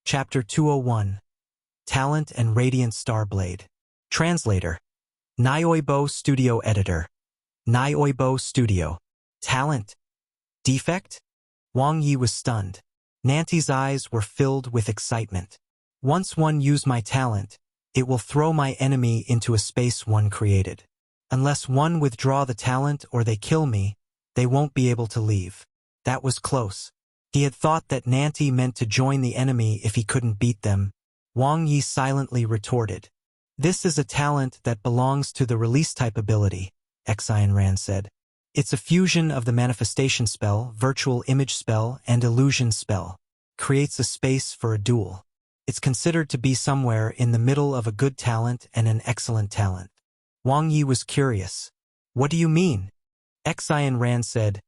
Chapter 201. Talent and Radiant Starblade. Translator. Nioibo Studio Editor. Nioibo Studio. Talent. Defect? Wang Ye was stunned. Nanti's eyes were filled with excitement. Once one use my talent, it will throw my enemy into a space one created. Unless one withdraw the talent or they kill me, they won't be able to leave. That was close. He had thought that Nanti meant to join the enemy if he couldn't beat them. Wang Ye silently retorted. This is a talent that belongs to the release type ability, Xian Ran said. It's a fusion of the manifestation spell, virtual image spell, and illusion spell. Creates a space for a duel. It's considered to be somewhere in the middle of a good talent and an excellent talent. Wang Ye was curious. What do you mean? Xian Ran said,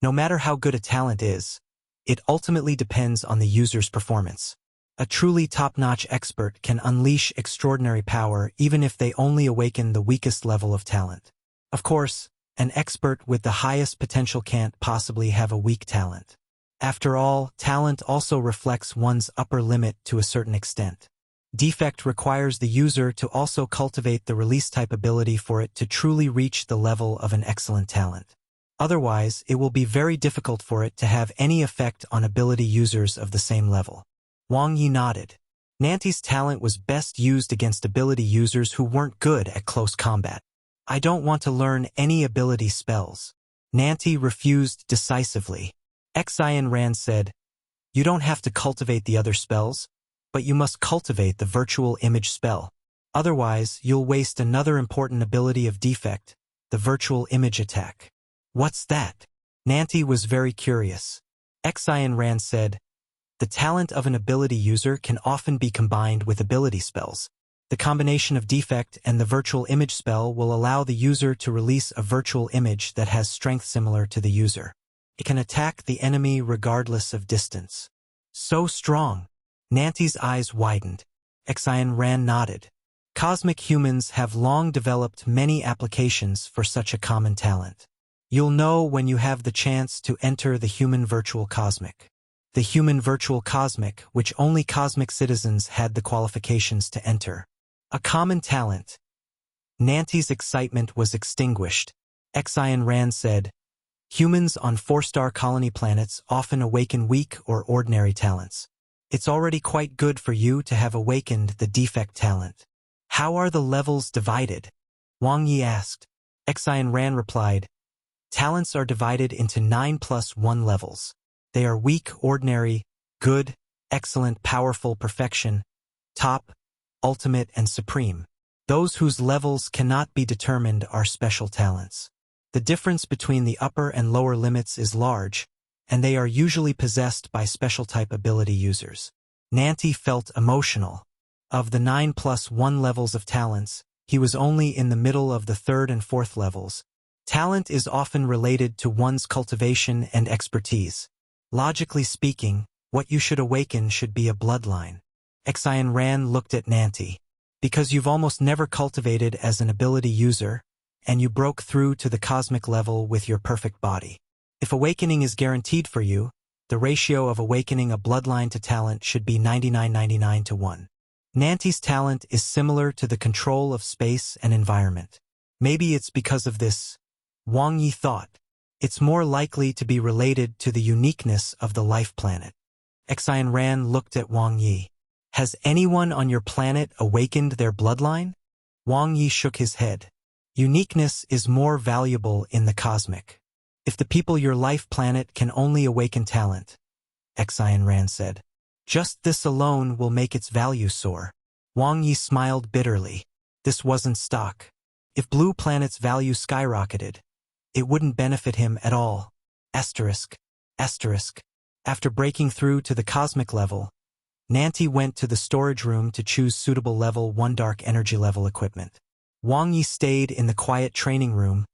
no matter how good a talent is, it ultimately depends on the user's performance. A truly top-notch expert can unleash extraordinary power even if they only awaken the weakest level of talent. Of course, an expert with the highest potential can't possibly have a weak talent. After all, talent also reflects one's upper limit to a certain extent. Defect requires the user to also cultivate the release type ability for it to truly reach the level of an excellent talent. Otherwise, it will be very difficult for it to have any effect on ability users of the same level. Wang Ye nodded. Nanti's talent was best used against ability users who weren't good at close combat. I don't want to learn any ability spells. Nanti refused decisively. Xian Ran said, you don't have to cultivate the other spells, but you must cultivate the virtual image spell. Otherwise, you'll waste another important ability of defect, the virtual image attack. What's that? Nanti was very curious. Xian Ran said, the talent of an ability user can often be combined with ability spells. The combination of defect and the virtual image spell will allow the user to release a virtual image that has strength similar to the user. It can attack the enemy regardless of distance. So strong. Nanti's eyes widened. Xian Ran nodded. Cosmic humans have long developed many applications for such a common talent. You'll know when you have the chance to enter the human virtual cosmic. The human virtual cosmic, which only cosmic citizens had the qualifications to enter. A common talent. Nanti's excitement was extinguished. Xian Ran said, humans on 4-star colony planets often awaken weak or ordinary talents. It's already quite good for you to have awakened the defect talent. How are the levels divided? Wang Ye asked. Xian Ran replied, talents are divided into 9+1 levels. They are weak, ordinary, good, excellent, powerful, perfection, top, ultimate, and supreme. Those whose levels cannot be determined are special talents. The difference between the upper and lower limits is large, and they are usually possessed by special type ability users. Nanti felt emotional. Of the 9+1 levels of talents, he was only in the middle of the 3rd and 4th levels. Talent is often related to one's cultivation and expertise. Logically speaking, what you should awaken should be a bloodline. Xian Ran looked at Nanti. Because you've almost never cultivated as an ability user, and you broke through to the cosmic level with your perfect body. If awakening is guaranteed for you, the ratio of awakening a bloodline to talent should be 99-99 to 1. Nanti's talent is similar to the control of space and environment. Maybe it's because of this. Wang Ye thought. It's more likely to be related to the uniqueness of the life planet. Xian Ran looked at Wang Ye. Has anyone on your planet awakened their bloodline? Wang Ye shook his head. Uniqueness is more valuable in the cosmic. If the people your life planet can only awaken talent, Xian Ran said. Just this alone will make its value soar. Wang Ye smiled bitterly. This wasn't stock. If Blue Planet's value skyrocketed, it wouldn't benefit him at all. Asterisk. After breaking through to the cosmic level, Nanti went to the storage room to choose suitable level 1 dark energy level equipment. Wang Ye stayed in the quiet training room,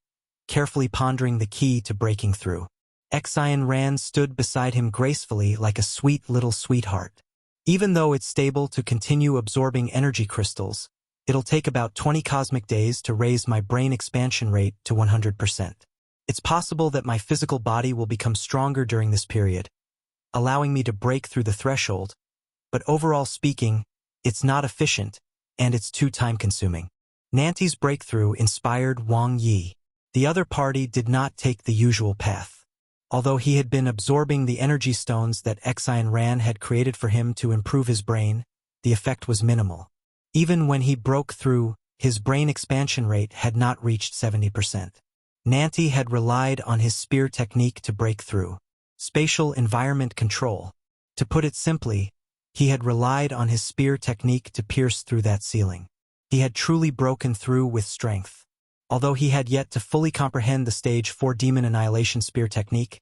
carefully pondering the key to breaking through. Xian Ran stood beside him gracefully like a sweet little sweetheart. Even though it's stable to continue absorbing energy crystals, it'll take about 20 cosmic days to raise my brain expansion rate to 100%. It's possible that my physical body will become stronger during this period, allowing me to break through the threshold, but overall speaking, it's not efficient, and it's too time-consuming. Nanti's breakthrough inspired Wang Ye. The other party did not take the usual path. Although he had been absorbing the energy stones that Xian Ran had created for him to improve his brain, the effect was minimal. Even when he broke through, his brain expansion rate had not reached 70%. Nanti had relied on his spear technique to break through. Spatial environment control. To put it simply, he had relied on his spear technique to pierce through that ceiling. He had truly broken through with strength. Although he had yet to fully comprehend the Stage 4 Demon Annihilation Spear technique,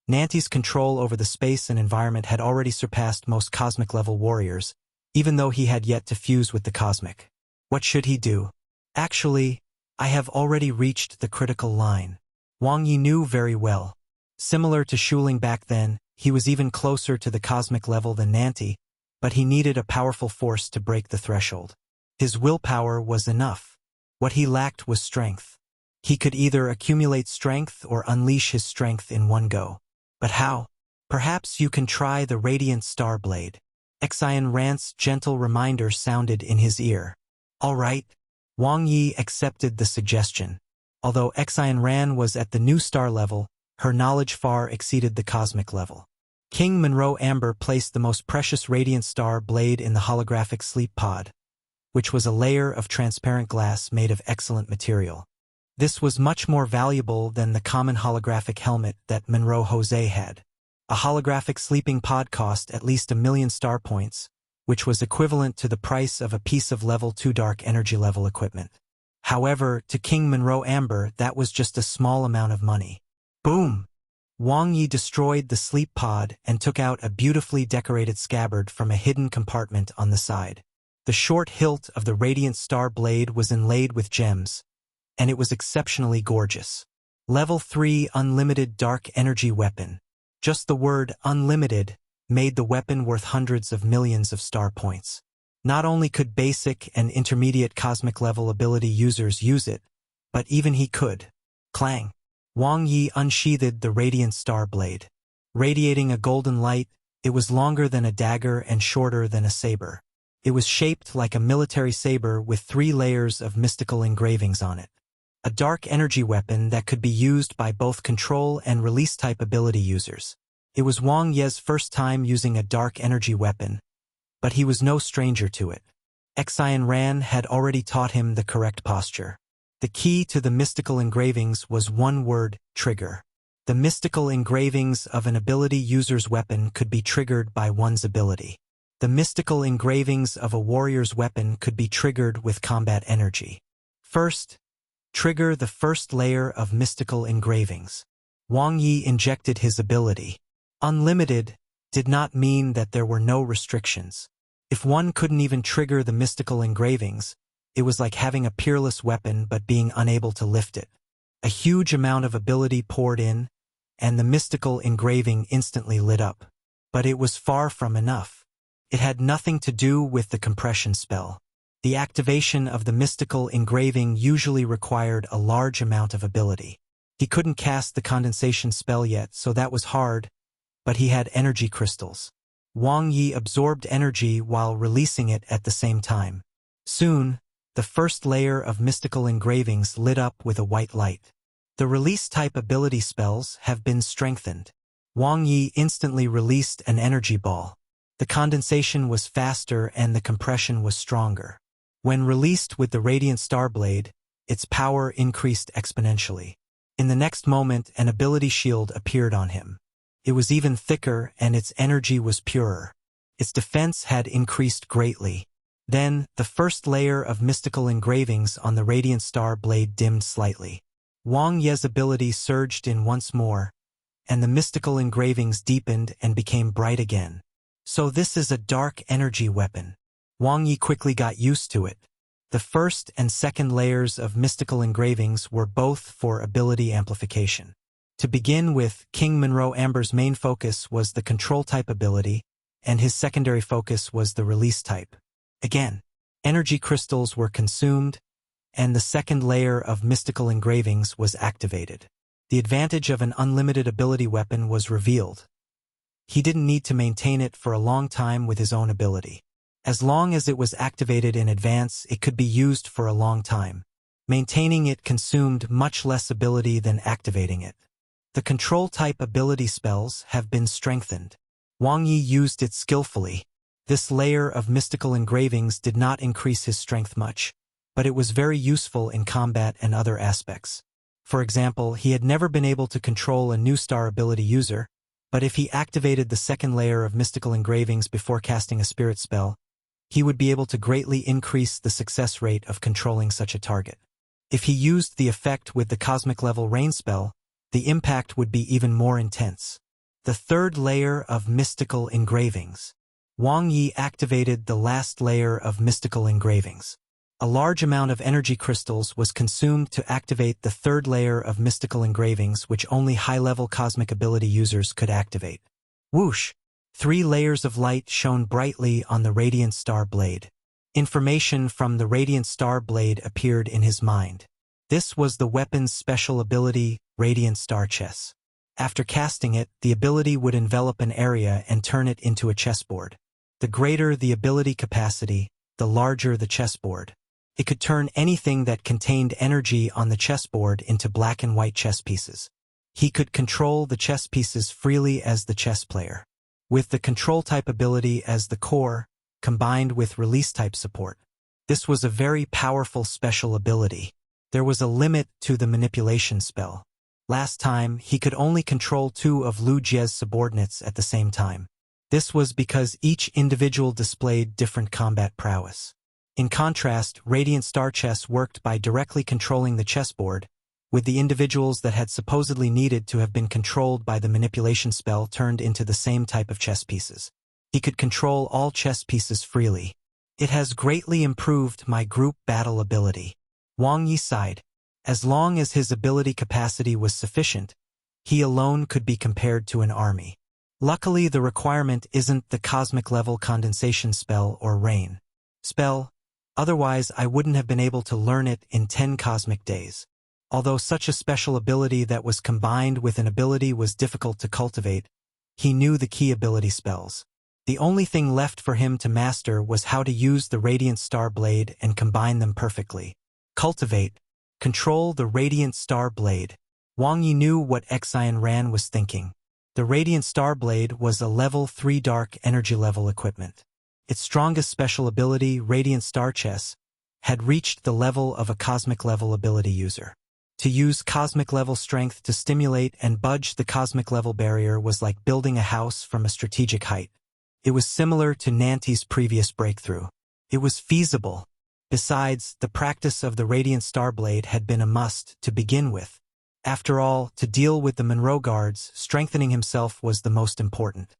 Nanti's control over the space and environment had already surpassed most cosmic-level warriors, even though he had yet to fuse with the cosmic. What should he do? Actually, I have already reached the critical line. Wang Ye knew very well. Similar to Shuling back then, he was even closer to the cosmic level than Nanti, but he needed a powerful force to break the threshold. His willpower was enough. What he lacked was strength. He could either accumulate strength or unleash his strength in one go. But how? Perhaps you can try the Radiant Star Blade. Xian Ran's gentle reminder sounded in his ear. All right. Wang Ye accepted the suggestion. Although Xian Ran was at the new star level, her knowledge far exceeded the cosmic level. King Monroe Amber placed the most precious Radiant Star Blade in the holographic sleep pod, which was a layer of transparent glass made of excellent material. This was much more valuable than the common holographic helmet that Monroe Jose had. A holographic sleeping pod cost at least 1,000,000 star points, which was equivalent to the price of a piece of level 2 dark energy level equipment. However, to King Monroe Amber, that was just a small amount of money. Boom! Wang Ye destroyed the sleep pod and took out a beautifully decorated scabbard from a hidden compartment on the side. The short hilt of the Radiant Star Blade was inlaid with gems, and it was exceptionally gorgeous. Level 3 Unlimited Dark Energy Weapon. Just the word unlimited made the weapon worth hundreds of millions of star points. Not only could basic and intermediate cosmic level ability users use it, but even he could. Clang! Wang Ye unsheathed the Radiant Star Blade. Radiating a golden light, it was longer than a dagger and shorter than a saber. It was shaped like a military saber with 3 layers of mystical engravings on it. A dark energy weapon that could be used by both control and release-type ability users. It was Wang Ye's first time using a dark energy weapon, but he was no stranger to it. Xian Ran had already taught him the correct posture. The key to the mystical engravings was one word: trigger. The mystical engravings of an ability user's weapon could be triggered by one's ability. The mystical engravings of a warrior's weapon could be triggered with combat energy. First, trigger the first layer of mystical engravings. Wang Ye injected his ability. Unlimited did not mean that there were no restrictions. If one couldn't even trigger the mystical engravings, it was like having a peerless weapon but being unable to lift it. A huge amount of ability poured in, and the mystical engraving instantly lit up. But it was far from enough. It had nothing to do with the compression spell. The activation of the mystical engraving usually required a large amount of ability. He couldn't cast the condensation spell yet, so that was hard, but he had energy crystals. Wang Ye absorbed energy while releasing it at the same time. Soon, the first layer of mystical engravings lit up with a white light. The release-type ability spells have been strengthened. Wang Ye instantly released an energy ball. The condensation was faster and the compression was stronger. When released with the Radiant Star Blade, its power increased exponentially. In the next moment, an ability shield appeared on him. It was even thicker and its energy was purer. Its defense had increased greatly. Then, the first layer of mystical engravings on the Radiant Star Blade dimmed slightly. Wang Ye's ability surged in once more, and the mystical engravings deepened and became bright again. So this is a dark energy weapon. Wang Ye quickly got used to it. The first and second layers of mystical engravings were both for ability amplification. To begin with, King Monroe Amber's main focus was the control-type ability, and his secondary focus was the release-type. Again, energy crystals were consumed, and the second layer of mystical engravings was activated. The advantage of an unlimited ability weapon was revealed. He didn't need to maintain it for a long time with his own ability. As long as it was activated in advance, it could be used for a long time. Maintaining it consumed much less ability than activating it. The control-type ability spells have been strengthened. Wang Ye used it skillfully. This layer of mystical engravings did not increase his strength much, but it was very useful in combat and other aspects. For example, he had never been able to control a new star ability user, but if he activated the second layer of mystical engravings before casting a spirit spell, he would be able to greatly increase the success rate of controlling such a target. If he used the effect with the cosmic level rain spell, the impact would be even more intense. The third layer of mystical engravings. Wang Ye activated the last layer of mystical engravings. A large amount of energy crystals was consumed to activate the third layer of mystical engravings, which only high-level cosmic ability users could activate. Whoosh! 3 layers of light shone brightly on the radiant star blade. Information from the radiant star blade appeared in his mind. This was the weapon's special ability, Radiant Star Chess. After casting it, the ability would envelop an area and turn it into a chessboard. The greater the ability capacity, the larger the chessboard. It could turn anything that contained energy on the chessboard into black and white chess pieces. He could control the chess pieces freely as the chess player. With the control-type ability as the core, combined with release-type support, this was a very powerful special ability. There was a limit to the manipulation spell. Last time, he could only control 2 of Lu Jie's subordinates at the same time. This was because each individual displayed different combat prowess. In contrast, Radiant Star Chess worked by directly controlling the chessboard, with the individuals that had supposedly needed to have been controlled by the manipulation spell turned into the same type of chess pieces. He could control all chess pieces freely. It has greatly improved my group battle ability. Wang Ye sighed. As long as his ability capacity was sufficient, he alone could be compared to an army. Luckily, the requirement isn't the cosmic level condensation spell or rain spell, otherwise I wouldn't have been able to learn it in 10 cosmic days. Although such a special ability that was combined with an ability was difficult to cultivate, he knew the key ability spells. The only thing left for him to master was how to use the Radiant Star Blade and combine them perfectly. Cultivate. Control the Radiant Star Blade. Wang Ye knew what Xian Ran was thinking. The Radiant Star Blade was a level 3 dark energy level equipment. Its strongest special ability, Radiant Star Chess, had reached the level of a cosmic level ability user. To use cosmic level strength to stimulate and budge the cosmic level barrier was like building a house from a strategic height. It was similar to Nanti's previous breakthrough. It was feasible. Besides, the practice of the Radiant Star Blade had been a must to begin with. After all, to deal with the Monroe guards, strengthening himself was the most important.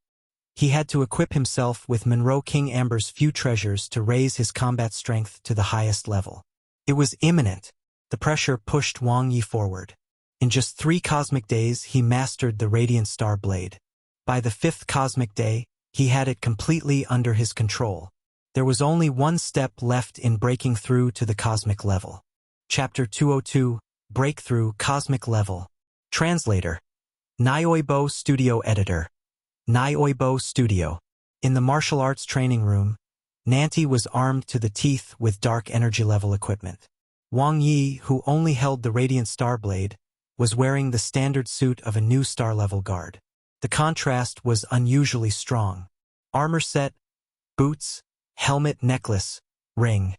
He had to equip himself with Monroe King Amber's few treasures to raise his combat strength to the highest level. It was imminent. The pressure pushed Wang Ye forward. In just 3 cosmic days, he mastered the Radiant Star Blade. By the 5th cosmic day, he had it completely under his control. There was only one step left in breaking through to the cosmic level. Chapter 202, Breakthrough Cosmic Level. Translator. Nioibo Studio Editor. Nioibo Studio. In the martial arts training room, Nanti was armed to the teeth with dark energy level equipment. Wang Ye, who only held the Radiant Star Blade, was wearing the standard suit of a new star-level guard. The contrast was unusually strong. Armor set, boots, helmet, necklace, ring.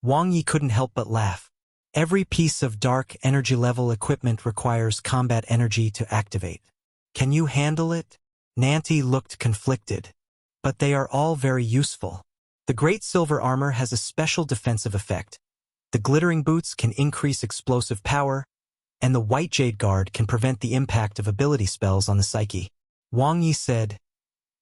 Wang Ye couldn't help but laugh. Every piece of dark energy level equipment requires combat energy to activate. Can you handle it? Nanti looked conflicted. But they are all very useful. The great silver armor has a special defensive effect. The glittering boots can increase explosive power, and the white jade guard can prevent the impact of ability spells on the psyche. Wang Ye said,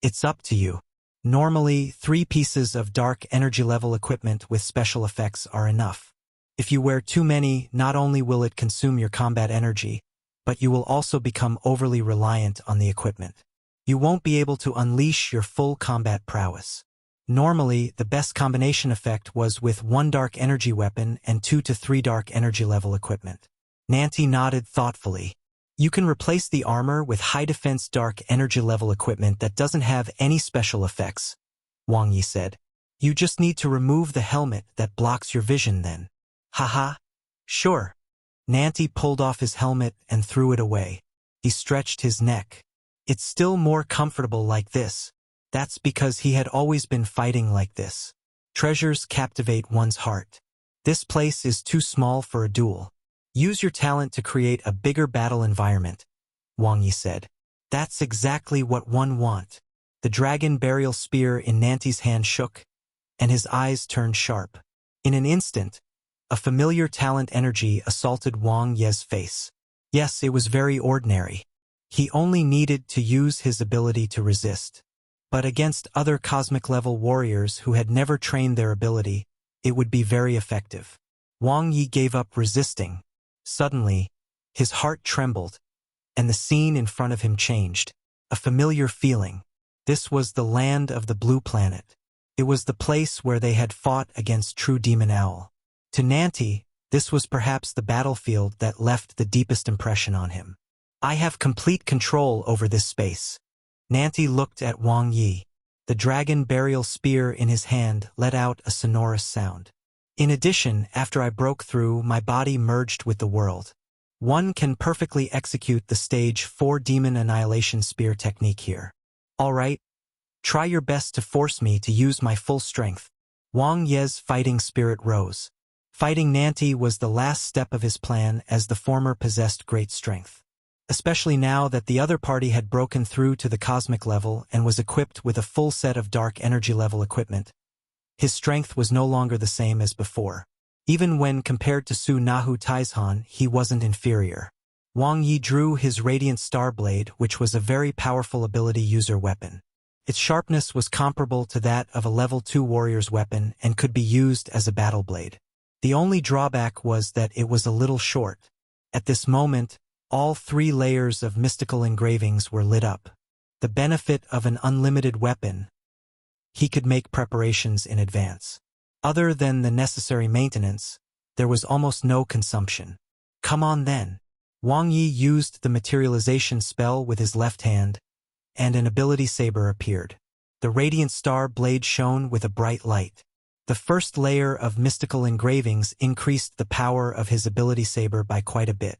"It's up to you. Normally, 3 pieces of dark energy level equipment with special effects are enough. If you wear too many, not only will it consume your combat energy, but you will also become overly reliant on the equipment. You won't be able to unleash your full combat prowess. Normally, the best combination effect was with 1 dark energy weapon and 2 to 3 dark energy level equipment." Nanti nodded thoughtfully. You can replace the armor with high-defense dark energy-level equipment that doesn't have any special effects, Wang Ye said. You just need to remove the helmet that blocks your vision then. Haha. Sure. Nanti pulled off his helmet and threw it away. He stretched his neck. It's still more comfortable like this. That's because he had always been fighting like this. Treasures captivate one's heart. This place is too small for a duel. Use your talent to create a bigger battle environment, Wang Ye said. That's exactly what one want. The dragon burial spear in Nanti's hand shook, and his eyes turned sharp. In an instant, a familiar talent energy assaulted Wang Ye's face. Yes, it was very ordinary. He only needed to use his ability to resist. But against other cosmic-level warriors who had never trained their ability, it would be very effective. Wang Ye gave up resisting. Suddenly, his heart trembled, and the scene in front of him changed. A familiar feeling. This was the land of the blue planet. It was the place where they had fought against True Demon Owl. To Nanti, this was perhaps the battlefield that left the deepest impression on him. I have complete control over this space. Nanti looked at Wang Ye. The dragon burial spear in his hand let out a sonorous sound. In addition, after I broke through, my body merged with the world. One can perfectly execute the stage 4 demon annihilation spear technique here. All right, try your best to force me to use my full strength. Wang Ye's fighting spirit rose. Fighting Nanti was the last step of his plan, as the former possessed great strength. Especially now that the other party had broken through to the cosmic level and was equipped with a full set of dark energy level equipment. His strength was no longer the same as before. Even when compared to Su Nahu Taizhan, he wasn't inferior. Wang Ye drew his Radiant Star Blade, which was a very powerful ability user weapon. Its sharpness was comparable to that of a level 2 warrior's weapon and could be used as a battle blade. The only drawback was that it was a little short. At this moment, all 3 layers of mystical engravings were lit up. The benefit of an unlimited weapon. He could make preparations in advance. Other than the necessary maintenance, there was almost no consumption. Come on then. Wang Ye used the materialization spell with his left hand, and an ability saber appeared. The radiant star blade shone with a bright light. The first layer of mystical engravings increased the power of his ability saber by quite a bit.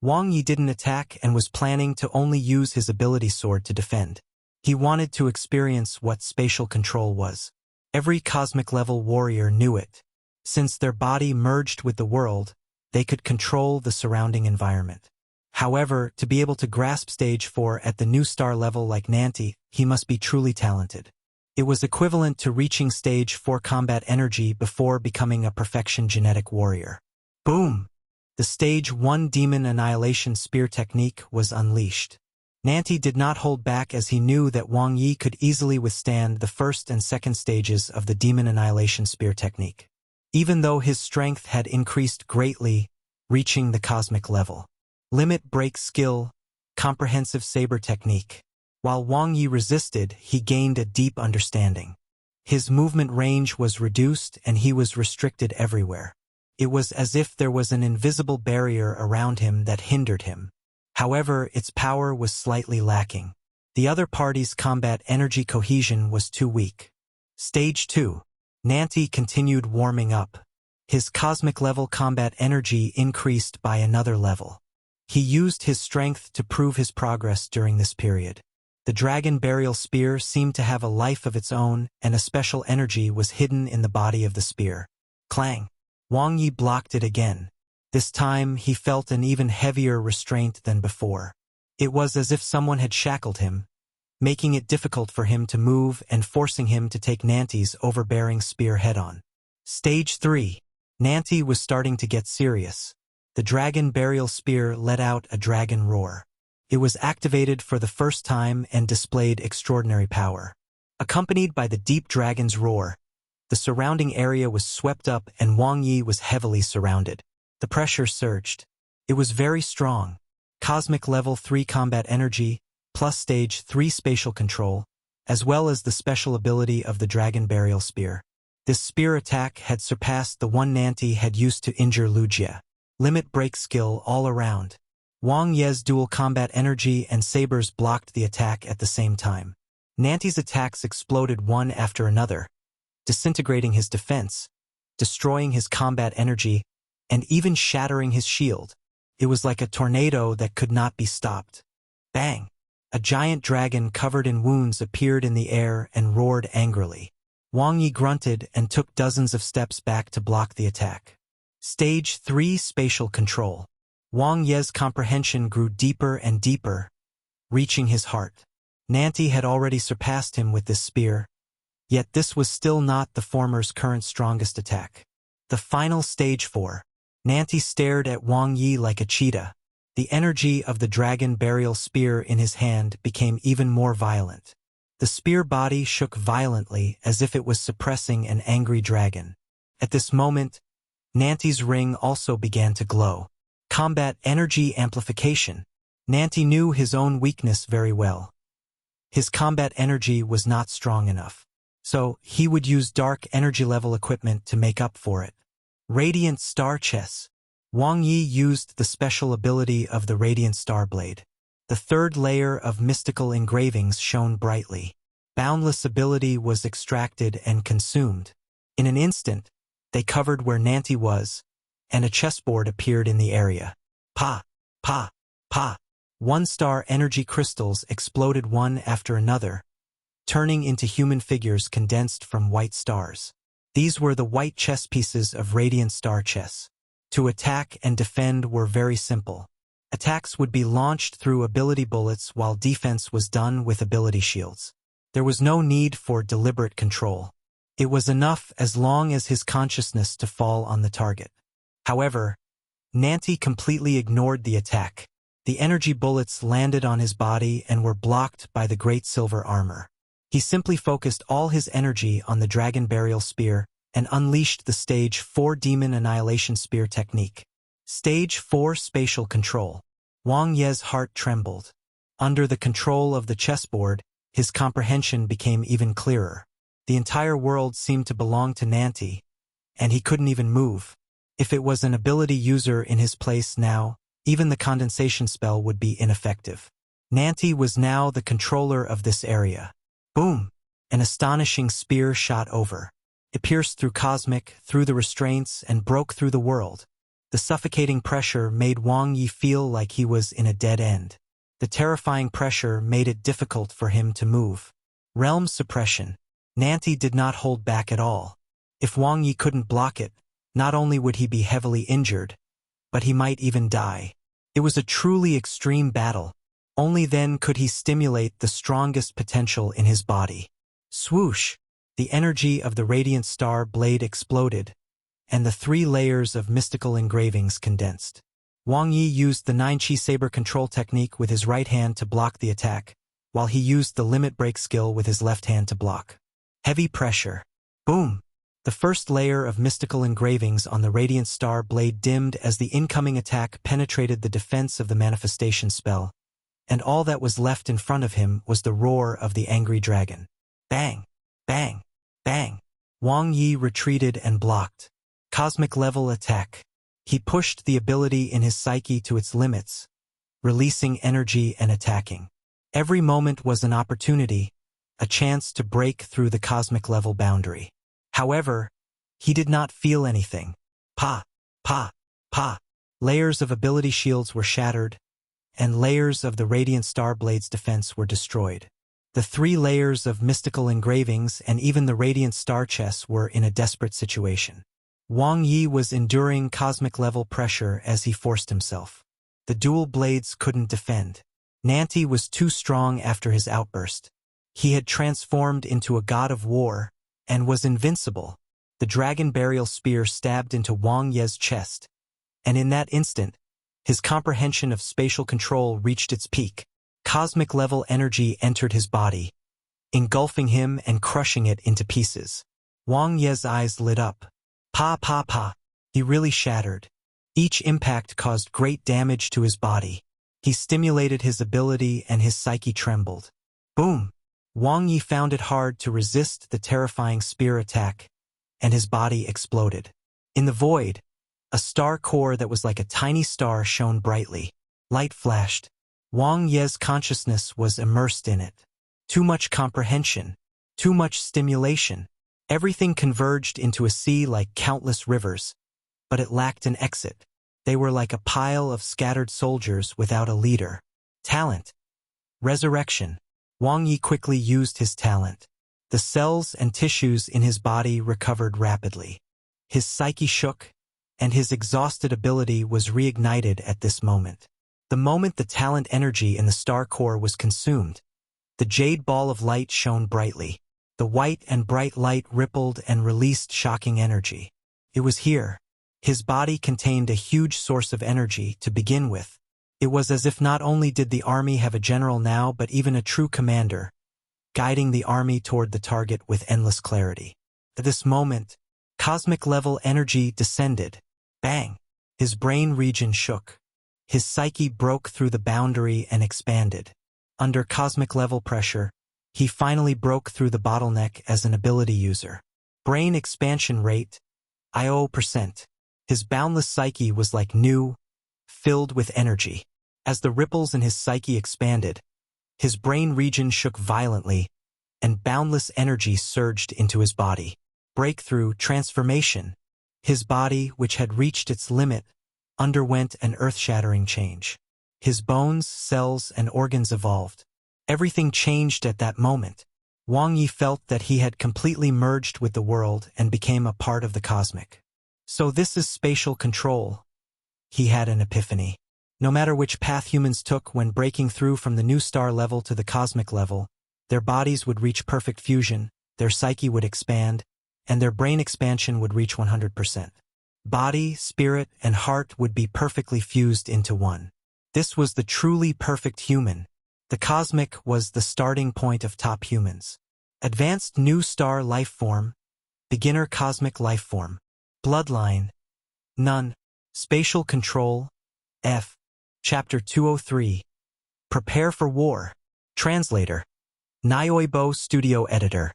Wang Ye didn't attack and was planning to only use his ability sword to defend. He wanted to experience what spatial control was. Every cosmic-level warrior knew it. Since their body merged with the world, they could control the surrounding environment. However, to be able to grasp stage 4 at the new star level like Nanti, he must be truly talented. It was equivalent to reaching stage 4 combat energy before becoming a perfection genetic warrior. Boom! The stage 1 demon annihilation spear technique was unleashed. Nanti did not hold back, as he knew that Wang Ye could easily withstand the first and second stages of the demon annihilation spear technique. Even though his strength had increased greatly, reaching the cosmic level. Limit break skill, comprehensive saber technique. While Wang Ye resisted, he gained a deep understanding. His movement range was reduced and he was restricted everywhere. It was as if there was an invisible barrier around him that hindered him. However, its power was slightly lacking. The other party's combat energy cohesion was too weak. Stage 2. Nanti continued warming up. His cosmic-level combat energy increased by another level. He used his strength to prove his progress during this period. The dragon burial spear seemed to have a life of its own, and a special energy was hidden in the body of the spear. Clang! Wang Ye blocked it again. This time, he felt an even heavier restraint than before. It was as if someone had shackled him, making it difficult for him to move and forcing him to take Nanti's overbearing spear head-on. Stage 3. Nanti was starting to get serious. The dragon burial spear let out a dragon roar. It was activated for the first time and displayed extraordinary power. Accompanied by the deep dragon's roar, the surrounding area was swept up and Wang Ye was heavily surrounded. The pressure surged. It was very strong. Cosmic level 3 combat energy, plus stage 3 spatial control, as well as the special ability of the dragon burial spear. This spear attack had surpassed the one Nanti had used to injure Lu Jie. Limit break skill all around. Wang Ye's dual combat energy and sabers blocked the attack at the same time. Nanti's attacks exploded one after another, disintegrating his defense, destroying his combat energy, and even shattering his shield. It was like a tornado that could not be stopped. Bang! A giant dragon covered in wounds appeared in the air and roared angrily. Wang Ye grunted and took dozens of steps back to block the attack. Stage 3 Spatial Control. Wang Ye's comprehension grew deeper and deeper, reaching his heart. Nanti had already surpassed him with this spear, yet this was still not the former's current strongest attack. The final Stage 4. Nanti stared at Wang Ye like a cheetah. The energy of the dragon burial spear in his hand became even more violent. The spear body shook violently as if it was suppressing an angry dragon. At this moment, Nanti's ring also began to glow. Combat Energy Amplification. Nanti knew his own weakness very well. His combat energy was not strong enough, so he would use dark energy level equipment to make up for it. Radiant Star Chess. Wang Ye used the special ability of the Radiant Star Blade. The third layer of mystical engravings shone brightly. Boundless ability was extracted and consumed. In an instant, they covered where Nanti was, and a chessboard appeared in the area. Pa! Pa! Pa! One-star energy crystals exploded one after another, turning into human figures condensed from white stars. These were the white chess pieces of Radiant Star Chess. To attack and defend were very simple. Attacks would be launched through ability bullets while defense was done with ability shields. There was no need for deliberate control. It was enough as long as his consciousness to fall on the target. However, Nanti completely ignored the attack. The energy bullets landed on his body and were blocked by the great silver armor. He simply focused all his energy on the dragon burial spear and unleashed the Stage 4 Demon Annihilation Spear technique. Stage 4 Spatial Control. Wang Ye's heart trembled. Under the control of the chessboard, his comprehension became even clearer. The entire world seemed to belong to Nanti, and he couldn't even move. If it was an ability user in his place now, even the condensation spell would be ineffective. Nanti was now the controller of this area. Boom! An astonishing spear shot over. It pierced through the restraints, and broke through the world. The suffocating pressure made Wang Ye feel like he was in a dead end. The terrifying pressure made it difficult for him to move. Realm suppression. Nanti did not hold back at all. If Wang Ye couldn't block it, not only would he be heavily injured, but he might even die. It was a truly extreme battle. Only then could he stimulate the strongest potential in his body. Swoosh! The energy of the Radiant Star Blade exploded, and the 3 layers of mystical engravings condensed. Wang Ye used the 9-chi saber control technique with his right hand to block the attack, while he used the limit break skill with his left hand to block. Heavy pressure. Boom! The first layer of mystical engravings on the Radiant Star Blade dimmed as the incoming attack penetrated the defense of the manifestation spell, and all that was left in front of him was the roar of the angry dragon. Bang! Bang! Bang! Wang Ye retreated and blocked. Cosmic level attack. He pushed the ability in his psyche to its limits, releasing energy and attacking. Every moment was an opportunity, a chance to break through the cosmic level boundary. However, he did not feel anything. Pa! Pa! Pa! Layers of ability shields were shattered, and layers of the Radiant Star Blade's defense were destroyed. The 3 layers of mystical engravings and even the Radiant Star Chess were in a desperate situation. Wang Ye was enduring cosmic-level pressure as he forced himself. The dual blades couldn't defend. Nanti was too strong after his outburst. He had transformed into a god of war and was invincible. The dragon burial spear stabbed into Wang Ye's chest, and in that instant, his comprehension of spatial control reached its peak. Cosmic-level energy entered his body, engulfing him and crushing it into pieces. Wang Ye's eyes lit up. Pa pa pa. He really shattered. Each impact caused great damage to his body. He stimulated his ability and his psyche trembled. Boom! Wang Ye found it hard to resist the terrifying spear attack, and his body exploded. In the void, a star core that was like a tiny star shone brightly. Light flashed. Wang Ye's consciousness was immersed in it. Too much comprehension. Too much stimulation. Everything converged into a sea like countless rivers, but it lacked an exit. They were like a pile of scattered soldiers without a leader. Talent. Resurrection. Wang Ye quickly used his talent. The cells and tissues in his body recovered rapidly. His psyche shook, and his exhausted ability was reignited at this moment. The moment the talent energy in the star core was consumed, the jade ball of light shone brightly. The white and bright light rippled and released shocking energy. It was here. His body contained a huge source of energy to begin with. It was as if not only did the army have a general now but even a true commander, guiding the army toward the target with endless clarity. At this moment, cosmic-level energy descended. Bang! His brain region shook. His psyche broke through the boundary and expanded. Under cosmic-level pressure, he finally broke through the bottleneck as an ability user. Brain expansion rate, IO%. His boundless psyche was like new, filled with energy. As the ripples in his psyche expanded, his brain region shook violently, and boundless energy surged into his body. Breakthrough transformation. His body, which had reached its limit, underwent an earth-shattering change. His bones, cells, and organs evolved. Everything changed at that moment. Wang Ye felt that he had completely merged with the world and became a part of the cosmic. So this is spatial control. He had an epiphany. No matter which path humans took when breaking through from the new star level to the cosmic level, their bodies would reach perfect fusion, their psyche would expand, and their brain expansion would reach 100%. Body, spirit, and heart would be perfectly fused into one. This was the truly perfect human. The cosmic was the starting point of top humans. Advanced new star life form, beginner cosmic life form, bloodline, none, spatial control, F. Chapter 203. Prepare for war. Translator. Nioibo Studio Editor.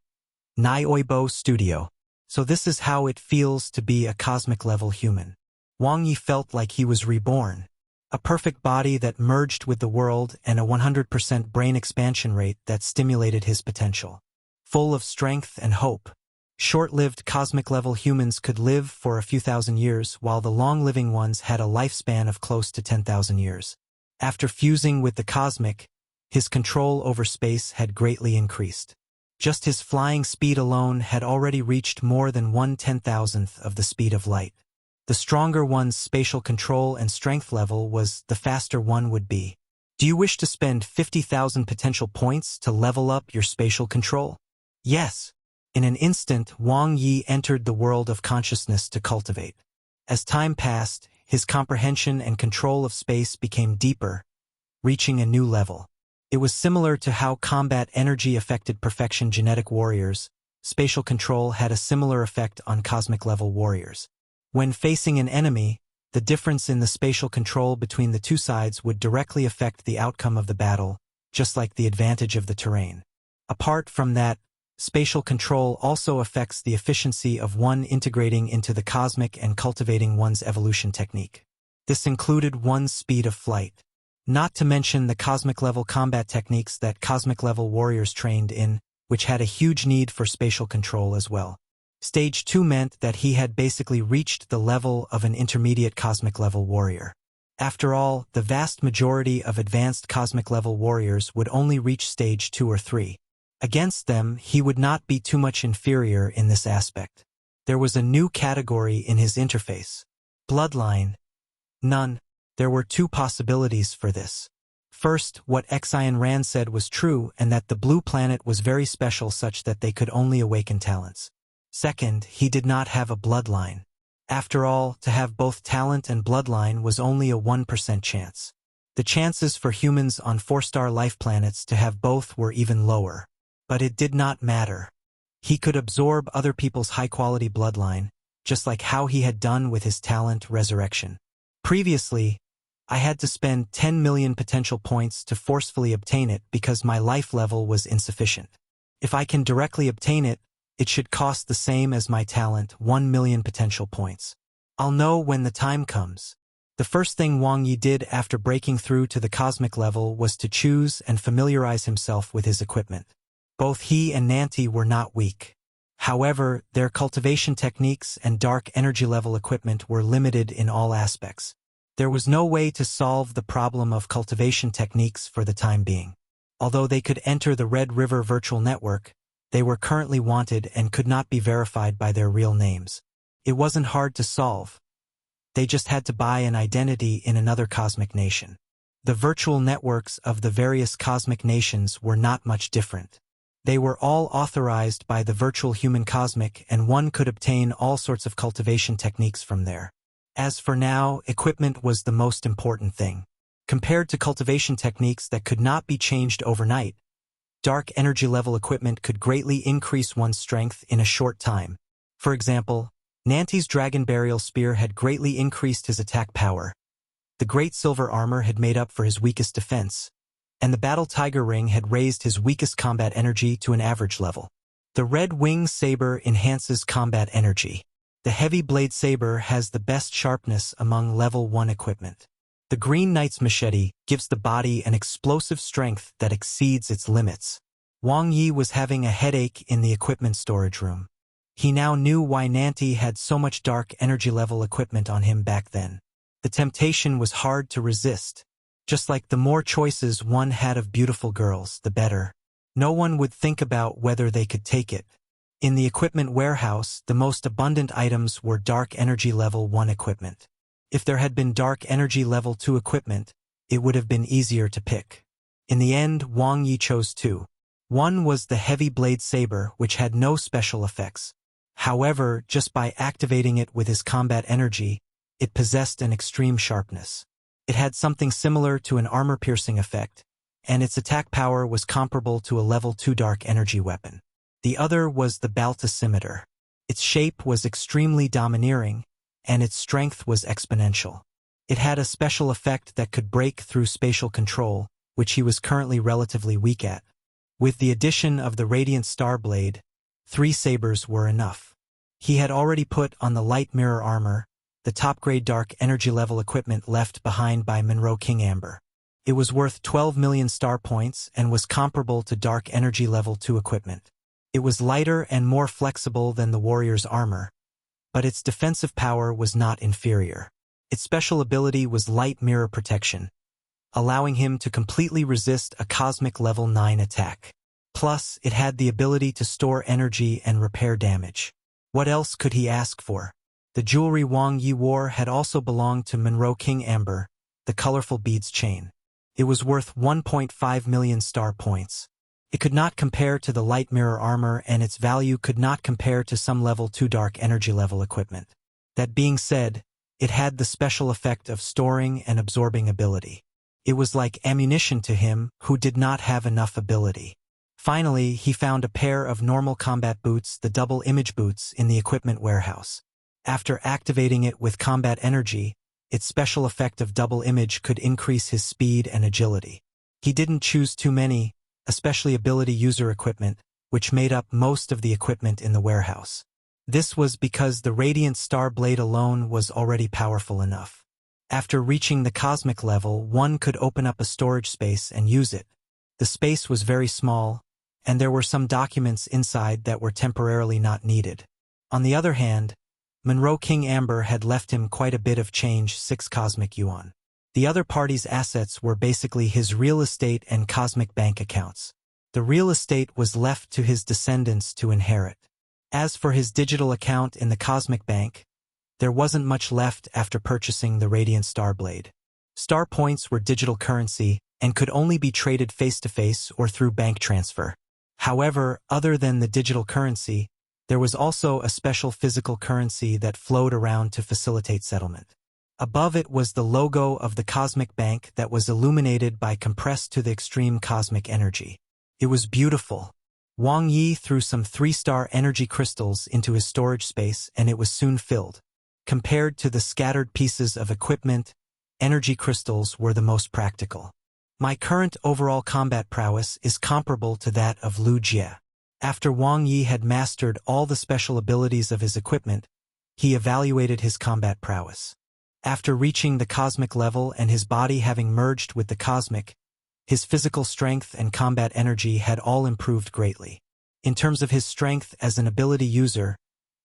Nioibo Studio. So this is how it feels to be a cosmic-level human. Wang Ye felt like he was reborn. A perfect body that merged with the world and a 100% brain expansion rate that stimulated his potential. Full of strength and hope. Short-lived cosmic-level humans could live for a few thousand years, while the long-living ones had a lifespan of close to 10,000 years. After fusing with the cosmic, his control over space had greatly increased. Just his flying speed alone had already reached more than 1/10,000th of the speed of light. The stronger one's spatial control and strength level was, the faster one would be. Do you wish to spend 50,000 potential points to level up your spatial control? Yes. In an instant, Wang Ye entered the world of consciousness to cultivate. As time passed, his comprehension and control of space became deeper, reaching a new level. It was similar to how combat energy affected perfection genetic warriors. Spatial control had a similar effect on cosmic-level warriors. When facing an enemy, the difference in the spatial control between the two sides would directly affect the outcome of the battle, just like the advantage of the terrain. Apart from that, spatial control also affects the efficiency of one integrating into the cosmic and cultivating one's evolution technique. This included one's speed of flight. Not to mention the cosmic-level combat techniques that cosmic-level warriors trained in, which had a huge need for spatial control as well. Stage 2 meant that he had basically reached the level of an intermediate cosmic-level warrior. After all, the vast majority of advanced cosmic-level warriors would only reach stage 2 or 3. Against them, he would not be too much inferior in this aspect. There was a new category in his interface. Bloodline. None. There were two possibilities for this. First, what Xian Ran said was true, and that the blue planet was very special such that they could only awaken talents. Second, he did not have a bloodline. After all, to have both talent and bloodline was only a 1% chance. The chances for humans on 4-star life planets to have both were even lower. But it did not matter. He could absorb other people's high-quality bloodline, just like how he had done with his talent resurrection. Previously, I had to spend 10 million potential points to forcefully obtain it because my life level was insufficient. If I can directly obtain it, it should cost the same as my talent, 1 million potential points. I'll know when the time comes. The first thing Wang Ye did after breaking through to the cosmic level was to choose and familiarize himself with his equipment. Both he and Nanti were not weak. However, their cultivation techniques and dark energy level equipment were limited in all aspects. There was no way to solve the problem of cultivation techniques for the time being. Although they could enter the Red River virtual network, they were currently wanted and could not be verified by their real names. It wasn't hard to solve. They just had to buy an identity in another cosmic nation. The virtual networks of the various cosmic nations were not much different. They were all authorized by the virtual human cosmic, and one could obtain all sorts of cultivation techniques from there. As for now, equipment was the most important thing. Compared to cultivation techniques that could not be changed overnight, dark energy level equipment could greatly increase one's strength in a short time. For example, Nanti's Dragon Burial Spear had greatly increased his attack power. The Great Silver Armor had made up for his weakest defense, and the Battle Tiger Ring had raised his weakest combat energy to an average level. The Red Wing Saber enhances combat energy. The Heavy Blade Saber has the best sharpness among level 1 equipment. The Green Knight's Machete gives the body an explosive strength that exceeds its limits. Wang Ye was having a headache in the equipment storage room. He now knew why Nanti had so much dark energy level equipment on him back then. The temptation was hard to resist. Just like the more choices one had of beautiful girls, the better. No one would think about whether they could take it. In the equipment warehouse, the most abundant items were dark energy level 1 equipment. If there had been dark energy level 2 equipment, it would have been easier to pick. In the end, Wang Ye chose 2. One was the Heavy Blade Saber, which had no special effects. However, just by activating it with his combat energy, it possessed an extreme sharpness. It had something similar to an armor-piercing effect, and its attack power was comparable to a level 2 dark energy weapon. The other was the Balticimeter. Its shape was extremely domineering, and its strength was exponential. It had a special effect that could break through spatial control, which he was currently relatively weak at. With the addition of the Radiant Star Blade, 3 sabers were enough. He had already put on the Light Mirror Armor, the top-grade dark energy level equipment left behind by Monroe King Amber. It was worth 12 million star points and was comparable to dark energy level 2 equipment. It was lighter and more flexible than the warrior's armor, but its defensive power was not inferior. Its special ability was Light Mirror Protection, allowing him to completely resist a cosmic level 9 attack. Plus, it had the ability to store energy and repair damage. What else could he ask for? The jewelry Wang Ye wore had also belonged to Monroe King Amber, the colorful beads chain. It was worth 1.5 million star points. It could not compare to the Light Mirror Armor, and its value could not compare to some level 2 dark energy level equipment. That being said, it had the special effect of storing and absorbing ability. It was like ammunition to him who did not have enough ability. Finally, he found a pair of normal combat boots, the double image boots, in the equipment warehouse. After activating it with combat energy, its special effect of double image could increase his speed and agility. He didn't choose too many, especially ability user equipment, which made up most of the equipment in the warehouse. This was because the Radiant Star Blade alone was already powerful enough. After reaching the cosmic level, one could open up a storage space and use it. The space was very small, and there were some documents inside that were temporarily not needed. On the other hand, Monroe King Amber had left him quite a bit of change, 6 cosmic yuan. The other party's assets were basically his real estate and cosmic bank accounts. The real estate was left to his descendants to inherit. As for his digital account in the cosmic bank, there wasn't much left after purchasing the Radiant Star Blade. Star points were digital currency and could only be traded face-to-face or through bank transfer. However, other than the digital currency, there was also a special physical currency that flowed around to facilitate settlement. Above it was the logo of the cosmic bank that was illuminated by compressed to the extreme cosmic energy. It was beautiful. Wang Ye threw some 3-star energy crystals into his storage space, and it was soon filled. Compared to the scattered pieces of equipment, energy crystals were the most practical. My current overall combat prowess is comparable to that of Lu Jie. After Wang Ye had mastered all the special abilities of his equipment, he evaluated his combat prowess. After reaching the cosmic level and his body having merged with the cosmic, his physical strength and combat energy had all improved greatly. In terms of his strength as an ability user,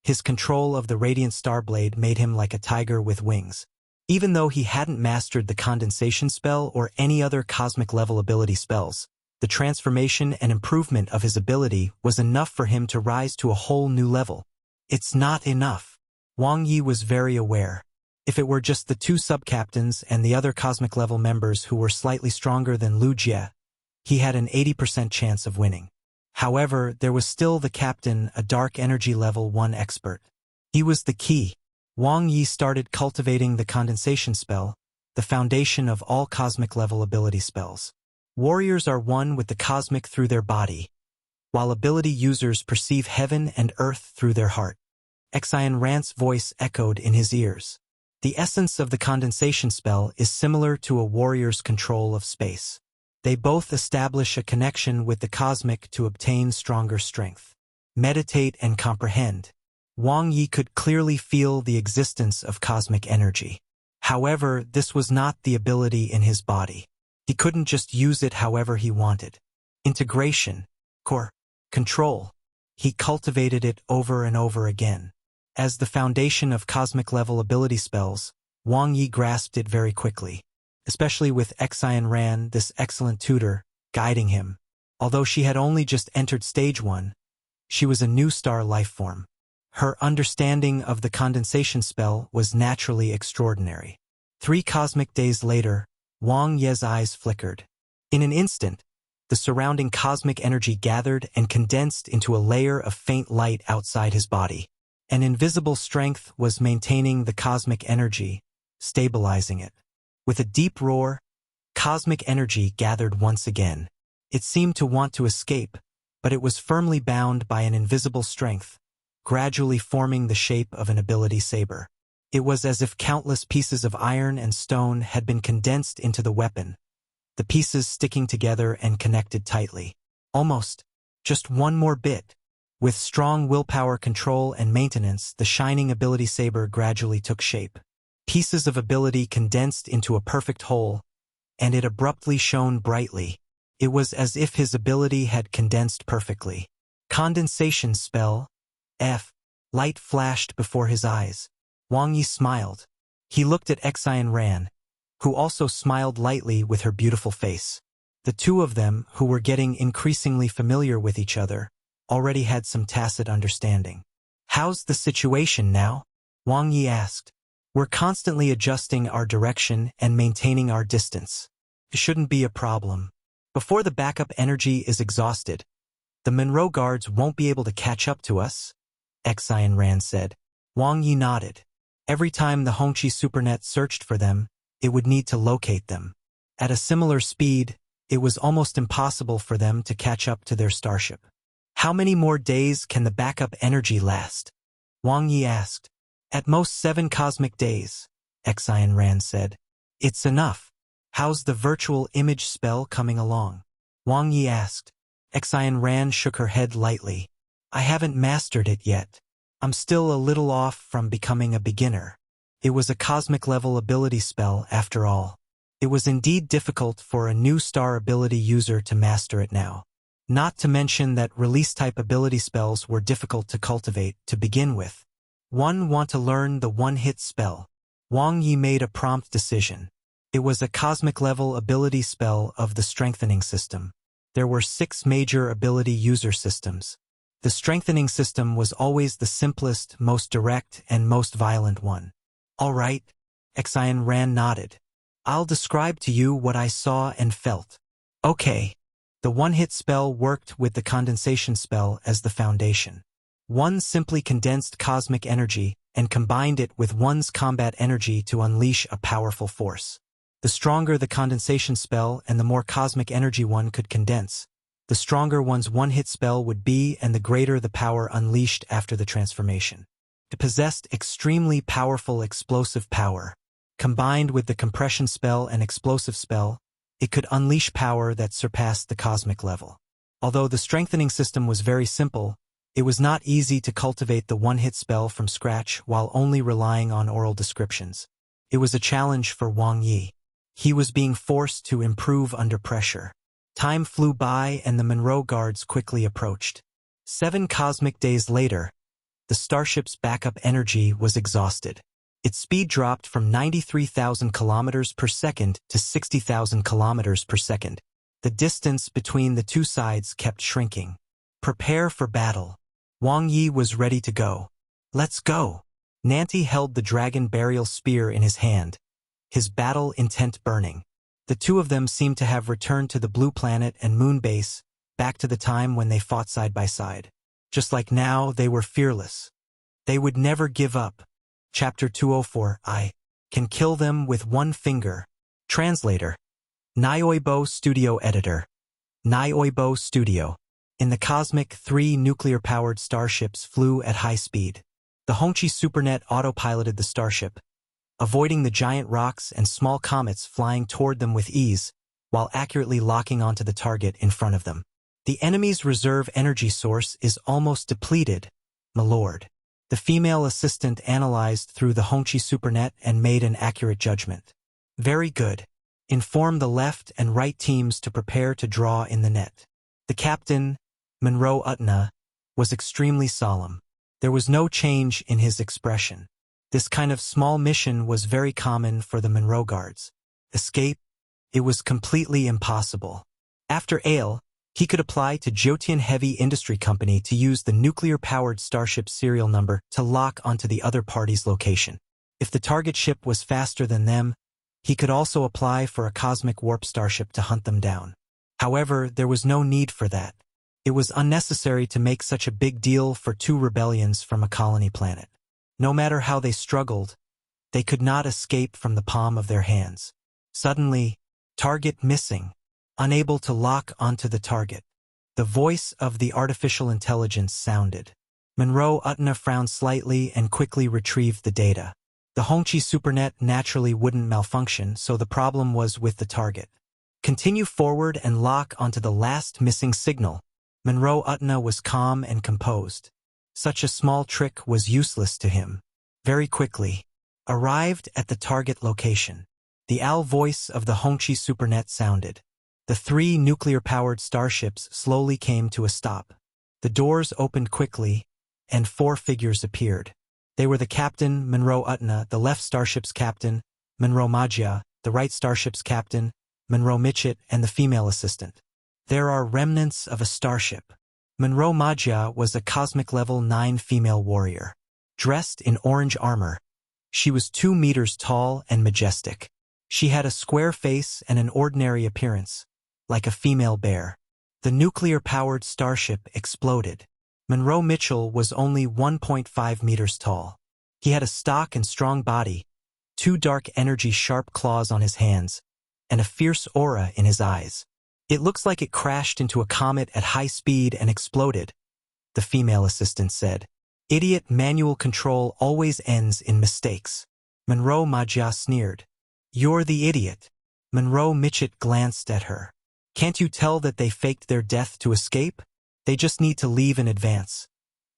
his control of the Radiant Starblade made him like a tiger with wings. Even though he hadn't mastered the condensation spell or any other cosmic level ability spells, the transformation and improvement of his ability was enough for him to rise to a whole new level. It's not enough. Wang Ye was very aware. If it were just the two sub-captains and the other cosmic level members who were slightly stronger than Lu Jie, he had an 80% chance of winning. However, there was still the captain, a dark energy level 1 expert. He was the key. Wang Ye started cultivating the condensation spell, the foundation of all cosmic level ability spells. Warriors are one with the cosmic through their body, while ability users perceive heaven and earth through their heart. Xian Ran's voice echoed in his ears. The essence of the condensation spell is similar to a warrior's control of space. They both establish a connection with the cosmic to obtain stronger strength. Meditate and comprehend. Wang Ye could clearly feel the existence of cosmic energy. However, this was not the ability in his body. He couldn't just use it however he wanted. Integration, control. He cultivated it over and over again. As the foundation of cosmic-level ability spells, Wang Ye grasped it very quickly, especially with Xian Ran, this excellent tutor, guiding him. Although she had only just entered stage 1, she was a new star life form. Her understanding of the condensation spell was naturally extraordinary. 3 cosmic days later, Wang Ye's eyes flickered. In an instant, the surrounding cosmic energy gathered and condensed into a layer of faint light outside his body. An invisible strength was maintaining the cosmic energy, stabilizing it. With a deep roar, cosmic energy gathered once again. It seemed to want to escape, but it was firmly bound by an invisible strength, gradually forming the shape of an ability saber. It was as if countless pieces of iron and stone had been condensed into the weapon, the pieces sticking together and connected tightly. Almost. Just one more bit. With strong willpower control and maintenance, the shining ability saber gradually took shape. Pieces of ability condensed into a perfect whole, and it abruptly shone brightly. It was as if his ability had condensed perfectly. Condensation spell, F. Light flashed before his eyes. Wang Ye smiled. He looked at Xian Ran, who also smiled lightly with her beautiful face. The two of them, who were getting increasingly familiar with each other, already had some tacit understanding. "How's the situation now?" Wang Ye asked. "We're constantly adjusting our direction and maintaining our distance. It shouldn't be a problem. Before the backup energy is exhausted, the Monroe guards won't be able to catch up to us," Xian Ran said. Wang Ye nodded. Every time the Hongqi supernet searched for them, it would need to locate them. At a similar speed, it was almost impossible for them to catch up to their starship. "How many more days can the backup energy last?" Wang Ye asked. "At most 7 cosmic days," Xian Ran said. "It's enough. How's the virtual image spell coming along?" Wang Ye asked. Xian Ran shook her head lightly. "I haven't mastered it yet. I'm still a little off from becoming a beginner. It was a cosmic-level ability spell, after all. It was indeed difficult for a new star ability user to master it now. Not to mention that release-type ability spells were difficult to cultivate to begin with. One want to learn the one-hit spell." Wang Ye made a prompt decision. It was a cosmic-level ability spell of the strengthening system. There were 6 major ability user systems. The strengthening system was always the simplest, most direct, and most violent one. "All right," Xian Ran nodded. "I'll describe to you what I saw and felt." Okay. The one-hit spell worked with the condensation spell as the foundation. One simply condensed cosmic energy and combined it with one's combat energy to unleash a powerful force. The stronger the condensation spell and the more cosmic energy one could condense, the stronger one's one-hit spell would be and the greater the power unleashed after the transformation. It possessed extremely powerful explosive power. Combined with the compression spell and explosive spell, it could unleash power that surpassed the cosmic level. Although the strengthening system was very simple, it was not easy to cultivate the one-hit spell from scratch while only relying on oral descriptions. It was a challenge for Wang Ye. He was being forced to improve under pressure. Time flew by and the Monroe guards quickly approached. 7 cosmic days later, the starship's backup energy was exhausted. Its speed dropped from 93,000 kilometers per second to 60,000 kilometers per second. The distance between the two sides kept shrinking. Prepare for battle. Wang Ye was ready to go. Let's go. Nanti held the dragon burial spear in his hand, his battle intent burning. The two of them seemed to have returned to the blue planet and moon base, back to the time when they fought side by side. Just like now, they were fearless. They would never give up. Chapter 204, I can kill them with one finger. Translator. Nyoibo Studio Editor. Nyoibo Studio. In the cosmic, 3 nuclear-powered starships flew at high speed. The Hongqi Supernet autopiloted the starship, avoiding the giant rocks and small comets flying toward them with ease, while accurately locking onto the target in front of them. The enemy's reserve energy source is almost depleted, my lord. The female assistant analyzed through the Hongqi Supernet and made an accurate judgment. Very good. Inform the left and right teams to prepare to draw in the net. The captain, Monroe Utna, was extremely solemn. There was no change in his expression. This kind of small mission was very common for the Monroe guards. Escape? It was completely impossible. After Ale, he could apply to Jotian Heavy Industry Company to use the nuclear-powered starship serial number to lock onto the other party's location. If the target ship was faster than them, he could also apply for a cosmic warp starship to hunt them down. However, there was no need for that. It was unnecessary to make such a big deal for 2 rebellions from a colony planet. No matter how they struggled, they could not escape from the palm of their hands. Suddenly, target missing. Unable to lock onto the target. The voice of the artificial intelligence sounded. Monroe Utna frowned slightly and quickly retrieved the data. The Hongqi Supernet naturally wouldn't malfunction, so the problem was with the target. Continue forward and lock onto the last missing signal. Monroe Utna was calm and composed. Such a small trick was useless to him. Very quickly, arrived at the target location. The owl voice of the Hongqi Supernet sounded. The 3 nuclear-powered starships slowly came to a stop. The doors opened quickly, and 4 figures appeared. They were the captain, Monroe Utna, the left starship's captain, Monroe Magia, the right starship's captain, Monroe Mitchett, and the female assistant. There are remnants of a starship. Monroe Magia was a cosmic level 9 female warrior. Dressed in orange armor, she was 2 meters tall and majestic. She had a square face and an ordinary appearance, like a female bear. The nuclear-powered starship exploded. Monroe Mitchell was only 1.5 meters tall. He had a stock and strong body, 2 dark energy sharp claws on his hands, and a fierce aura in his eyes. It looks like it crashed into a comet at high speed and exploded, the female assistant said. Idiot, manual control always ends in mistakes. Monroe Magia sneered. You're the idiot. Monroe Mitchett glanced at her. Can't you tell that they faked their death to escape? They just need to leave in advance,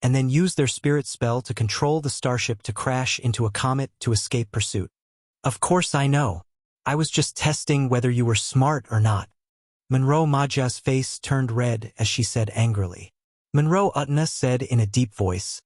and then use their spirit spell to control the starship to crash into a comet to escape pursuit. Of course I know. I was just testing whether you were smart or not. Monroe Magia's face turned red as she said angrily. Monroe Utna said in a deep voice,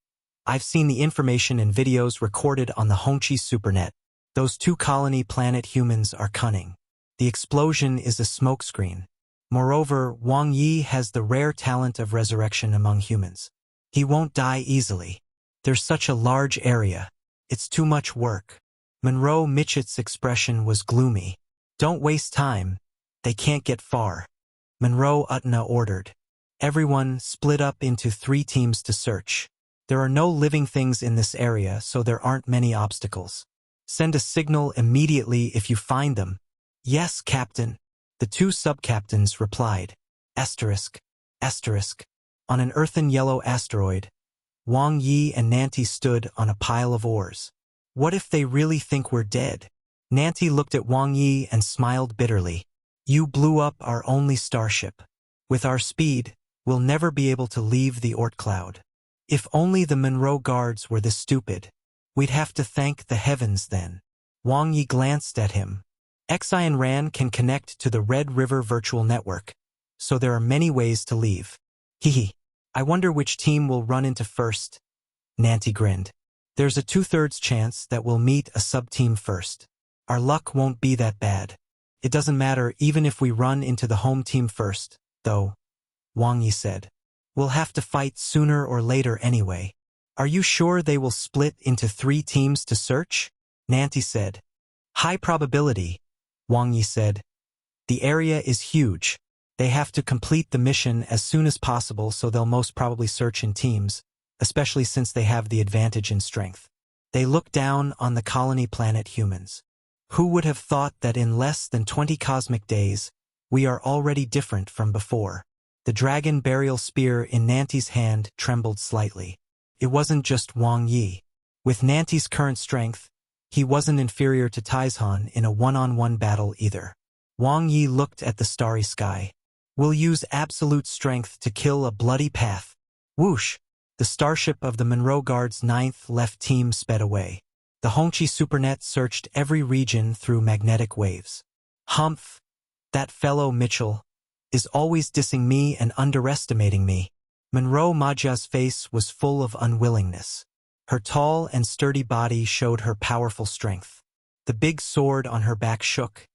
I've seen the information and videos recorded on the Hongqi Supernet. Those 2 colony planet humans are cunning. The explosion is a smokescreen. Moreover, Wang Ye has the rare talent of resurrection among humans. He won't die easily. There's such a large area. It's too much work. Monroe Mitchett's expression was gloomy. Don't waste time. They can't get far. Monroe Utna ordered. Everyone split up into 3 teams to search. There are no living things in this area, so there aren't many obstacles. Send a signal immediately if you find them. Yes, Captain. The 2 sub-captains replied. Asterisk. On an earthen yellow asteroid, Wang Ye and Nanti stood on a pile of ores. What if they really think we're dead? Nanti looked at Wang Ye and smiled bitterly. You blew up our only starship. With our speed, we'll never be able to leave the Oort cloud. If only the Monroe guards were this stupid. We'd have to thank the heavens then. Wang Ye glanced at him. Xi and Ran can connect to the Red River Virtual Network, so there are many ways to leave. Hehe. I wonder which team will run into first. Nanti grinned. There's a 2/3 chance that we'll meet a sub-team first. Our luck won't be that bad. It doesn't matter even if we run into the home team first, though, Wang Ye said. We'll have to fight sooner or later anyway. Are you sure they will split into 3 teams to search? Nanti said. High probability, Wang Ye said. The area is huge. They have to complete the mission as soon as possible, so they'll most probably search in teams, especially since they have the advantage in strength. They look down on the colony planet humans. Who would have thought that in less than 20 cosmic days, we are already different from before? The dragon burial spear in Nanti's hand trembled slightly. It wasn't just Wang Ye. With Nanti's current strength, he wasn't inferior to Taizhan in a one-on-one battle either. Wang Ye looked at the starry sky. We'll use absolute strength to kill a bloody path. Whoosh! The starship of the Monroe Guard's 9th left team sped away. The Hongqi Supernet searched every region through magnetic waves. Humph! That fellow Mitchell is always dissing me and underestimating me. Monroe Majia's face was full of unwillingness. Her tall and sturdy body showed her powerful strength. The big sword on her back shook,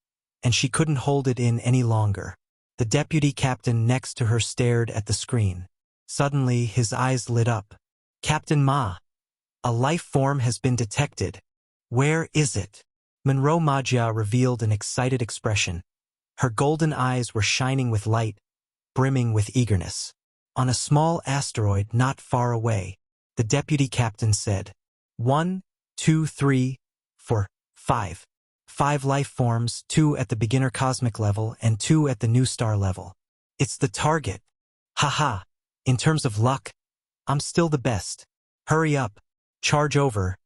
and she couldn't hold it in any longer. The deputy captain next to her stared at the screen. Suddenly, his eyes lit up. Captain Ma! A life form has been detected. Where is it? Monroe Majia revealed an excited expression. Her golden eyes were shining with light, brimming with eagerness. On a small asteroid not far away, the deputy captain said. 1, 2, 3, 4, 5. 5 life forms, 2 at the beginner cosmic level and 2 at the new star level. It's the target. Haha. In terms of luck, I'm still the best. Hurry up. Charge over.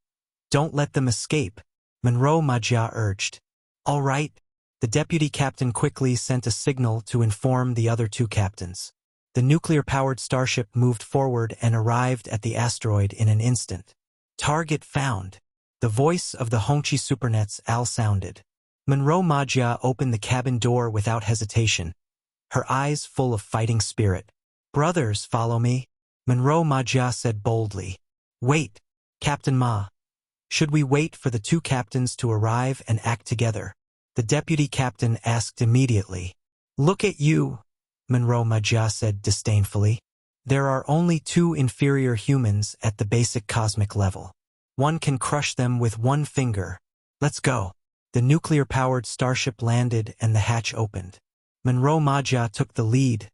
Don't let them escape, Monroe Majia urged. All right. The deputy captain quickly sent a signal to inform the other 2 captains. The nuclear-powered starship moved forward and arrived at the asteroid in an instant. Target found. The voice of the Hongqi Supernet's Al sounded. Monroe Majia opened the cabin door without hesitation, her eyes full of fighting spirit. Brothers, follow me, Monroe Majia said boldly. Wait, Captain Ma. Should we wait for the 2 captains to arrive and act together? The deputy captain asked immediately. Look at you, Monroe Majia said disdainfully. There are only 2 inferior humans at the basic cosmic level. One can crush them with 1 finger. Let's go. The nuclear-powered starship landed and the hatch opened. Monroe Majia took the lead,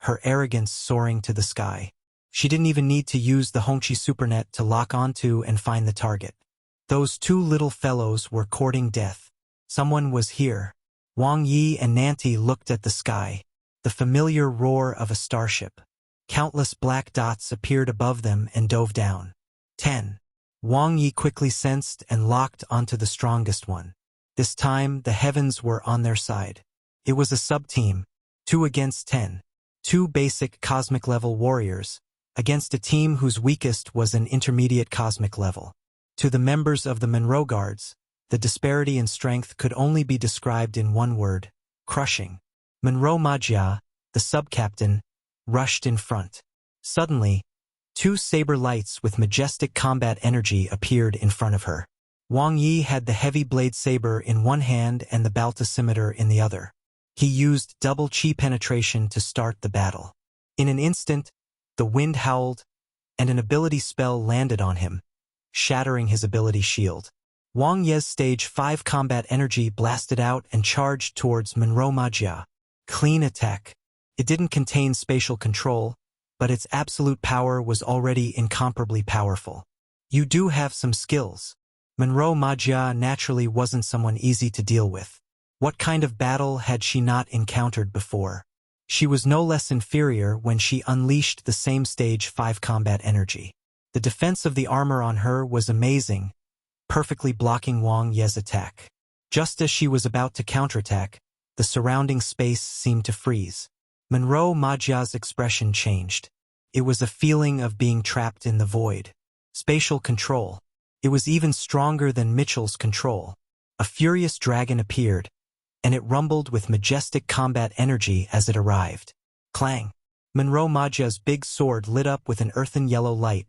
her arrogance soaring to the sky. She didn't even need to use the Hongqi Supernet to lock onto and find the target. Those 2 little fellows were courting death. Someone was here. Wang Ye and Nanti looked at the sky. The familiar roar of a starship. Countless black dots appeared above them and dove down. 10. Wang Ye quickly sensed and locked onto the strongest one. This time, the heavens were on their side. It was a sub-team, 2 against 10. 2 basic cosmic-level warriors, against a team whose weakest was an intermediate cosmic level. To the members of the Monroe Guards, the disparity in strength could only be described in one word: crushing. Monroe Majia, the sub-captain, rushed in front. Suddenly, 2 saber lights with majestic combat energy appeared in front of her. Wang Ye had the heavy blade saber in one hand and the baltasimeter in the other. He used double chi penetration to start the battle. In an instant, the wind howled, and an ability spell landed on him, shattering his ability shield. Wang Ye's stage 5 combat energy blasted out and charged towards Monroe Majia. Clean attack. It didn't contain spatial control, but its absolute power was already incomparably powerful. You do have some skills. Monroe Majia naturally wasn't someone easy to deal with. What kind of battle had she not encountered before? She was no less inferior when she unleashed the same stage 5 combat energy. The defense of the armor on her was amazing, perfectly blocking Wang Ye's attack. Just as she was about to counterattack, the surrounding space seemed to freeze. Monroe Majia's expression changed. It was a feeling of being trapped in the void. Spatial control. It was even stronger than Mitchell's control. A furious dragon appeared, and it rumbled with majestic combat energy as it arrived. Clang! Monroe Majia's big sword lit up with an earthen yellow light,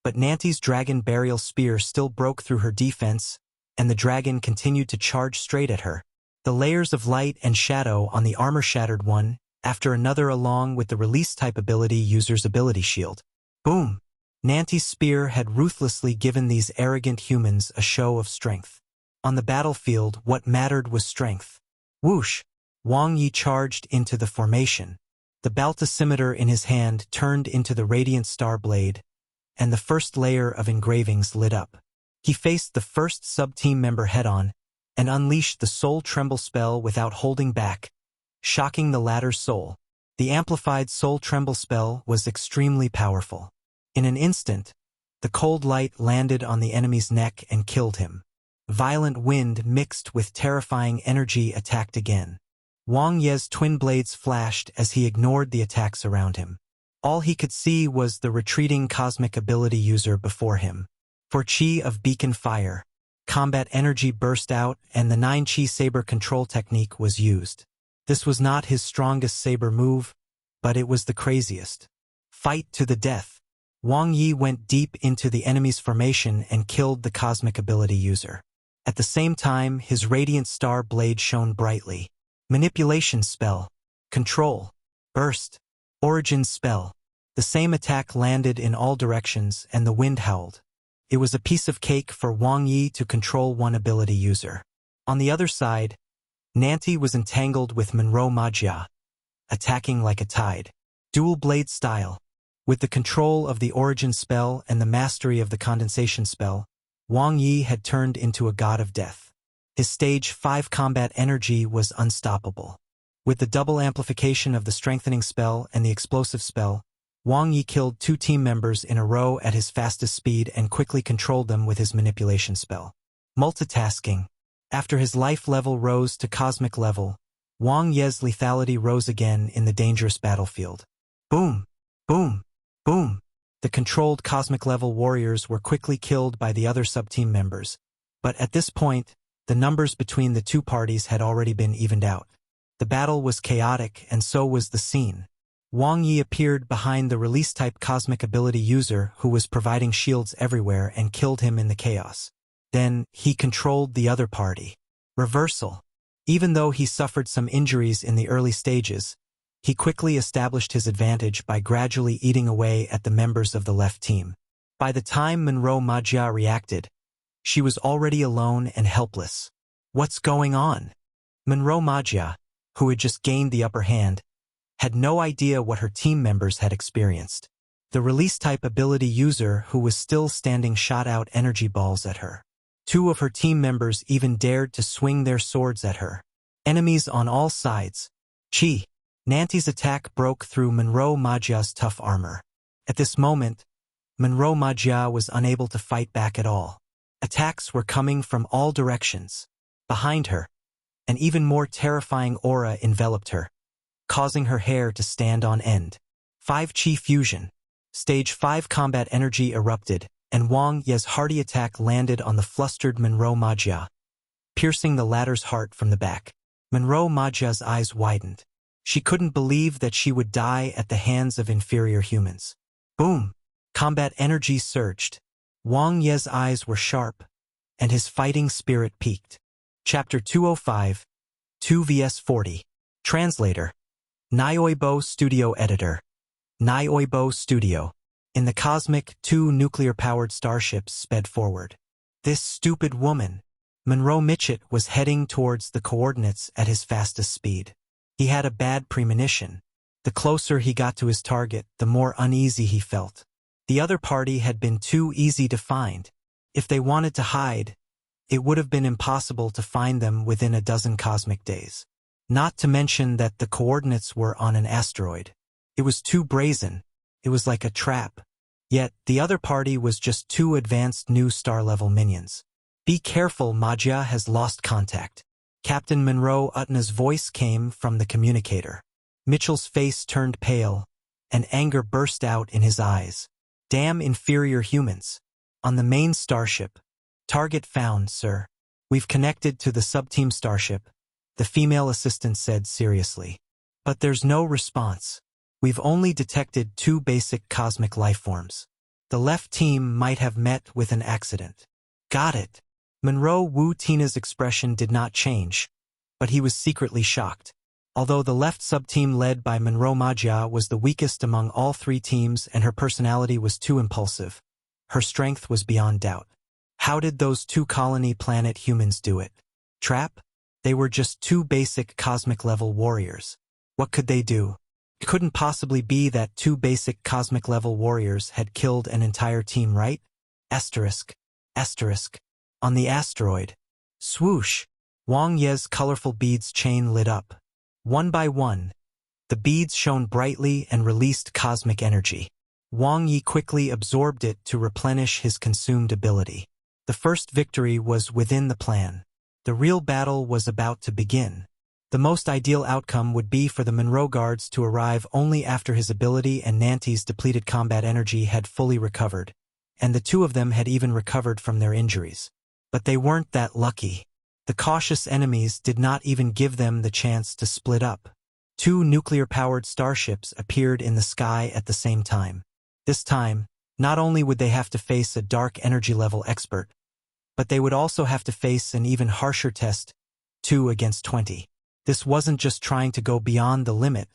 but Nanti's dragon burial spear still broke through her defense, and the dragon continued to charge straight at her. The layers of light and shadow on the armor shattered one after another along with the release-type ability user's ability shield. Boom! Nanti's spear had ruthlessly given these arrogant humans a show of strength. On the battlefield, what mattered was strength. Whoosh! Wang Ye charged into the formation. The baltasimeter in his hand turned into the radiant star blade, and the first layer of engravings lit up. He faced the first sub-team member head-on and unleashed the Soul Tremble spell without holding back, shocking the latter's soul. The amplified Soul Tremble spell was extremely powerful. In an instant, the cold light landed on the enemy's neck and killed him. Violent wind mixed with terrifying energy attacked again. Wang Ye's twin blades flashed as he ignored the attacks around him. All he could see was the retreating cosmic ability user before him. For Chi of Beacon Fire, combat energy burst out and the 9 Chi saber control technique was used. This was not his strongest saber move, but it was the craziest. Fight to the death. Wang Ye went deep into the enemy's formation and killed the cosmic ability user. At the same time, his radiant star blade shone brightly. Manipulation spell. Control. Burst. Origin spell. The same attack landed in all directions and the wind howled. It was a piece of cake for Wang Ye to control one ability user. On the other side, Nanti was entangled with Monroe Majia, attacking like a tide. Dual blade style. With the control of the origin spell and the mastery of the condensation spell, Wang Ye had turned into a god of death. His stage 5 combat energy was unstoppable. With the double amplification of the strengthening spell and the explosive spell, Wang Ye killed 2 team members in a row at his fastest speed and quickly controlled them with his manipulation spell. Multitasking. After his life level rose to cosmic level, Wang Ye's lethality rose again in the dangerous battlefield. Boom! Boom! Boom! The controlled cosmic-level warriors were quickly killed by the other sub-team members, but at this point, the numbers between the two parties had already been evened out. The battle was chaotic, and so was the scene. Wang Ye appeared behind the release-type cosmic ability user who was providing shields everywhere and killed him in the chaos. Then, he controlled the other party. Reversal. Even though he suffered some injuries in the early stages, he quickly established his advantage by gradually eating away at the members of the left team. By the time Monroe Majia reacted, she was already alone and helpless. What's going on? Monroe Majia, who had just gained the upper hand, had no idea what her team members had experienced. The release-type ability user who was still standing shot out energy balls at her. 2 of her team members even dared to swing their swords at her. Enemies on all sides. Chi. Nanti's attack broke through Monroe Majia's tough armor. At this moment, Monroe Majia was unable to fight back at all. Attacks were coming from all directions. Behind her, an even more terrifying aura enveloped her, causing her hair to stand on end. 5 Chi Fusion. Stage 5 combat energy erupted, and Wang Ye's hearty attack landed on the flustered Monroe Majia, piercing the latter's heart from the back. Monroe Majia's eyes widened. She couldn't believe that she would die at the hands of inferior humans. Boom! Combat energy surged. Wang Ye's eyes were sharp, and his fighting spirit peaked. Chapter 205, 2 vs 40. Translator. Nioibo Studio Editor. Nioibo Studio. In the cosmic, 2 nuclear-powered starships sped forward. This stupid woman. Monroe Mitchett was heading towards the coordinates at his fastest speed. He had a bad premonition. The closer he got to his target, the more uneasy he felt. The other party had been too easy to find. If they wanted to hide, it would have been impossible to find them within a dozen cosmic days. Not to mention that the coordinates were on an asteroid. It was too brazen. It was like a trap. Yet, the other party was just 2 advanced new star-level minions. Be careful, Majia has lost contact. Captain Monroe Utna's voice came from the communicator. Mitchell's face turned pale, and anger burst out in his eyes. Damn inferior humans. On the main starship. Target found, sir. "We've connected to the sub-team starship," the female assistant said seriously. "But there's no response. We've only detected 2 basic cosmic life forms. The left team might have met with an accident." "Got it." Monroe Wu Tina's expression did not change, but he was secretly shocked. Although the left sub-team led by Monroe Majia was the weakest among all 3 teams and her personality was too impulsive, her strength was beyond doubt. How did those 2 colony planet humans do it? Trap? They were just 2 basic cosmic-level warriors. What could they do? It couldn't possibly be that 2 basic cosmic-level warriors had killed an entire team, right? Asterisk. Asterisk. On the asteroid. Swoosh! Wang Ye's colorful beads chain lit up. One by one, the beads shone brightly and released cosmic energy. Wang Ye quickly absorbed it to replenish his consumed ability. The first victory was within the plan. The real battle was about to begin. The most ideal outcome would be for the Monroe guards to arrive only after his ability and Nante's depleted combat energy had fully recovered, and the 2 of them had even recovered from their injuries. But they weren't that lucky. The cautious enemies did not even give them the chance to split up. 2 nuclear-powered starships appeared in the sky at the same time. This time, not only would they have to face a dark energy-level expert, but they would also have to face an even harsher test, 2 against 20. This wasn't just trying to go beyond the limit,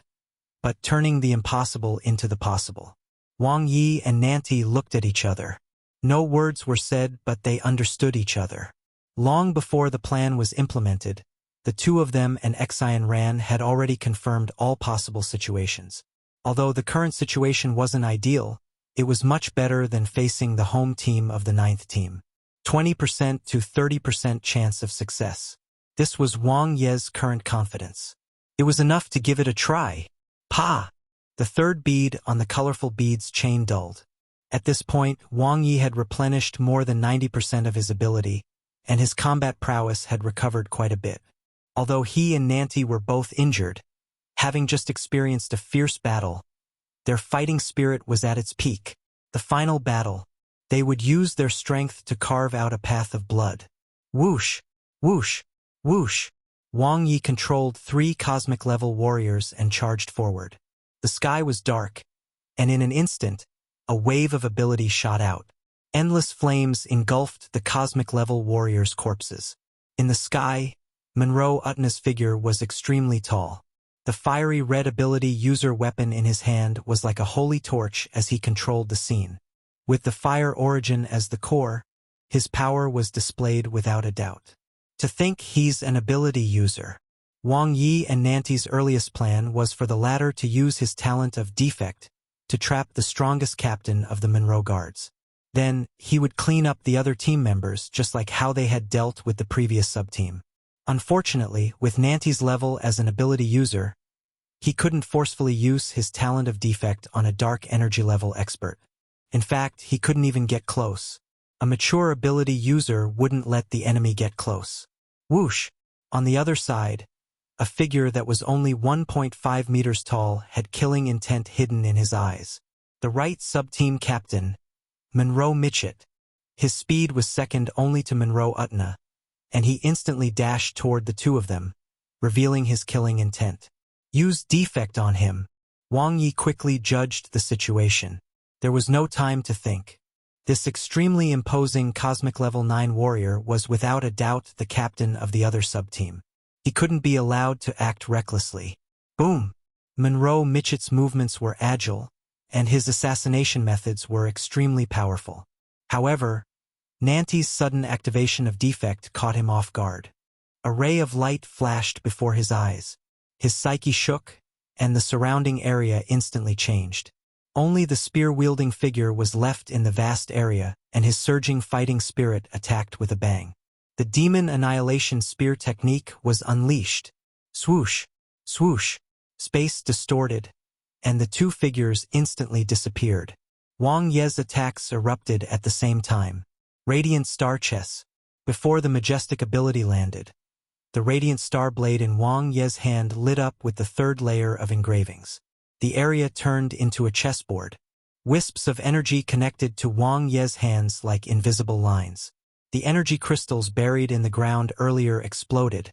but turning the impossible into the possible. Wang Ye and Nante looked at each other. No words were said, but they understood each other. Long before the plan was implemented, the 2 of them and Xian Ran had already confirmed all possible situations. Although the current situation wasn't ideal, it was much better than facing the home team of the 9th team. 20% to 30% chance of success. This was Wang Ye's current confidence. It was enough to give it a try. Pa! The 3rd bead on the colorful beads chain dulled. At this point, Wang Ye had replenished more than 90% of his ability, and his combat prowess had recovered quite a bit. Although he and Nante were both injured, having just experienced a fierce battle, their fighting spirit was at its peak. The final battle. They would use their strength to carve out a path of blood. Whoosh! Whoosh! Whoosh! Wang Ye controlled 3 cosmic-level warriors and charged forward. The sky was dark, and in an instant, a wave of ability shot out. Endless flames engulfed the cosmic-level warriors' corpses. In the sky, Monroe Utna's figure was extremely tall. The fiery red ability user weapon in his hand was like a holy torch as he controlled the scene. With the fire origin as the core, his power was displayed without a doubt. To think he's an ability user. Wang Ye and Nante's earliest plan was for the latter to use his talent of defect to trap the strongest captain of the Monroe Guards. Then, he would clean up the other team members just like how they had dealt with the previous sub-team. Unfortunately, with Nante's level as an ability user, he couldn't forcefully use his talent of defect on a dark energy level expert. In fact, he couldn't even get close. A mature ability user wouldn't let the enemy get close. Whoosh! On the other side, a figure that was only 1.5 meters tall had killing intent hidden in his eyes. The right sub-team captain, Monroe Mitchett. His speed was second only to Monroe Utna, and he instantly dashed toward the 2 of them, revealing his killing intent. Use defect on him. Wang Ye quickly judged the situation. There was no time to think. This extremely imposing Cosmic Level 9 warrior was without a doubt the captain of the other sub-team. He couldn't be allowed to act recklessly. Boom! Monroe Mitchett's movements were agile, and his assassination methods were extremely powerful. However, Nante's sudden activation of defect caught him off guard. A ray of light flashed before his eyes. His psyche shook, and the surrounding area instantly changed. Only the spear-wielding figure was left in the vast area, and his surging fighting spirit attacked with a bang. The demon annihilation spear technique was unleashed. Swoosh! Swoosh! Space distorted, and the 2 figures instantly disappeared. Wang Ye's attacks erupted at the same time. Radiant Star Chess. Before the majestic ability landed, the radiant star blade in Wang Ye's hand lit up with the 3rd layer of engravings. The area turned into a chessboard. Wisps of energy connected to Wang Ye's hands like invisible lines. The energy crystals buried in the ground earlier exploded,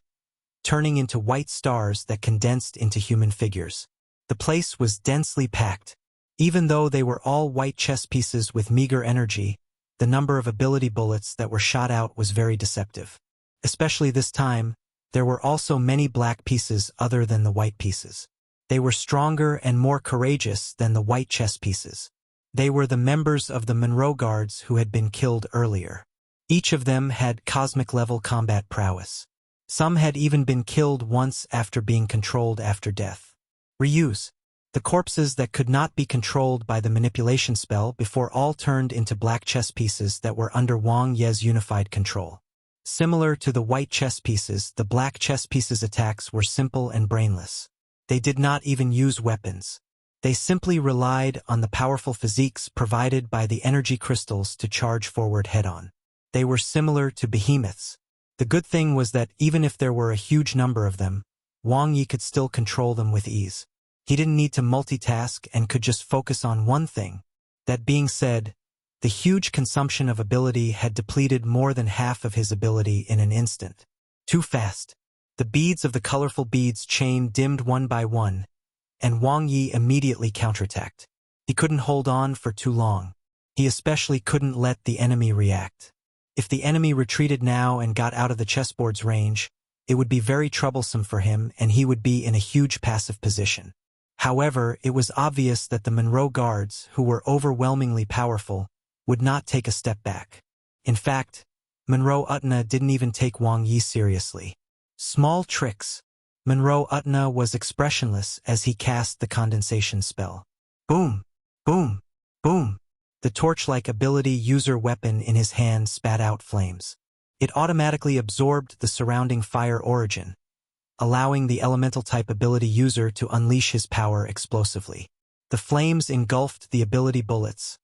turning into white stars that condensed into human figures. The place was densely packed. Even though they were all white chess pieces with meager energy, the number of ability bullets that were shot out was very deceptive. Especially this time, there were also many black pieces other than the white pieces. They were stronger and more courageous than the white chess pieces. They were the members of the Monroe Guards who had been killed earlier. Each of them had cosmic-level combat prowess. Some had even been killed once after being controlled after death. Reuse. The corpses that could not be controlled by the manipulation spell before all turned into black chess pieces that were under Wang Ye's unified control. Similar to the white chess pieces, the black chess pieces' attacks were simple and brainless. They did not even use weapons. They simply relied on the powerful physiques provided by the energy crystals to charge forward head-on. They were similar to behemoths. The good thing was that even if there were a huge number of them, Wang Ye could still control them with ease. He didn't need to multitask and could just focus on one thing. That being said, the huge consumption of ability had depleted more than half of his ability in an instant. Too fast. The beads of the colorful beads chain dimmed one by one, and Wang Ye immediately counterattacked. He couldn't hold on for too long. He especially couldn't let the enemy react. If the enemy retreated now and got out of the chessboard's range, it would be very troublesome for him and he would be in a huge passive position. However, it was obvious that the Monroe Guards, who were overwhelmingly powerful, would not take a step back. In fact, Monroe Utna didn't even take Wang Ye seriously. Small tricks. Monroe Utna was expressionless as he cast the condensation spell. Boom! Boom! Boom! The torch-like ability user weapon in his hand spat out flames. It automatically absorbed the surrounding fire origin, allowing the elemental-type ability user to unleash his power explosively. The flames engulfed the ability bullets,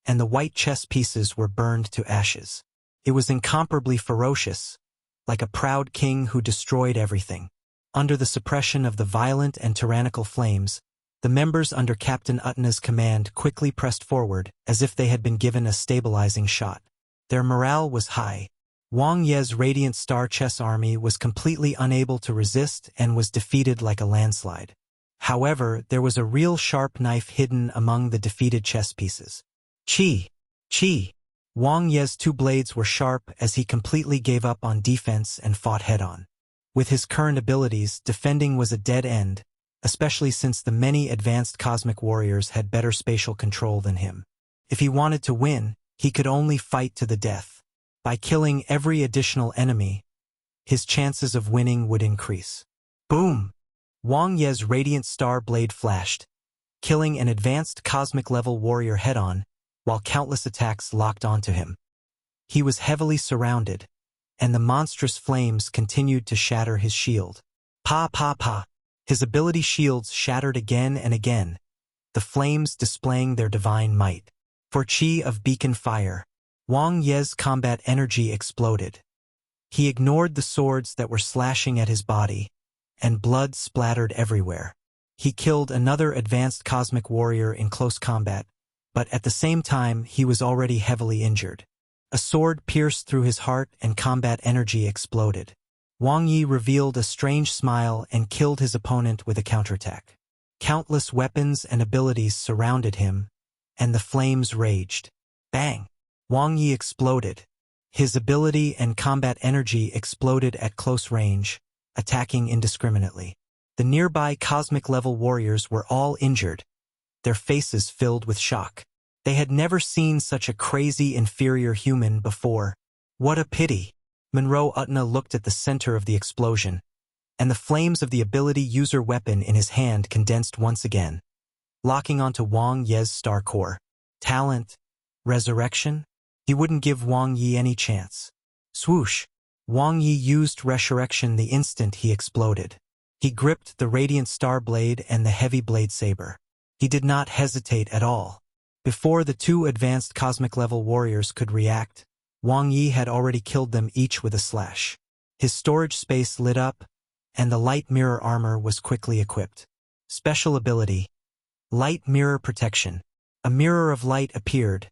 and the white chess pieces were burned to ashes. It was incomparably ferocious, like a proud king who destroyed everything. Under the suppression of the violent and tyrannical flames, the members under Captain Utna's command quickly pressed forward as if they had been given a stabilizing shot. Their morale was high. Wang Ye's Radiant Star chess army was completely unable to resist and was defeated like a landslide. However, there was a real sharp knife hidden among the defeated chess pieces. Chi! Chi! Wang Ye's two blades were sharp as he completely gave up on defense and fought head-on. With his current abilities, defending was a dead end, especially since the many advanced cosmic warriors had better spatial control than him. If he wanted to win, he could only fight to the death. By killing every additional enemy, his chances of winning would increase. Boom! Wang Ye's Radiant Star blade flashed, killing an advanced cosmic-level warrior head-on, while countless attacks locked onto him. He was heavily surrounded, and the monstrous flames continued to shatter his shield. Pa pa pa! His ability shields shattered again and again, the flames displaying their divine might. For Chi of Beacon Fire, Wang Ye's combat energy exploded. He ignored the swords that were slashing at his body, and blood splattered everywhere. He killed another advanced cosmic warrior in close combat, but at the same time he was already heavily injured. A sword pierced through his heart and combat energy exploded. Wang Ye revealed a strange smile and killed his opponent with a counterattack. Countless weapons and abilities surrounded him, and the flames raged. Bang! Wang Ye exploded. His ability and combat energy exploded at close range, attacking indiscriminately. The nearby cosmic-level warriors were all injured, their faces filled with shock. They had never seen such a crazy inferior human before. What a pity! Monroe Utna looked at the center of the explosion, and the flames of the ability user weapon in his hand condensed once again, locking onto Wang Ye's star core. Talent? Resurrection? He wouldn't give Wang Ye any chance. Swoosh! Wang Ye used resurrection the instant he exploded. He gripped the Radiant Star Blade and the Heavy Blade Saber. He did not hesitate at all. Before the two advanced cosmic-level warriors could react, Wang Ye had already killed them each with a slash. His storage space lit up, and the light mirror armor was quickly equipped. Special ability: Light Mirror Protection. A mirror of light appeared,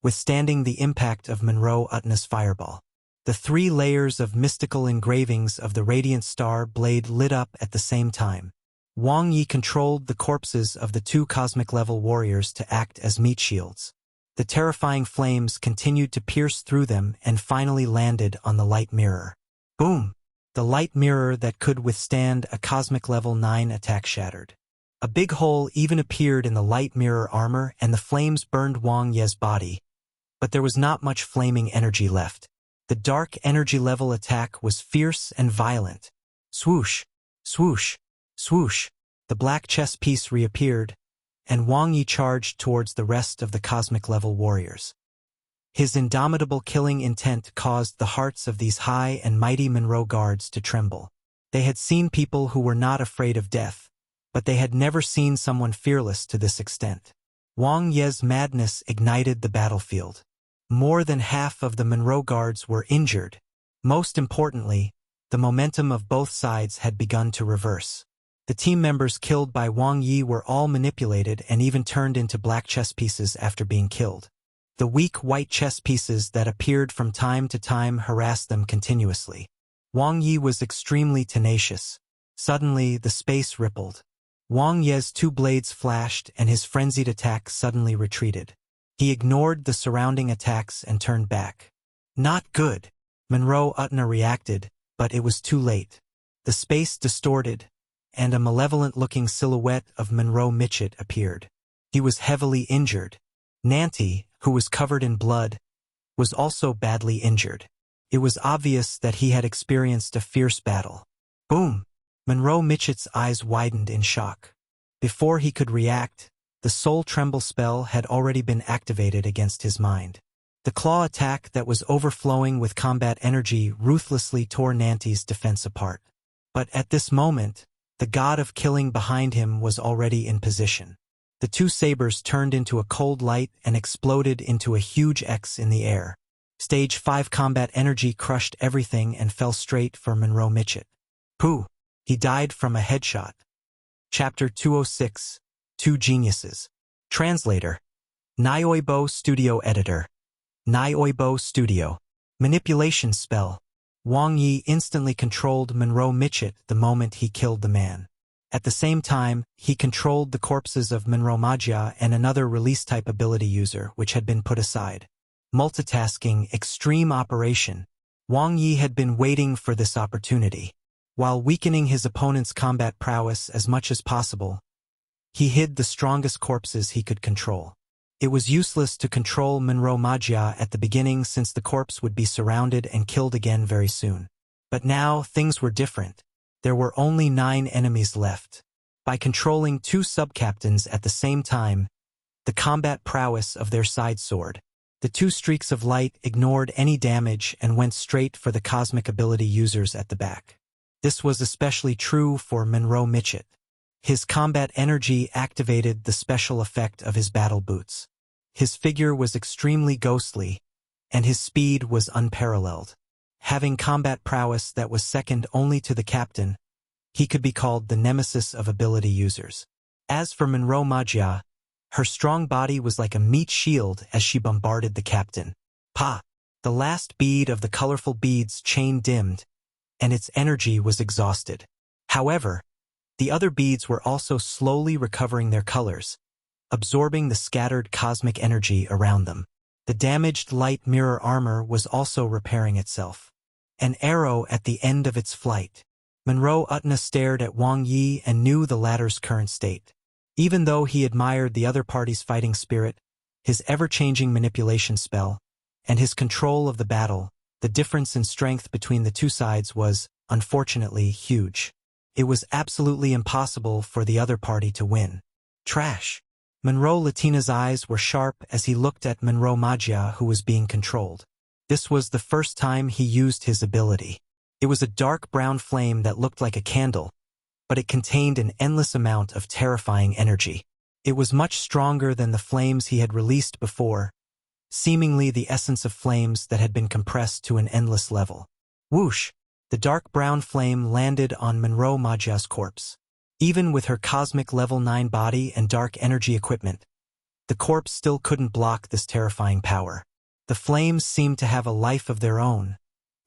withstanding the impact of Monroe Utna's fireball. The 3 layers of mystical engravings of the radiant star blade lit up at the same time. Wang Ye controlled the corpses of the 2 cosmic-level warriors to act as meat shields. The terrifying flames continued to pierce through them and finally landed on the light mirror. Boom! The light mirror that could withstand a cosmic-level 9 attack shattered. A big hole even appeared in the light mirror armor and the flames burned Wang Ye's body, but there was not much flaming energy left. The dark energy level attack was fierce and violent. Swoosh! Swoosh! Swoosh! The black chess piece reappeared, and Wang Ye charged towards the rest of the cosmic-level warriors. His indomitable killing intent caused the hearts of these high and mighty Monroe guards to tremble. They had seen people who were not afraid of death, but they had never seen someone fearless to this extent. Wang Ye's madness ignited the battlefield. More than half of the Monroe guards were injured. Most importantly, the momentum of both sides had begun to reverse. The team members killed by Wang Ye were all manipulated and even turned into black chess pieces after being killed. The weak white chess pieces that appeared from time to time harassed them continuously. Wang Ye was extremely tenacious. Suddenly, the space rippled. Wang Ye's 2 blades flashed and his frenzied attack suddenly retreated. He ignored the surrounding attacks and turned back. Not good. Monroe Utna reacted, but it was too late. The space distorted, and a malevolent-looking silhouette of Monroe Mitchett appeared. He was heavily injured. Nanty, who was covered in blood, was also badly injured. It was obvious that he had experienced a fierce battle. Boom! Monroe Mitchett's eyes widened in shock. Before he could react, the Soul Tremble spell had already been activated against his mind. The claw attack that was overflowing with combat energy ruthlessly tore Nanty's defense apart. But at this moment, the god of killing behind him was already in position. The 2 sabers turned into a cold light and exploded into a huge X in the air. Stage 5 combat energy crushed everything and fell straight for Monroe Mitchett. Pooh! He died from a headshot. Chapter 206, 2 Geniuses. Translator. Nyoibo Studio Editor. Nyoibo Studio. Manipulation spell. Wang Ye instantly controlled Monroe Mitchett the moment he killed the man. At the same time, he controlled the corpses of Monroe Majia and another release-type ability user which had been put aside. Multitasking extreme operation. Wang Ye had been waiting for this opportunity. While weakening his opponent's combat prowess as much as possible, he hid the strongest corpses he could control. It was useless to control Monroe Majia at the beginning since the corpse would be surrounded and killed again very soon. But now, things were different. There were only 9 enemies left. By controlling 2 sub-captains at the same time, the combat prowess of their side soared. The 2 streaks of light ignored any damage and went straight for the cosmic ability users at the back. This was especially true for Monroe Mitchett. His combat energy activated the special effect of his battle boots. His figure was extremely ghostly, and his speed was unparalleled. Having combat prowess that was second only to the captain, he could be called the nemesis of ability users. As for Monroe Majia, her strong body was like a meat shield as she bombarded the captain. Pa! The last bead of the colorful beads chain dimmed, and its energy was exhausted. However, the other beads were also slowly recovering their colors, absorbing the scattered cosmic energy around them. The damaged light mirror armor was also repairing itself. An arrow at the end of its flight. Monroe Utna stared at Wang Ye and knew the latter's current state. Even though he admired the other party's fighting spirit, his ever-changing manipulation spell, and his control of the battle, the difference in strength between the 2 sides was, unfortunately, huge. It was absolutely impossible for the other party to win. Trash. Monroe Latina's eyes were sharp as he looked at Monroe Majia, who was being controlled. This was the first time he used his ability. It was a dark brown flame that looked like a candle, but it contained an endless amount of terrifying energy. It was much stronger than the flames he had released before, seemingly the essence of flames that had been compressed to an endless level. Whoosh! The dark brown flame landed on Monroe Majia's corpse. Even with her cosmic level 9 body and dark energy equipment, the corpse still couldn't block this terrifying power. The flames seemed to have a life of their own,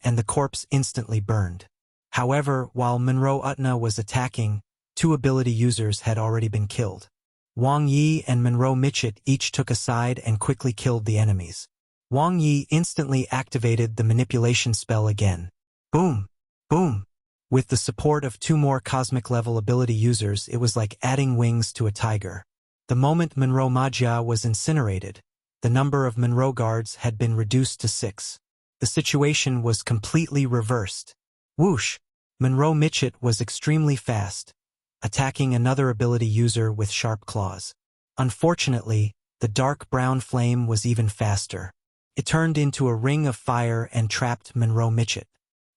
and the corpse instantly burned. However, while Monroe Utna was attacking, two ability users had already been killed. Wang Ye and Monroe Mitchett each took a side and quickly killed the enemies. Wang Ye instantly activated the manipulation spell again. Boom! Boom! With the support of two more cosmic-level ability users, it was like adding wings to a tiger. The moment Monroe Magia was incinerated, the number of Monroe guards had been reduced to 6. The situation was completely reversed. Whoosh! Monroe Mitchett was extremely fast, attacking another ability user with sharp claws. Unfortunately, the dark brown flame was even faster. It turned into a ring of fire and trapped Monroe Mitchett.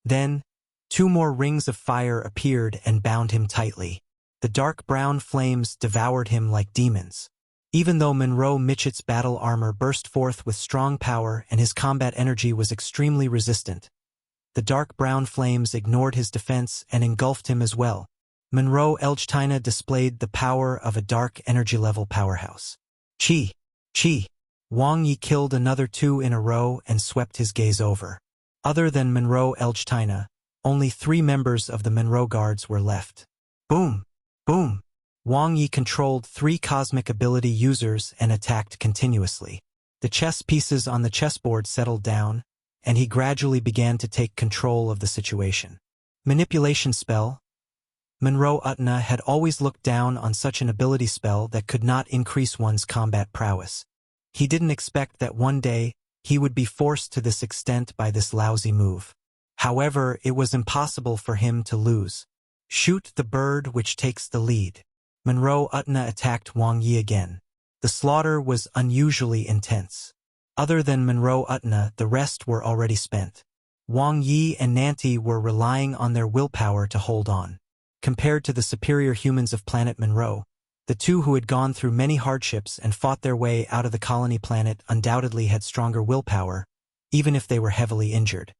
Then, two more rings of fire appeared and bound him tightly. The dark brown flames devoured him like demons. Even though Monroe Mitchett's battle armor burst forth with strong power and his combat energy was extremely resistant, the dark brown flames ignored his defense and engulfed him as well. Monroe Elchtina displayed the power of a dark energy-level powerhouse. Chi! Chi! Wang Ye killed another 2 in a row and swept his gaze over. Other than Monroe Elchtina, only 3 members of the Monroe Guards were left. Boom! Boom! Wang Ye controlled 3 cosmic ability users and attacked continuously. The chess pieces on the chessboard settled down, and he gradually began to take control of the situation. Manipulation spell. Monroe Utna had always looked down on such an ability spell that could not increase one's combat prowess. He didn't expect that one day he would be forced to this extent by this lousy move. However, it was impossible for him to lose. Shoot the bird which takes the lead. Monroe Utna attacked Wang Ye again. The slaughter was unusually intense. Other than Monroe Utna, the rest were already spent. Wang Ye and Nanti were relying on their willpower to hold on. Compared to the superior humans of planet Monroe, the two who had gone through many hardships and fought their way out of the colony planet undoubtedly had stronger willpower, even if they were heavily injured.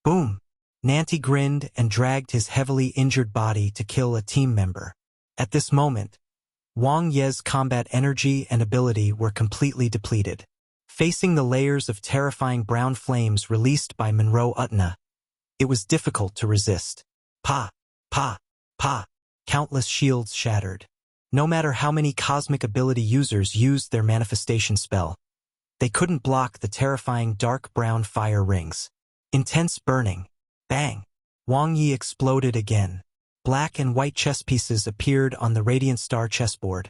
Boom! Nanti grinned and dragged his heavily injured body to kill a team member. At this moment, Wang Ye's combat energy and ability were completely depleted. Facing the layers of terrifying brown flames released by Monroe Utna, it was difficult to resist. Pa! Pa! Pa! Countless shields shattered. No matter how many cosmic ability users used their manifestation spell, they couldn't block the terrifying dark brown fire rings. Intense burning. Bang! Wang Ye exploded again. Black and white chess pieces appeared on the Radiant Star chessboard,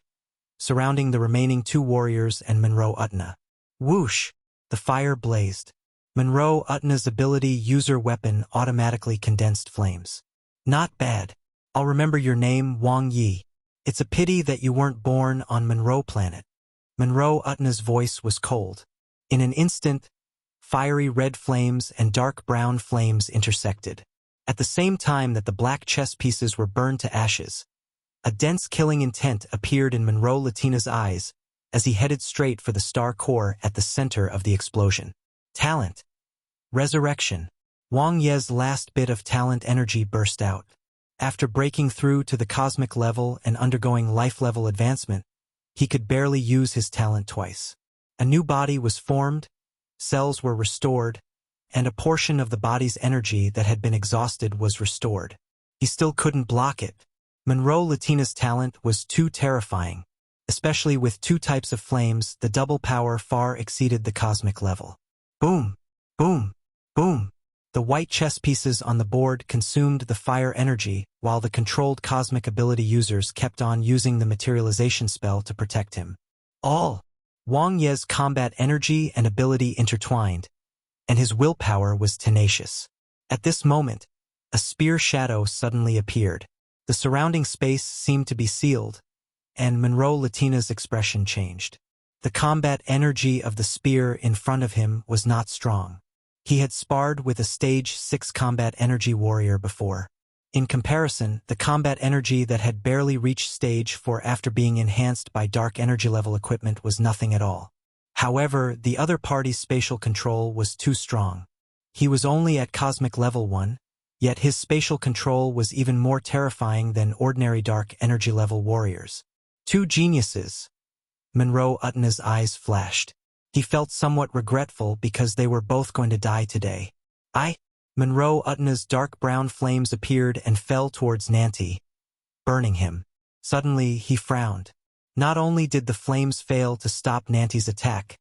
surrounding the remaining 2 warriors and Monroe Utna. Whoosh! The fire blazed. Monroe Utna's ability user weapon automatically condensed flames. Not bad. I'll remember your name, Wang Ye. It's a pity that you weren't born on Monroe Planet. Monroe Utna's voice was cold. In an instant, fiery red flames and dark brown flames intersected. At the same time that the black chess pieces were burned to ashes, a dense killing intent appeared in Monroe Latina's eyes as he headed straight for the star core at the center of the explosion. Talent. Resurrection. Wang Ye's last bit of talent energy burst out. After breaking through to the cosmic level and undergoing life-level advancement, he could barely use his talent twice. A new body was formed, cells were restored, and a portion of the body's energy that had been exhausted was restored. He still couldn't block it. Monroe Latina's talent was too terrifying. Especially with 2 types of flames, the double power far exceeded the cosmic level. Boom! Boom! Boom! The white chess pieces on the board consumed the fire energy, while the controlled cosmic ability users kept on using the materialization spell to protect him. Wang Ye's combat energy and ability intertwined, and his willpower was tenacious. At this moment, a spear shadow suddenly appeared. The surrounding space seemed to be sealed, and Monroe Latina's expression changed. The combat energy of the spear in front of him was not strong. He had sparred with a stage 6 combat energy warrior before. In comparison, the combat energy that had barely reached stage 4 after being enhanced by dark energy level equipment was nothing at all. However, the other party's spatial control was too strong. He was only at cosmic level 1, yet his spatial control was even more terrifying than ordinary dark energy level warriors. 2 geniuses. Monroe Utna's eyes flashed. He felt somewhat regretful because they were both going to die today. Monroe Utna's dark brown flames appeared and fell towards Nanti, burning him. Suddenly, he frowned. Not only did the flames fail to stop Nanti's attack,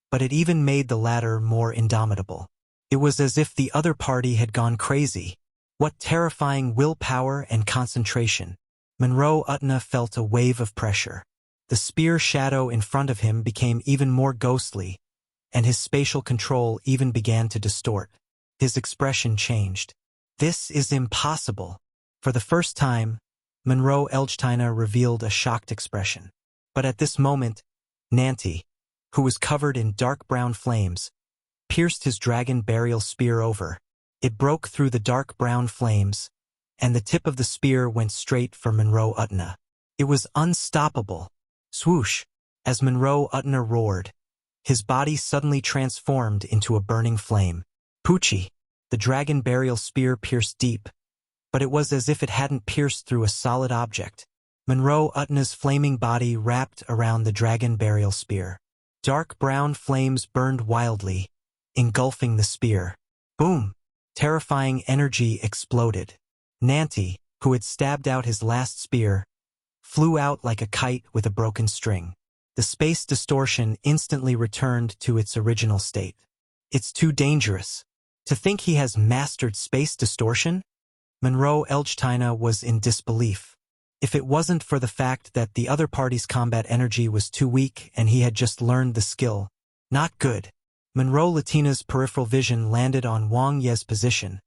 but it even made the latter more indomitable. It was as if the other party had gone crazy. What terrifying willpower and concentration! Monroe Utna felt a wave of pressure. The spear shadow in front of him became even more ghostly, and his spatial control even began to distort. His expression changed. This is impossible. For the first time, Monroe Elgtina revealed a shocked expression. But at this moment, Nanti, who was covered in dark brown flames, pierced his dragon burial spear over. It broke through the dark brown flames, and the tip of the spear went straight for Monroe Utna. It was unstoppable. Swoosh! As Monroe Utna roared, his body suddenly transformed into a burning flame. Poochie! The dragon burial spear pierced deep, but it was as if it hadn't pierced through a solid object. Monroe Utna's flaming body wrapped around the dragon burial spear. Dark brown flames burned wildly, engulfing the spear. Boom! Terrifying energy exploded. Nanti, who had stabbed out his last spear, flew out like a kite with a broken string. The space distortion instantly returned to its original state. It's too dangerous. To think he has mastered space distortion? Monroe Elgtina was in disbelief. If it wasn't for the fact that the other party's combat energy was too weak and he had just learned the skill. Not good. Monroe Latina's peripheral vision landed on Wang Ye's position,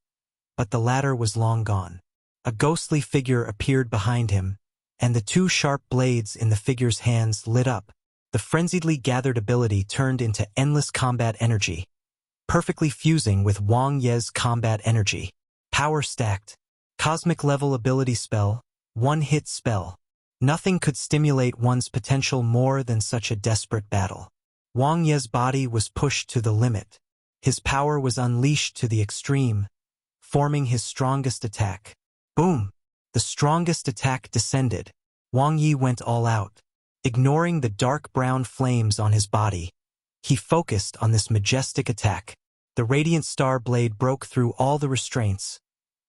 but the latter was long gone. A ghostly figure appeared behind him, and the two sharp blades in the figure's hands lit up. The frenziedly gathered ability turned into endless combat energy, perfectly fusing with Wang Ye's combat energy. Power stacked. Cosmic-level ability spell, one-hit spell. Nothing could stimulate one's potential more than such a desperate battle. Wang Ye's body was pushed to the limit. His power was unleashed to the extreme, forming his strongest attack. Boom! The strongest attack descended. Wang Ye went all out. Ignoring the dark brown flames on his body, he focused on this majestic attack. The radiant star blade broke through all the restraints,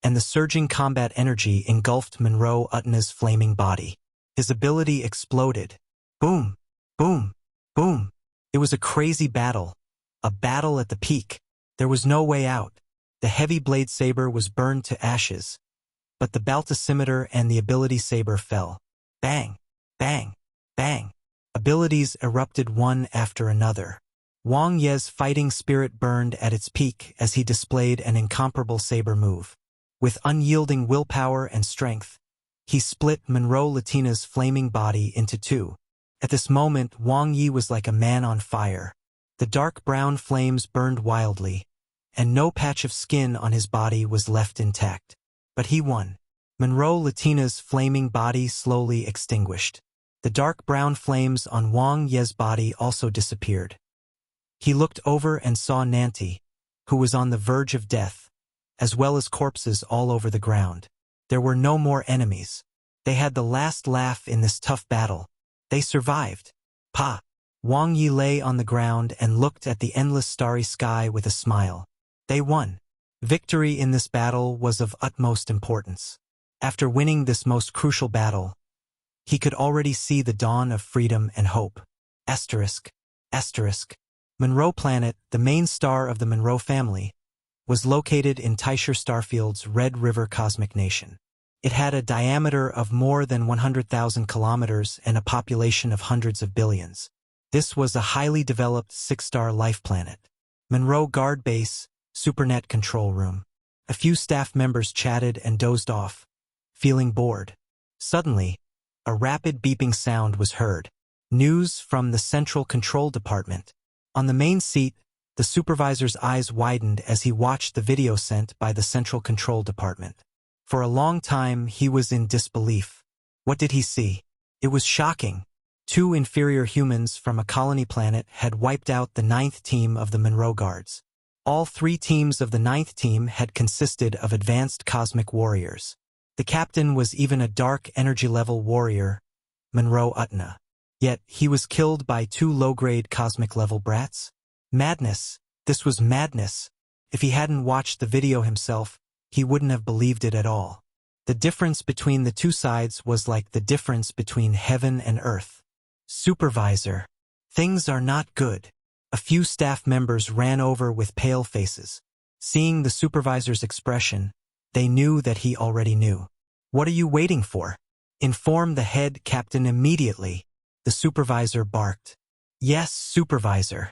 and the surging combat energy engulfed Monroe Utna's flaming body. His ability exploded. Boom! Boom! Boom! It was a crazy battle. A battle at the peak. There was no way out. The heavy blade saber was burned to ashes, but the balticimeter and the ability saber fell. Bang! Bang! Bang! Abilities erupted one after another. Wang Ye's fighting spirit burned at its peak as he displayed an incomparable saber move. With unyielding willpower and strength, he split Monroe Latina's flaming body into two. At this moment, Wang Ye was like a man on fire. The dark brown flames burned wildly, and no patch of skin on his body was left intact. But he won. Monroe Latina's flaming body slowly extinguished. The dark brown flames on Wang Ye's body also disappeared. He looked over and saw Nanti, who was on the verge of death, as well as corpses all over the ground. There were no more enemies. They had the last laugh in this tough battle. They survived. Pa! Wang Ye lay on the ground and looked at the endless starry sky with a smile. They won. Victory in this battle was of utmost importance. After winning this most crucial battle, he could already see the dawn of freedom and hope. Asterisk. Asterisk. Monroe Planet, the main star of the Monroe family, was located in Teicher Starfield's Red River Cosmic Nation. It had a diameter of more than 100,000 kilometers and a population of hundreds of billions. This was a highly developed six-star life planet. Monroe Guard Base, Supernet Control Room. A few staff members chatted and dozed off, feeling bored. Suddenly, a rapid beeping sound was heard. News from the Central Control Department. On the main seat, the supervisor's eyes widened as he watched the video sent by the Central Control Department. For a long time, he was in disbelief. What did he see? It was shocking. Two inferior humans from a colony planet had wiped out the 9th team of the Monroe Guards. All 3 teams of the 9th team had consisted of advanced cosmic warriors. The captain was even a dark energy-level warrior, Monroe Utna. Yet he was killed by 2 low-grade cosmic-level brats? Madness! This was madness! If he hadn't watched the video himself, he wouldn't have believed it at all. The difference between the two sides was like the difference between heaven and earth. Supervisor. Things are not good. A few staff members ran over with pale faces. Seeing the supervisor's expression, they knew that he already knew. What are you waiting for? Inform the head captain immediately, the supervisor barked. Yes, supervisor.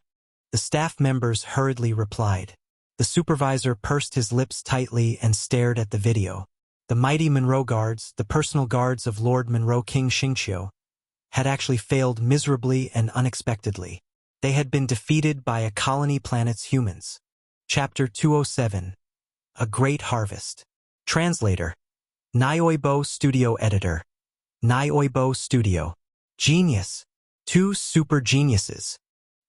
The staff members hurriedly replied. The supervisor pursed his lips tightly and stared at the video. The mighty Monroe guards, the personal guards of Lord Monroe King Xingqiu, had actually failed miserably and unexpectedly. They had been defeated by a colony planet's humans. Chapter 207. A Great Harvest. Translator. Nioibo Studio Editor. Nioibo Studio. Genius. Two super geniuses.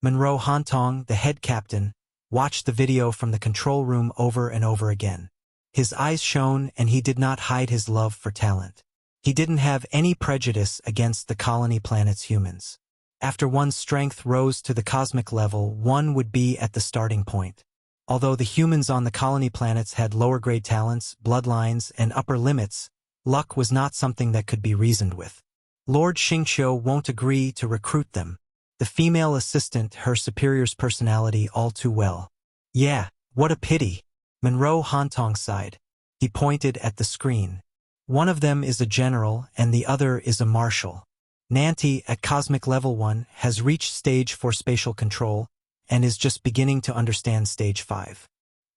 Monroe Hantong, the head captain, watched the video from the control room over and over again. His eyes shone, and he did not hide his love for talent. He didn't have any prejudice against the colony planet's humans. After one's strength rose to the cosmic level, one would be at the starting point. Although the humans on the colony planets had lower-grade talents, bloodlines, and upper limits, luck was not something that could be reasoned with. Lord Xingqiu won't agree to recruit them. The female assistant, her superior's personality all too well. Yeah, what a pity. Monroe Hantong sighed. He pointed at the screen. One of them is a general and the other is a marshal. Nanti, at Cosmic Level 1, has reached Stage 4 spatial control and is just beginning to understand Stage 5.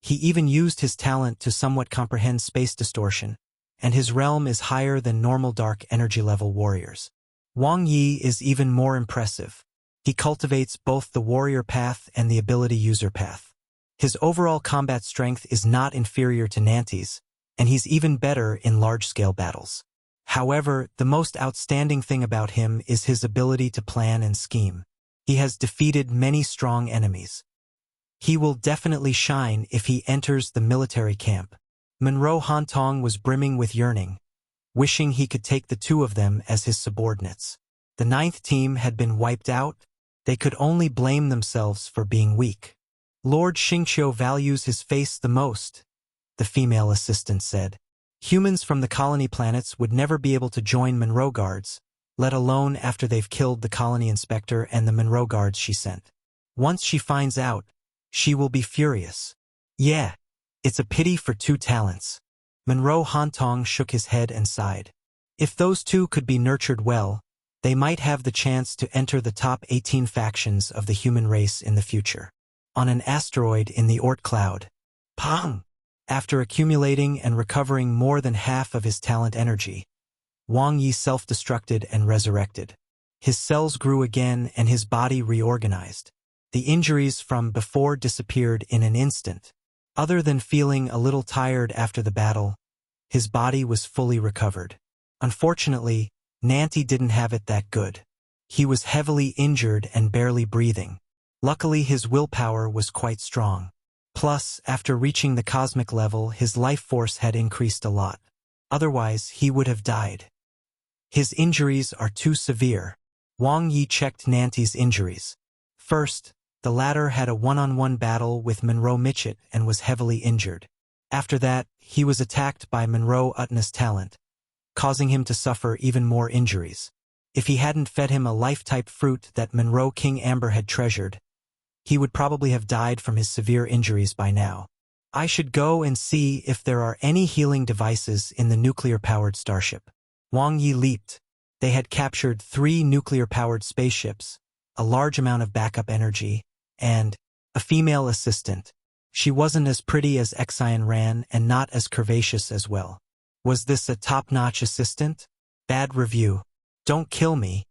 He even used his talent to somewhat comprehend space distortion, and his realm is higher than normal dark energy level warriors. Wang Ye is even more impressive. He cultivates both the warrior path and the ability user path. His overall combat strength is not inferior to Nanti's, and he's even better in large-scale battles. However, the most outstanding thing about him is his ability to plan and scheme. He has defeated many strong enemies. He will definitely shine if he enters the military camp. Monroe Hantong was brimming with yearning, wishing he could take the two of them as his subordinates. The 9th team had been wiped out. They could only blame themselves for being weak. Lord Xingqiu values his face the most, the female assistant said. Humans from the colony planets would never be able to join Monroe guards, let alone after they've killed the colony inspector and the Monroe guards she sent. Once she finds out, she will be furious. Yeah, it's a pity for two talents. Monroe Hantong shook his head and sighed. If those two could be nurtured well, they might have the chance to enter the top 18 factions of the human race in the future. On an asteroid in the Oort cloud. Pong! After accumulating and recovering more than half of his talent energy, Wang Ye self-destructed and resurrected. His cells grew again and his body reorganized. The injuries from before disappeared in an instant. Other than feeling a little tired after the battle, his body was fully recovered. Unfortunately, Nanti didn't have it that good. He was heavily injured and barely breathing. Luckily, his willpower was quite strong. Plus, after reaching the cosmic level, his life force had increased a lot. Otherwise, he would have died. His injuries are too severe. Wang Ye checked Nanti's injuries. First, the latter had a one-on-one battle with Monroe Mitchett and was heavily injured. After that, he was attacked by Monroe Utna's talent, causing him to suffer even more injuries. If he hadn't fed him a life-type fruit that Monroe King Amber had treasured, he would probably have died from his severe injuries by now. I should go and see if there are any healing devices in the nuclear-powered starship. Wang Ye leaped. They had captured 3 nuclear-powered spaceships, a large amount of backup energy, and a female assistant. She wasn't as pretty as Xian Ran and not as curvaceous as well. Was this a top-notch assistant? Bad review. Don't kill me.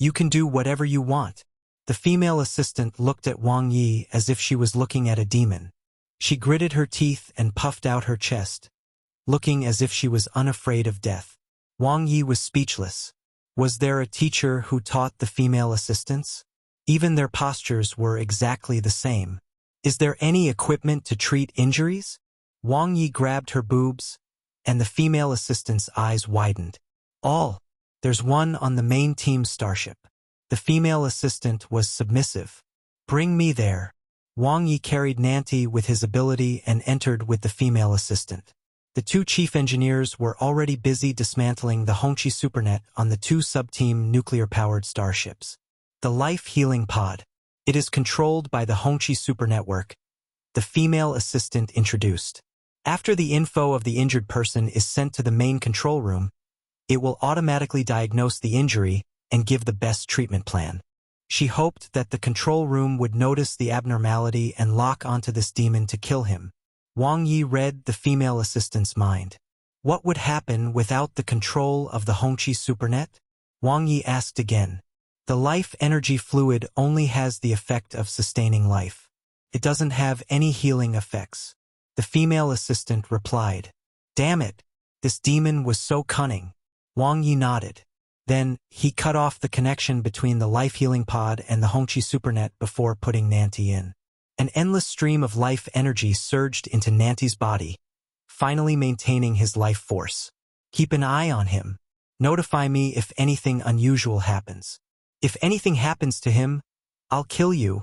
You can do whatever you want. The female assistant looked at Wang Ye as if she was looking at a demon. She gritted her teeth and puffed out her chest, looking as if she was unafraid of death. Wang Ye was speechless. Was there a teacher who taught the female assistants? Even their postures were exactly the same. Is there any equipment to treat injuries? Wang Ye grabbed her boobs, and the female assistant's eyes widened. There's one on the main team starship. The female assistant was submissive. Bring me there. Wang Ye carried Nanti with his ability and entered with the female assistant. The two chief engineers were already busy dismantling the Hongqi supernet on the two sub-team nuclear-powered starships. The life-healing pod. It is controlled by the Hongqi supernetwork. The female assistant introduced. After the info of the injured person is sent to the main control room, it will automatically diagnose the injury and give the best treatment plan. She hoped that the control room would notice the abnormality and lock onto this demon to kill him. Wang Ye read the female assistant's mind. What would happen without the control of the Hongqi supernet? Wang Ye asked again. The life energy fluid only has the effect of sustaining life. It doesn't have any healing effects. The female assistant replied. Damn it! This demon was so cunning. Wang Ye nodded. Then, he cut off the connection between the life-healing pod and the Hongqi supernet before putting Nanti in. An endless stream of life energy surged into Nanti's body, finally maintaining his life force. Keep an eye on him. Notify me if anything unusual happens. If anything happens to him, I'll kill you,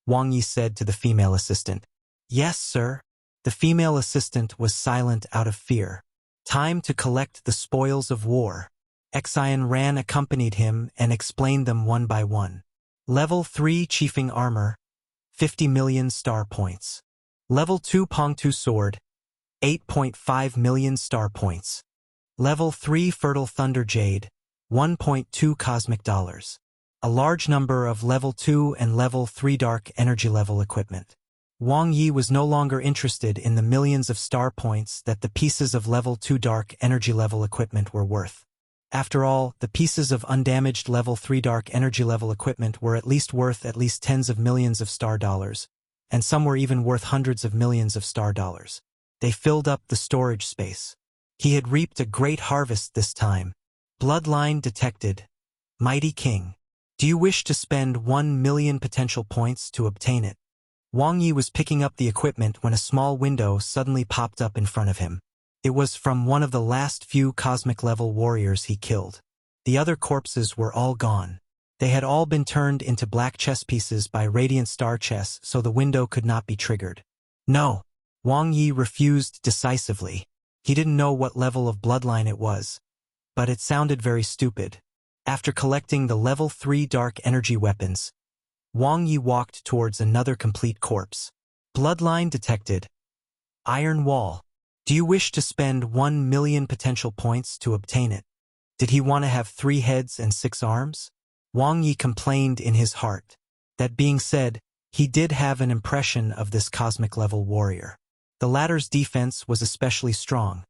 Wang Ye said to the female assistant. Yes, sir. The female assistant was silent out of fear. Time to collect the spoils of war. Xian Ran accompanied him and explained them one by one. Level 3 Chiefing Armor, 50 million star points. Level 2 Pongtu Sword, 8.5 million star points. Level 3 Fertile Thunder Jade, 1.2 cosmic dollars. A large number of Level 2 and Level 3 Dark Energy level equipment. Wang Ye was no longer interested in the millions of star points that the pieces of Level 2 Dark Energy level equipment were worth. After all, the pieces of undamaged Level 3 Dark Energy level equipment were at least worth at least tens of millions of star dollars, and some were even worth hundreds of millions of star dollars. They filled up the storage space. He had reaped a great harvest this time. Bloodline detected. Mighty King. Do you wish to spend 1 million potential points to obtain it? Wang Ye was picking up the equipment when a small window suddenly popped up in front of him. It was from one of the last few cosmic-level warriors he killed. The other corpses were all gone. They had all been turned into black chess pieces by radiant star chess, so the window could not be triggered. No. Wang Ye refused decisively. He didn't know what level of bloodline it was, but it sounded very stupid. After collecting the Level 3 Dark Energy weapons, Wang Ye walked towards another complete corpse. Bloodline detected. Iron Wall. Do you wish to spend 1 million potential points to obtain it? Did he want to have 3 heads and 6 arms? Wang Ye complained in his heart. That being said, he did have an impression of this cosmic-level warrior. The latter's defense was especially strong,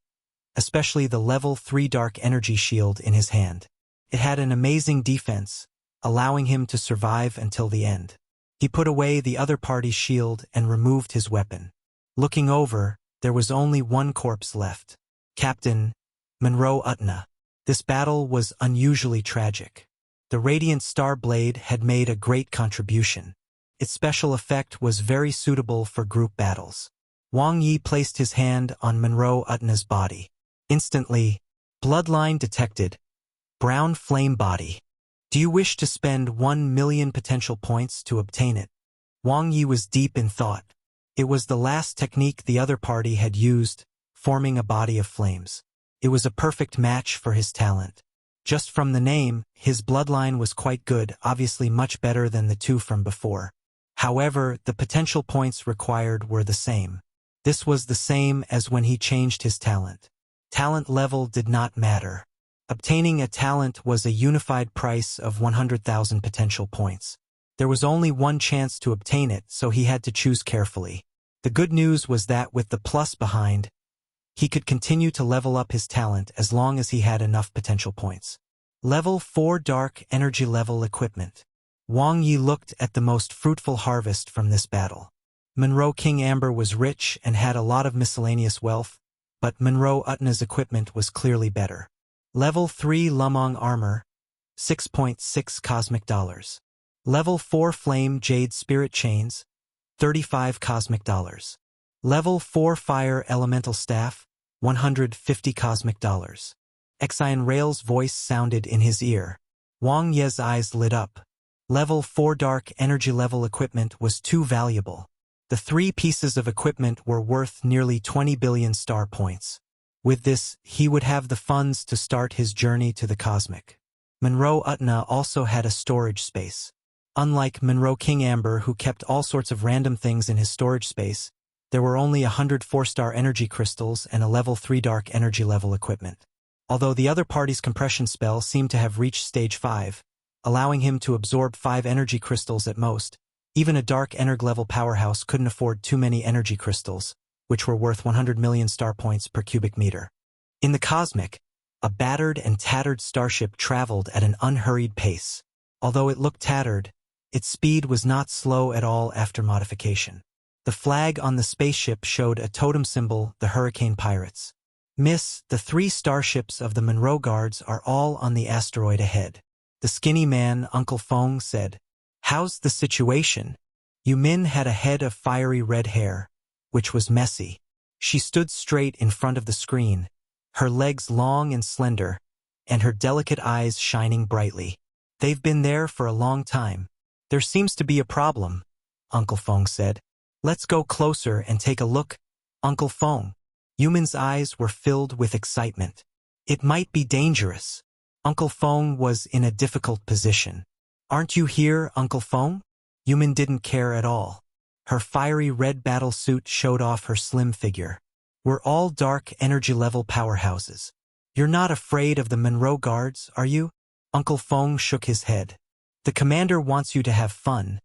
especially the Level 3 Dark Energy shield in his hand. It had an amazing defense, allowing him to survive until the end. He put away the other party's shield and removed his weapon. Looking over, there was only one corpse left. Captain Monroe Utna. This battle was unusually tragic. The Radiant Star Blade had made a great contribution. Its special effect was very suitable for group battles. Wang Ye placed his hand on Monroe Utna's body. Instantly, bloodline detected. Brown flame body. Do you wish to spend 1 million potential points to obtain it? Wang Ye was deep in thought. It was the last technique the other party had used, forming a body of flames. It was a perfect match for his talent. Just from the name, his bloodline was quite good, obviously much better than the two from before. However, the potential points required were the same. This was the same as when he changed his talent. Talent level did not matter. Obtaining a talent was a unified price of 100,000 potential points. There was only one chance to obtain it, so he had to choose carefully. The good news was that with the plus behind, he could continue to level up his talent as long as he had enough potential points. Level 4 Dark Energy level equipment. Wang Ye looked at the most fruitful harvest from this battle. Monroe King Amber was rich and had a lot of miscellaneous wealth, but Monroe Utna's equipment was clearly better. Level 3 Lumong Armor, 6.6 cosmic dollars. Level 4 Flame Jade Spirit Chains, 35 cosmic dollars. Level 4 Fire Elemental Staff, 150 cosmic dollars. Xian Rail's voice sounded in his ear. Wang Ye's eyes lit up. Level 4 Dark Energy level equipment was too valuable. The 3 pieces of equipment were worth nearly 20 billion star points. With this, he would have the funds to start his journey to the cosmic. Monroe Utna also had a storage space. Unlike Monroe King Amber, who kept all sorts of random things in his storage space, there were only 100 4-star energy crystals and a level 3 dark energy level equipment. Although the other party's compression spell seemed to have reached stage 5, allowing him to absorb 5 energy crystals at most, even a dark energ level powerhouse couldn't afford too many energy crystals, which were worth 100 million star points per cubic meter. In the cosmic, a battered and tattered starship traveled at an unhurried pace. Although it looked tattered, its speed was not slow at all after modification. The flag on the spaceship showed a totem symbol, the Hurricane Pirates. Miss, the 3 starships of the Monroe Guards are all on the asteroid ahead. The skinny man, Uncle Fong, said, "How's the situation?" Yu Min had a head of fiery red hair, which was messy. She stood straight in front of the screen, her legs long and slender, and her delicate eyes shining brightly. "They've been there for a long time. There seems to be a problem," Uncle Fong said. "Let's go closer and take a look, Uncle Fong." Yu Min's eyes were filled with excitement. It might be dangerous. Uncle Fong was in a difficult position. "Aren't you here, Uncle Fong?" Yu Min didn't care at all. Her fiery red battle suit showed off her slim figure. "We're all dark energy level powerhouses. You're not afraid of the Monroe Guards, are you?" Uncle Fong shook his head. "The commander wants you to have fun,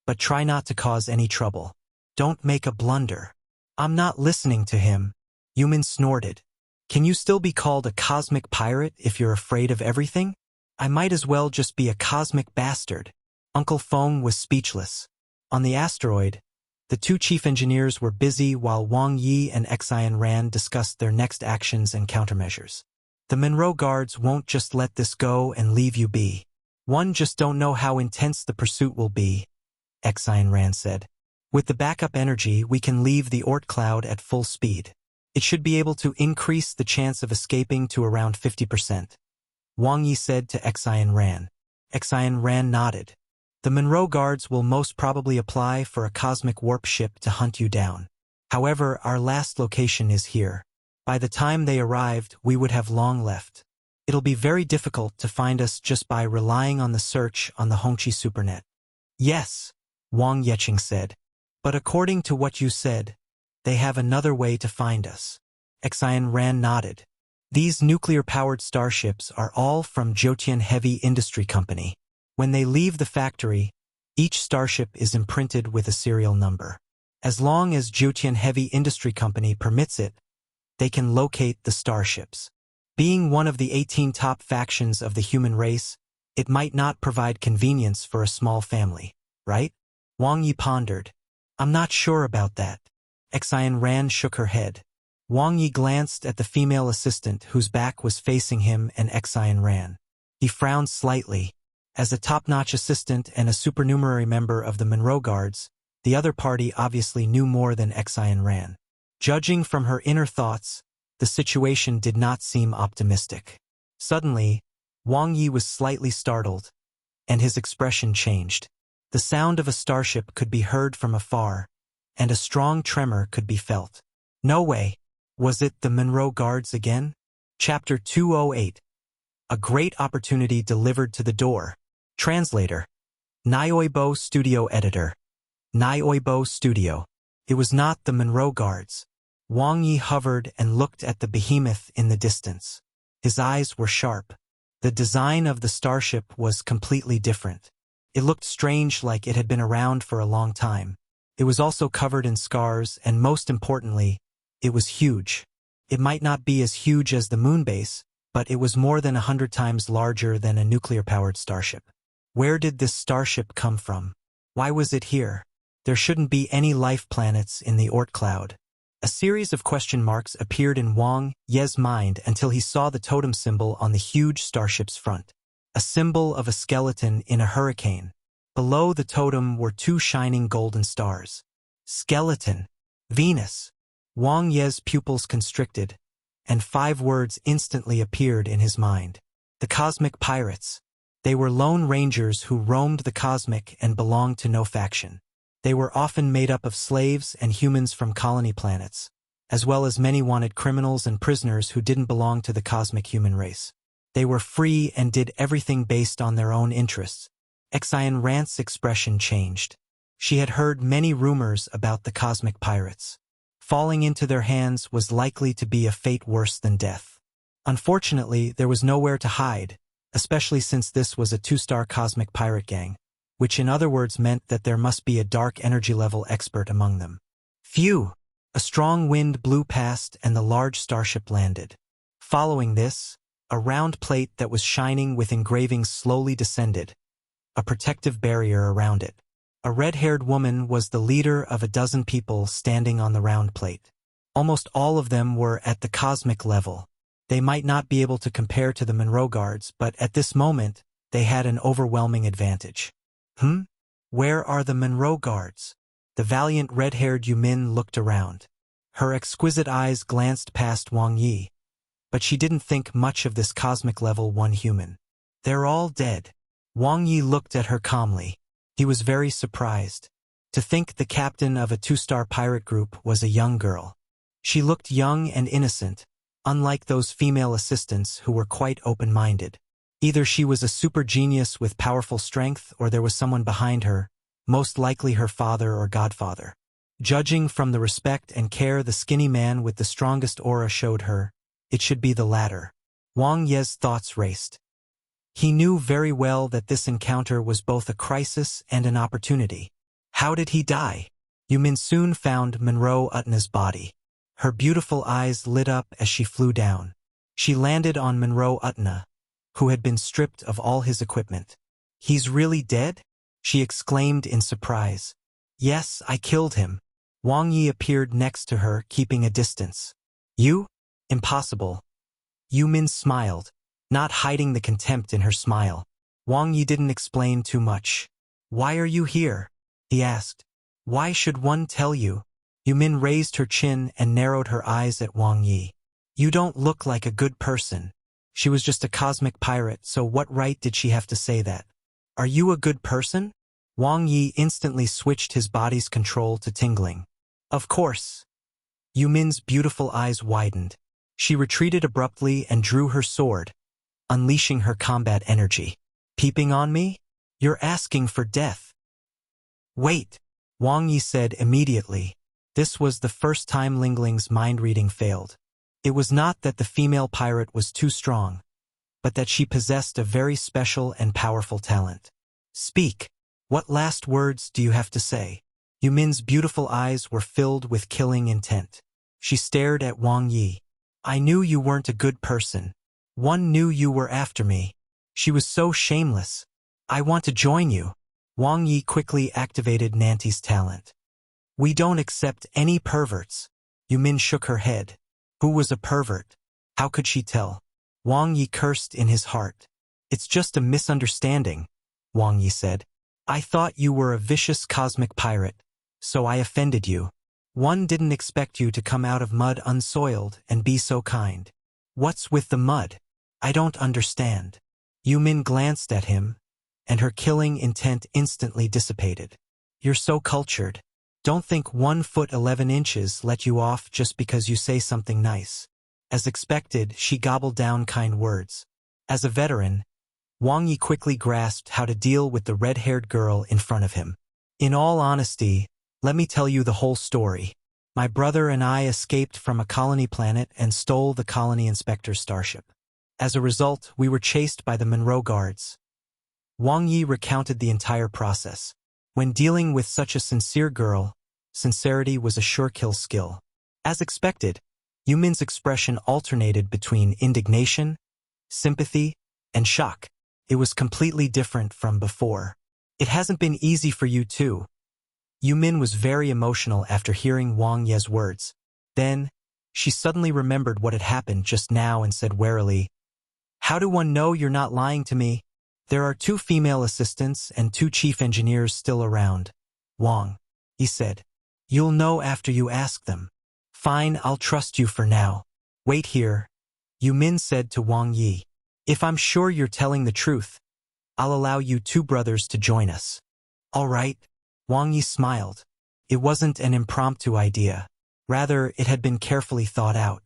but try not to cause any trouble. Don't make a blunder." "I'm not listening to him," Yu Min snorted. "Can you still be called a cosmic pirate if you're afraid of everything? I might as well just be a cosmic bastard." Uncle Fong was speechless. On the asteroid, the 2 chief engineers were busy while Wang Ye and Xian Ran discussed their next actions and countermeasures. "The Monroe Guards won't just let this go and leave you be. One just don't know how intense the pursuit will be," Xian Ran said. "With the backup energy, we can leave the Oort cloud at full speed. It should be able to increase the chance of escaping to around 50%. Wang Yi said to Xian Ran. Xian Ran nodded. "The Monroe Guards will most probably apply for a cosmic warp ship to hunt you down. However, our last location is here. By the time they arrived, we would have long left. It'll be very difficult to find us just by relying on the search on the Hongqi Supernet." "Yes," Wang Yeching said. "But according to what you said, they have another way to find us." Xian Ran nodded. "These nuclear-powered starships are all from Zhoutian Heavy Industry Company. When they leave the factory, each starship is imprinted with a serial number. As long as Zhoutian Heavy Industry Company permits it, they can locate the starships. Being one of the 18 top factions of the human race, it might not provide convenience for a small family, right?" Wang Yi pondered. "I'm not sure about that." Xian Ran shook her head. Wang Yi glanced at the female assistant whose back was facing him and Xian Ran. He frowned slightly. As a top-notch assistant and a supernumerary member of the Monroe Guards, the other party obviously knew more than Xian Ran. Judging from her inner thoughts, the situation did not seem optimistic. Suddenly, Wang Yi was slightly startled, and his expression changed. The sound of a starship could be heard from afar, and a strong tremor could be felt. No way. Was it the Monroe Guards again? Chapter 208. A great opportunity delivered to the door. Translator. Nioibo Studio Editor. Nioibo Studio. It was not the Monroe Guards. Wang Yi hovered and looked at the behemoth in the distance. His eyes were sharp. The design of the starship was completely different. It looked strange, like it had been around for a long time. It was also covered in scars, and most importantly, it was huge. It might not be as huge as the moon base, but it was more than 100 times larger than a nuclear-powered starship. Where did this starship come from? Why was it here? There shouldn't be any life planets in the Oort cloud. A series of question marks appeared in Wang Ye's mind until he saw the totem symbol on the huge starship's front. A symbol of a skeleton in a hurricane. Below the totem were 2 shining golden stars. Skeleton. Venus. Wang Ye's pupils constricted, and 5 words instantly appeared in his mind. The Cosmic Pirates. They were lone rangers who roamed the cosmic and belonged to no faction. They were often made up of slaves and humans from colony planets, as well as many wanted criminals and prisoners who didn't belong to the cosmic human race. They were free and did everything based on their own interests. Xian Rant's expression changed. She had heard many rumors about the cosmic pirates. Falling into their hands was likely to be a fate worse than death. Unfortunately, there was nowhere to hide, especially since this was a 2-star cosmic pirate gang, which in other words meant that there must be a dark energy level expert among them. Phew! A strong wind blew past and the large starship landed. Following this, a round plate that was shining with engravings slowly descended, a protective barrier around it. A red-haired woman was the leader of a dozen people standing on the round plate. Almost all of them were at the cosmic level. They might not be able to compare to the Monroe guards, but at this moment, they had an overwhelming advantage. Where are the Monroe guards? The valiant red-haired Yumin looked around. Her exquisite eyes glanced past Wang Ye, but she didn't think much of this cosmic level 1 human. They're all dead. Wang Ye looked at her calmly. He was very surprised. To think the captain of a 2-star pirate group was a young girl. She looked young and innocent, unlike those female assistants who were quite open-minded. Either she was a super genius with powerful strength or there was someone behind her, most likely her father or godfather. Judging from the respect and care the skinny man with the strongest aura showed her, it should be the latter. Wang Ye's thoughts raced. He knew very well that this encounter was both a crisis and an opportunity. How did he die? Yumin soon found Monroe Utna's body. Her beautiful eyes lit up as she flew down. She landed on Monroe Utna, who had been stripped of all his equipment. He's really dead? She exclaimed in surprise. Yes, I killed him. Wang Ye appeared next to her, keeping a distance. You? Impossible. Yumin smiled, not hiding the contempt in her smile. Wang Ye didn't explain too much. Why are you here? He asked. Why should one tell you? Yumin raised her chin and narrowed her eyes at Wang Ye. You don't look like a good person. She was just a cosmic pirate, so what right did she have to say that? Are you a good person? Wang Ye instantly switched his body's control to tingling. Of course. Yumin's beautiful eyes widened. She retreated abruptly and drew her sword, unleashing her combat energy. Peeping on me? You're asking for death. Wait, Wang Ye said immediately. This was the first time Ling Ling's mind reading failed. It was not that the female pirate was too strong, but that she possessed a very special and powerful talent. Speak. What last words do you have to say? Yumin's beautiful eyes were filled with killing intent. She stared at Wang Ye. I knew you weren't a good person. One knew you were after me. She was so shameless. I want to join you. Wang Ye quickly activated Nanti's talent. We don't accept any perverts. Yumin shook her head. Who was a pervert? How could she tell? Wang Ye cursed in his heart. It's just a misunderstanding, Wang Ye said. I thought you were a vicious cosmic pirate, so I offended you. One didn't expect you to come out of mud unsoiled and be so kind. What's with the mud? I don't understand. Yumin glanced at him, and her killing intent instantly dissipated. You're so cultured. Don't think 1 foot 11 inches let you off just because you say something nice. As expected, she gobbled down kind words. As a veteran, Wang Ye quickly grasped how to deal with the red-haired girl in front of him. In all honesty, let me tell you the whole story. My brother and I escaped from a colony planet and stole the colony inspector's starship. As a result, we were chased by the Monroe guards. Wang Ye recounted the entire process. When dealing with such a sincere girl, sincerity was a sure-kill skill. As expected, Yumin's expression alternated between indignation, sympathy, and shock. It was completely different from before. It hasn't been easy for you too. Yumin was very emotional after hearing Wang Ye's words. Then, she suddenly remembered what had happened just now and said warily, How do one know you're not lying to me? There are 2 female assistants and 2 chief engineers still around. Wang, he said. You'll know after you ask them. Fine, I'll trust you for now. Wait here, Yumin said to Wang Ye. If I'm sure you're telling the truth, I'll allow you 2 brothers to join us. All right. Wang Ye smiled. It wasn't an impromptu idea. Rather, it had been carefully thought out.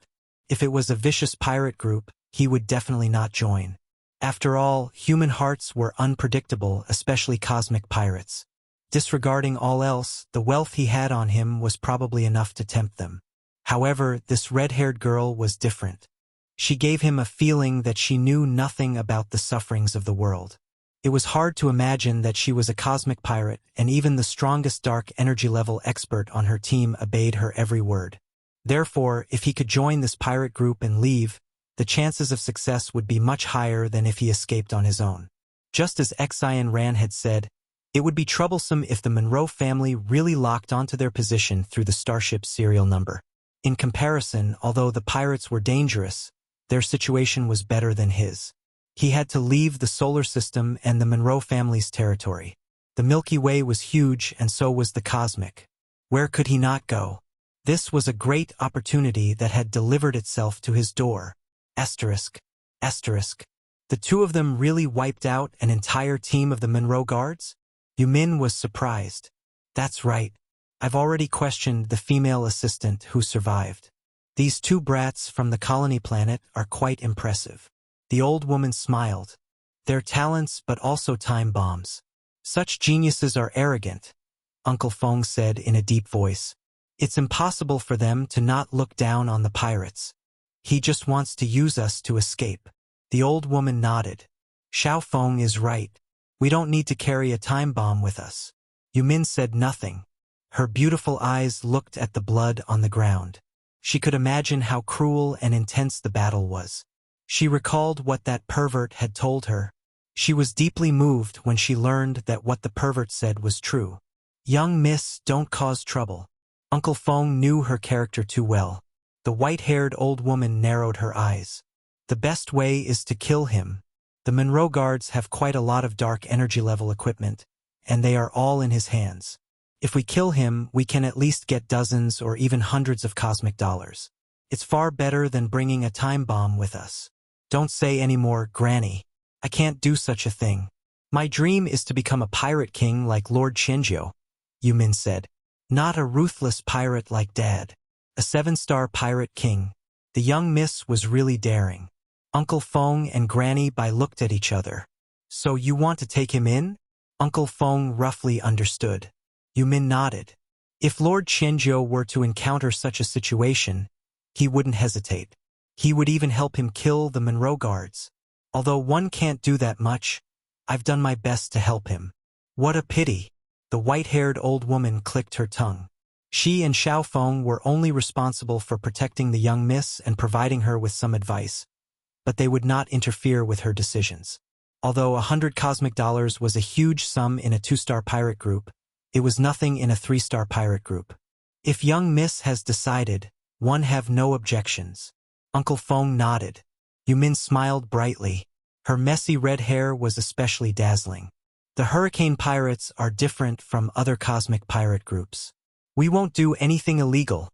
If it was a vicious pirate group, he would definitely not join. After all, human hearts were unpredictable, especially cosmic pirates. Disregarding all else, the wealth he had on him was probably enough to tempt them. However, this red-haired girl was different. She gave him a feeling that she knew nothing about the sufferings of the world. It was hard to imagine that she was a cosmic pirate, and even the strongest dark energy level expert on her team obeyed her every word. Therefore, if he could join this pirate group and leave, the chances of success would be much higher than if he escaped on his own. Just as Xian Ran had said, it would be troublesome if the Monroe family really locked onto their position through the starship's serial number. In comparison, although the pirates were dangerous, their situation was better than his. He had to leave the solar system and the Monroe family's territory. The Milky Way was huge, and so was the cosmic. Where could he not go? This was a great opportunity that had delivered itself to his door. Asterisk. Asterisk. The two of them really wiped out an entire team of the Monroe Guards? Yumin was surprised. That's right. I've already questioned the female assistant who survived. These two brats from the colony planet are quite impressive. The old woman smiled. They're talents but also time bombs. Such geniuses are arrogant, Uncle Feng said in a deep voice. It's impossible for them to not look down on the pirates. He just wants to use us to escape. The old woman nodded. Xiao Feng is right. We don't need to carry a time bomb with us. Yumin said nothing. Her beautiful eyes looked at the blood on the ground. She could imagine how cruel and intense the battle was. She recalled what that pervert had told her. She was deeply moved when she learned that what the pervert said was true. Young miss, don't cause trouble. Uncle Feng knew her character too well. The white-haired old woman narrowed her eyes. The best way is to kill him. The Monroe Guards have quite a lot of dark energy level equipment, and they are all in his hands. If we kill him, we can at least get dozens or even hundreds of cosmic dollars. It's far better than bringing a time bomb with us. Don't say any more, Granny. I can't do such a thing. My dream is to become a pirate king like Lord Chenjiu, Yumin said. Not a ruthless pirate like Dad. A 7-star pirate king. The young miss was really daring. Uncle Feng and Granny Bai looked at each other. So you want to take him in? Uncle Feng roughly understood. Yumin nodded. If Lord Chenjiu were to encounter such a situation, he wouldn't hesitate. He would even help him kill the Monroe Guards. Although one can't do that much, I've done my best to help him. What a pity. The white-haired old woman clicked her tongue. She and Xiao Feng were only responsible for protecting the young miss and providing her with some advice, but they would not interfere with her decisions. Although 100 cosmic dollars was a huge sum in a 2-star pirate group, it was nothing in a 3-star pirate group. If young miss has decided, one have no objections. Uncle Feng nodded. Yumin smiled brightly. Her messy red hair was especially dazzling. The Hurricane Pirates are different from other cosmic pirate groups. We won't do anything illegal,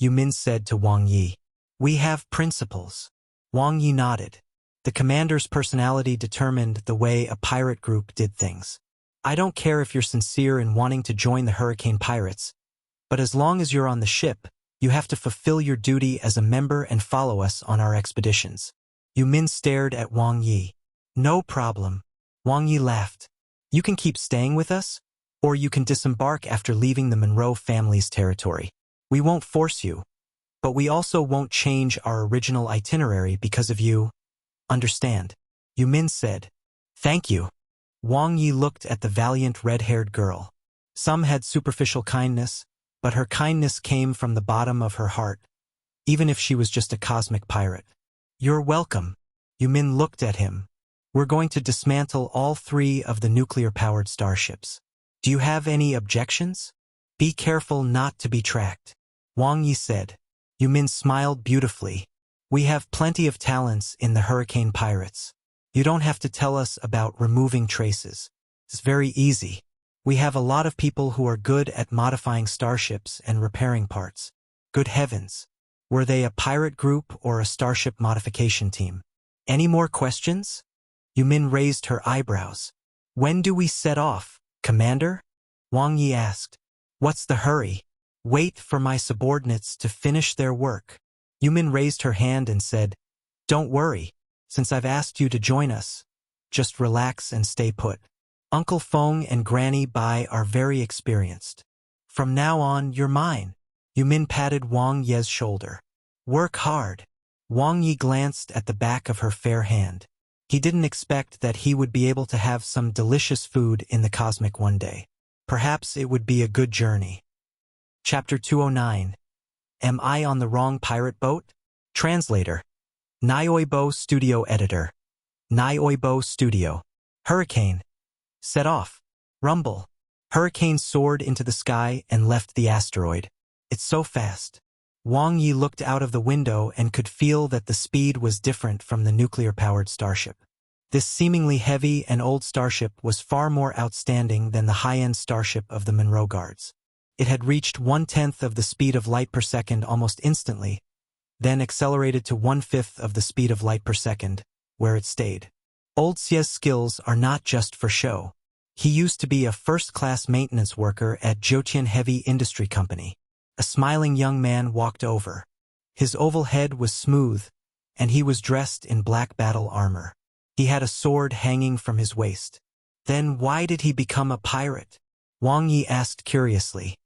Yumin said to Wang Ye. We have principles. Wang Ye nodded. The commander's personality determined the way a pirate group did things. I don't care if you're sincere in wanting to join the Hurricane Pirates, but as long as you're on the ship, you have to fulfill your duty as a member and follow us on our expeditions. Yumin stared at Wang Ye. No problem. Wang Ye laughed. You can keep staying with us, or you can disembark after leaving the Monroe family's territory. We won't force you, but we also won't change our original itinerary because of you. Understand? Yumin said. Thank you. Wang Ye looked at the valiant red-haired girl. Some had superficial kindness, but her kindness came from the bottom of her heart, even if she was just a cosmic pirate. You're welcome. Yumin looked at him. We're going to dismantle all 3 of the nuclear-powered starships. Do you have any objections? Be careful not to be tracked. Wang Ye said. Yumin smiled beautifully. We have plenty of talents in the Hurricane Pirates. You don't have to tell us about removing traces. It's very easy. We have a lot of people who are good at modifying starships and repairing parts. Good heavens. Were they a pirate group or a starship modification team? Any more questions? Yumin raised her eyebrows. When do we set off, Commander? Wang Ye asked. What's the hurry? Wait for my subordinates to finish their work. Yumin raised her hand and said, Don't worry, since I've asked you to join us. Just relax and stay put. Uncle Feng and Granny Bai are very experienced. From now on, you're mine. Yumin patted Wang Ye's shoulder. Work hard. Wang Ye glanced at the back of her fair hand. He didn't expect that he would be able to have some delicious food in the cosmic one day. Perhaps it would be a good journey. Chapter 209. Am I on the wrong pirate boat? Translator. Nioibo Studio Editor. Nioibo Studio. Hurricane. Set off. Rumble. Hurricane soared into the sky and left the asteroid. It's so fast. Wang Ye looked out of the window and could feel that the speed was different from the nuclear-powered starship. This seemingly heavy and old starship was far more outstanding than the high-end starship of the Monroe Guards. It had reached 1/10 of the speed of light per second almost instantly, then accelerated to 1/5 of the speed of light per second, where it stayed. Old Xie's skills are not just for show. He used to be a first-class maintenance worker at Zhoutian Heavy Industry Company. A smiling young man walked over. His oval head was smooth, and he was dressed in black battle armor. He had a sword hanging from his waist. Then why did he become a pirate? Wang Ye asked curiously.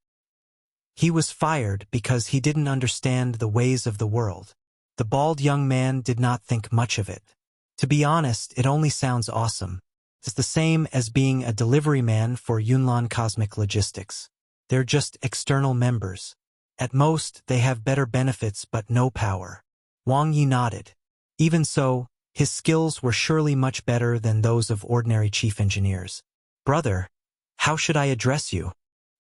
He was fired because he didn't understand the ways of the world. The bald young man did not think much of it. To be honest, it only sounds awesome. It's the same as being a delivery man for Yunlan Cosmic Logistics. They're just external members. At most, they have better benefits but no power. Wang Ye nodded. Even so, his skills were surely much better than those of ordinary chief engineers. Brother, how should I address you?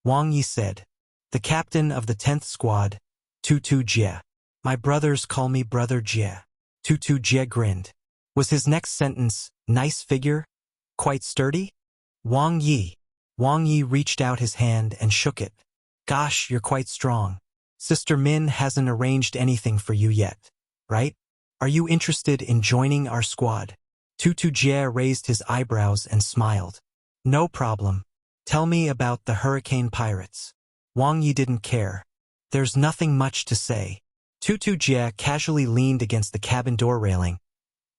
Wang Ye said. The captain of the 10th squad, Tutu Jie. My brothers call me Brother Jie. Tutu Jie grinned. Was his next sentence, nice figure? Quite sturdy? Wang Ye. Wang Ye reached out his hand and shook it. Gosh, you're quite strong. Sister Min hasn't arranged anything for you yet, right? Are you interested in joining our squad? Tutu Jie raised his eyebrows and smiled. No problem. Tell me about the Hurricane Pirates. Wang Ye didn't care. There's nothing much to say. Tutu Jie casually leaned against the cabin door railing.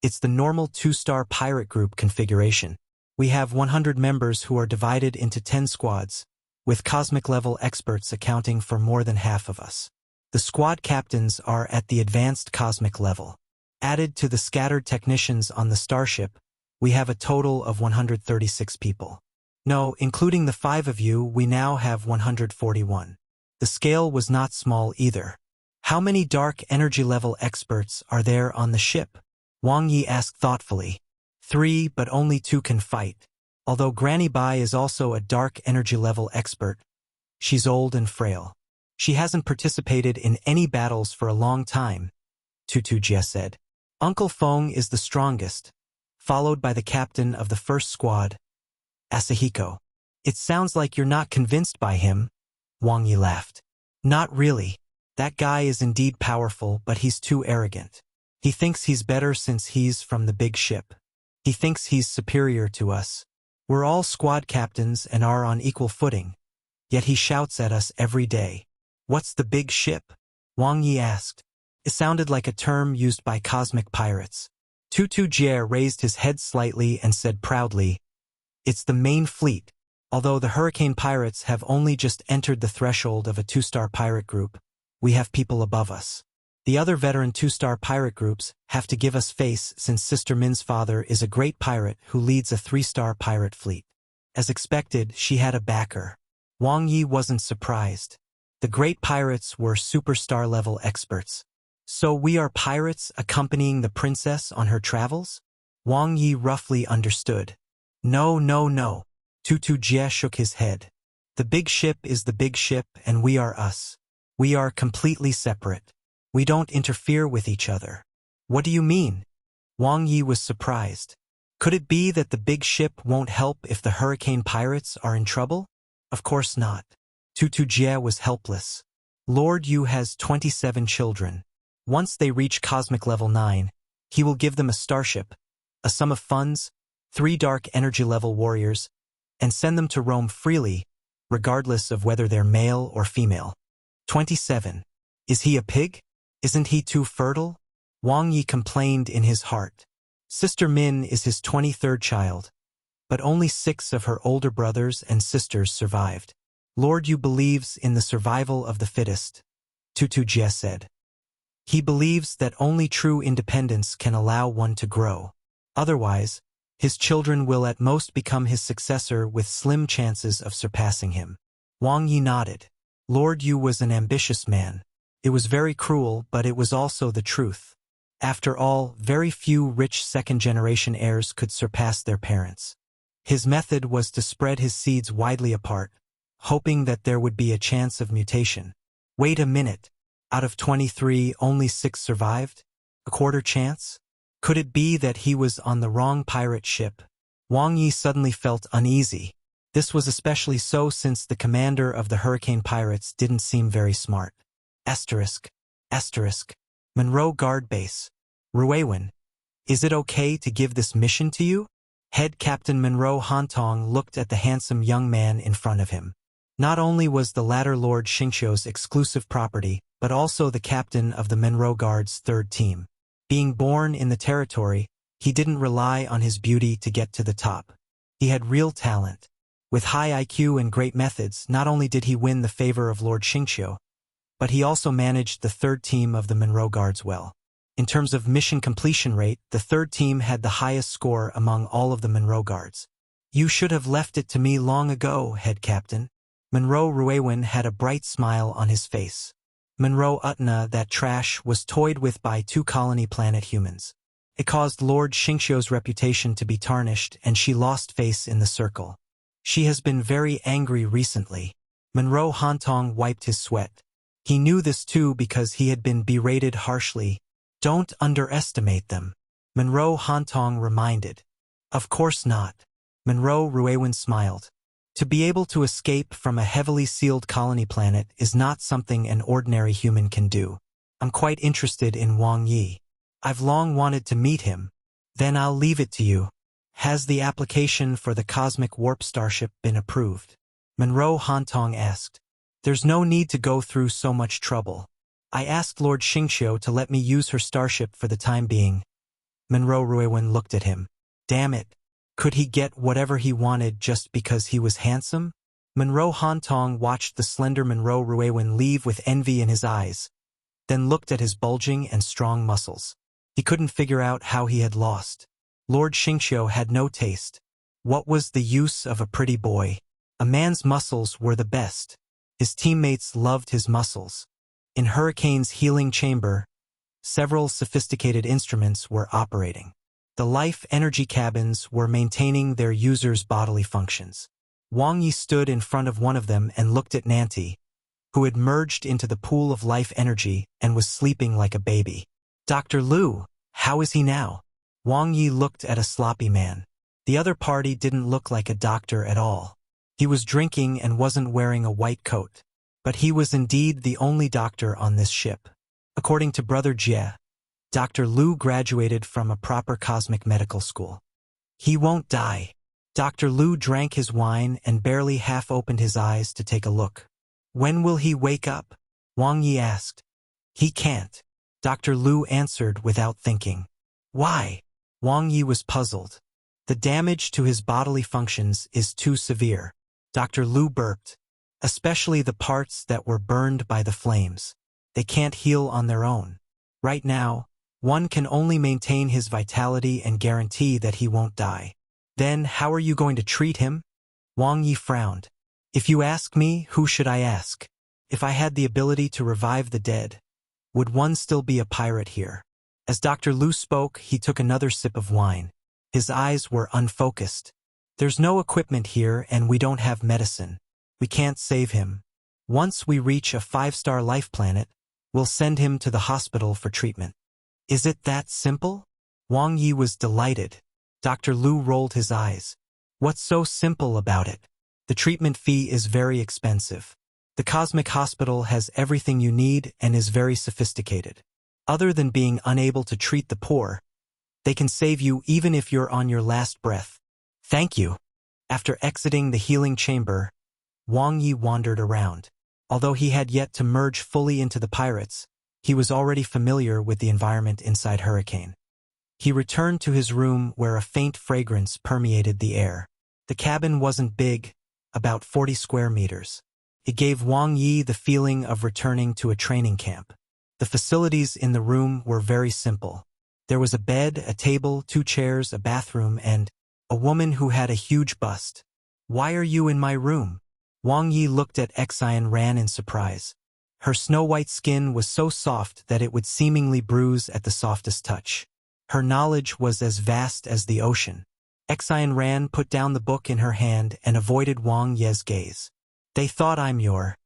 It's the normal 2-star pirate group configuration. We have 100 members who are divided into 10 squads, with cosmic-level experts accounting for more than half of us. The squad captains are at the advanced cosmic level. Added to the scattered technicians on the starship, we have a total of 136 people. No, including the 5 of you, we now have 141. The scale was not small either. How many dark energy-level experts are there on the ship? Wang Ye asked thoughtfully. 3, but only 2 can fight. Although Granny Bai is also a dark energy-level expert, she's old and frail. She hasn't participated in any battles for a long time, Tutu Jie said. Uncle Feng is the strongest, followed by the captain of the first squad, Asahiko. It sounds like you're not convinced by him, Wang Ye laughed. Not really. That guy is indeed powerful, but he's too arrogant. He thinks he's better since he's from the big ship. He thinks he's superior to us. We're all squad captains and are on equal footing. Yet he shouts at us every day. What's the big ship? Wang Ye asked. It sounded like a term used by cosmic pirates. Tutu Jie raised his head slightly and said proudly, It's the main fleet. Although the Hurricane Pirates have only just entered the threshold of a 2-star pirate group, we have people above us. The other veteran 2-star pirate groups have to give us face since Sister Min's father is a great pirate who leads a 3-star pirate fleet. As expected, she had a backer. Wang Ye wasn't surprised. The great pirates were superstar-level experts. So we are pirates accompanying the princess on her travels? Wang Ye roughly understood. No. Tutu Jie shook his head. The big ship is the big ship and we are us. We are completely separate. We don't interfere with each other. What do you mean? Wang Ye was surprised. Could it be that the big ship won't help if the Hurricane Pirates are in trouble? Of course not. Tutu Jie was helpless. Lord Yu has 27 children. Once they reach cosmic level 9, he will give them a starship, a sum of funds, 3 dark energy level warriors, and send them to roam freely, regardless of whether they're male or female. 27. Is he a pig? Isn't he too fertile? Wang Ye complained in his heart. Sister Min is his 23rd child, but only 6 of her older brothers and sisters survived. Lord Yu believes in the survival of the fittest, Tutu Jie said. He believes that only true independence can allow one to grow. Otherwise, his children will at most become his successor with slim chances of surpassing him. Wang Ye nodded. Lord Yu was an ambitious man. It was very cruel, but it was also the truth. After all, very few rich second-generation heirs could surpass their parents. His method was to spread his seeds widely apart, hoping that there would be a chance of mutation. Wait a minute. Out of 23, only 6 survived? A quarter chance? Could it be that he was on the wrong pirate ship? Wang Ye suddenly felt uneasy. This was especially so since the commander of the Hurricane Pirates didn't seem very smart. Asterisk. Monroe Guard Base. Ruewen. Is it okay to give this mission to you? Head Captain Monroe Hantong looked at the handsome young man in front of him. Not only was the latter Lord Xingqiu's exclusive property, but also the captain of the Monroe Guard's 3rd team. Being born in the territory, he didn't rely on his beauty to get to the top. He had real talent. With high IQ and great methods, not only did he win the favor of Lord Xingqiu, but he also managed the 3rd team of the Monroe Guards well. In terms of mission completion rate, the 3rd team had the highest score among all of the Monroe Guards. You should have left it to me long ago, Head Captain. Monroe Ruewen had a bright smile on his face. Monroe Utna, that trash, was toyed with by 2 colony planet humans. It caused Lord Xingqiu's reputation to be tarnished, and she lost face in the circle. She has been very angry recently. Monroe Hantong wiped his sweat. He knew this too because he had been berated harshly. Don't underestimate them, Monroe Hantong reminded. Of course not. Monroe Ruewen smiled. To be able to escape from a heavily sealed colony planet is not something an ordinary human can do. I'm quite interested in Wang Ye. I've long wanted to meet him. Then I'll leave it to you. Has the application for the Cosmic Warp Starship been approved? Monroe Hantong asked. There's no need to go through so much trouble. I asked Lord Xingqiu to let me use her starship for the time being. Monroe Ruewen looked at him. Damn it. Could he get whatever he wanted just because he was handsome? Monroe Hantong watched the slender Monroe Ruewen leave with envy in his eyes, then looked at his bulging and strong muscles. He couldn't figure out how he had lost. Lord Xingqiu had no taste. What was the use of a pretty boy? A man's muscles were the best. His teammates loved his muscles. In Hurricane's healing chamber, several sophisticated instruments were operating. The life energy cabins were maintaining their users' bodily functions. Wang Ye stood in front of one of them and looked at Nanti, who had merged into the pool of life energy and was sleeping like a baby. Dr. Liu, how is he now? Wang Ye looked at a sloppy man. The other party didn't look like a doctor at all. He was drinking and wasn't wearing a white coat. But he was indeed the only doctor on this ship. According to Brother Jie, Dr. Liu graduated from a proper cosmic medical school. He won't die. Dr. Liu drank his wine and barely half opened his eyes to take a look. When will he wake up? Wang Ye asked. He can't. Dr. Liu answered without thinking. Why? Wang Ye was puzzled. The damage to his bodily functions is too severe. Dr. Liu burped. Especially the parts that were burned by the flames. They can't heal on their own. Right now, one can only maintain his vitality and guarantee that he won't die. Then how are you going to treat him? Wang Ye frowned. If you ask me, who should I ask? If I had the ability to revive the dead, would one still be a pirate here? As Dr. Liu spoke, he took another sip of wine. His eyes were unfocused. There's no equipment here and we don't have medicine. We can't save him. Once we reach a 5-star life planet, we'll send him to the hospital for treatment. Is it that simple? Wang Ye was delighted. Dr. Liu rolled his eyes. What's so simple about it? The treatment fee is very expensive. The Cosmic Hospital has everything you need and is very sophisticated. Other than being unable to treat the poor, they can save you even if you're on your last breath. Thank you. After exiting the healing chamber, Wang Ye wandered around. Although he had yet to merge fully into the pirates, he was already familiar with the environment inside Hurricane. He returned to his room where a faint fragrance permeated the air. The cabin wasn't big, about 40 square meters. It gave Wang Ye the feeling of returning to a training camp. The facilities in the room were very simple. There was a bed, a table, 2 chairs, a bathroom, and a woman who had a huge bust. "Why are you in my room?" Wang Ye looked at Xian Ran in surprise. Her snow-white skin was so soft that it would seemingly bruise at the softest touch. Her knowledge was as vast as the ocean. Xian Ran put down the book in her hand and avoided Wang Ye's gaze. "They thought I'm your.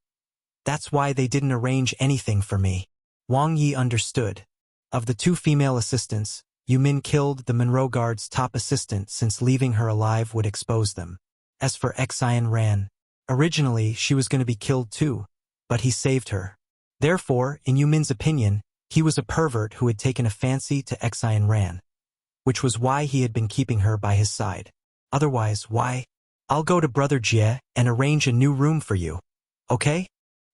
That's why they didn't arrange anything for me." Wang Ye understood. Of the 2 female assistants, Yumin killed the Monroe Guard's top assistant since leaving her alive would expose them. As for Xian Ran, originally she was going to be killed too, but he saved her. Therefore, in Yumin's opinion, he was a pervert who had taken a fancy to Xian Ran, which was why he had been keeping her by his side. Otherwise, why? "I'll go to Brother Jie and arrange a new room for you. Okay?"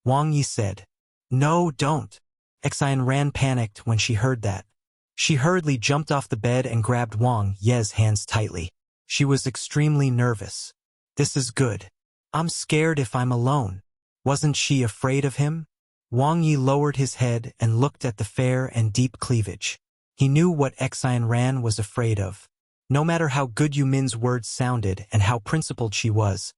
Wang Yi said. "No, don't." Xian Ran panicked when she heard that. She hurriedly jumped off the bed and grabbed Wang Ye's hands tightly. She was extremely nervous. "This is good. I'm scared if I'm alone." Wasn't she afraid of him? Wang Yi lowered his head and looked at the fair and deep cleavage. He knew what Xian Ran was afraid of. No matter how good Yumin's words sounded and how principled she was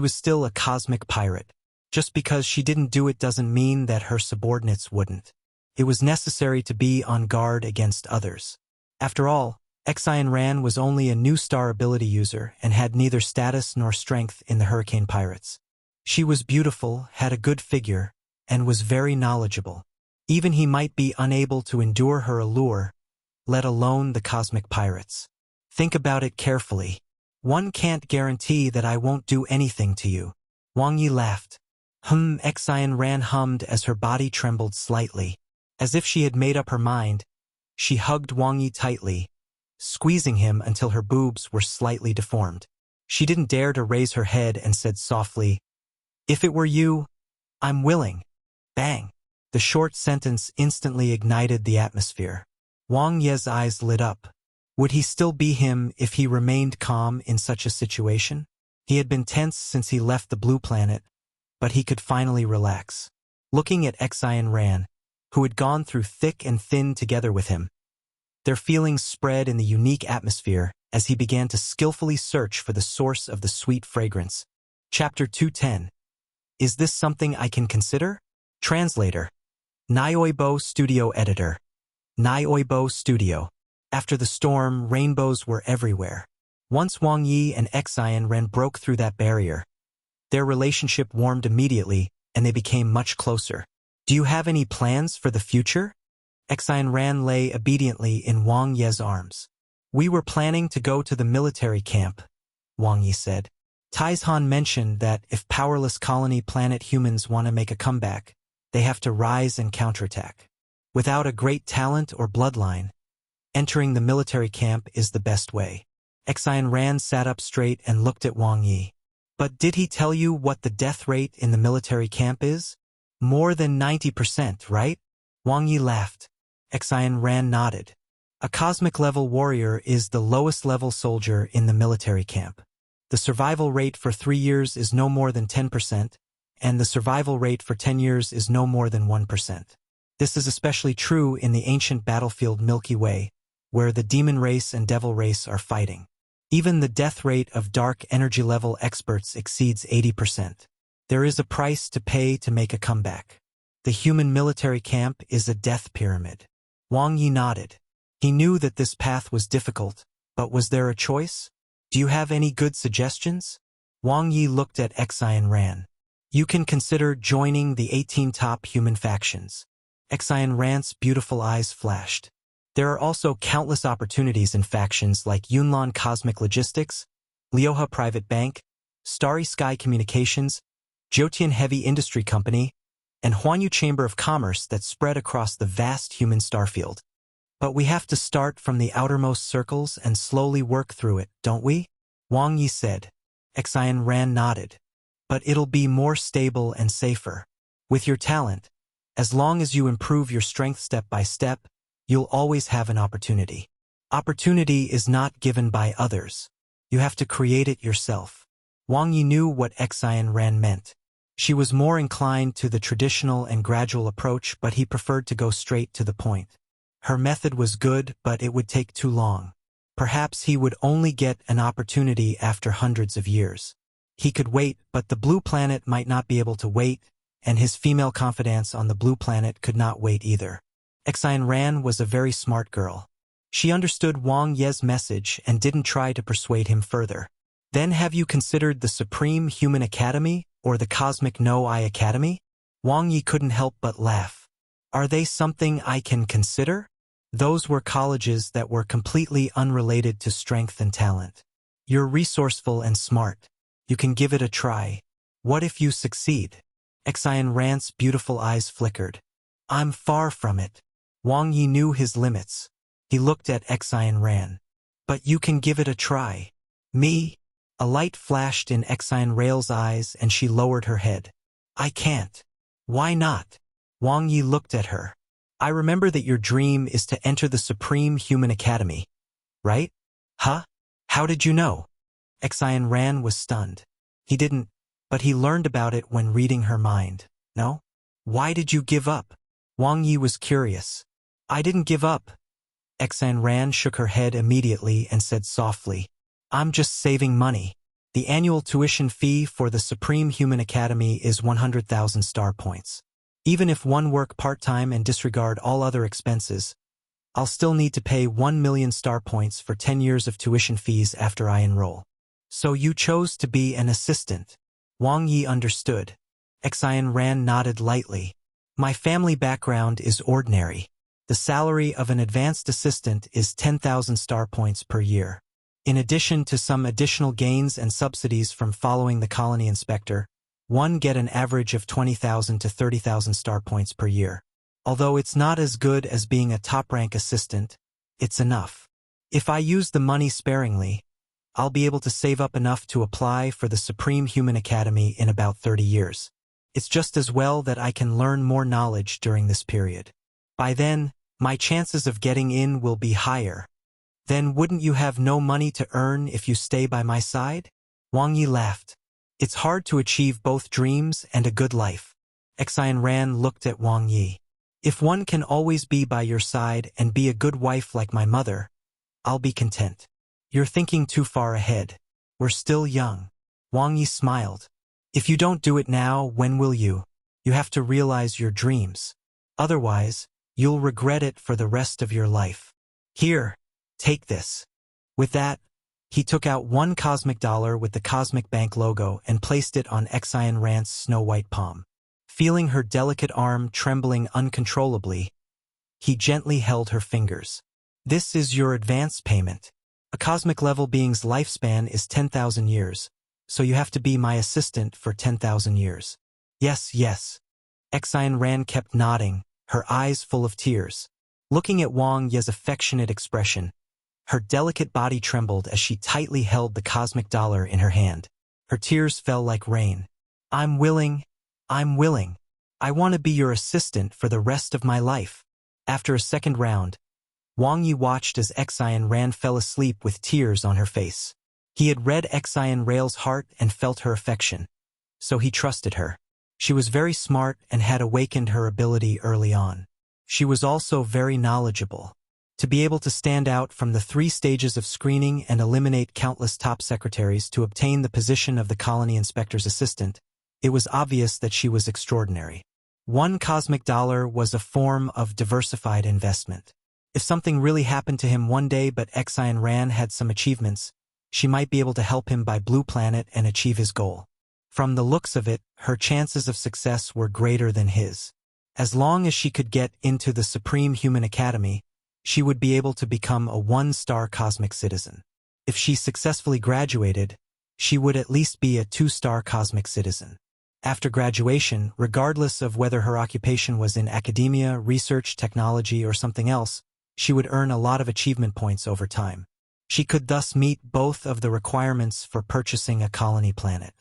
still a cosmic pirate. Just because she didn't do it doesn't mean that her subordinates wouldn't. It was necessary to be on guard against others. After all, Xian Ran was only a new star ability user and had neither status nor strength in the Hurricane Pirates. She was beautiful, had a good figure, and was very knowledgeable. Even he might be unable to endure her allure, let alone the cosmic pirates. "Think about it carefully. One can't guarantee that I won't do anything to you." Wang Yi laughed. Xian Ran hummed as her body trembled slightly. As if she had made up her mind, she hugged Wang Yi tightly, squeezing him until her boobs were slightly deformed. She didn't dare to raise her head and said softly, "If it were you, I'm willing." Bang! The short sentence instantly ignited the atmosphere. Wang Ye's eyes lit up. Would he still be him if he remained calm in such a situation? He had been tense since he left the blue planet, but he could finally relax. Looking at Xian Ran, who had gone through thick and thin together with him, their feelings spread in the unique atmosphere as he began to skillfully search for the source of the sweet fragrance. Chapter 210. Is this something I can consider? Translator. Nyoibo Studio Editor. Nyoibo Studio. After the storm, rainbows were everywhere. Once Wang Yi and Xian Ran broke through that barrier, their relationship warmed immediately, and they became much closer. "Do you have any plans for the future?" Xian Ran lay obediently in Wang Ye's arms. "We were planning to go to the military camp," Wang Yi said. Taizhan mentioned that if powerless colony planet humans want to make a comeback, they have to rise and counterattack. Without a great talent or bloodline, entering the military camp is the best way. Xian Ran sat up straight and looked at Wang Yi. "But did he tell you what the death rate in the military camp is? More than 90%, right?" Wang Yi laughed. Xian Ran nodded. "A cosmic-level warrior is the lowest-level soldier in the military camp. The survival rate for 3 years is no more than 10%, and the survival rate for 10 years is no more than 1%. This is especially true in the ancient battlefield Milky Way, where the demon race and devil race are fighting. Even the death rate of dark energy level experts exceeds 80%. There is a price to pay to make a comeback. The human military camp is a death pyramid." Wang Yi nodded. He knew that this path was difficult, but was there a choice? "Do you have any good suggestions?" Wang Yi looked at Xian Ran. "You can consider joining the 18 top human factions." Xian Ran's beautiful eyes flashed. There are also countless opportunities in factions like Yunlan Cosmic Logistics, Liuha Private Bank, Starry Sky Communications, Jotian Heavy Industry Company, and Huanyu Chamber of Commerce that spread across the vast human starfield. "But we have to start from the outermost circles and slowly work through it, don't we?" Wang Yi said. Xian Ran nodded. but it'll be more stable and safer. With your talent, as long as you improve your strength step by step, you'll always have an opportunity. Opportunity is not given by others. You have to create it yourself. Wang Ye knew what Xian Ran meant. She was more inclined to the traditional and gradual approach, but he preferred to go straight to the point. Her method was good, but it would take too long. Perhaps he would only get an opportunity after hundreds of years. He could wait, but the blue planet might not be able to wait, and his female confidants on the blue planet could not wait either. Xian Ran was a very smart girl. She understood Wang Ye's message and didn't try to persuade him further. Then have you considered the Supreme Human Academy or the Cosmic No-I Academy? Wang Ye couldn't help but laugh. Are they something I can consider? Those were colleges that were completely unrelated to strength and talent. You're resourceful and smart. You can give it a try. What if you succeed? Xian Ran's beautiful eyes flickered. I'm far from it. Wang Ye knew his limits. He looked at Xian Ran. But you can give it a try. Me? A light flashed in Xian Ran's eyes and she lowered her head. I can't. Why not? Wang Ye looked at her. I remember that your dream is to enter the Supreme Human Academy. Right? Huh? How did you know? Xian Ran was stunned. He didn't, but he learned about it when reading her mind. No? Why did you give up? Wang Ye was curious. I didn't give up. Xian Ran shook her head immediately and said softly, I'm just saving money. The annual tuition fee for the Supreme Human Academy is 100,000 star points. Even if one work part-time and disregard all other expenses, I'll still need to pay 1 million star points for 10 years of tuition fees after I enroll. So you chose to be an assistant. Wang Ye understood. Xian Ran nodded lightly. My family background is ordinary. The salary of an advanced assistant is 10,000 star points per year. In addition to some additional gains and subsidies from following the colony inspector, one get an average of 20,000 to 30,000 star points per year. Although it's not as good as being a top-rank assistant, it's enough. If I use the money sparingly, I'll be able to save up enough to apply for the Supreme Human Academy in about 30 years. It's just as well that I can learn more knowledge during this period. By then, my chances of getting in will be higher. Then wouldn't you have no money to earn if you stay by my side? Wang Ye laughed. It's hard to achieve both dreams and a good life. Xian Ran looked at Wang Ye. If one can always be by your side and be a good wife like my mother, I'll be content. You're thinking too far ahead. We're still young. Wang Ye smiled. If you don't do it now, when will you? You have to realize your dreams. Otherwise, you'll regret it for the rest of your life. Here, take this. With that, he took out one cosmic dollar with the Cosmic Bank logo and placed it on Xian Ran's snow-white palm. Feeling her delicate arm trembling uncontrollably, he gently held her fingers. This is your advance payment. A cosmic-level being's lifespan is 10,000 years, so you have to be my assistant for 10,000 years. Yes, yes. Xian Ran kept nodding, her eyes full of tears. Looking at Wang Ye's affectionate expression, her delicate body trembled as she tightly held the cosmic dollar in her hand. Her tears fell like rain. I'm willing. I want to be your assistant for the rest of my life. After a second round, Wang Ye watched as Xian Ran fell asleep with tears on her face. He had read Xian Ran's heart and felt her affection, so he trusted her. She was very smart and had awakened her ability early on. She was also very knowledgeable. To be able to stand out from the 3 stages of screening and eliminate countless top secretaries to obtain the position of the colony inspector's assistant, it was obvious that she was extraordinary. One cosmic dollar was a form of diversified investment. If something really happened to him one day but Xian Ran had some achievements, she might be able to help him by Blue Planet and achieve his goal. From the looks of it, her chances of success were greater than his. As long as she could get into the Supreme Human Academy, she would be able to become a 1-star cosmic citizen. If she successfully graduated, she would at least be a 2-star cosmic citizen. After graduation, regardless of whether her occupation was in academia, research, technology, or something else, she would earn a lot of achievement points over time. She could thus meet both of the requirements for purchasing a colony planet.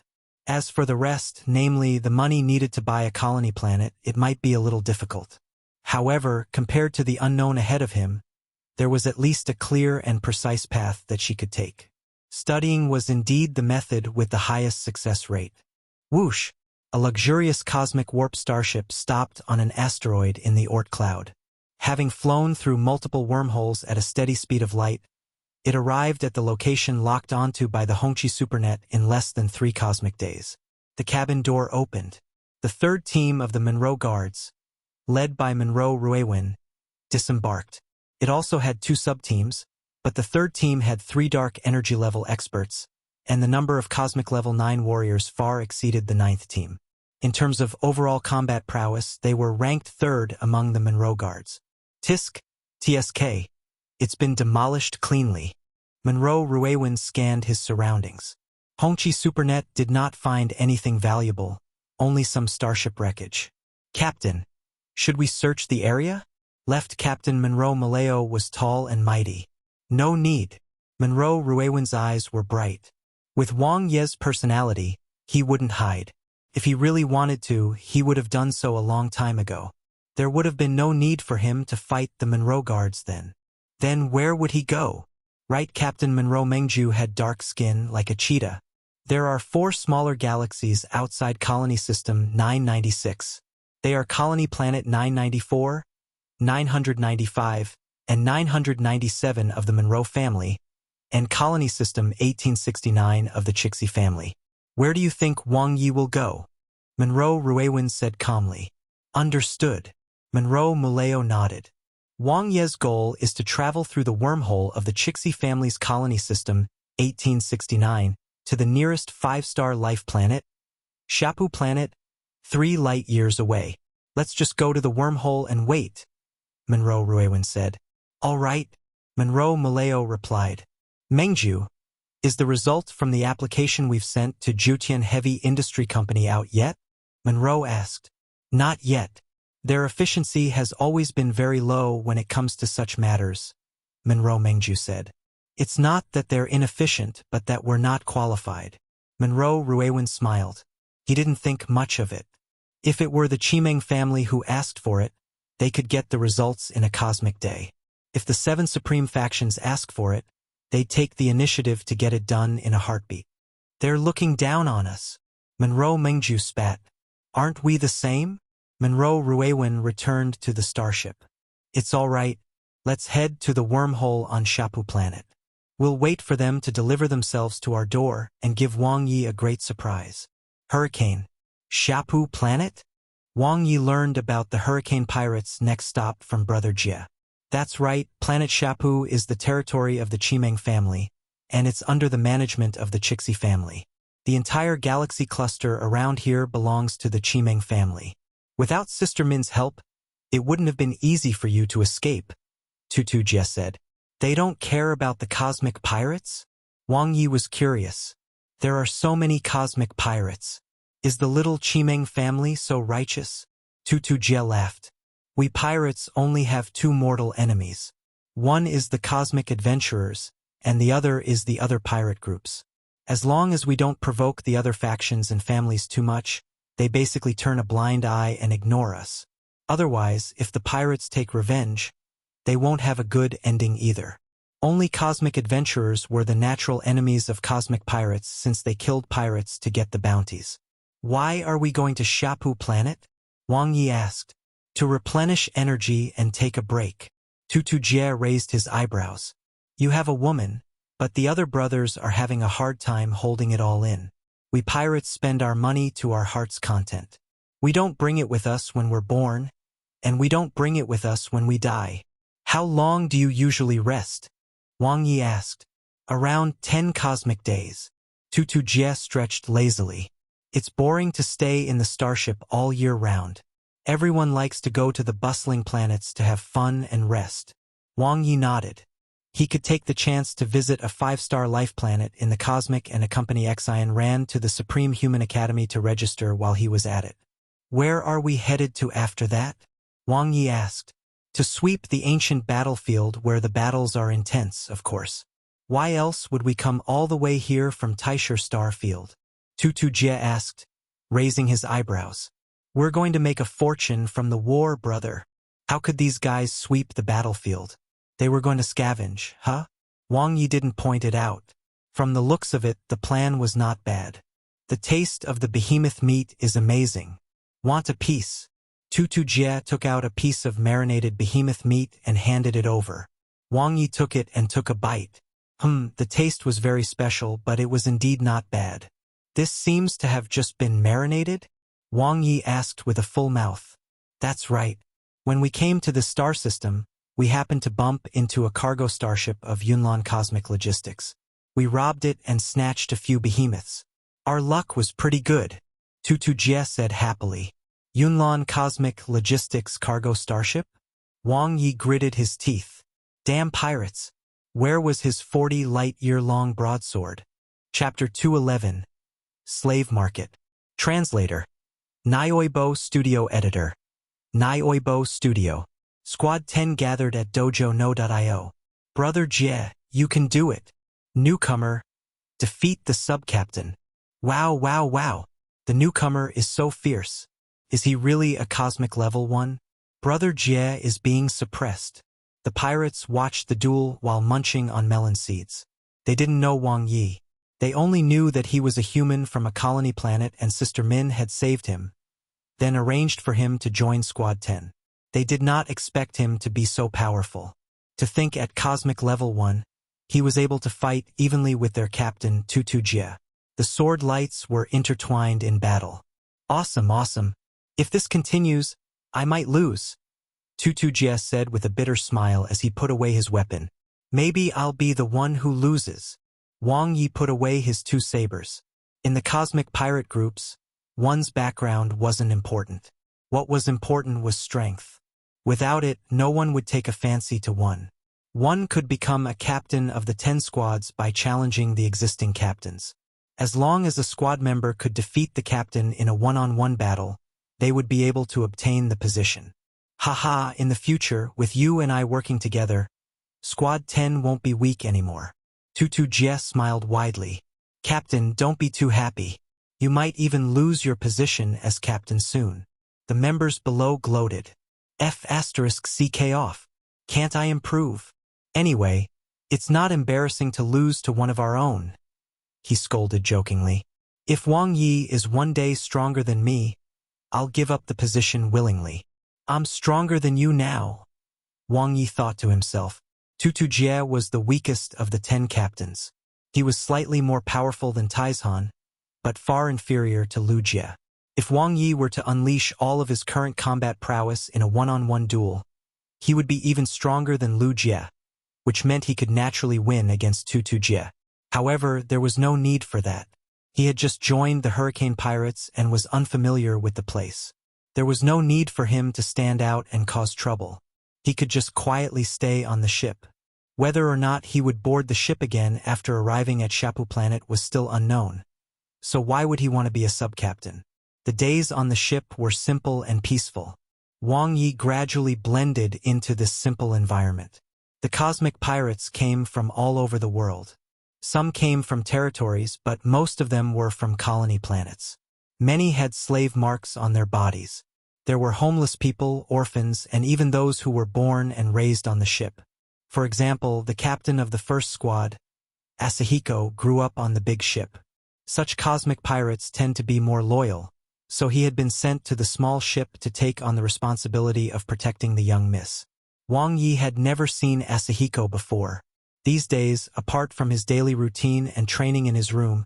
As for the rest, namely the money needed to buy a colony planet, it might be a little difficult. However, compared to the unknown ahead of him, there was at least a clear and precise path that she could take. Studying was indeed the method with the highest success rate. Whoosh! A luxurious cosmic warp starship stopped on an asteroid in the Oort cloud. Having flown through multiple wormholes at a steady speed of light, it arrived at the location locked onto by the Hongqi supernet in less than 3 cosmic days. The cabin door opened. The third team of the Monroe Guards, led by Monroe Ruewin, disembarked. It also had 2 sub-teams, but the third team had 3 dark energy level experts, and the number of cosmic level 9 warriors far exceeded the 9th team. In terms of overall combat prowess, they were ranked 3rd among the Monroe Guards. TSK. It's been demolished cleanly. Monroe Ruewin scanned his surroundings. Hongqi Supernet did not find anything valuable, only some starship wreckage. Captain, should we search the area? Left Captain Monroe Maleo was tall and mighty. No need. Monroe Ruewin's eyes were bright. With Wang Ye's personality, he wouldn't hide. If he really wanted to, he would have done so a long time ago. There would have been no need for him to fight the Monroe Guards then. Then where would he go? Right, Captain Monroe Mengju had dark skin like a cheetah. There are 4 smaller galaxies outside Colony System 996. They are Colony Planet 994, 995, and 997 of the Monroe family, and Colony System 1869 of the Chixie family. Where do you think Wang Ye will go? Monroe Ruewin said calmly. Understood. Monroe Muleo nodded. Wang Ye's goal is to travel through the wormhole of the Chixie family's Colony System 1869 to the nearest 5-star life planet, Shapu Planet, 3 light years away. Let's just go to the wormhole and wait, Monroe Ruewin said. All right, Monroe Muleo replied. Mengju, is the result from the application we've sent to Jutian Heavy Industry Company out yet? Monroe asked. Not yet. Their efficiency has always been very low when it comes to such matters, Monroe Mengju said. It's not that they're inefficient, but that we're not qualified. Monroe Ruewin smiled. He didn't think much of it. If it were the Chimeng family who asked for it, they could get the results in a cosmic day. If the 7 supreme factions ask for it, they'd take the initiative to get it done in a heartbeat. They're looking down on us. Monroe Mengju spat. Aren't we the same? Monroe Ruewin returned to the starship. It's all right. Let's head to the wormhole on Shapu Planet. We'll wait for them to deliver themselves to our door and give Wang Ye a great surprise. Hurricane. Shapu Planet? Wang Ye learned about the Hurricane Pirates' next stop from Brother Jie. That's right, Planet Shapu is the territory of the Chimeng family, and it's under the management of the Chixie family. The entire galaxy cluster around here belongs to the Chimeng family. Without Sister Min's help, it wouldn't have been easy for you to escape, Tutu Jie said. They don't care about the cosmic pirates? Wang Ye was curious. There are so many cosmic pirates. Is the little Chimeng family so righteous? Tutu Jie laughed. We pirates only have 2 mortal enemies. One is the cosmic adventurers, and the other is the other pirate groups. As long as we don't provoke the other factions and families too much, they basically turn a blind eye and ignore us. Otherwise, if the pirates take revenge, they won't have a good ending either. Only cosmic adventurers were the natural enemies of cosmic pirates since they killed pirates to get the bounties. Why are we going to Shapu Planet? Wang Ye asked. To replenish energy and take a break. Tutu Jie raised his eyebrows. You have a woman, but the other brothers are having a hard time holding it all in. We pirates spend our money to our heart's content. We don't bring it with us when we're born, and we don't bring it with us when we die. How long do you usually rest? Wang Ye asked. Around 10 cosmic days. Tutu Jie stretched lazily. It's boring to stay in the starship all year round. Everyone likes to go to the bustling planets to have fun and rest. Wang Ye nodded. He could take the chance to visit a 5-star life planet in the cosmic and accompany Xian Ran to the Supreme Human Academy to register while he was at it. Where are we headed to after that? Wang Ye asked. To sweep the ancient battlefield where the battles are intense, of course. Why else would we come all the way here from Taisher Star Field? Jie asked, raising his eyebrows. We're going to make a fortune from the war, brother. How could these guys sweep the battlefield? They were going to scavenge, huh? Wang Ye didn't point it out. From the looks of it, the plan was not bad. The taste of the behemoth meat is amazing. Want a piece? Jie took out a piece of marinated behemoth meat and handed it over. Wang Ye took it and took a bite. The taste was very special, but it was indeed not bad. This seems to have just been marinated? Wang Ye asked with a full mouth. That's right. When we came to the star system, we happened to bump into a cargo starship of Yunlan Cosmic Logistics. We robbed it and snatched a few behemoths. Our luck was pretty good, Jie said happily. Yunlan Cosmic Logistics cargo starship? Wang Ye gritted his teeth. Damn pirates. Where was his 40-light-year-long broadsword? Chapter 211. Slave Market. Translator. Nioibo Studio Editor. Nioibo Studio. Squad 10 gathered at dojo-no.io. Brother Jie, you can do it. Newcomer. Defeat the sub-captain. Wow, wow, wow. The newcomer is so fierce. Is he really a cosmic level 1? Brother Jie is being suppressed. The pirates watched the duel while munching on melon seeds. They didn't know Wang Ye. They only knew that he was a human from a colony planet and Sister Min had saved him, then arranged for him to join Squad 10. They did not expect him to be so powerful. To think at cosmic level 1, he was able to fight evenly with their captain, Jie. The sword lights were intertwined in battle. Awesome, awesome. If this continues, I might lose, Jie said with a bitter smile as he put away his weapon. Maybe I'll be the one who loses. Wang Ye put away his 2 sabers. In the cosmic pirate groups, one's background wasn't important. What was important was strength. Without it, no one would take a fancy to one. One could become a captain of the 10 squads by challenging the existing captains. As long as a squad member could defeat the captain in a one-on-one battle, they would be able to obtain the position. Haha, in the future, with you and I working together, Squad 10 won't be weak anymore. Jie smiled widely. Captain, don't be too happy. You might even lose your position as captain soon. The members below gloated. F***ck off. Can't I improve? Anyway, it's not embarrassing to lose to one of our own, he scolded jokingly. If Wang Ye is one day stronger than me, I'll give up the position willingly. I'm stronger than you now, Wang Ye thought to himself. Jie was the weakest of the 10 captains. He was slightly more powerful than Taizhan, but far inferior to Lu Jie. If Wang Ye were to unleash all of his current combat prowess in a one-on-one duel, he would be even stronger than Lu Jie, which meant he could naturally win against Jie. However, there was no need for that. He had just joined the Hurricane Pirates and was unfamiliar with the place. There was no need for him to stand out and cause trouble. He could just quietly stay on the ship. Whether or not he would board the ship again after arriving at Shapu Planet was still unknown. So why would he want to be a sub-captain? The days on the ship were simple and peaceful. Wang Ye gradually blended into this simple environment. The cosmic pirates came from all over the world. Some came from territories, but most of them were from colony planets. Many had slave marks on their bodies. There were homeless people, orphans, and even those who were born and raised on the ship. For example, the captain of the first squad, Asahiko, grew up on the big ship. Such cosmic pirates tend to be more loyal, so he had been sent to the small ship to take on the responsibility of protecting the young miss. Wang Ye had never seen Asahiko before. These days, apart from his daily routine and training in his room,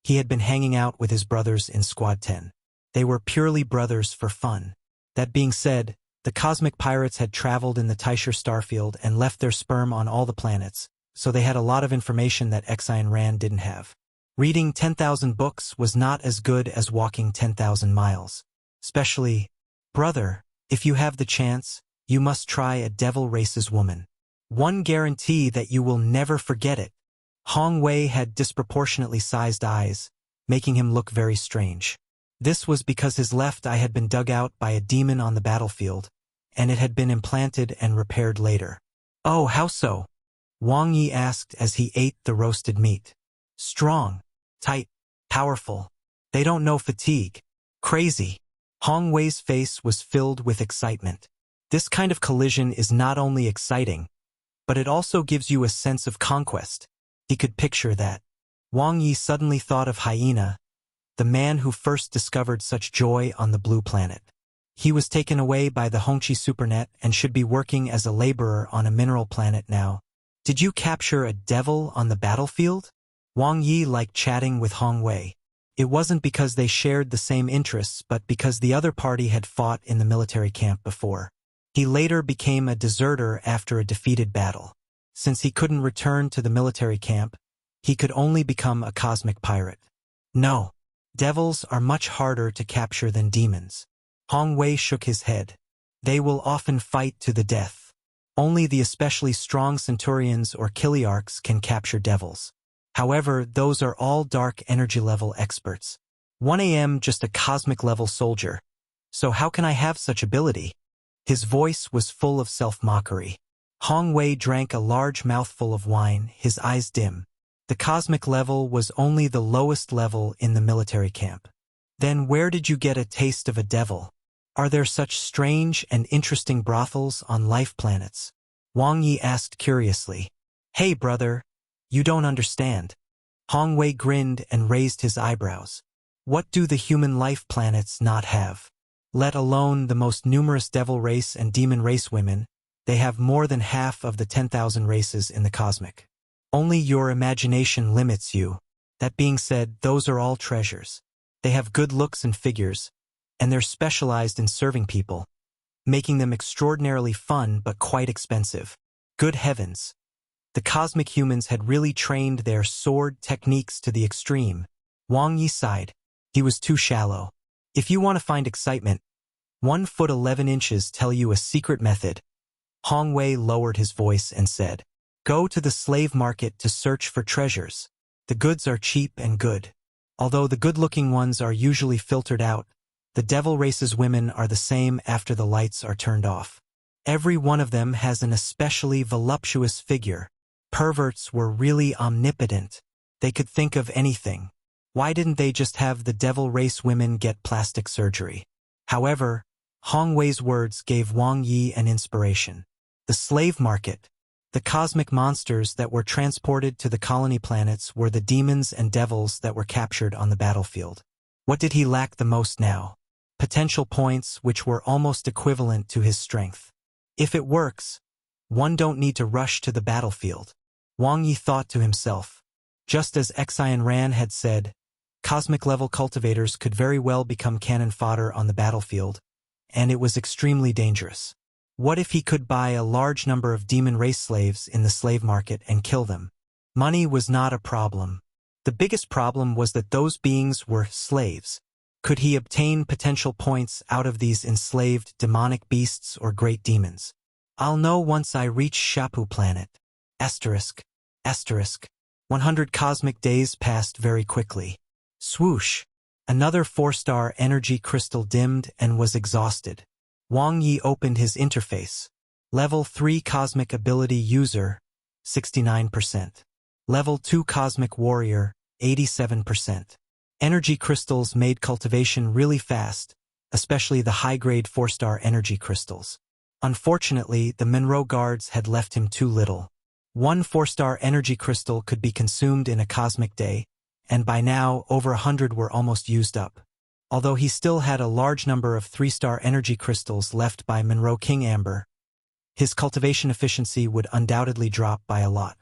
he had been hanging out with his brothers in Squad 10. They were purely brothers for fun. That being said, the cosmic pirates had traveled in the Taisher starfield and left their sperm on all the planets, so they had a lot of information that Xian Ran didn't have. Reading 10,000 books was not as good as walking 10,000 miles. Especially, brother, if you have the chance, you must try a devil race's woman. One guarantee that you will never forget it. Hong Wei had disproportionately sized eyes, making him look very strange. This was because his left eye had been dug out by a demon on the battlefield, and it had been implanted and repaired later. Oh, how so? Wang Ye asked as he ate the roasted meat. Strong, tight, powerful. They don't know fatigue. Crazy. Hong Wei's face was filled with excitement. This kind of collision is not only exciting, but it also gives you a sense of conquest. He could picture that. Wang Ye suddenly thought of Hyena, the man who first discovered such joy on the blue planet. He was taken away by the Hongqi supernet and should be working as a laborer on a mineral planet now. Did you capture a devil on the battlefield? Wang Ye liked chatting with Hong Wei. It wasn't because they shared the same interests, but because the other party had fought in the military camp before. He later became a deserter after a defeated battle. Since he couldn't return to the military camp, he could only become a cosmic pirate. No, devils are much harder to capture than demons. Hong Wei shook his head. They will often fight to the death. Only the especially strong centurions or kiliarchs can capture devils. However, those are all dark energy level experts. 1 AM just a cosmic level soldier. So how can I have such ability? His voice was full of self-mockery. Hong Wei drank a large mouthful of wine, his eyes dim. The cosmic level was only the lowest level in the military camp. Then where did you get a taste of a devil? Are there such strange and interesting brothels on life planets? Wang Ye asked curiously. Hey brother, you don't understand. Hong Wei grinned and raised his eyebrows. What do the human life planets not have? Let alone the most numerous devil race and demon race women, they have more than half of the 10,000 races in the cosmic. Only your imagination limits you. That being said, those are all treasures. They have good looks and figures, and they're specialized in serving people, making them extraordinarily fun but quite expensive. Good heavens! The cosmic humans had really trained their sword techniques to the extreme. Wang Yi sighed. He was too shallow. If you want to find excitement, 1 foot 11 inches tell you a secret method. Hong Wei lowered his voice and said, go to the slave market to search for treasures. The goods are cheap and good. Although the good-looking ones are usually filtered out, the devil race's women are the same after the lights are turned off. Every one of them has an especially voluptuous figure. Perverts were really omnipotent. They could think of anything. Why didn't they just have the devil race women get plastic surgery? However, Hong Wei's words gave Wang Yi an inspiration. The slave market. The cosmic monsters that were transported to the colony planets were the demons and devils that were captured on the battlefield. What did he lack the most now? Potential points which were almost equivalent to his strength. If it works, one don't need to rush to the battlefield. Wang Yi thought to himself. Just as Xian Ran had said, cosmic-level cultivators could very well become cannon fodder on the battlefield, and it was extremely dangerous. What if he could buy a large number of demon race slaves in the slave market and kill them? Money was not a problem. The biggest problem was that those beings were slaves. Could he obtain potential points out of these enslaved demonic beasts or great demons? I'll know once I reach Shapu planet. Asterisk. 100 cosmic days passed very quickly. Swoosh! Another 4-star energy crystal dimmed and was exhausted. Wang Yi opened his interface. Level 3 Cosmic Ability User, 69%. Level 2 Cosmic Warrior, 87%. Energy crystals made cultivation really fast, especially the high-grade 4-star energy crystals. Unfortunately, the Monroe guards had left him too little. 1 4-star energy crystal could be consumed in a cosmic day, and by now, over 100 were almost used up. Although he still had a large number of 3-star energy crystals left by Monroe King Amber, his cultivation efficiency would undoubtedly drop by a lot.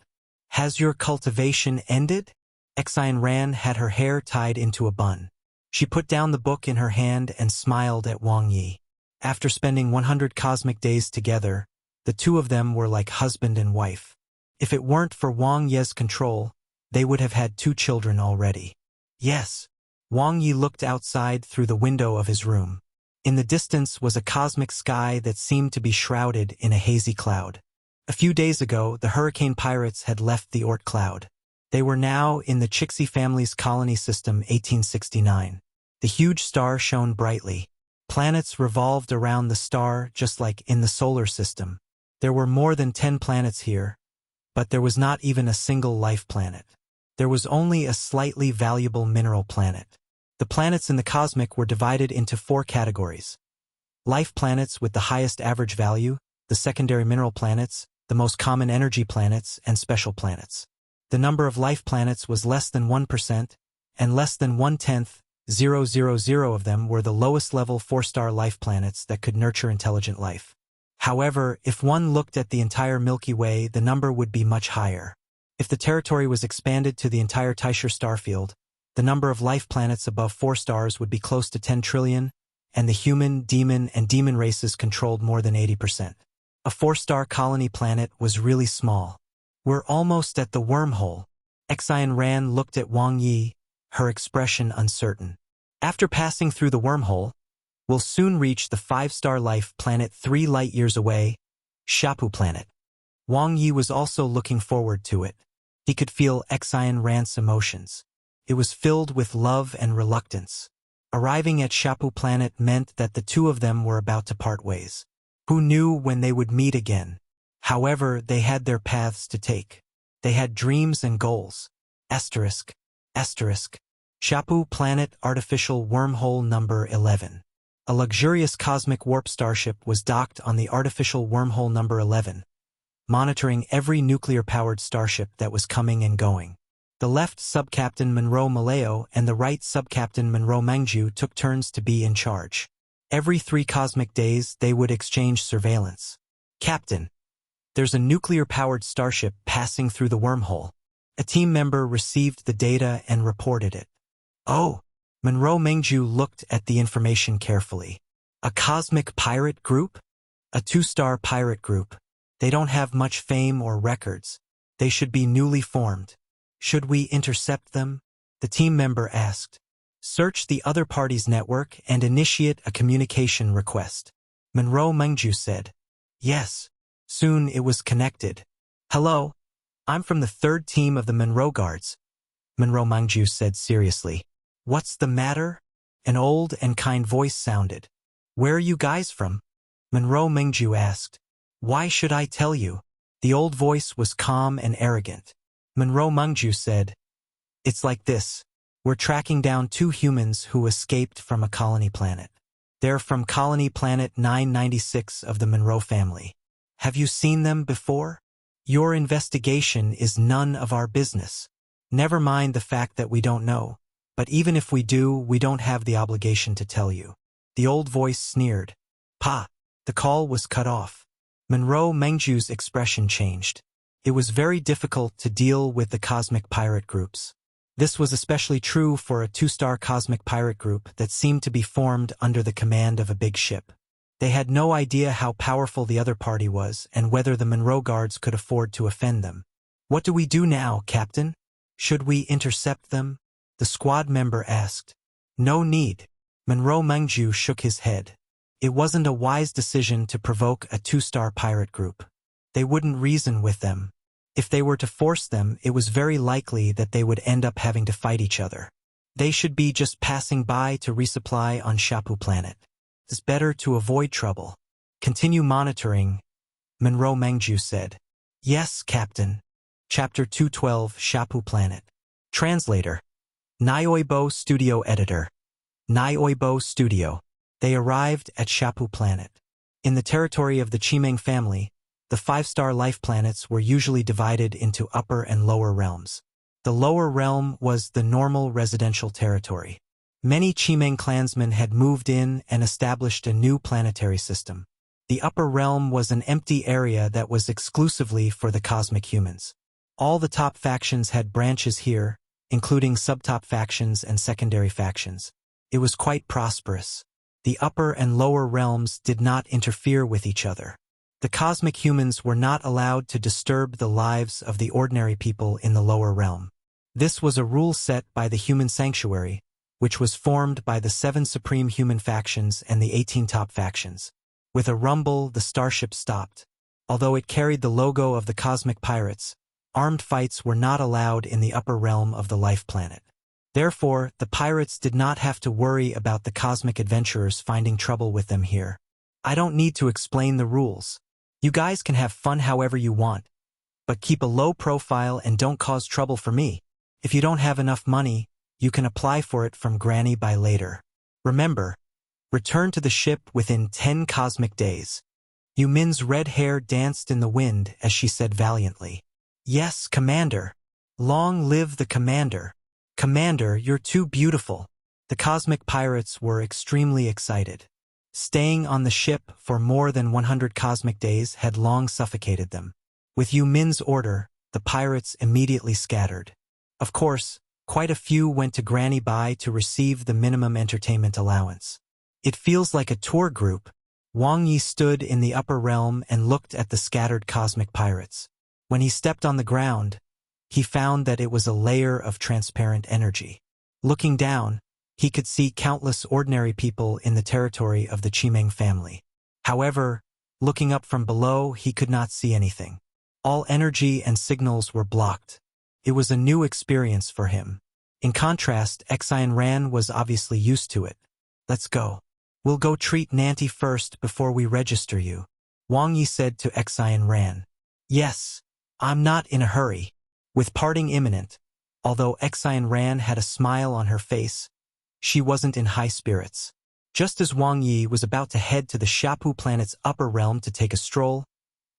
Has your cultivation ended? Xian Ran had her hair tied into a bun. She put down the book in her hand and smiled at Wang Yi. After spending 100 cosmic days together, the two of them were like husband and wife. If it weren't for Wang Ye's control, they would have had 2 children already. Yes. Wang Yi looked outside through the window of his room. In the distance was a cosmic sky that seemed to be shrouded in a hazy cloud. A few days ago, the hurricane pirates had left the Oort cloud. They were now in the Chixi family's colony system 1869. The huge star shone brightly. Planets revolved around the star just like in the solar system. There were more than 10 planets here, but there was not even a single life planet. There was only a slightly valuable mineral planet. The planets in the cosmic were divided into 4 categories. Life planets with the highest average value, the secondary mineral planets, the most common energy planets, and special planets. The number of life planets was less than 1%, and less than 0.000 of them were the lowest level 4-star life planets that could nurture intelligent life. However, if one looked at the entire Milky Way, the number would be much higher. If the territory was expanded to the entire Teicher starfield, the number of life planets above 4 stars would be close to 10 trillion, and the human, demon, and demon races controlled more than 80%. A 4-star colony planet was really small. We're almost at the wormhole. Xian Ran looked at Wang Ye, her expression uncertain. After passing through the wormhole, we'll soon reach the 5-star life planet 3 light-years away, Shapu planet. Wang Ye was also looking forward to it. He could feel Xian Ran's emotions. It was filled with love and reluctance. Arriving at Shapu planet meant that the two of them were about to part ways. Who knew when they would meet again? However, they had their paths to take. They had dreams and goals. Asterisk. Shapu planet artificial wormhole number 11. A luxurious cosmic warp starship was docked on the artificial wormhole number 11, monitoring every nuclear-powered starship that was coming and going. The left Subcaptain Monroe Maleo and the right Subcaptain Monroe Mangju took turns to be in charge. Every 3 cosmic days, they would exchange surveillance. Captain, there's a nuclear-powered starship passing through the wormhole. A team member received the data and reported it. Oh, Monroe Mangju looked at the information carefully. A cosmic pirate group? A 2-star pirate group. They don't have much fame or records. They should be newly formed. Should we intercept them? The team member asked. Search the other party's network and initiate a communication request. Monroe Mangju said. Yes. Soon it was connected. Hello. I'm from the 3rd team of the Monroe Guards. Monroe Mangju said seriously. What's the matter? An old and kind voice sounded. Where are you guys from? Monroe Mangju asked. Why should I tell you? The old voice was calm and arrogant. Monroe Mangju said, It's like this. We're tracking down 2 humans who escaped from a colony planet. They're from colony planet 996 of the Monroe family. Have you seen them before? Your investigation is none of our business. Never mind the fact that we don't know. But even if we do, we don't have the obligation to tell you. The old voice sneered. Pa! The call was cut off. Monroe Mangju's expression changed. It was very difficult to deal with the cosmic pirate groups. This was especially true for a 2-star cosmic pirate group that seemed to be formed under the command of a big ship. They had no idea how powerful the other party was and whether the Monroe Guards could afford to offend them. What do we do now, Captain? Should we intercept them? The squad member asked. No need. Monroe Mangju shook his head. It wasn't a wise decision to provoke a 2-star pirate group. They wouldn't reason with them. If they were to force them, it was very likely that they would end up having to fight each other. They should be just passing by to resupply on Shapu planet. It's better to avoid trouble. Continue monitoring, Monroe Mangju said. Yes, Captain. Chapter 212, Shapu planet. Translator. Nyoibo Studio Editor. Nyoibo Studio. They arrived at Shapu planet. In the territory of the Chimeng family, the 5-star life planets were usually divided into upper and lower realms. The lower realm was the normal residential territory. Many Chimeng clansmen had moved in and established a new planetary system. The upper realm was an empty area that was exclusively for the cosmic humans. All the top factions had branches here, including subtop factions and secondary factions. It was quite prosperous. The upper and lower realms did not interfere with each other. The cosmic humans were not allowed to disturb the lives of the ordinary people in the lower realm. This was a rule set by the Human Sanctuary, which was formed by the 7 supreme human factions and the 18 top factions. With a rumble, the starship stopped. Although it carried the logo of the cosmic pirates, armed fights were not allowed in the upper realm of the life planet. Therefore, the pirates did not have to worry about the cosmic adventurers finding trouble with them here. I don't need to explain the rules. You guys can have fun however you want, but keep a low profile and don't cause trouble for me. If you don't have enough money, You can apply for it from Granny by later. Remember, return to the ship within 10 cosmic days. Yumin's red hair danced in the wind as she said valiantly. Yes, Commander. Long live the Commander. Commander, you're too beautiful. The cosmic pirates were extremely excited. Staying on the ship for more than 100 cosmic days had long suffocated them. With Yumin's order, the pirates immediately scattered. Of course, quite a few went to Granny Bai to receive the minimum entertainment allowance. It feels like a tour group. Wang Ye stood in the upper realm and looked at the scattered cosmic pirates. When he stepped on the ground, he found that it was a layer of transparent energy. Looking down, he could see countless ordinary people in the territory of the Chimeng family. However, looking up from below, he could not see anything. All energy and signals were blocked. It was a new experience for him. In contrast, Xian Ran was obviously used to it. Let's go. We'll go treat Nanti first before we register you, Wang Ye said to Xian Ran. Yes, I'm not in a hurry. With parting imminent, although Xian Ran had a smile on her face, she wasn't in high spirits. Just as Wang Ye was about to head to the Shapu planet's upper realm to take a stroll,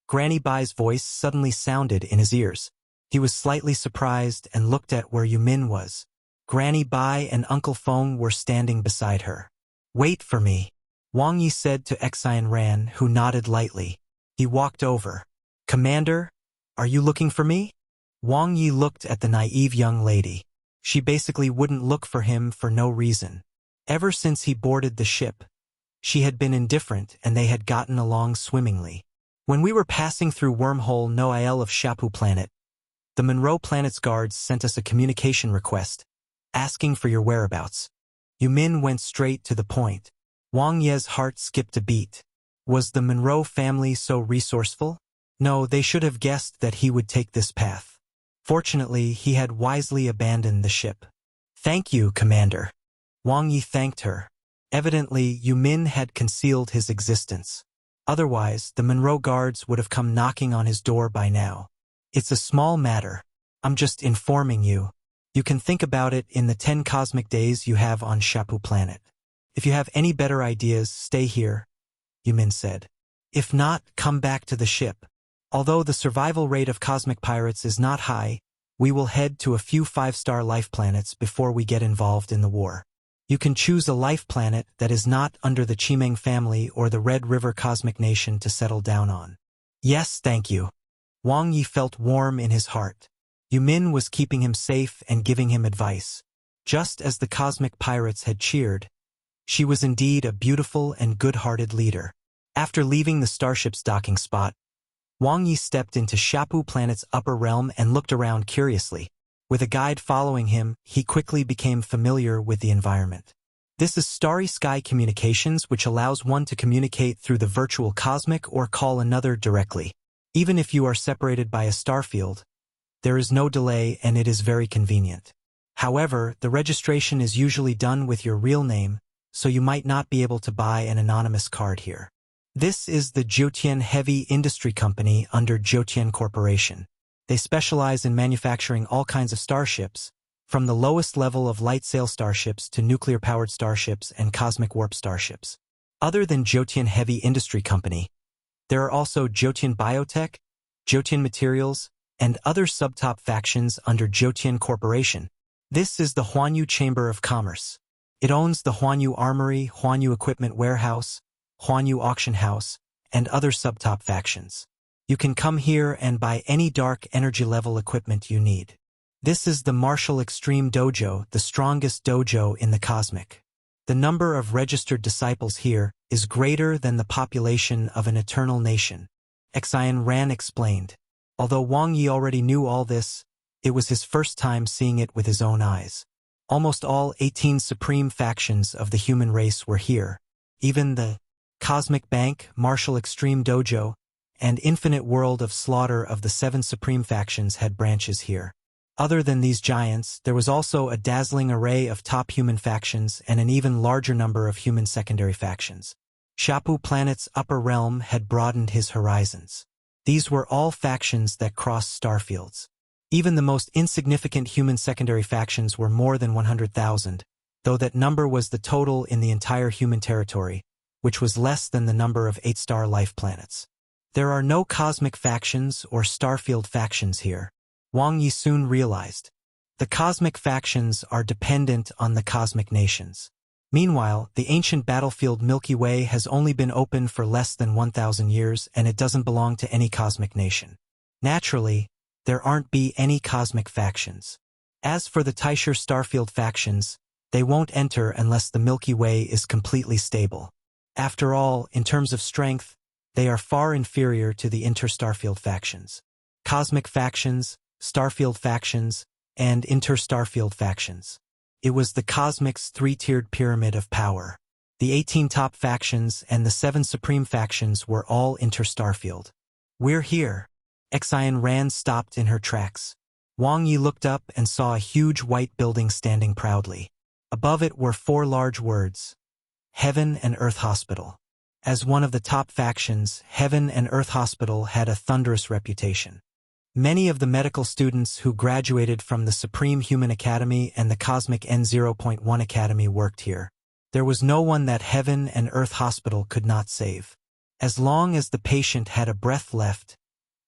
Granny Bai's voice suddenly sounded in his ears. He was slightly surprised and looked at where Yumin was. Granny Bai and Uncle Feng were standing beside her. Wait for me, Wang Ye said to Xian Ran, who nodded lightly. He walked over. Commander, are you looking for me? Wang Ye looked at the naive young lady. She basically wouldn't look for him for no reason. Ever since he boarded the ship, she had been indifferent and they had gotten along swimmingly. When we were passing through wormhole Noael of Shapu planet, the Monroe planet's guards sent us a communication request, asking for your whereabouts. Yumin went straight to the point. Wang Ye's heart skipped a beat. Was the Monroe family so resourceful? No, they should have guessed that he would take this path. Fortunately, he had wisely abandoned the ship. Thank you, Commander. Wang Ye thanked her. Evidently, Yumin had concealed his existence. Otherwise, the Monroe guards would have come knocking on his door by now. It's a small matter. I'm just informing you. You can think about it in the 10 cosmic days you have on Shapu planet. If you have any better ideas, stay here, Yumin said. If not, come back to the ship. Although the survival rate of cosmic pirates is not high, we will head to a few 5-star life planets before we get involved in the war. You can choose a life planet that is not under the Chimeng family or the Red River Cosmic Nation to settle down on. Yes, thank you. Wang Ye felt warm in his heart. Yumin was keeping him safe and giving him advice. Just as the cosmic pirates had cheered, she was indeed a beautiful and good-hearted leader. After leaving the starship's docking spot, Wang Ye stepped into Shapu planet's upper realm and looked around curiously. With a guide following him, he quickly became familiar with the environment. This is Starry Sky Communications, which allows one to communicate through the virtual cosmic or call another directly. Even if you are separated by a starfield, there is no delay and it is very convenient. However, the registration is usually done with your real name, so you might not be able to buy an anonymous card here. This is the Jiutian Heavy Industry Company under Jiutian Corporation. They specialize in manufacturing all kinds of starships, from the lowest level of light sail starships to nuclear-powered starships and cosmic warp starships. Other than Jiutian Heavy Industry Company, there are also Jiutian Biotech, Jiutian Materials, and other subtop factions under Jiutian Corporation. This is the Huanyu Chamber of Commerce. It owns the Huanyu Armory, Huanyu Equipment Warehouse, Huanyu Auction House, and other subtop factions. You can come here and buy any dark energy level equipment you need. This is the Martial Extreme Dojo, the strongest dojo in the cosmic. The number of registered disciples here is greater than the population of an eternal nation, Xian Ran explained. Although Wang Ye already knew all this, it was his first time seeing it with his own eyes. Almost all 18 supreme factions of the human race were here. Even the Cosmic Bank, Martial Extreme Dojo, and Infinite World of Slaughter of the 7 supreme factions had branches here. Other than these giants, there was also a dazzling array of top human factions and an even larger number of human secondary factions. Shapu planet's upper realm had broadened his horizons. These were all factions that crossed starfields. Even the most insignificant human secondary factions were more than 100,000, though that number was the total in the entire human territory, which was less than the number of 8-star life planets. There are no cosmic factions or starfield factions here, Wang Ye soon realized. The cosmic factions are dependent on the cosmic nations. Meanwhile, the ancient battlefield Milky Way has only been open for less than 1,000 years and it doesn't belong to any cosmic nation. Naturally, there aren't any cosmic factions. As for the Taisher starfield factions, they won't enter unless the Milky Way is completely stable. After all, in terms of strength, they are far inferior to the inter-starfield factions. Cosmic factions, starfield factions, and inter-starfield factions. It was the cosmic's three-tiered pyramid of power. The 18 top factions and the 7 supreme factions were all inter-starfield. We're here. Xian Ran stopped in her tracks. Wang Ye looked up and saw a huge white building standing proudly. Above it were 4 large words. Heaven and Earth Hospital. As one of the top factions, Heaven and Earth Hospital had a thunderous reputation. Many of the medical students who graduated from the Supreme Human Academy and the Cosmic N0.1 Academy worked here. There was no one that Heaven and Earth Hospital could not save. As long as the patient had a breath left,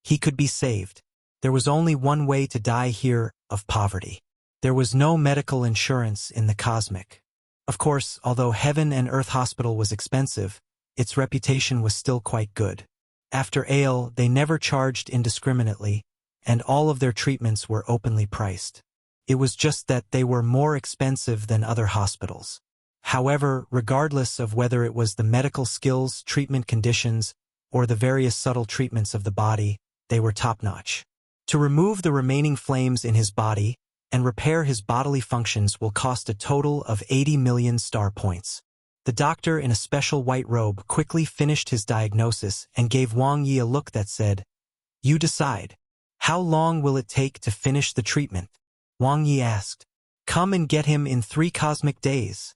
he could be saved. There was only one way to die here, of poverty. There was no medical insurance in the cosmic. Of course, although Heaven and Earth Hospital was expensive, its reputation was still quite good. After ale, they never charged indiscriminately, and all of their treatments were openly priced. It was just that they were more expensive than other hospitals. However, regardless of whether it was the medical skills, treatment conditions, or the various subtle treatments of the body, they were top-notch. To remove the remaining flames in his body and repair his bodily functions will cost a total of 80 million star points. The doctor in a special white robe quickly finished his diagnosis and gave Wang Ye a look that said, "You decide. How long will it take to finish the treatment?" Wang Ye asked. "Come and get him in 3 cosmic days,"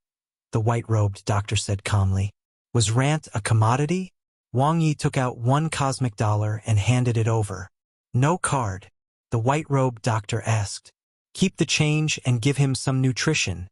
the white-robed doctor said calmly. Was rent a commodity? Wang Ye took out 1 cosmic dollar and handed it over. "No card," the white-robed doctor asked. "Keep the change and give him some nutrition,"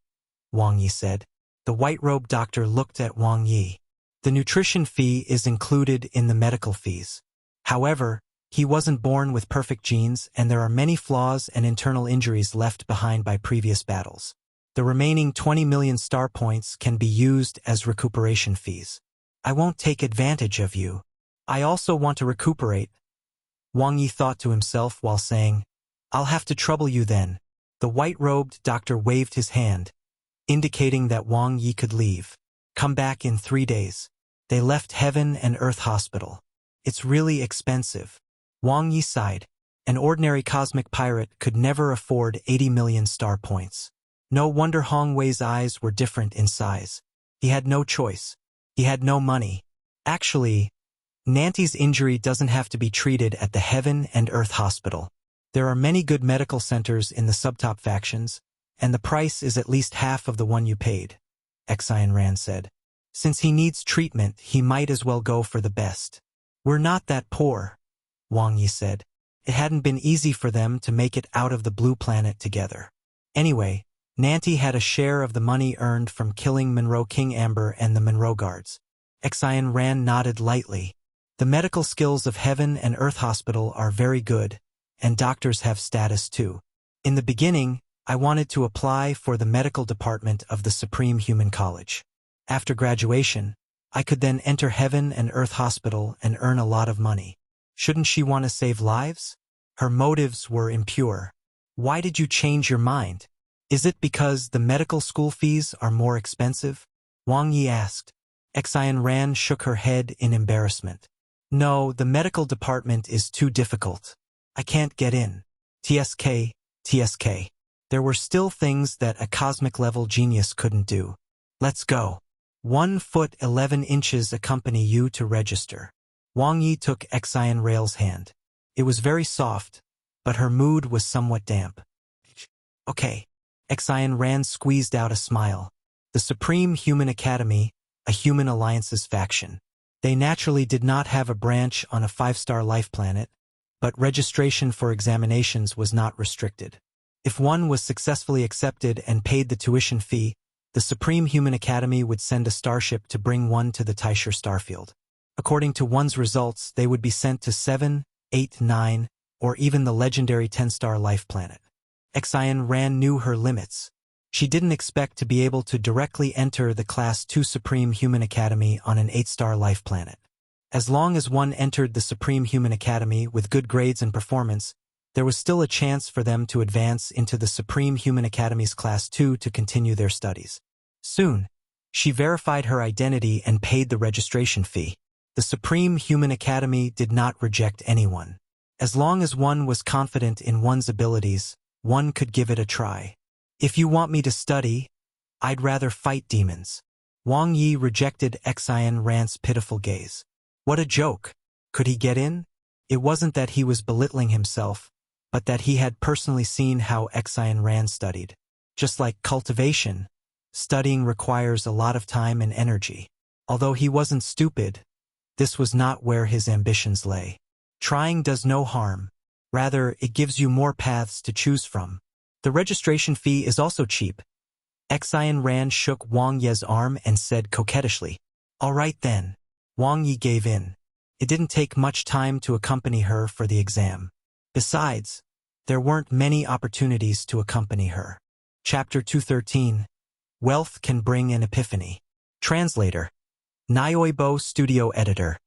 Wang Ye said. The white-robed doctor looked at Wang Ye. The nutrition fee is included in the medical fees. However, he wasn't born with perfect genes and there are many flaws and internal injuries left behind by previous battles. The remaining 20 million star points can be used as recuperation fees. "I won't take advantage of you. I also want to recuperate," Wang Ye thought to himself while saying, "I'll have to trouble you then." The white-robed doctor waved his hand, indicating that Wang Ye could leave. "Come back in 3 days." They left Heaven and Earth Hospital. "It's really expensive." Wang Ye sighed. An ordinary cosmic pirate could never afford 80 million star points. No wonder Hong Wei's eyes were different in size. He had no choice. He had no money. Actually, Nanti's injury doesn't have to be treated at the Heaven and Earth Hospital. There are many good medical centers in the subtop factions, and the price is at least half of the one you paid, Xian Ran said. Since he needs treatment, he might as well go for the best. "We're not that poor," Wang Ye said. It hadn't been easy for them to make it out of the blue planet together. Anyway, Nanti had a share of the money earned from killing Monroe King Amber and the Monroe Guards. Xian Ran nodded lightly. The medical skills of Heaven and Earth Hospital are very good, and doctors have status too. In the beginning, I wanted to apply for the medical department of the Supreme Human College. After graduation, I could then enter Heaven and Earth Hospital and earn a lot of money. Shouldn't she want to save lives? Her motives were impure. Why did you change your mind? Is it because the medical school fees are more expensive? Wang Ye asked. Xian Ran shook her head in embarrassment. No, the medical department is too difficult. I can't get in. TSK. There were still things that a cosmic-level genius couldn't do. Let's go. 1 foot 11 inches accompany you to register. Wang Ye took Xian Rail's hand. It was very soft, but her mood was somewhat damp. Okay. Xian Ran squeezed out a smile. The Supreme Human Academy, a Human Alliance's faction. They naturally did not have a branch on a 5-star life planet, but registration for examinations was not restricted. If one was successfully accepted and paid the tuition fee, the Supreme Human Academy would send a starship to bring one to the Taishi starfield. According to one's results, they would be sent to 7, 8, 9, or even the legendary 10-star life planet. Xian Ran knew her limits. She didn't expect to be able to directly enter the Class 2 Supreme Human Academy on an 8-star life planet. As long as one entered the Supreme Human Academy with good grades and performance, there was still a chance for them to advance into the Supreme Human Academy's Class 2 to continue their studies. Soon, she verified her identity and paid the registration fee. The Supreme Human Academy did not reject anyone. As long as one was confident in one's abilities, one could give it a try. If you want me to study, I'd rather fight demons. Wang Ye rejected Xian Ran's pitiful gaze. What a joke! Could he get in? It wasn't that he was belittling himself, but that he had personally seen how Xian Ran studied. Just like cultivation, studying requires a lot of time and energy. Although he wasn't stupid, this was not where his ambitions lay. Trying does no harm. Rather, it gives you more paths to choose from. The registration fee is also cheap. Xian Ran shook Wang Ye's arm and said coquettishly, "All right then." Wang Ye gave in. It didn't take much time to accompany her for the exam. Besides, there weren't many opportunities to accompany her. Chapter 213. Wealth Can Bring an Epiphany. Translator. Nioibo Studio Editor.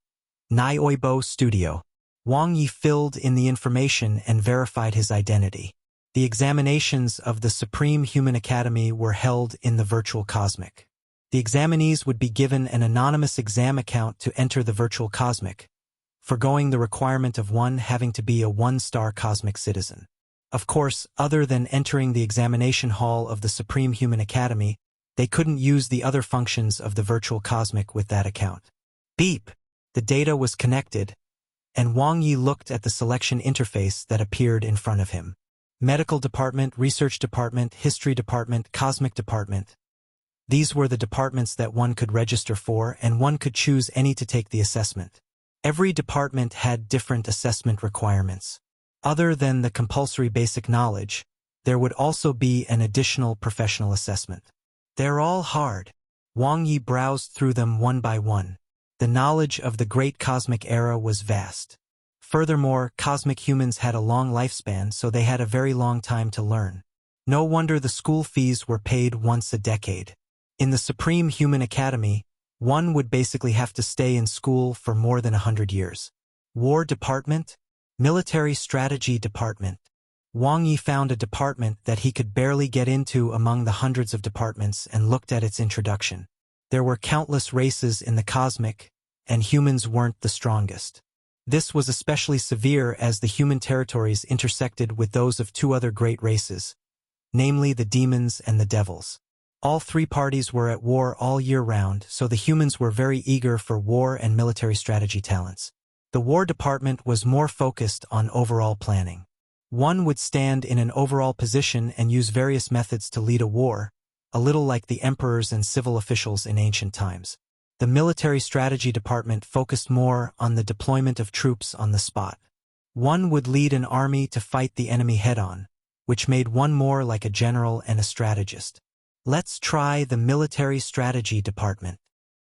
Nioibo Studio. Wang Ye filled in the information and verified his identity. The examinations of the Supreme Human Academy were held in the virtual cosmic. The examinees would be given an anonymous exam account to enter the virtual cosmic, forgoing the requirement of one having to be a 1-star cosmic citizen. Of course, other than entering the examination hall of the Supreme Human Academy, they couldn't use the other functions of the virtual cosmic with that account. Beep! The data was connected, and Wang Ye looked at the selection interface that appeared in front of him. Medical Department, Research Department, History Department, Cosmic Department. These were the departments that one could register for, and one could choose any to take the assessment. Every department had different assessment requirements. Other than the compulsory basic knowledge, there would also be an additional professional assessment. They're all hard. Wang Ye browsed through them one by one. The knowledge of the great cosmic era was vast. Furthermore, cosmic humans had a long lifespan, so they had a very long time to learn. No wonder the school fees were paid once a decade. In the Supreme Human Academy, one would basically have to stay in school for more than 100 years. War Department, Military Strategy Department. Wang Ye found a department that he could barely get into among the hundreds of departments and looked at its introduction. There were countless races in the cosmic, and humans weren't the strongest. This was especially severe as the human territories intersected with those of two other great races, namely the demons and the devils. All three parties were at war all year round, so the humans were very eager for war and military strategy talents. The War Department was more focused on overall planning. One would stand in an overall position and use various methods to lead a war, a little like the emperors and civil officials in ancient times. The Military Strategy Department focused more on the deployment of troops on the spot. One would lead an army to fight the enemy head-on, which made one more like a general and a strategist. Let's try the Military Strategy Department.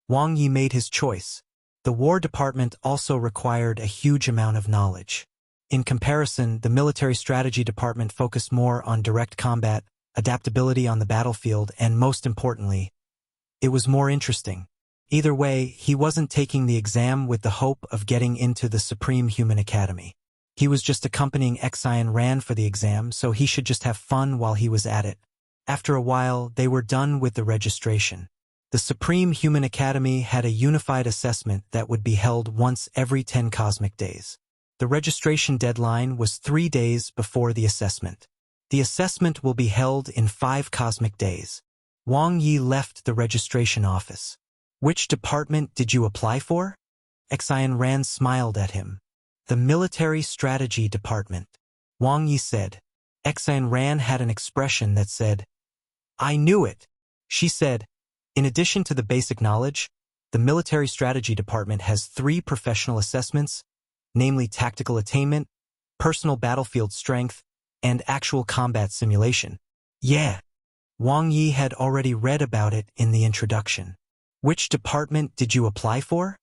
Wang Ye made his choice. The War Department also required a huge amount of knowledge. In comparison, the Military Strategy Department focused more on direct combat, adaptability on the battlefield, and most importantly, it was more interesting. Either way, he wasn't taking the exam with the hope of getting into the Supreme Human Academy. He was just accompanying Xian Ran for the exam, so he should just have fun while he was at it. After a while, they were done with the registration. The Supreme Human Academy had a unified assessment that would be held once every 10 cosmic days. The registration deadline was 3 days before the assessment. The assessment will be held in 5 cosmic days. Wang Ye left the registration office. Which department did you apply for? Xian Ran smiled at him. The Military Strategy Department. Wang Ye said. Xian Ran had an expression that said, "I knew it." She said, in addition to the basic knowledge, the Military Strategy Department has 3 professional assessments, namely tactical attainment, personal battlefield strength, and actual combat simulation. Yeah. Wang Ye had already read about it in the introduction. Which department did you apply for?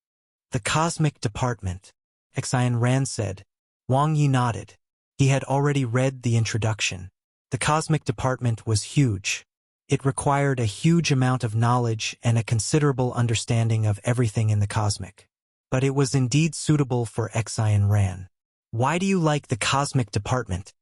The Cosmic Department, Xian Ran said. Wang Ye nodded. He had already read the introduction. The Cosmic Department was huge. It required a huge amount of knowledge and a considerable understanding of everything in the cosmic. But it was indeed suitable for Xian Ran. Why do you like the Cosmic Department?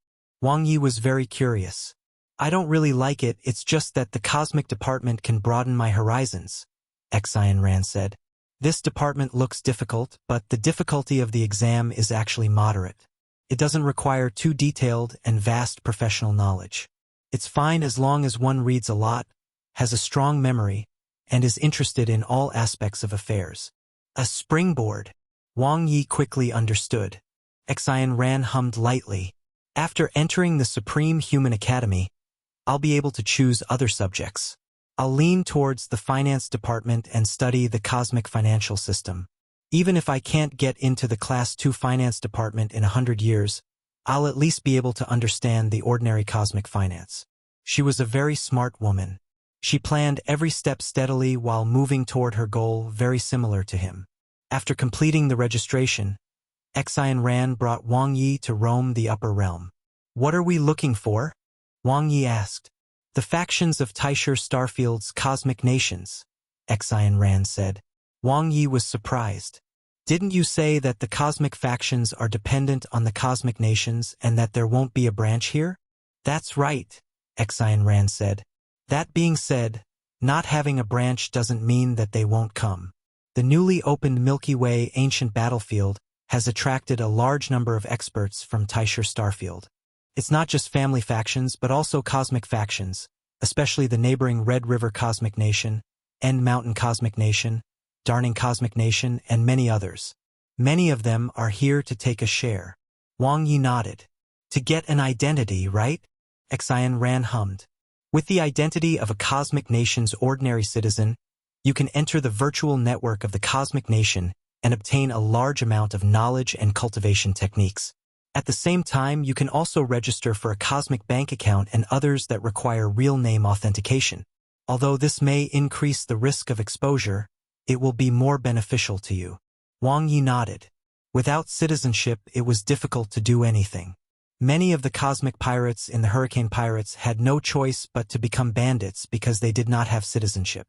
Wang Ye was very curious. I don't really like it, it's just that the Cosmic Department can broaden my horizons, Xian Ran said. This department looks difficult, but the difficulty of the exam is actually moderate. It doesn't require too detailed and vast professional knowledge. It's fine as long as one reads a lot, has a strong memory, and is interested in all aspects of affairs. A springboard. Wang Ye quickly understood. Xian Ran hummed lightly. After entering the Supreme Human Academy, I'll be able to choose other subjects. I'll lean towards the finance department and study the cosmic financial system. Even if I can't get into the Class 2 finance department in 100 years, I'll at least be able to understand the ordinary cosmic finance. She was a very smart woman. She planned every step steadily while moving toward her goal very similar to him. After completing the registration, Xian Ran brought Wang Ye to roam the upper realm. What are we looking for? Wang Ye asked. The factions of Taisher Starfield's cosmic nations, Xian Ran said. Wang Ye was surprised. Didn't you say that the cosmic factions are dependent on the cosmic nations and that there won't be a branch here? That's right, Xian Ran said. That being said, not having a branch doesn't mean that they won't come. The newly opened Milky Way ancient battlefield has attracted a large number of experts from Taisher Starfield. It's not just family factions but also cosmic factions, especially the neighboring Red River Cosmic Nation, End Mountain Cosmic Nation, Darning Cosmic Nation, and many others. Many of them are here to take a share. Wang Ye nodded. To get an identity, right? Xian Ran hummed. With the identity of a cosmic nation's ordinary citizen, you can enter the virtual network of the cosmic nation and obtain a large amount of knowledge and cultivation techniques. At the same time, you can also register for a cosmic bank account and others that require real name authentication. Although this may increase the risk of exposure, it will be more beneficial to you. Wang Ye nodded. Without citizenship, it was difficult to do anything. Many of the cosmic pirates in the Hurricane Pirates had no choice but to become bandits because they did not have citizenship.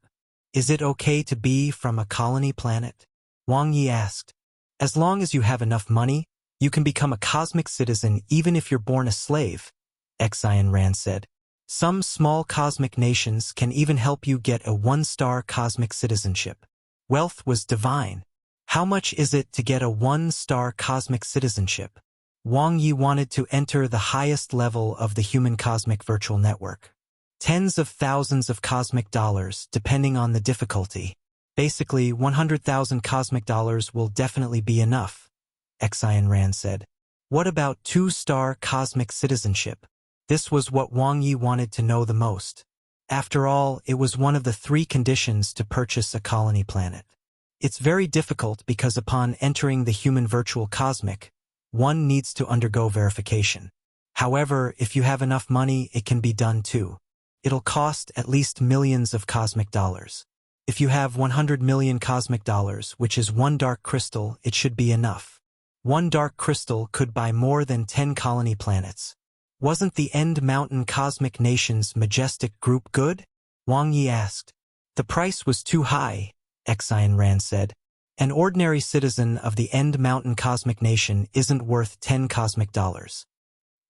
Is it okay to be from a colony planet? Wang Ye asked. As long as you have enough money, you can become a cosmic citizen even if you're born a slave, Xian Ran said. Some small cosmic nations can even help you get a 1-star cosmic citizenship. Wealth was divine. How much is it to get a 1-star cosmic citizenship? Wang Ye wanted to enter the highest level of the human cosmic virtual network. Tens of thousands of cosmic dollars, depending on the difficulty. Basically, 100,000 cosmic dollars will definitely be enough, Xian Ran said. What about 2-star cosmic citizenship? This was what Wang Ye wanted to know the most. After all, it was one of the 3 conditions to purchase a colony planet. It's very difficult because upon entering the human virtual cosmic, one needs to undergo verification. However, if you have enough money, it can be done too. It'll cost at least millions of cosmic dollars. If you have 100 million cosmic dollars, which is 1 dark crystal, it should be enough. 1 dark crystal could buy more than 10 colony planets. Wasn't the End Mountain Cosmic Nation's majestic group good? Wang Ye asked. The price was too high, Xian Ran said. An ordinary citizen of the End Mountain Cosmic Nation isn't worth 10 cosmic dollars.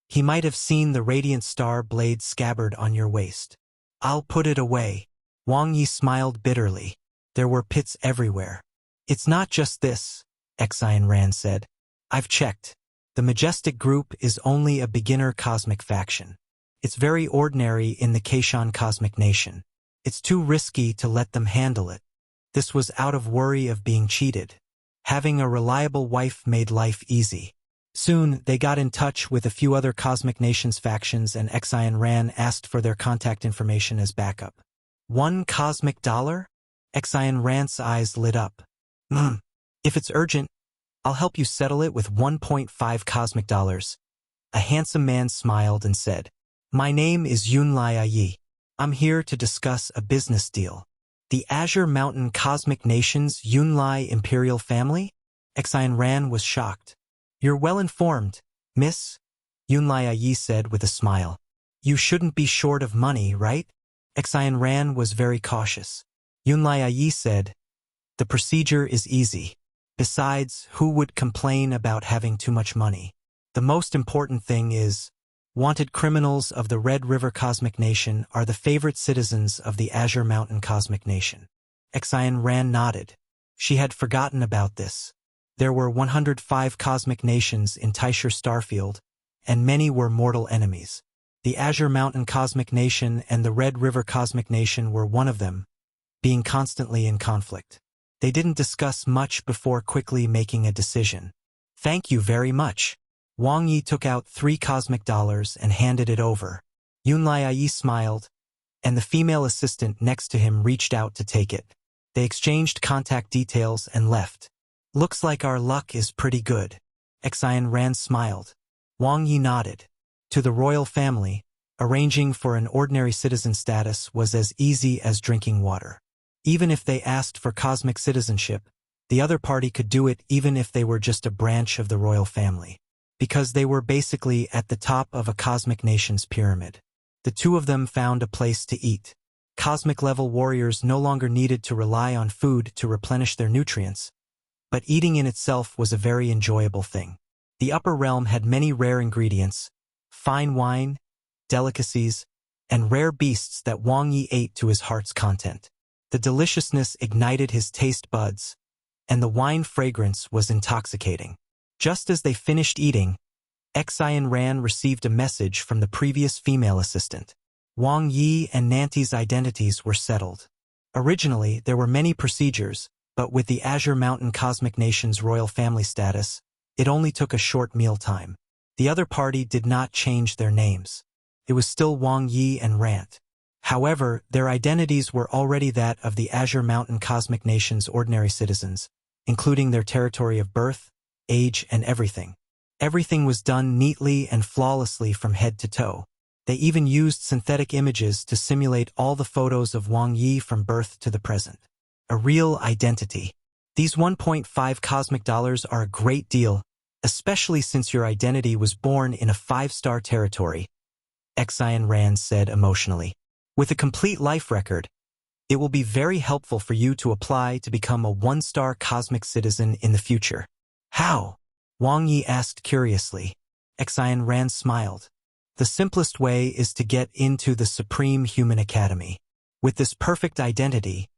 He might have seen the radiant star blade scabbard on your waist. I'll put it away. Wang Ye smiled bitterly. There were pits everywhere. It's not just this, Xian Ran said. I've checked. The majestic group is only a beginner cosmic faction. It's very ordinary in the Kaishan Cosmic Nation. It's too risky to let them handle it. This was out of worry of being cheated. Having a reliable wife made life easy. Soon, they got in touch with a few other Cosmic Nations factions and Xian Ran asked for their contact information as backup. 1 cosmic dollar? Xian Ran's eyes lit up. If it's urgent, I'll help you settle it with 1.5 cosmic dollars, A handsome man smiled and said, "My name is Ye. I'm here to discuss a business deal. The Azure Mountain Cosmic Nation's Yunlai imperial family?" Xian Ran was shocked. "You're well informed, miss," Ye said with a smile. "You shouldn't be short of money, right?" Xian Ran was very cautious. Ye said, "The procedure is easy. Besides, who would complain about having too much money? The most important thing is, wanted criminals of the Red River Cosmic Nation are the favorite citizens of the Azure Mountain Cosmic Nation." Xian Ran nodded. She had forgotten about this. There were 105 cosmic nations in Taisher Starfield, and many were mortal enemies. The Azure Mountain Cosmic Nation and the Red River Cosmic Nation were one of them, being constantly in conflict. They didn't discuss much before quickly making a decision. "Thank you very much." Wang Ye took out $3 cosmic dollars and handed it over. Ye smiled, and the female assistant next to him reached out to take it. They exchanged contact details and left. "Looks like our luck is pretty good." Xian Ran smiled. Wang Ye nodded. To the royal family, arranging for an ordinary citizen status was as easy as drinking water. Even if they asked for cosmic citizenship, the other party could do it even if they were just a branch of the royal family, because they were basically at the top of a cosmic nation's pyramid. The two of them found a place to eat. Cosmic-level warriors no longer needed to rely on food to replenish their nutrients, but eating in itself was a very enjoyable thing. The upper realm had many rare ingredients, fine wine, delicacies, and rare beasts that Wang Ye ate to his heart's content. The deliciousness ignited his taste buds, and the wine fragrance was intoxicating. Just as they finished eating, Xian Ran received a message from the previous female assistant. Wang Ye and Nanti's identities were settled. Originally, there were many procedures, but with the Azure Mountain Cosmic Nation's royal family status, it only took a short mealtime. The other party did not change their names. It was still Wang Ye and Rant. However, their identities were already that of the Azure Mountain Cosmic Nation's ordinary citizens, including their territory of birth, age, and everything. Everything was done neatly and flawlessly from head to toe. They even used synthetic images to simulate all the photos of Wang Ye from birth to the present. A real identity. These 1.5 cosmic dollars are a great deal, especially since your identity was born in a 5-star territory, Xian Ran said emotionally. With a complete life record, it will be very helpful for you to apply to become a 1-star cosmic citizen in the future. How? Wang Ye asked curiously. Xian Ran smiled. The simplest way is to get into the Supreme Human Academy. With this perfect identity,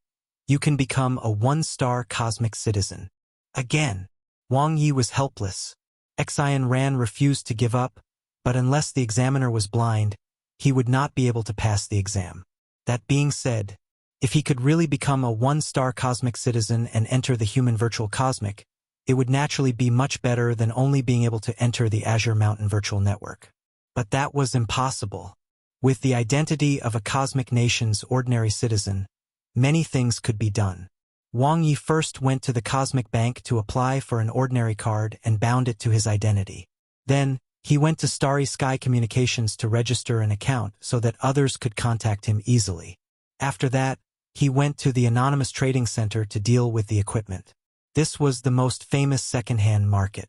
you can become a 1-star cosmic citizen. Again, Wang Ye was helpless. Xian Ran refused to give up, but unless the examiner was blind, he would not be able to pass the exam. That being said, if he could really become a 1-star cosmic citizen and enter the human virtual cosmic, it would naturally be much better than only being able to enter the Azure Mountain Virtual Network. But that was impossible. With the identity of a cosmic nation's ordinary citizen, many things could be done. Wang Ye first went to the Cosmic Bank to apply for an ordinary card and bound it to his identity. Then, he went to Starry Sky Communications to register an account so that others could contact him easily. After that, he went to the Anonymous Trading Center to deal with the equipment. This was the most famous second-hand market.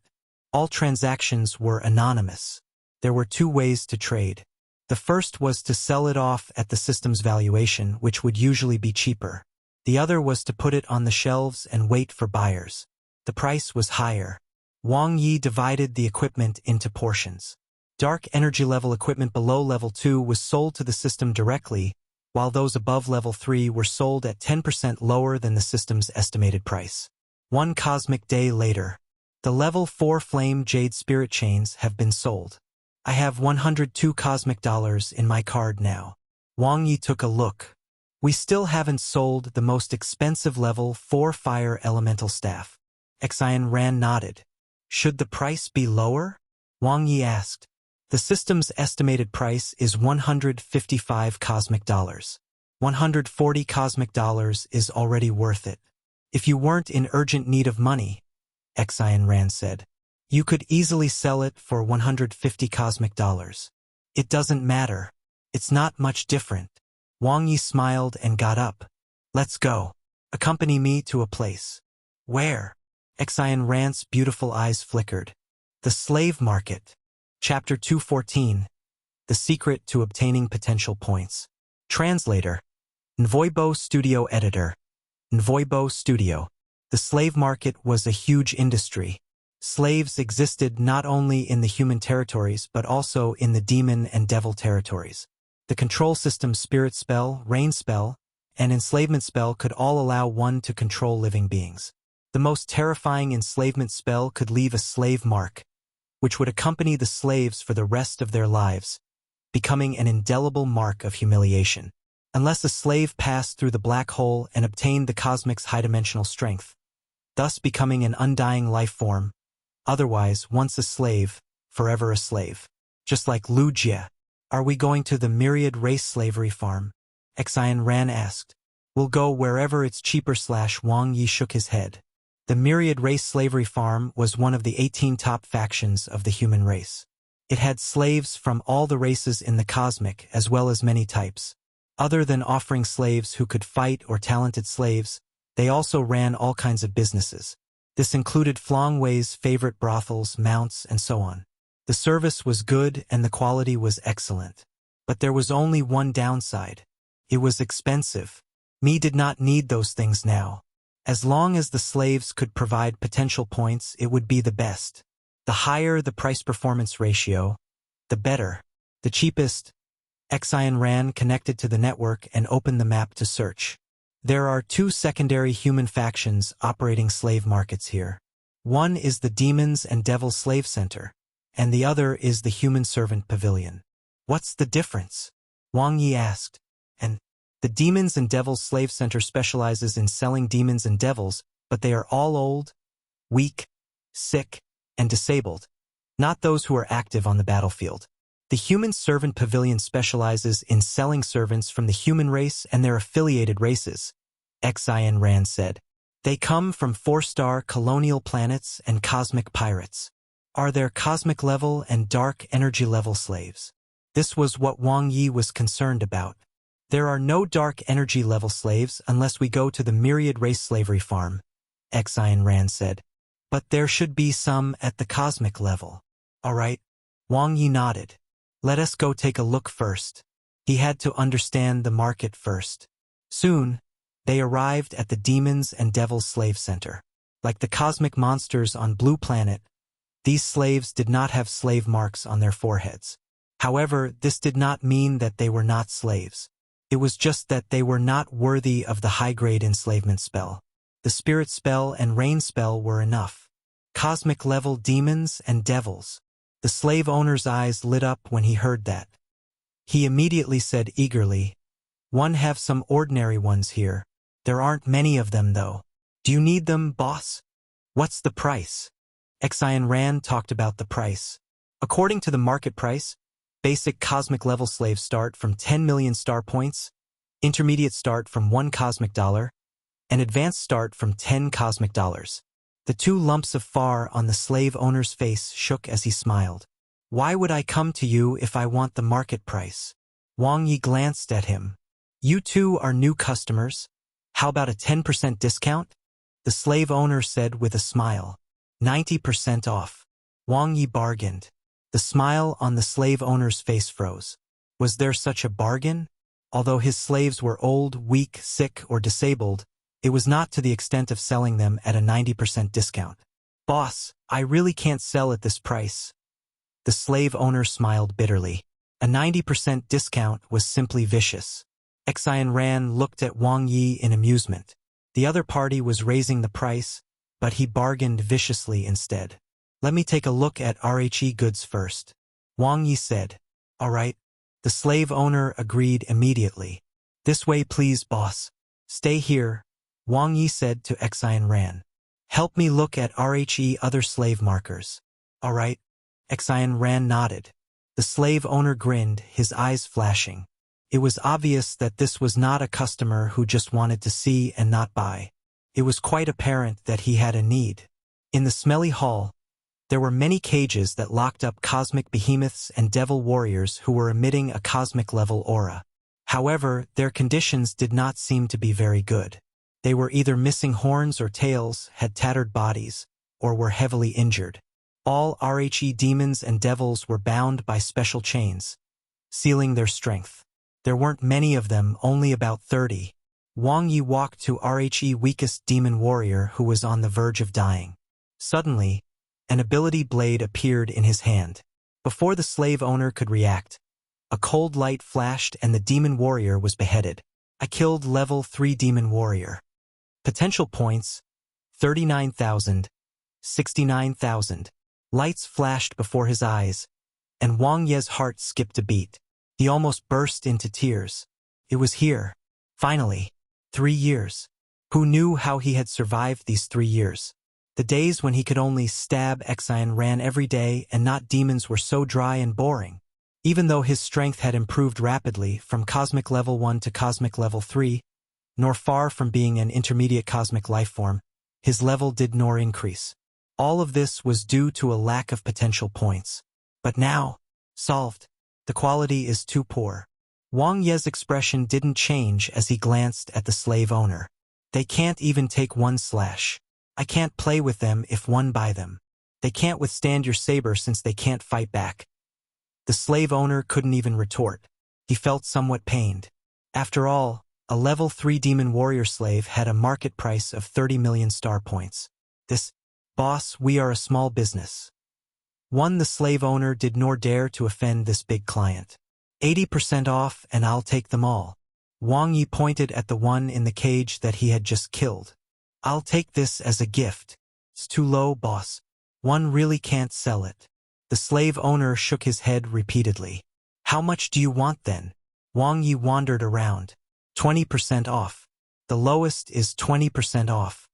All transactions were anonymous. There were 2 ways to trade. The first was to sell it off at the system's valuation, which would usually be cheaper. The other was to put it on the shelves and wait for buyers. The price was higher. Wang Ye divided the equipment into portions. Dark energy level equipment below level 2 was sold to the system directly, while those above level 3 were sold at 10% lower than the system's estimated price. 1 cosmic day later, the level 4 Flame Jade Spirit Chains have been sold. I have 102 cosmic dollars in my card now. Wang Ye took a look. We still haven't sold the most expensive level 4 Fire Elemental Staff. Xian Ran nodded. Should the price be lower? Wang Ye asked. The system's estimated price is 155 cosmic dollars. 140 cosmic dollars is already worth it. If you weren't in urgent need of money, Xian Ran said. You could easily sell it for 150 cosmic dollars. It doesn't matter. It's not much different. Wang Ye smiled and got up. Let's go. Accompany me to a place. Where? Xian Ran's beautiful eyes flickered. The slave market. Chapter 214. The secret to obtaining potential points. Translator. Nvoibo Studio Editor. Nvoibo Studio. The slave market was a huge industry. Slaves existed not only in the human territories but also in the demon and devil territories. The control system spirit spell, rain spell, and enslavement spell could all allow one to control living beings. The most terrifying enslavement spell could leave a slave mark, which would accompany the slaves for the rest of their lives, becoming an indelible mark of humiliation. Unless a slave passed through the black hole and obtained the cosmic's high-dimensional strength, thus becoming an undying life form. Otherwise, once a slave, forever a slave. Just like Lu Jie. Are we going to the myriad race slavery farm? Xian Ran asked. We'll go wherever it's cheaper. Wang Ye shook his head. The myriad race slavery farm was one of the 18 top factions of the human race. It had slaves from all the races in the cosmic as well as many types. Other than offering slaves who could fight or talented slaves, they also ran all kinds of businesses. This included Flong Wei's favorite brothels, mounts, and so on. The service was good and the quality was excellent. But there was only one downside. It was expensive. Me did not need those things now. As long as the slaves could provide potential points, it would be the best. The higher the price-performance ratio, the better. The cheapest. Xian Ran connected to the network and opened the map to search. There are two secondary human factions operating slave markets here. One is the Demons and Devils Slave Center, and the other is the Human Servant Pavilion. What's the difference? Wang Ye asked. And the Demons and Devils Slave Center specializes in selling demons and devils, but they are all old, weak, sick, and disabled, not those who are active on the battlefield. The Human Servant Pavilion specializes in selling servants from the human race and their affiliated races, Xian Ran said. They come from 4-star colonial planets and cosmic pirates. Are there cosmic level and dark energy level slaves? This was what Wang Ye was concerned about. There are no dark energy level slaves unless we go to the myriad race slavery farm, Xian Ran said. But there should be some at the cosmic level. All right. Wang Ye nodded. Let us go take a look first. He had to understand the market first. Soon, they arrived at the Demons and Devils Slave Center. Like the cosmic monsters on Blue Planet, these slaves did not have slave marks on their foreheads. However, this did not mean that they were not slaves. It was just that they were not worthy of the high-grade enslavement spell. The spirit spell and rain spell were enough. Cosmic-level demons and devils. The slave owner's eyes lit up when he heard that. He immediately said eagerly, "One have some ordinary ones here. There aren't many of them, though. Do you need them, boss? What's the price?" Xian Ran talked about the price. According to the market price, basic cosmic-level slaves start from 10 million star points, intermediate start from 1 cosmic dollar, and advanced start from 10 cosmic dollars. The two lumps of far on the slave owner's face shook as he smiled. Why would I come to you if I want the market price? Wang Ye glanced at him. You two are new customers. How about a 10% discount? The slave owner said with a smile. 90% off. Wang Ye bargained. The smile on the slave owner's face froze. Was there such a bargain? Although his slaves were old, weak, sick, or disabled, it was not to the extent of selling them at a 90% discount. Boss, I really can't sell at this price. The slave owner smiled bitterly. A 90% discount was simply vicious. Xian Ran looked at Wang Ye in amusement. The other party was raising the price, but he bargained viciously instead. Let me take a look at RHE goods first. Wang Ye said. All right. The slave owner agreed immediately. This way please, boss. Stay here, Wang Ye said to Xian Ran. Help me look at RHE other slave markers. All right. Xian Ran nodded. The slave owner grinned, his eyes flashing. It was obvious that this was not a customer who just wanted to see and not buy. It was quite apparent that he had a need. In the smelly hall, There were many cages that locked up cosmic behemoths and devil warriors who were emitting a cosmic-level aura. However, their conditions did not seem to be very good. They were either missing horns or tails, had tattered bodies, or were heavily injured. All RHE demons and devils were bound by special chains, sealing their strength. There weren't many of them, only about 30. Wang Ye walked to RHE weakest demon warrior who was on the verge of dying. Suddenly, an ability blade appeared in his hand. Before the slave owner could react, a cold light flashed and the demon warrior was beheaded. I killed level 3 demon warrior. Potential points, 39,000, 69,000. Lights flashed before his eyes, and Wang Ye's heart skipped a beat. He almost burst into tears. It was here. Finally. 3 years. Who knew how he had survived these 3 years? The days when he could only stab Exion ran every day and not demons were so dry and boring. Even though his strength had improved rapidly from cosmic level 1 to cosmic level 3, nor far from being an intermediate cosmic lifeform, his level did nor increase. All of this was due to a lack of potential points. But now, solved. The quality is too poor. Wang Ye's expression didn't change as he glanced at the slave owner. They can't even take 1 slash. I can't play with them if one by them. They can't withstand your saber since they can't fight back. The slave owner couldn't even retort. He felt somewhat pained. After all, a level 3 demon warrior slave had a market price of 30 million star points. Boss, we are a small business. The slave owner did nor dare to offend this big client. 80% off and I'll take them all. Wang Ye pointed at the one in the cage that he had just killed. I'll take this as a gift. It's too low, boss. One really can't sell it. The slave owner shook his head repeatedly. How much do you want then? Wang Ye wandered around. 20% off. The lowest is 20% off.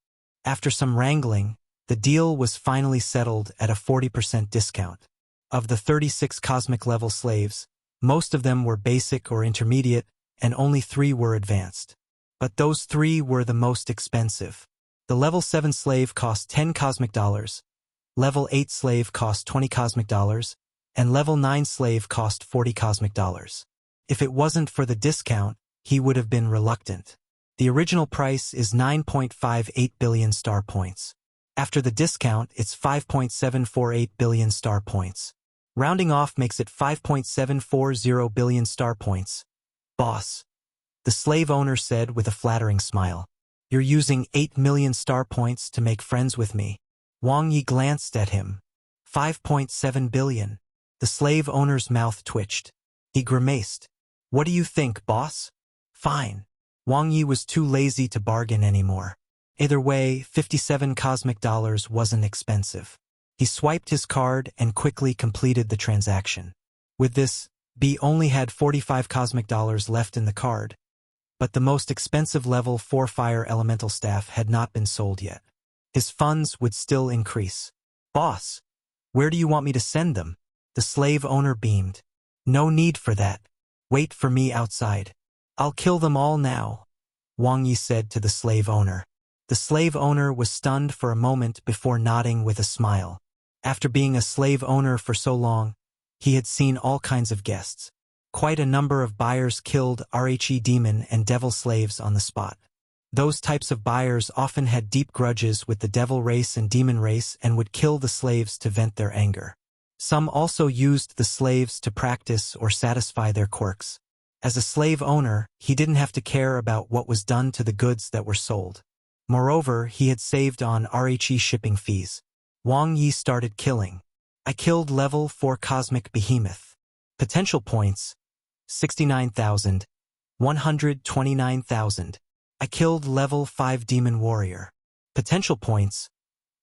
After some wrangling, the deal was finally settled at a 40% discount. Of the 36 cosmic level slaves, most of them were basic or intermediate, and only 3 were advanced. But those 3 were the most expensive. The level 7 slave cost 10 cosmic dollars, level 8 slave cost 20 cosmic dollars, and level 9 slave cost 40 cosmic dollars. If it wasn't for the discount, he would have been reluctant. The original price is 9.58 billion star points. After the discount, it's 5.748 billion star points. Rounding off makes it 5.740 billion star points. Boss, the slave owner said with a flattering smile. You're using 8 million star points to make friends with me. Wang Ye glanced at him. 5.7 billion. The slave owner's mouth twitched. He grimaced. What do you think, boss? Fine. Wang Ye was too lazy to bargain anymore. Either way, 57 cosmic dollars wasn't expensive. He swiped his card and quickly completed the transaction. With this, B only had 45 cosmic dollars left in the card. But the most expensive level 4 fire elemental staff had not been sold yet. His funds would still increase. Boss, where do you want me to send them? The slave owner beamed. No need for that. Wait for me outside. I'll kill them all now, Wang Ye said to the slave owner. The slave owner was stunned for a moment before nodding with a smile. After being a slave owner for so long, he had seen all kinds of guests. Quite a number of buyers killed RHE demon and devil slaves on the spot. Those types of buyers often had deep grudges with the devil race and demon race and would kill the slaves to vent their anger. Some also used the slaves to practice or satisfy their quirks. As a slave owner, he didn't have to care about what was done to the goods that were sold. Moreover, he had saved on RHE shipping fees. Wang Ye started killing. I killed level 4 cosmic behemoth. Potential points, 69,000, 129,000. I killed level 5 demon warrior. Potential points,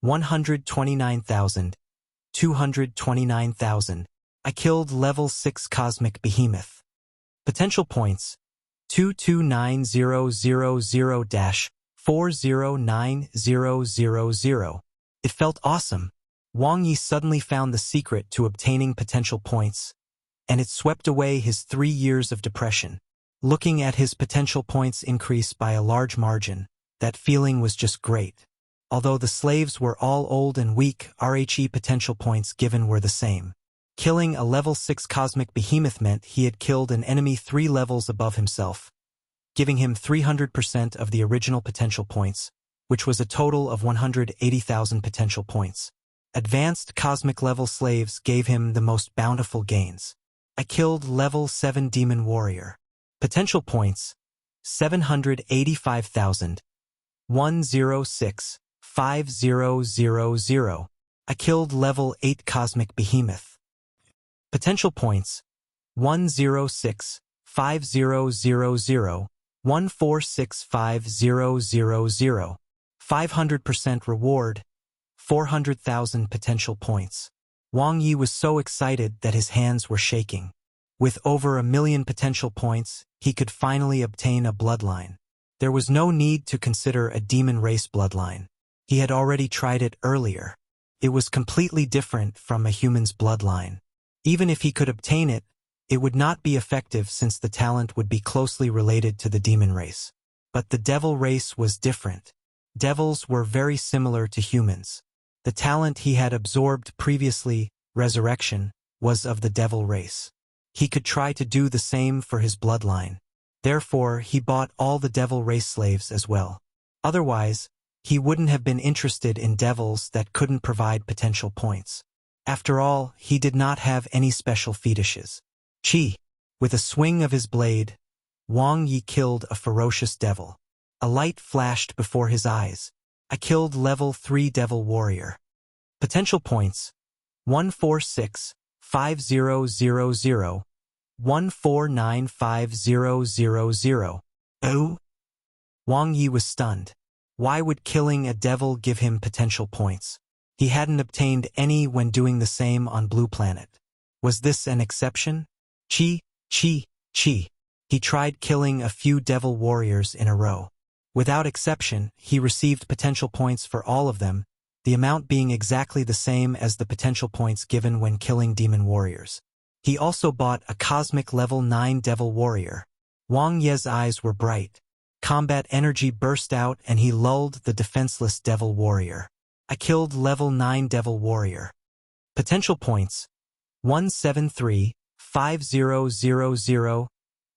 129,000, 229,000. I killed level 6 cosmic behemoth. Potential points, 229000-409000. It felt awesome. Wang Ye suddenly found the secret to obtaining potential points, and it swept away his 3 years of depression. Looking at his potential points increase by a large margin, that feeling was just great. Although the slaves were all old and weak, RHE potential points given were the same. Killing a level 6 cosmic behemoth meant he had killed an enemy 3 levels above himself, giving him 300% of the original potential points, which was a total of 180,000 potential points. Advanced cosmic level slaves gave him the most bountiful gains. I killed level 7 demon warrior. Potential points 785,000. 106. 5000. I killed level 8 cosmic behemoth. Potential points 106. 5000. 1465000. 500% reward. 400,000 potential points. Wang Ye was so excited that his hands were shaking. With over 1,000,000 potential points, he could finally obtain a bloodline. There was no need to consider a demon race bloodline. He had already tried it earlier. It was completely different from a human's bloodline. Even if he could obtain it, it would not be effective since the talent would be closely related to the demon race. But the devil race was different. Devils were very similar to humans. The talent he had absorbed previously, resurrection, was of the devil race. He could try to do the same for his bloodline. Therefore, he bought all the devil race slaves as well. Otherwise, he wouldn't have been interested in devils that couldn't provide potential points. After all, he did not have any special fetishes. Chi. With a swing of his blade, Wang Ye killed a ferocious devil. A light flashed before his eyes. I killed level 3 devil warrior. Potential points 146. 5000. 1495000. Oh? Wang Ye was stunned. Why would killing a devil give him potential points? He hadn't obtained any when doing the same on Blue Planet. Was this an exception? Chi. He tried killing a few devil warriors in a row. Without exception, he received potential points for all of them, the amount being exactly the same as the potential points given when killing demon warriors. He also bought a cosmic level 9 devil warrior. Wang Ye's eyes were bright. Combat energy burst out and he lulled the defenseless devil warrior. I killed level 9 devil warrior. Potential points 173. 5000.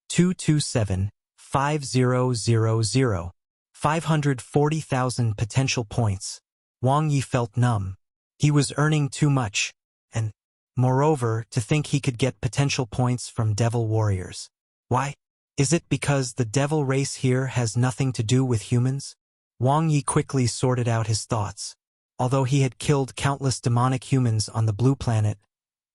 227. 5000. 540,000 potential points. Wang Ye felt numb. He was earning too much, and, moreover, to think he could get potential points from devil warriors. Why? Is it because the devil race here has nothing to do with humans? Wang Ye quickly sorted out his thoughts. Although he had killed countless demonic humans on the Blue Planet,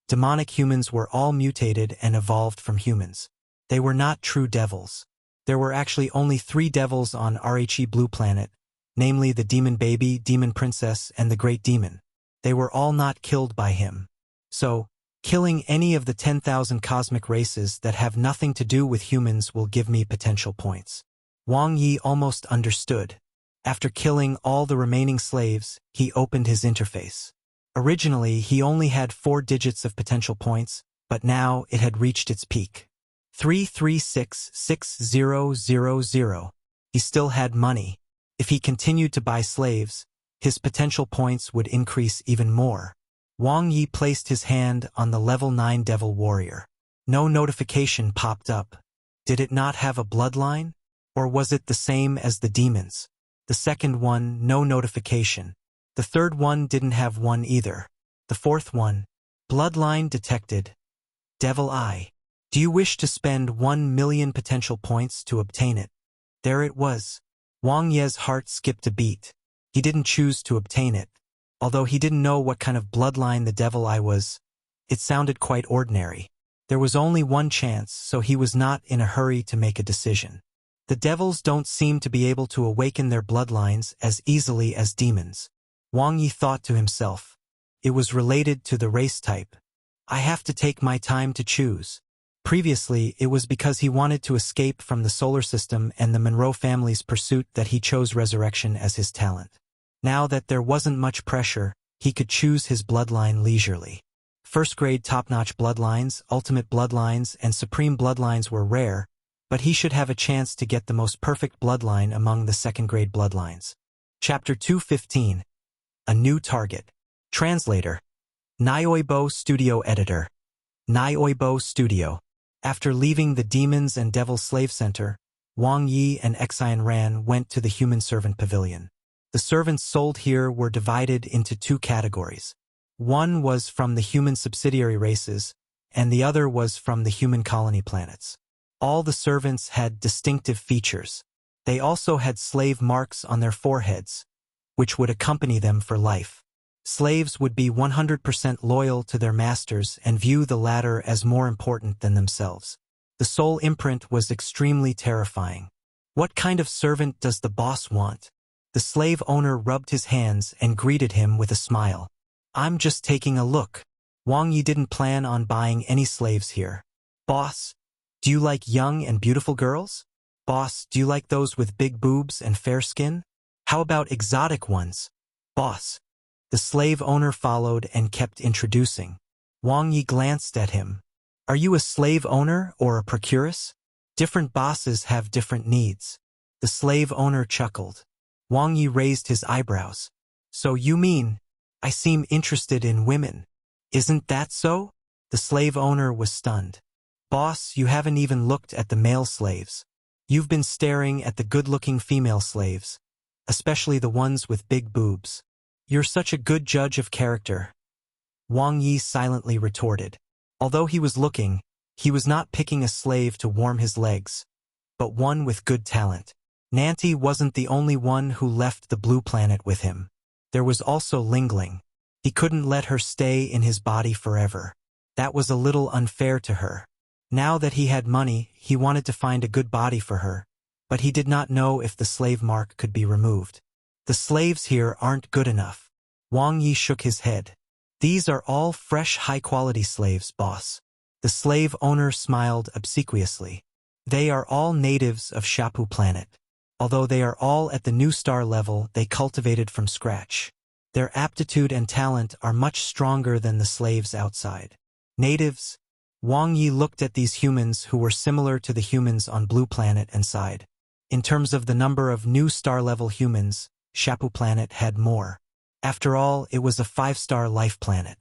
demonic humans were all mutated and evolved from humans. They were not true devils. There were actually only 3 devils on RHE Blue Planet, namely the Demon Baby, Demon Princess, and the Great Demon. They were all not killed by him. So, killing any of the 10,000 cosmic races that have nothing to do with humans will give me potential points. Wang Ye almost understood. After killing all the remaining slaves, he opened his interface. Originally, he only had 4 digits of potential points, but now it had reached its peak. 3366000. He still had money. If he continued to buy slaves, his potential points would increase even more. Wang Ye placed his hand on the level 9 devil warrior. No notification popped up. Did it not have a bloodline? Or was it the same as the demons? The second one, no notification. The third one didn't have one either. The fourth one, bloodline detected. Devil Eye. Do you wish to spend 1,000,000 potential points to obtain it? There it was. Wang Ye's heart skipped a beat. He didn't choose to obtain it. Although he didn't know what kind of bloodline the Devil Eye was, it sounded quite ordinary. There was only one chance, so he was not in a hurry to make a decision. The devils don't seem to be able to awaken their bloodlines as easily as demons. Wang Ye thought to himself. It was related to the race type. I have to take my time to choose. Previously, it was because he wanted to escape from the solar system and the Monroe family's pursuit that he chose resurrection as his talent. Now that there wasn't much pressure, he could choose his bloodline leisurely. First-grade top-notch bloodlines, ultimate bloodlines, and supreme bloodlines were rare, but he should have a chance to get the most perfect bloodline among the second-grade bloodlines. Chapter 215. A New Target. Translator. Nioibo Studio Editor. Nioibo Studio. After leaving the Demons and Devil Slave Center, Wang Ye and Xian Ran went to the Human Servant Pavilion. The servants sold here were divided into two categories. One was from the human subsidiary races, and the other was from the human colony planets. All the servants had distinctive features. They also had slave marks on their foreheads, which would accompany them for life. Slaves would be 100% loyal to their masters and view the latter as more important than themselves. The soul imprint was extremely terrifying. What kind of servant does the boss want? The slave owner rubbed his hands and greeted him with a smile. I'm just taking a look. Wang Ye didn't plan on buying any slaves here. Boss, do you like young and beautiful girls? Boss, do you like those with big boobs and fair skin? How about exotic ones? Boss. The slave owner followed and kept introducing. Wang Ye glanced at him. Are you a slave owner or a procuress? Different bosses have different needs. The slave owner chuckled. Wang Ye raised his eyebrows. So you mean, I seem interested in women. Isn't that so? The slave owner was stunned. Boss, you haven't even looked at the male slaves. You've been staring at the good-looking female slaves, especially the ones with big boobs. You're such a good judge of character. Wang Ye silently retorted. Although he was looking, he was not picking a slave to warm his legs, but one with good talent. Nanti wasn't the only one who left the blue planet with him. There was also Lingling. He couldn't let her stay in his body forever. That was a little unfair to her. Now that he had money, he wanted to find a good body for her, but he did not know if the slave mark could be removed. The slaves here aren't good enough. Wang Ye shook his head. These are all fresh, high-quality slaves, boss. The slave owner smiled obsequiously. They are all natives of Shapu planet. Although they are all at the new star level they cultivated from scratch. Their aptitude and talent are much stronger than the slaves outside. Natives? Wang Ye looked at these humans who were similar to the humans on Blue Planet and sighed. In terms of the number of new star-level humans, Shapu planet had more. After all, it was a 5-star life planet.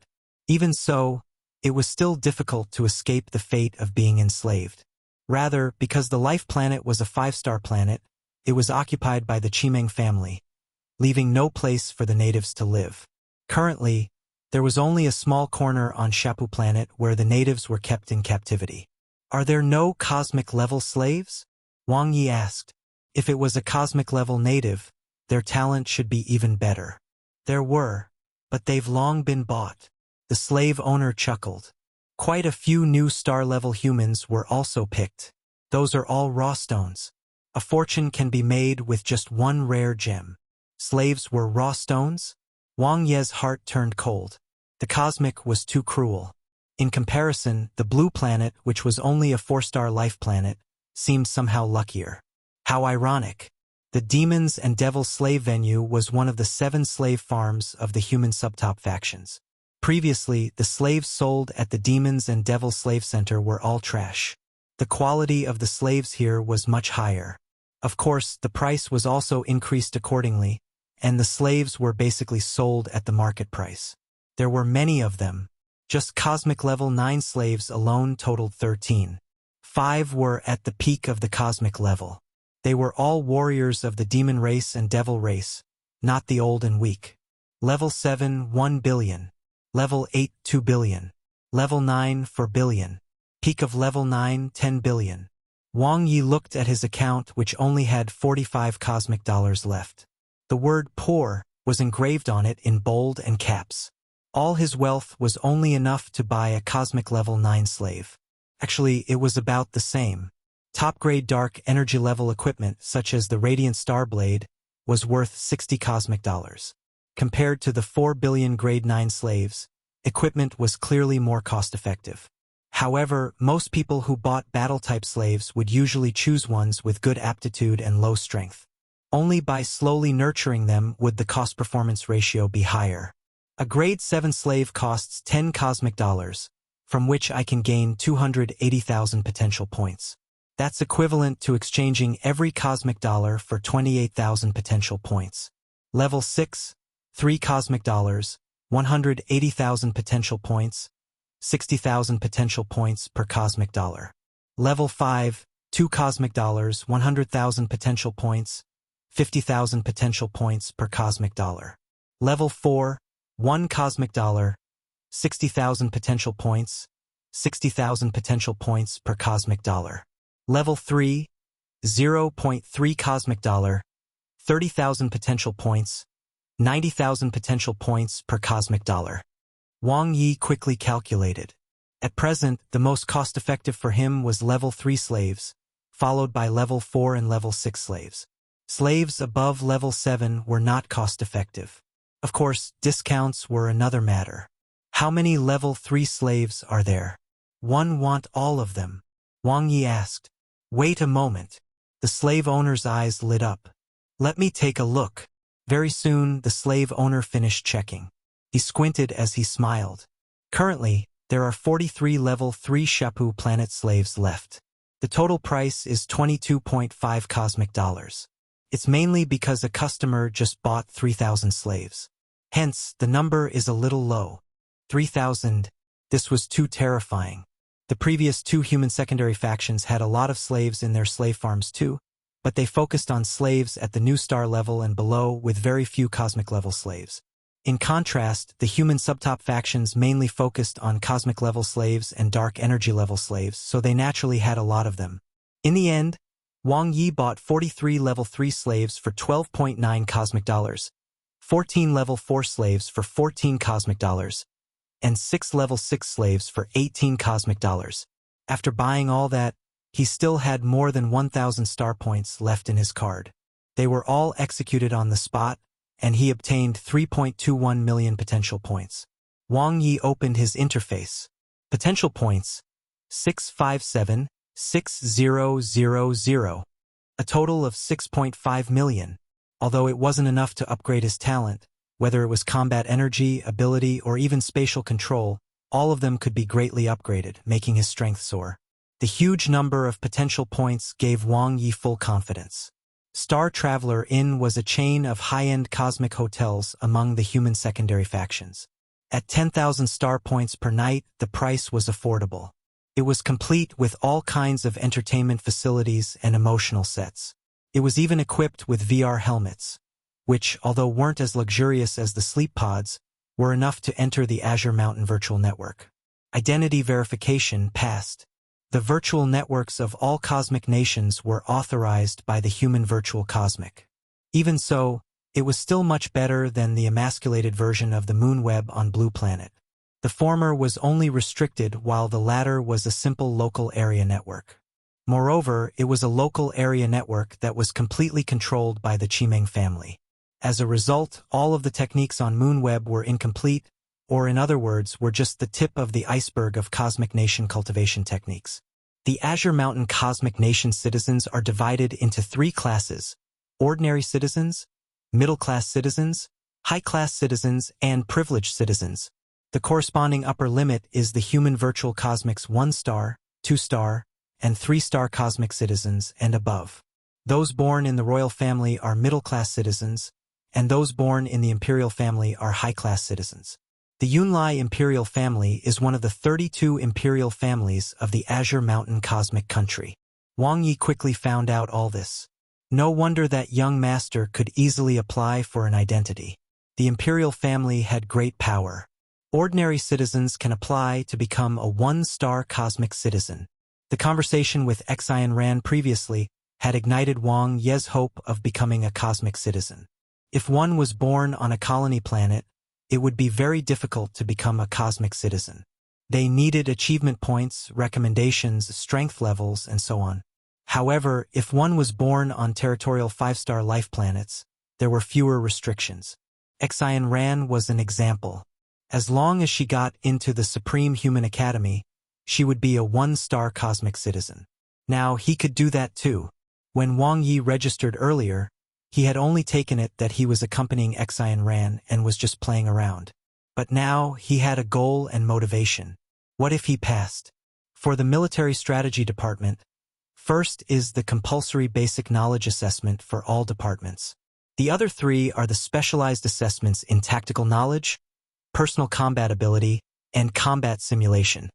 Even so, it was still difficult to escape the fate of being enslaved. Rather, because the life planet was a 5-star planet, it was occupied by the Chimeng family, leaving no place for the natives to live. Currently, there was only a small corner on Shapu planet where the natives were kept in captivity. Are there no cosmic-level slaves? Wang Ye asked. If it was a cosmic-level native, their talent should be even better. There were, but they've long been bought. The slave owner chuckled. Quite a few new star-level humans were also picked. Those are all raw stones. A fortune can be made with just one rare gem. Slaves were raw stones? Wang Ye's heart turned cold. The cosmic was too cruel. In comparison, the blue planet, which was only a 4-star life planet, seemed somehow luckier. How ironic. The Demons and Devil Slave venue was one of the 7 slave farms of the human subtop factions. Previously, the slaves sold at the Demons and Devil Slave Center were all trash. The quality of the slaves here was much higher. Of course, the price was also increased accordingly, and the slaves were basically sold at the market price. There were many of them. Just cosmic level 9 slaves alone totaled 13. 5 were at the peak of the cosmic level. They were all warriors of the demon race and devil race, not the old and weak. Level 7, 1 billion. Level 8, 2 billion. Level 9, 4 billion. Peak of level 9, 10 billion. Wang Ye looked at his account, which only had 45 cosmic dollars left. The word poor was engraved on it in bold and caps. All his wealth was only enough to buy a cosmic level 9 slave. Actually, it was about the same. Top-grade dark energy level equipment, such as the Radiant Star Blade, was worth 60 cosmic dollars. Compared to the 4 billion grade 9 slaves, equipment was clearly more cost-effective. However, most people who bought battle-type slaves would usually choose ones with good aptitude and low strength. Only by slowly nurturing them would the cost-performance ratio be higher. A grade 7 slave costs 10 cosmic dollars, from which I can gain 280,000 potential points. That's equivalent to exchanging every cosmic dollar for 28,000 potential points. Level 6, 3 cosmic dollars, 180,000 potential points, 60,000 potential points per cosmic dollar. Level 5, 2 cosmic dollars, 100,000 potential points, 50,000 potential points per cosmic dollar. Level 4, 1 cosmic dollar, 60,000 potential points, 60,000 potential points per cosmic dollar. Level 3, 0.3 cosmic dollar, 30,000 potential points, 90,000 potential points per cosmic dollar. Wang Ye quickly calculated. At present, the most cost-effective for him was level 3 slaves, followed by level 4 and level 6 slaves. Slaves above level 7 were not cost-effective. Of course, discounts were another matter. How many level 3 slaves are there? One want all of them. Wang Ye asked. Wait a moment. The slave owner's eyes lit up. Let me take a look. Very soon, the slave owner finished checking. He squinted as he smiled. Currently, there are 43 level 3 Shapu planet slaves left. The total price is 22.5 cosmic dollars. It's mainly because a customer just bought 3,000 slaves. Hence, the number is a little low. 3,000. This was too terrifying. The previous 2 human secondary factions had a lot of slaves in their slave farms too, but they focused on slaves at the new star level and below with very few cosmic level slaves. In contrast, the human subtop factions mainly focused on cosmic level slaves and dark energy level slaves, so they naturally had a lot of them. In the end, Wang Ye bought 43 level 3 slaves for 12.9 cosmic dollars, 14 level 4 slaves for 14 cosmic dollars, and 6 level 6 slaves for 18 cosmic dollars. After buying all that, he still had more than 1,000 star points left in his card. They were all executed on the spot, and he obtained 3.21 million potential points. Wang Ye opened his interface. Potential points, 657,6000. A total of 6.5 million. Although it wasn't enough to upgrade his talent, whether it was combat energy, ability, or even spatial control, all of them could be greatly upgraded, making his strength soar. The huge number of potential points gave Wang Ye full confidence. Star Traveler Inn was a chain of high-end cosmic hotels among the human secondary factions. At 10,000 star points per night, the price was affordable. It was complete with all kinds of entertainment facilities and emotional sets. It was even equipped with VR helmets, which, although weren't as luxurious as the sleep pods, were enough to enter the Azure Mountain Virtual Network. Identity verification passed. The virtual networks of all cosmic nations were authorized by the human virtual cosmic. Even so, it was still much better than the emasculated version of the Moonweb on Blue Planet. The former was only restricted while the latter was a simple local area network. Moreover, it was a local area network that was completely controlled by the Chimeng family. As a result, all of the techniques on Moonweb were incomplete, or in other words, were just the tip of the iceberg of Cosmic Nation cultivation techniques. The Azure Mountain Cosmic Nation citizens are divided into 3 classes: ordinary citizens, middle-class citizens, high-class citizens, and privileged citizens. The corresponding upper limit is the human virtual cosmic's 1-star, 2-star, and 3-star cosmic citizens and above. Those born in the royal family are middle-class citizens, and those born in the imperial family are high-class citizens. The Yunlai imperial family is one of the 32 imperial families of the Azure Mountain Cosmic Country. Wang Ye quickly found out all this. No wonder that young master could easily apply for an identity. The imperial family had great power. Ordinary citizens can apply to become a 1-star cosmic citizen. The conversation with Xian Ran previously had ignited Wang Ye's hope of becoming a cosmic citizen. If one was born on a colony planet, it would be very difficult to become a cosmic citizen. They needed achievement points, recommendations, strength levels, and so on. However, if one was born on territorial 5-star life planets, there were fewer restrictions. Xian Ran was an example. As long as she got into the Supreme Human Academy, she would be a 1-star cosmic citizen. Now, he could do that too. When Wang Ye registered earlier, he had only taken it that he was accompanying Xian Ran and was just playing around. But now, he had a goal and motivation. What if he passed? For the Military Strategy Department, first is the compulsory basic knowledge assessment for all departments. The other three are the specialized assessments in tactical knowledge, personal combat ability, and combat simulation.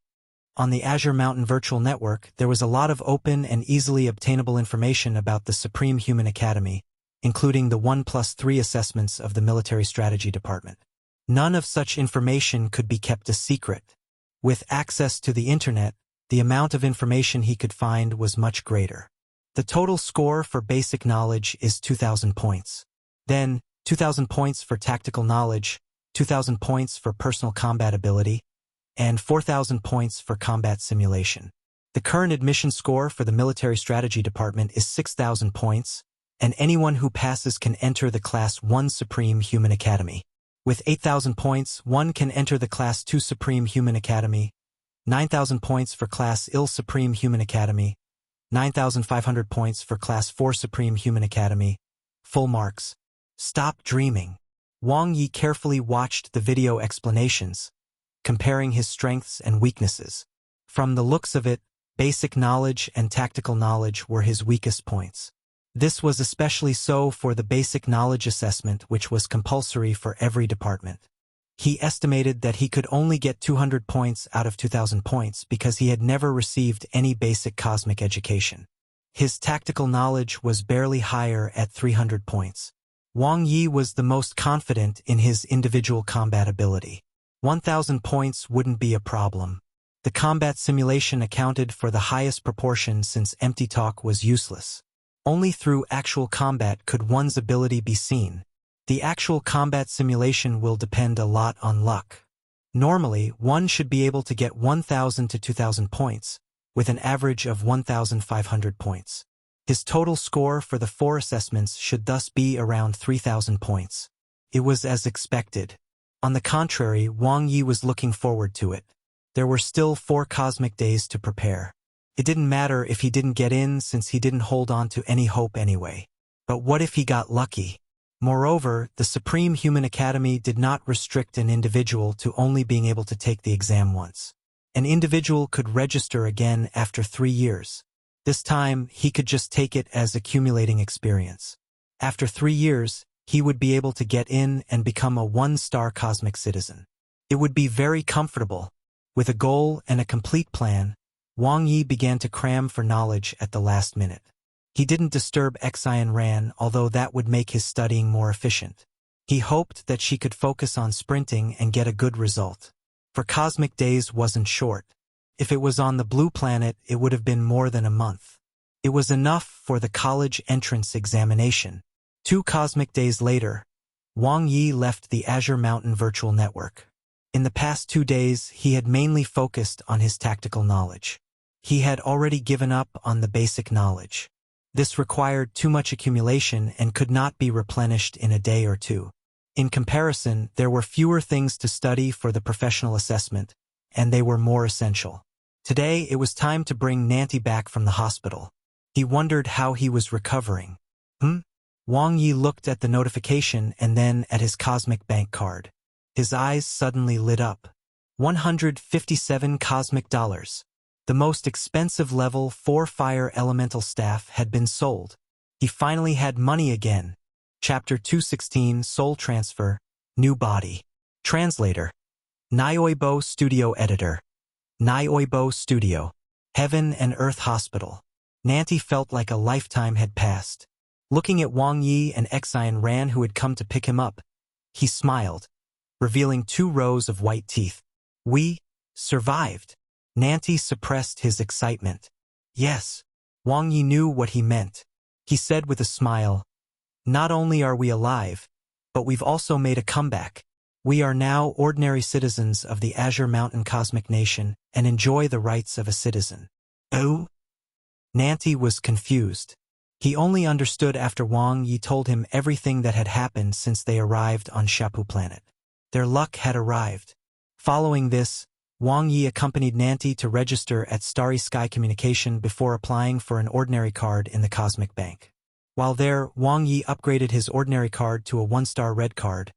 On the Azure Mountain Virtual Network, there was a lot of open and easily obtainable information about the Supreme Human Academy, including the 1+3 assessments of the Military Strategy Department. None of such information could be kept a secret. With access to the internet, the amount of information he could find was much greater. The total score for basic knowledge is 2,000 points. Then, 2,000 points for tactical knowledge, 2,000 points for personal combat ability, and 4,000 points for combat simulation. The current admission score for the Military Strategy Department is 6,000 points, and anyone who passes can enter the Class 1 Supreme Human Academy. With 8,000 points, one can enter the Class 2 Supreme Human Academy, 9,000 points for Class IL Supreme Human Academy, 9,500 points for Class 4 Supreme Human Academy. Full marks. Stop dreaming. Wang Ye carefully watched the video explanations, comparing his strengths and weaknesses. From the looks of it, basic knowledge and tactical knowledge were his weakest points. This was especially so for the basic knowledge assessment, which was compulsory for every department. He estimated that he could only get 200 points out of 2,000 points because he had never received any basic cosmic education. His tactical knowledge was barely higher at 300 points. Wang Ye was the most confident in his individual combat ability. 1,000 points wouldn't be a problem. The combat simulation accounted for the highest proportion since empty talk was useless. Only through actual combat could one's ability be seen. The actual combat simulation will depend a lot on luck. Normally, one should be able to get 1,000 to 2,000 points, with an average of 1,500 points. His total score for the 4 assessments should thus be around 3,000 points. It was as expected. On the contrary, Wang Ye was looking forward to it. There were still 4 cosmic days to prepare. It didn't matter if he didn't get in since he didn't hold on to any hope anyway. But what if he got lucky? Moreover, the Supreme Human Academy did not restrict an individual to only being able to take the exam once. An individual could register again after 3 years. This time, he could just take it as accumulating experience. After 3 years, he would be able to get in and become a 1-star cosmic citizen. It would be very comfortable. With a goal and a complete plan, Wang Ye began to cram for knowledge at the last minute. He didn't disturb Xian Ran, although that would make his studying more efficient. He hoped that she could focus on sprinting and get a good result. For cosmic days wasn't short. If it was on the blue planet, it would have been more than a month. It was enough for the college entrance examination. 2 cosmic days later, Wang Ye left the Azure Mountain Virtual Network. In the past 2 days, he had mainly focused on his tactical knowledge. He had already given up on the basic knowledge. This required too much accumulation and could not be replenished in a day or 2. In comparison, there were fewer things to study for the professional assessment, and they were more essential. Today, it was time to bring Nanti back from the hospital. He wondered how he was recovering. Wang Ye looked at the notification and then at his cosmic bank card. His eyes suddenly lit up. 157 cosmic dollars. The most expensive level 4 fire elemental staff had been sold. He finally had money again. Chapter 216 Soul Transfer, New Body. Translator. Nyoibo Studio Editor. Nyoibo Studio. Heaven and Earth Hospital. Nanti felt like a lifetime had passed. Looking at Wang Ye and Xian Ran who had come to pick him up, he smiled, revealing 2 rows of white teeth. We survived. Nanti suppressed his excitement. Yes. Wang Ye knew what he meant. He said with a smile, not only are we alive, but we've also made a comeback. We are now ordinary citizens of the Azure Mountain Cosmic Nation and enjoy the rights of a citizen. Oh? Nanti was confused. He only understood after Wang Ye told him everything that had happened since they arrived on Shapu Planet. Their luck had arrived. Following this, Wang Ye accompanied Nanti to register at Starry Sky Communication before applying for an ordinary card in the Cosmic Bank. While there, Wang Ye upgraded his ordinary card to a 1-star red card,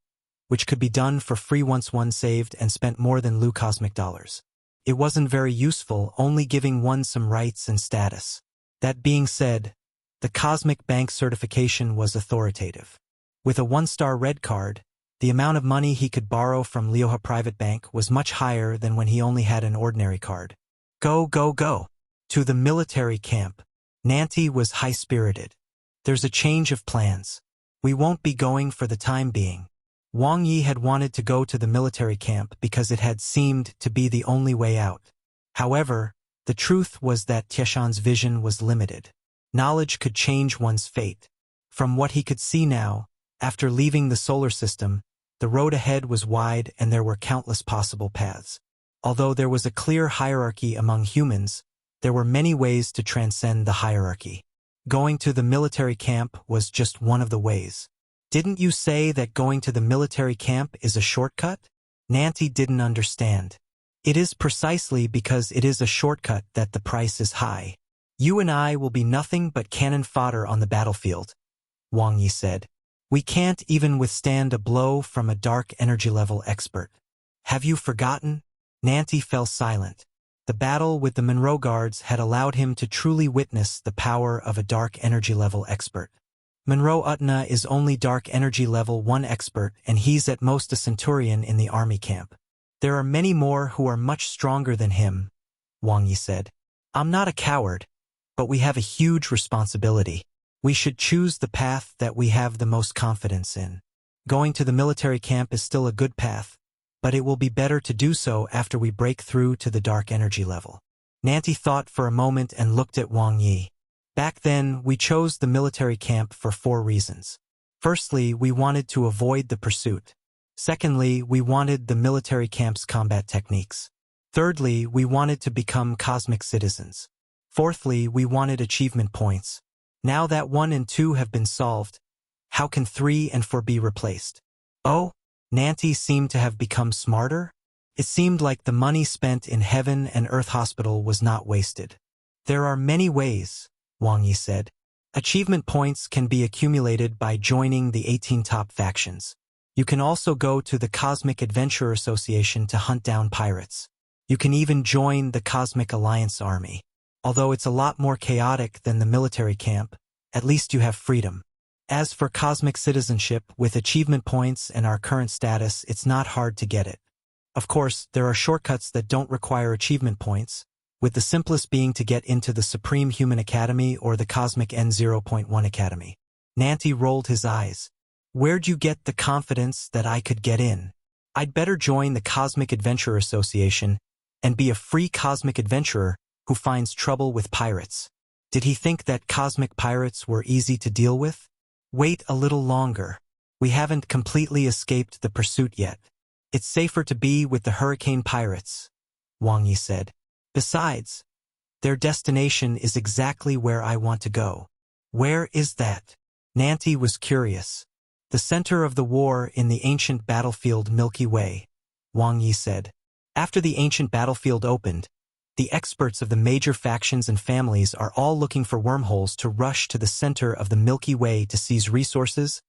which could be done for free once one saved and spent more than Lu cosmic dollars. It wasn't very useful, only giving one some rights and status. That being said, the Cosmic Bank certification was authoritative. With a 1-star red card, the amount of money he could borrow from Lioha Private Bank was much higher than when he only had an ordinary card. Go, go, go! To the military camp. Nanti was high-spirited. There's a change of plans. We won't be going for the time being. Wang Ye had wanted to go to the military camp because it had seemed to be the only way out. However, the truth was that Tieshan's vision was limited. Knowledge could change one's fate. From what he could see now, after leaving the solar system, the road ahead was wide and there were countless possible paths. Although there was a clear hierarchy among humans, there were many ways to transcend the hierarchy. Going to the military camp was just one of the ways. Didn't you say that going to the military camp is a shortcut? Nanti didn't understand. It is precisely because it is a shortcut that the price is high. You and I will be nothing but cannon fodder on the battlefield, Wang Ye said. We can't even withstand a blow from a dark energy level expert. Have you forgotten? Nanti fell silent. The battle with the Monroe Guards had allowed him to truly witness the power of a dark energy level expert. Monroe Utna is only dark energy level 1 expert and he's at most a centurion in the army camp. There are many more who are much stronger than him, Wang Ye said. I'm not a coward, but we have a huge responsibility. We should choose the path that we have the most confidence in. Going to the military camp is still a good path, but it will be better to do so after we break through to the dark energy level. Nanti thought for a moment and looked at Wang Ye. Back then, we chose the military camp for 4 reasons. Firstly, we wanted to avoid the pursuit. Secondly, we wanted the military camp's combat techniques. Thirdly, we wanted to become cosmic citizens. Fourthly, we wanted achievement points. Now that 1 and 2 have been solved, how can 3 and 4 be replaced? Oh, Nanti seemed to have become smarter. It seemed like the money spent in Heaven and Earth Hospital was not wasted. There are many ways, Wang Ye said. Achievement points can be accumulated by joining the 18 top factions. You can also go to the Cosmic Adventure Association to hunt down pirates. You can even join the Cosmic Alliance Army. Although it's a lot more chaotic than the military camp, at least you have freedom. As for cosmic citizenship, with achievement points and our current status, it's not hard to get it. Of course, there are shortcuts that don't require achievement points, with the simplest being to get into the Supreme Human Academy or the Cosmic N0.1 Academy. Nanti rolled his eyes. Where'd you get the confidence that I could get in? I'd better join the Cosmic Adventure Association and be a free cosmic adventurer who finds trouble with pirates. Did he think that cosmic pirates were easy to deal with? Wait a little longer. We haven't completely escaped the pursuit yet. It's safer to be with the hurricane pirates, Wang Ye said. Besides, their destination is exactly where I want to go. Where is that? Nanti was curious. The center of the war in the ancient battlefield Milky Way, Wang Ye said. After the ancient battlefield opened, the experts of the major factions and families are all looking for wormholes to rush to the center of the Milky Way to seize resources,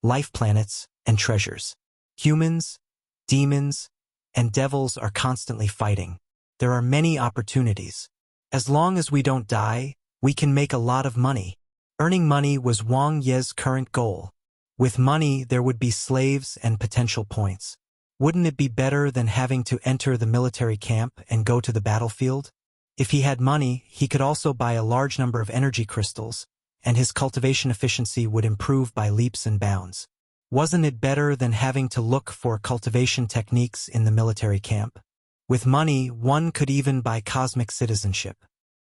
life planets, and treasures. Humans, demons, and devils are constantly fighting. There are many opportunities. As long as we don't die, we can make a lot of money. Earning money was Wang Ye's current goal. With money, there would be slaves and potential points. Wouldn't it be better than having to enter the military camp and go to the battlefield? If he had money, he could also buy a large number of energy crystals, and his cultivation efficiency would improve by leaps and bounds. Wasn't it better than having to look for cultivation techniques in the military camp? With money, one could even buy cosmic citizenship.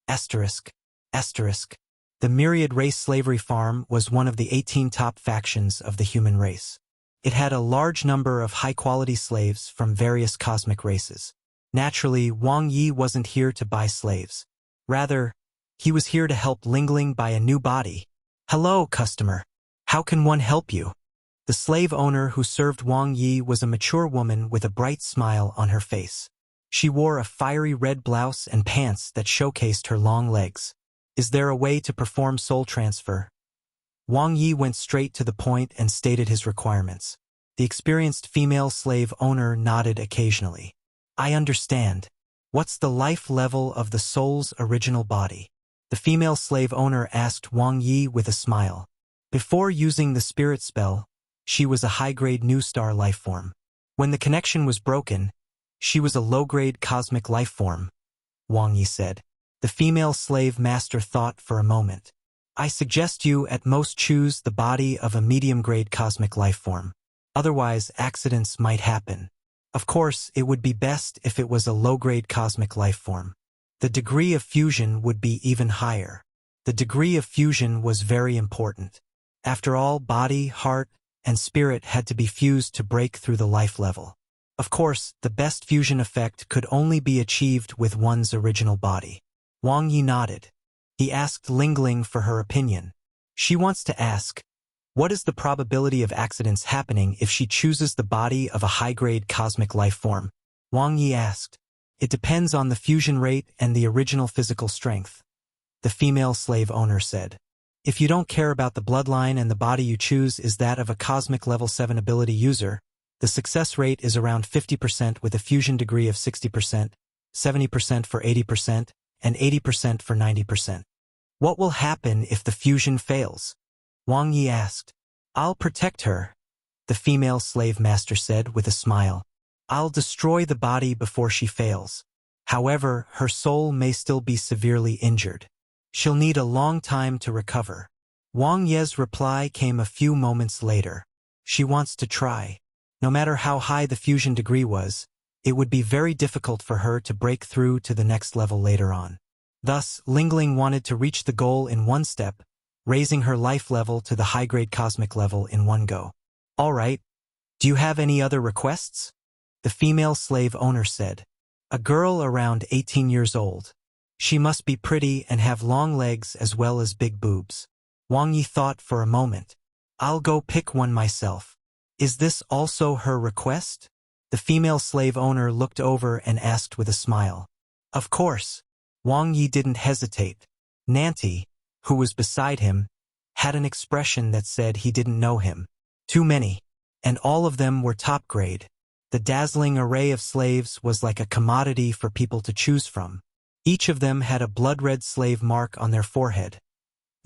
Asterisk. The Myriad Race Slavery Farm was one of the 18 top factions of the human race. It had a large number of high-quality slaves from various cosmic races. Naturally, Wang Ye wasn't here to buy slaves. Rather, he was here to help Lingling buy a new body. Hello, customer. How can one help you? The slave owner who served Wang Ye was a mature woman with a bright smile on her face. She wore a fiery red blouse and pants that showcased her long legs. Is there a way to perform soul transfer? Wang Ye went straight to the point and stated his requirements. The experienced female slave owner nodded occasionally. I understand. What's the life level of the soul's original body? The female slave owner asked Wang Ye with a smile. Before using the spirit spell, she was a high-grade new star life form. When the connection was broken, she was a low-grade cosmic life form, Wang Ye said. The female slave master thought for a moment. I suggest you at most choose the body of a medium-grade cosmic life form. Otherwise, accidents might happen. Of course, it would be best if it was a low-grade cosmic life form. The degree of fusion would be even higher. The degree of fusion was very important. After all, body, heart, and spirit had to be fused to break through the life level. Of course, the best fusion effect could only be achieved with one's original body. Wang Ye nodded. He asked Lingling for her opinion. She wants to ask, what is the probability of accidents happening if she chooses the body of a high-grade cosmic life form? Wang Ye asked. It depends on the fusion rate and the original physical strength, the female slave owner said. If you don't care about the bloodline and the body you choose is that of a cosmic level 7 ability user, the success rate is around 50% with a fusion degree of 60%, 70% for 80%, and 80% for 90%. What will happen if the fusion fails? Wang Ye asked. I'll protect her, the female slave master said with a smile. I'll destroy the body before she fails. However, her soul may still be severely injured. She'll need a long time to recover. Wang Ye's reply came a few moments later. She wants to try. No matter how high the fusion degree was, it would be very difficult for her to break through to the next level later on. Thus, Lingling wanted to reach the goal in one step, raising her life level to the high-grade cosmic level in one go. All right. Do you have any other requests? The female slave owner said. A girl around 18 years old. She must be pretty and have long legs as well as big boobs. Wang Ye thought for a moment. I'll go pick one myself. Is this also her request? The female slave owner looked over and asked with a smile. Of course. Wang Ye didn't hesitate. Nanti, who was beside him, had an expression that said he didn't know him. Too many. And all of them were top grade. The dazzling array of slaves was like a commodity for people to choose from. Each of them had a blood-red slave mark on their forehead,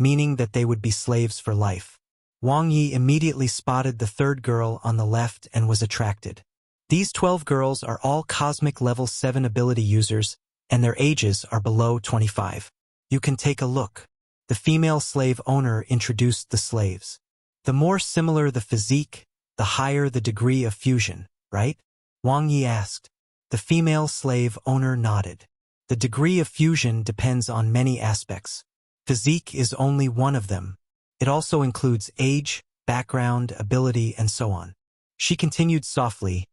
meaning that they would be slaves for life. Wang Ye immediately spotted the third girl on the left and was attracted. These 12 girls are all cosmic level 7 ability users, and their ages are below 25. You can take a look. The female slave owner introduced the slaves. The more similar the physique, the higher the degree of fusion, right? Wang Ye asked. The female slave owner nodded. The degree of fusion depends on many aspects. Physique is only one of them. It also includes age, background, ability, and so on. She continued softly.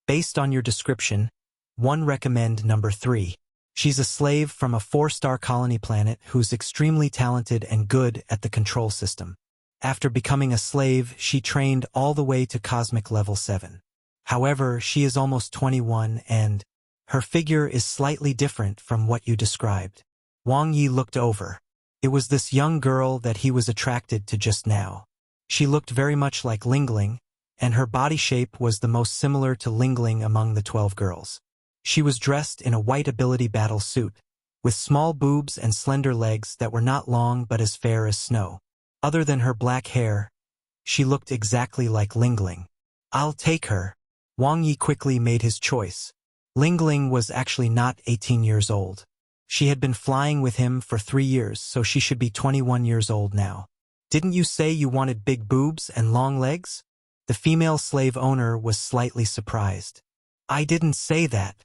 Based on your description, one recommend number 3. She's a slave from a 4-star colony planet who's extremely talented and good at the control system. After becoming a slave, she trained all the way to cosmic level 7. However, she is almost 21 and her figure is slightly different from what you described. Wang Ye looked over. It was this young girl that he was attracted to just now. She looked very much like Lingling, and her body shape was the most similar to Lingling among the 12 girls. She was dressed in a white ability battle suit, with small boobs and slender legs that were not long but as fair as snow. Other than her black hair, she looked exactly like Lingling. I'll take her. Wang Ye quickly made his choice. Lingling was actually not 18 years old. She had been flying with him for 3 years, so she should be 21 years old now. Didn't you say you wanted big boobs and long legs? The female slave owner was slightly surprised. I didn't say that.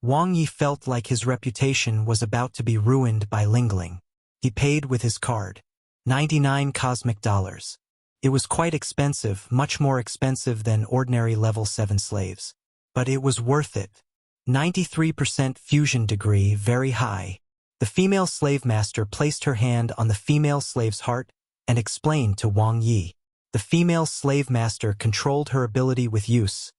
Wang Ye felt like his reputation was about to be ruined by Lingling. He paid with his card. 99 cosmic dollars. It was quite expensive, much more expensive than ordinary level 7 slaves. But it was worth it. 93% fusion degree, very high. The female slave master placed her hand on the female slave's heart and explained to Wang Ye. The female slave master controlled her ability with use,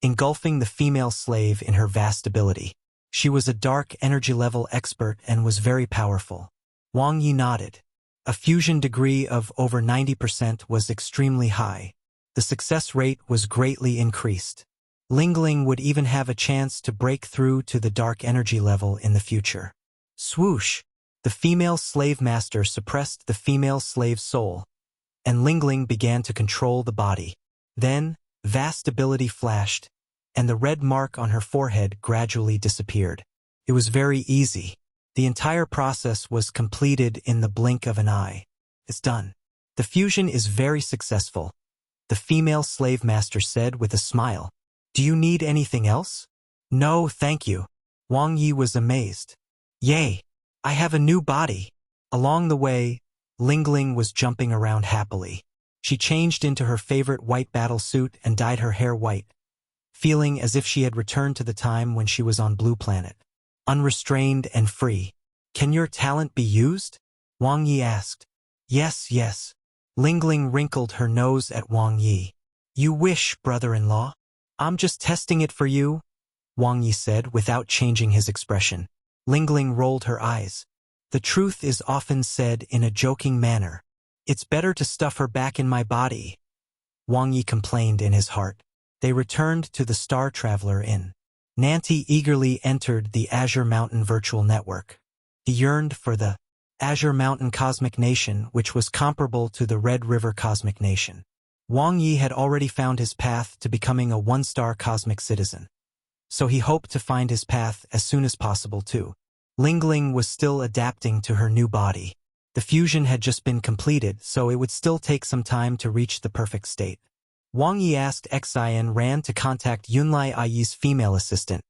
engulfing the female slave in her vast ability. She was a dark energy level expert and was very powerful. Wang Ye nodded. A fusion degree of over 90% was extremely high. The success rate was greatly increased. Lingling would even have a chance to break through to the dark energy level in the future. Swoosh! The female slave master suppressed the female slave's soul, and Lingling began to control the body. Then, vast ability flashed, and the red mark on her forehead gradually disappeared. It was very easy. The entire process was completed in the blink of an eye. It's done. The fusion is very successful, the female slave master said with a smile. Do you need anything else? No, thank you. Wang Ye was amazed. Yay! I have a new body. Along the way, Lingling was jumping around happily. She changed into her favorite white battle suit and dyed her hair white, feeling as if she had returned to the time when she was on Blue Planet. Unrestrained and free. Can your talent be used? Wang Ye asked. Yes, yes. Lingling wrinkled her nose at Wang Ye. You wish, brother-in-law? I'm just testing it for you, Wang Ye said without changing his expression. Lingling rolled her eyes. The truth is often said in a joking manner. It's better to stuff her back in my body, Wang Ye complained in his heart. They returned to the Star Traveler Inn. Nanti eagerly entered the Azure Mountain virtual network. He yearned for the Azure Mountain Cosmic Nation, which was comparable to the Red River Cosmic Nation. Wang Ye had already found his path to becoming a one-star cosmic citizen, so he hoped to find his path as soon as possible too. Lingling was still adapting to her new body. The fusion had just been completed, so it would still take some time to reach the perfect state. Wang Ye asked Xian Ran to contact Yunlai Ai's female assistant,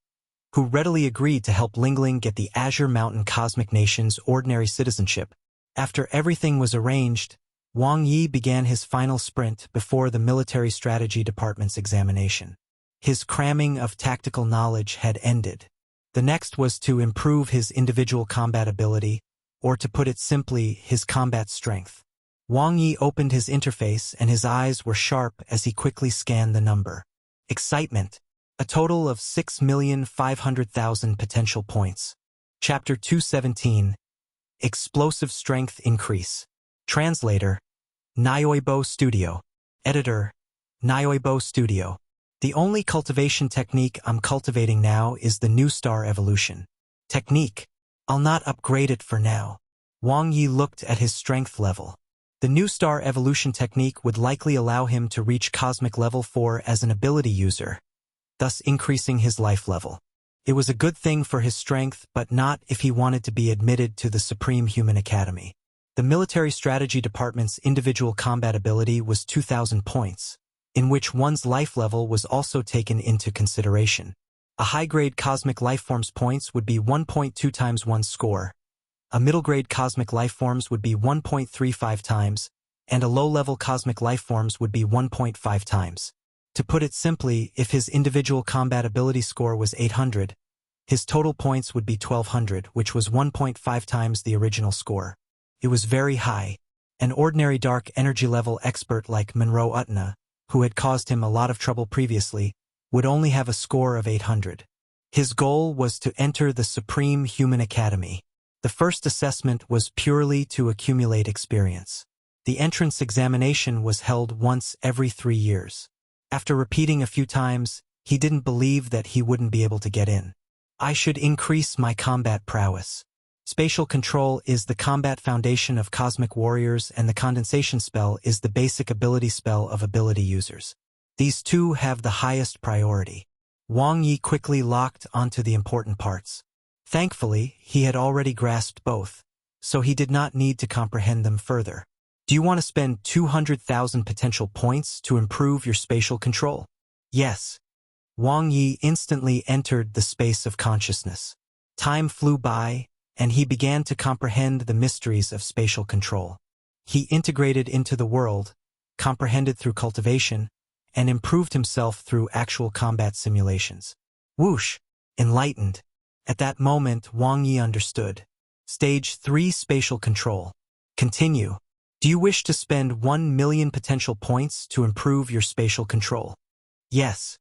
who readily agreed to help Lingling get the Azure Mountain Cosmic Nation's ordinary citizenship. After everything was arranged, Wang Ye began his final sprint before the Military Strategy Department's examination. His cramming of tactical knowledge had ended. The next was to improve his individual combat ability, or to put it simply, his combat strength. Wang Ye opened his interface and his eyes were sharp as he quickly scanned the number. Excitement. A total of 6,500,000 potential points. Chapter 217. Explosive Strength Increase. Translator, Nyoibo Studio. Editor, Nyoibo Studio. The only cultivation technique I'm cultivating now is the New Star Evolution. Technique. I'll not upgrade it for now. Wang Ye looked at his strength level. The New Star Evolution technique would likely allow him to reach Cosmic Level 4 as an ability user, thus increasing his life level. It was a good thing for his strength, but not if he wanted to be admitted to the Supreme Human Academy. The Military Strategy Department's individual combat ability was 2,000 points, in which one's life level was also taken into consideration. A high-grade Cosmic Lifeforms points would be 1.2 times one's score. A middle-grade Cosmic Lifeforms would be 1.35 times, and a low-level Cosmic Lifeforms would be 1.5 times. To put it simply, if his individual combat ability score was 800, his total points would be 1,200, which was 1.5 times the original score. It was very high. An ordinary dark energy level expert like Monroe Utna, who had caused him a lot of trouble previously, would only have a score of 800. His goal was to enter the Supreme Human Academy. The first assessment was purely to accumulate experience. The entrance examination was held once every 3 years. After repeating a few times, he didn't believe that he wouldn't be able to get in. I should increase my combat prowess. Spatial control is the combat foundation of cosmic warriors, and the condensation spell is the basic ability spell of ability users. These two have the highest priority. Wang Ye quickly locked onto the important parts. Thankfully, he had already grasped both, so he did not need to comprehend them further. Do you want to spend 200,000 potential points to improve your spatial control? Yes. Wang Ye instantly entered the space of consciousness. Time flew by, and he began to comprehend the mysteries of spatial control. He integrated into the world, comprehended through cultivation, and improved himself through actual combat simulations. Whoosh! Enlightened. At that moment, Wang Ye understood. Stage 3 Spatial Control. Continue. Do you wish to spend 1 million potential points to improve your spatial control? Yes.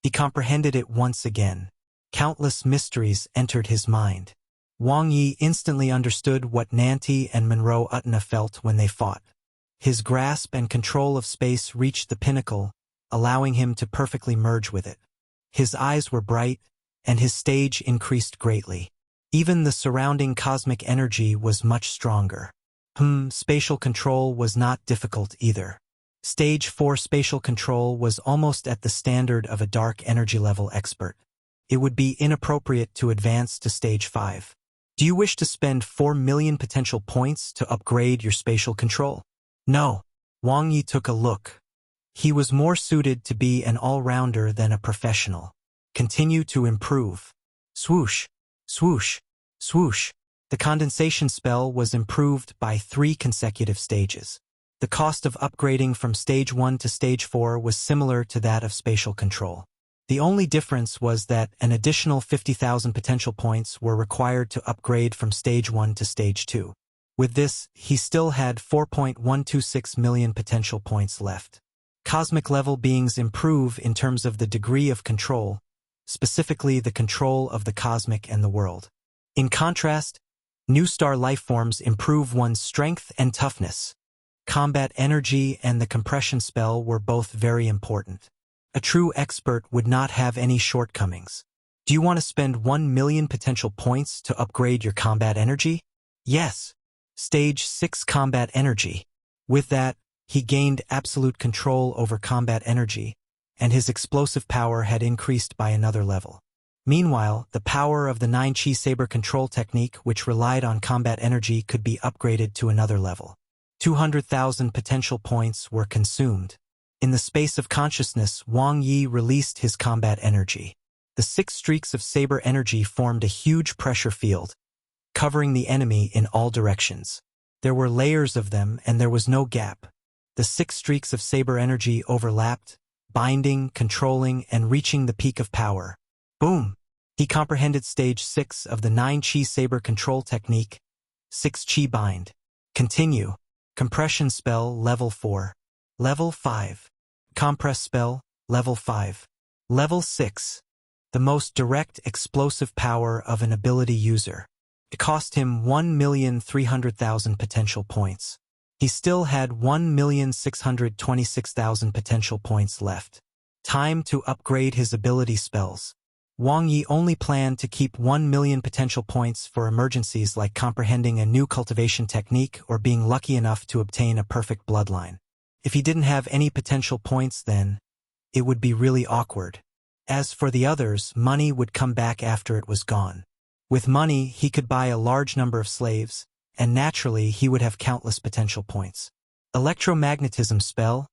He comprehended it once again. Countless mysteries entered his mind. Wang Ye instantly understood what Nanti and Monroe Utna felt when they fought. His grasp and control of space reached the pinnacle, allowing him to perfectly merge with it. His eyes were bright, and his stage increased greatly. Even the surrounding cosmic energy was much stronger. Spatial control was not difficult either. Stage 4 spatial control was almost at the standard of a dark energy level expert. It would be inappropriate to advance to Stage 5. Do you wish to spend 4 million potential points to upgrade your spatial control? No. Wang Ye took a look. He was more suited to be an all-rounder than a professional. Continue to improve. Swoosh, swoosh, swoosh. The condensation spell was improved by 3 consecutive stages. The cost of upgrading from Stage 1 to Stage 4 was similar to that of spatial control. The only difference was that an additional 50,000 potential points were required to upgrade from Stage 1 to Stage 2. With this, he still had 4.126 million potential points left. Cosmic level beings improve in terms of the degree of control, specifically the control of the cosmic and the world. In contrast, new star lifeforms improve one's strength and toughness. Combat energy and the compression spell were both very important. A true expert would not have any shortcomings. Do you want to spend 1 million potential points to upgrade your combat energy? Yes. Stage 6 combat energy. With that, he gained absolute control over combat energy, and his explosive power had increased by another level. Meanwhile, the power of the 9-chi saber control technique, which relied on combat energy, could be upgraded to another level. 200,000 potential points were consumed. In the space of consciousness, Wang Ye released his combat energy. The 6 streaks of saber energy formed a huge pressure field, covering the enemy in all directions. There were layers of them, and there was no gap. The 6 streaks of saber energy overlapped, binding, controlling, and reaching the peak of power. Boom! He comprehended Stage 6 of the 9-chi saber control technique. 6-chi bind. Continue. Compression spell, Level 4. Level 5. Compress spell, Level 5. Level 6. The most direct explosive power of an ability user. It cost him 1,300,000 potential points. He still had 1,626,000 potential points left. Time to upgrade his ability spells. Wang Ye only planned to keep 1 million potential points for emergencies like comprehending a new cultivation technique or being lucky enough to obtain a perfect bloodline. If he didn't have any potential points, then it would be really awkward. As for the others, money would come back after it was gone. With money, he could buy a large number of slaves, and naturally he would have countless potential points. Electromagnetism spell,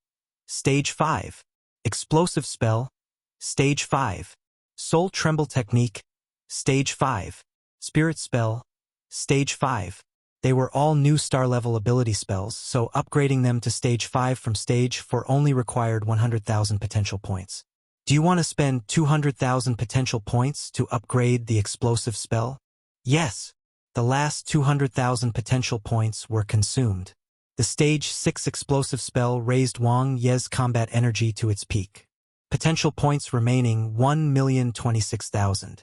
Stage 5. Explosive spell, Stage 5. Soul tremble technique, Stage 5. Spirit spell, Stage 5. They were all new star-level ability spells, so upgrading them to Stage 5 from Stage 4 only required 100,000 potential points. Do you want to spend 200,000 potential points to upgrade the explosive spell? Yes. The last 200,000 potential points were consumed. The Stage 6 explosive spell raised Wang Ye's combat energy to its peak. Potential points remaining 1,026,000.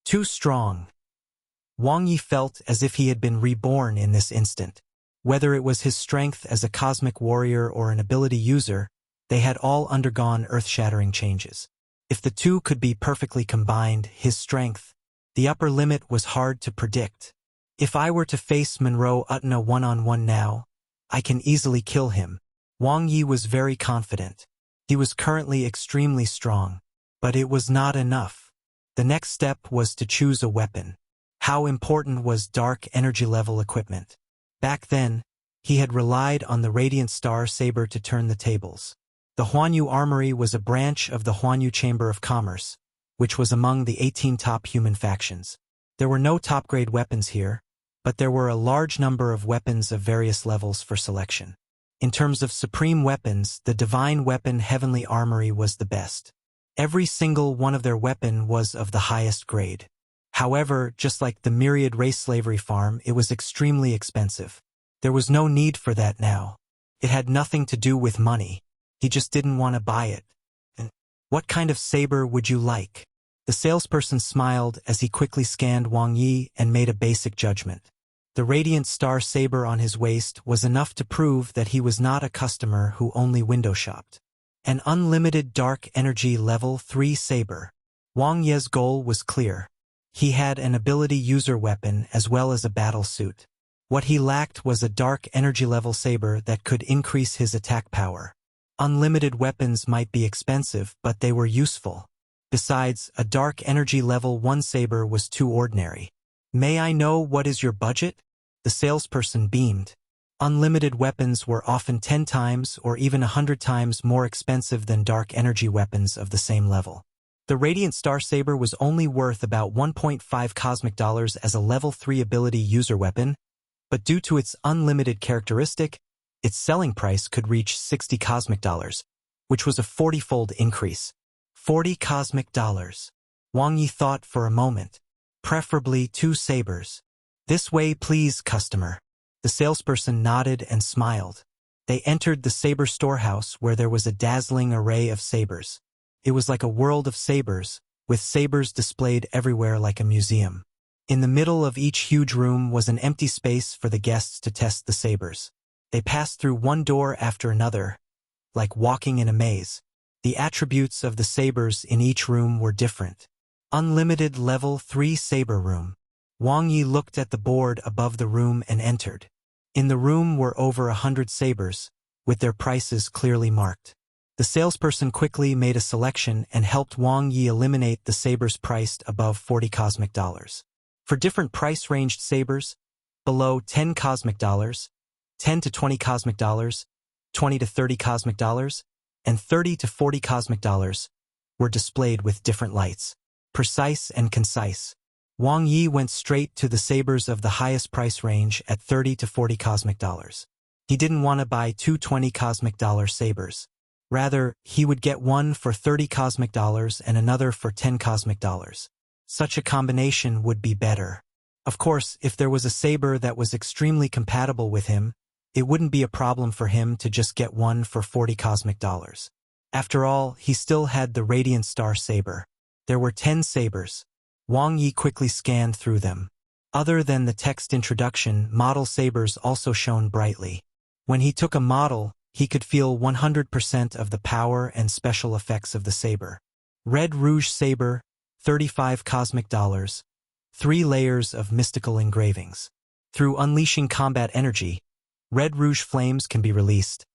Too strong. Wang Ye felt as if he had been reborn in this instant. Whether it was his strength as a cosmic warrior or an ability user, they had all undergone earth-shattering changes. If the two could be perfectly combined, his strength, the upper limit was hard to predict. If I were to face Monroe Utna one-on-one now, I can easily kill him. Wang Ye was very confident. He was currently extremely strong, but it was not enough. The next step was to choose a weapon. How important was dark energy level equipment? Back then, he had relied on the Radiant Star Saber to turn the tables. The Huanyu Armory was a branch of the Huanyu Chamber of Commerce, which was among the 18 top human factions. There were no top-grade weapons here, but there were a large number of weapons of various levels for selection. In terms of supreme weapons, the Divine Weapon Heavenly Armory was the best. Every single one of their weapon was of the highest grade. However, just like the Myriad Race Slavery Farm, it was extremely expensive. There was no need for that now. It had nothing to do with money. He just didn't want to buy it. And what kind of saber would you like? The salesperson smiled as he quickly scanned Wang Ye and made a basic judgment. The Radiant Star Saber on his waist was enough to prove that he was not a customer who only window shopped. An unlimited dark energy level 3 saber. Wang Ye's goal was clear. He had an ability user weapon as well as a battle suit. What he lacked was a dark energy level saber that could increase his attack power. Unlimited weapons might be expensive, but they were useful. Besides, a dark energy level 1 saber was too ordinary. May I know what is your budget? The salesperson beamed. Unlimited weapons were often 10 times or even 100 times more expensive than dark energy weapons of the same level. The Radiant Star Saber was only worth about 1.5 cosmic dollars as a level 3 ability user weapon, but due to its unlimited characteristic, its selling price could reach 60 cosmic dollars, which was a 40-fold increase. 40 cosmic dollars. Wang Ye thought for a moment. Preferably 2 sabers. This way, please, customer. The salesperson nodded and smiled. They entered the saber storehouse where there was a dazzling array of sabers. It was like a world of sabers, with sabers displayed everywhere like a museum. In the middle of each huge room was an empty space for the guests to test the sabers. They passed through one door after another, like walking in a maze. The attributes of the sabers in each room were different. Unlimited level 3 saber room. Wang Ye looked at the board above the room and entered. In the room were over 100 sabers, with their prices clearly marked. The salesperson quickly made a selection and helped Wang Ye eliminate the sabers priced above 40 cosmic dollars. For different price-ranged sabers, below 10 cosmic dollars, 10 to 20 cosmic dollars, 20 to 30 cosmic dollars, and 30 to 40 cosmic dollars, were displayed with different lights. Precise and concise. Wang Ye went straight to the sabers of the highest price range at 30 to 40 cosmic dollars. He didn't want to buy 2 20 cosmic dollar sabers. Rather, he would get one for 30 cosmic dollars and another for 10 cosmic dollars. Such a combination would be better. Of course, if there was a saber that was extremely compatible with him, it wouldn't be a problem for him to just get one for 40 cosmic dollars. After all, he still had the Radiant Star Saber. There were 10 sabers. Wang Ye quickly scanned through them. Other than the text introduction, model sabers also shone brightly. When he took a model, he could feel 100% of the power and special effects of the saber. Red Rouge Saber, 35 cosmic dollars, 3 layers of mystical engravings. Through unleashing combat energy, Red Rouge flames can be released.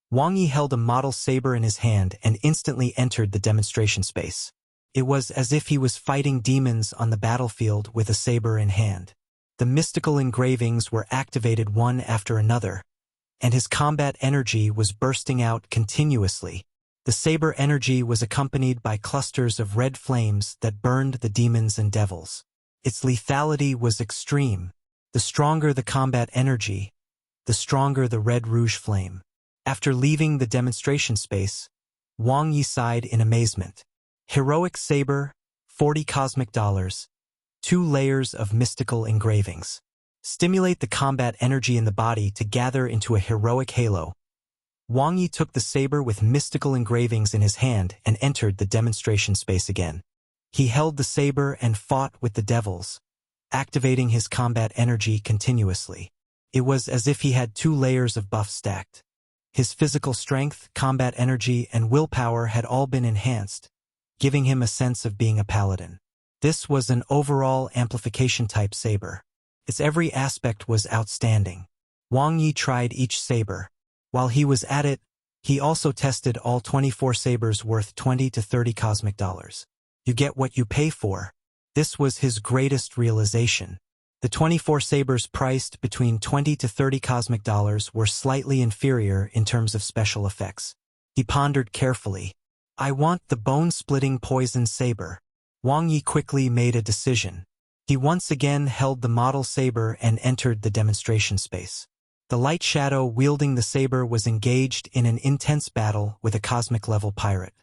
Wang Ye held a model saber in his hand and instantly entered the demonstration space. It was as if he was fighting demons on the battlefield with a saber in hand. The mystical engravings were activated one after another, and his combat energy was bursting out continuously. The saber energy was accompanied by clusters of red flames that burned the demons and devils. Its lethality was extreme. The stronger the combat energy, the stronger the Red Rouge flame. After leaving the demonstration space, Wang Ye sighed in amazement. Heroic Saber, 40 cosmic dollars, 2 layers of mystical engravings. Stimulate the combat energy in the body to gather into a heroic halo. Wang Ye took the saber with mystical engravings in his hand and entered the demonstration space again. He held the saber and fought with the devils, activating his combat energy continuously. It was as if he had 2 layers of buff stacked. His physical strength, combat energy, and willpower had all been enhanced, giving him a sense of being a paladin. This was an overall amplification-type saber. Its every aspect was outstanding. Wang Ye tried each saber. While he was at it, he also tested all 24 sabers worth 20 to 30 cosmic dollars. You get what you pay for. This was his greatest realization. The 24 sabers priced between 20 to 30 cosmic dollars were slightly inferior in terms of special effects. He pondered carefully. I want the bone-splitting poison saber. Wang Ye quickly made a decision. He once again held the model saber and entered the demonstration space. The light shadow wielding the saber was engaged in an intense battle with a cosmic-level pirate.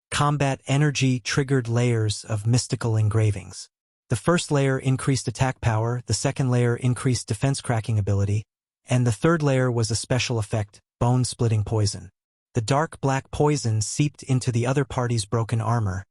Combat energy triggered layers of mystical engravings. The first layer increased attack power, the second layer increased defense cracking ability, and the third layer was a special effect, bone-splitting poison. The dark black poison seeped into the other party's broken armor,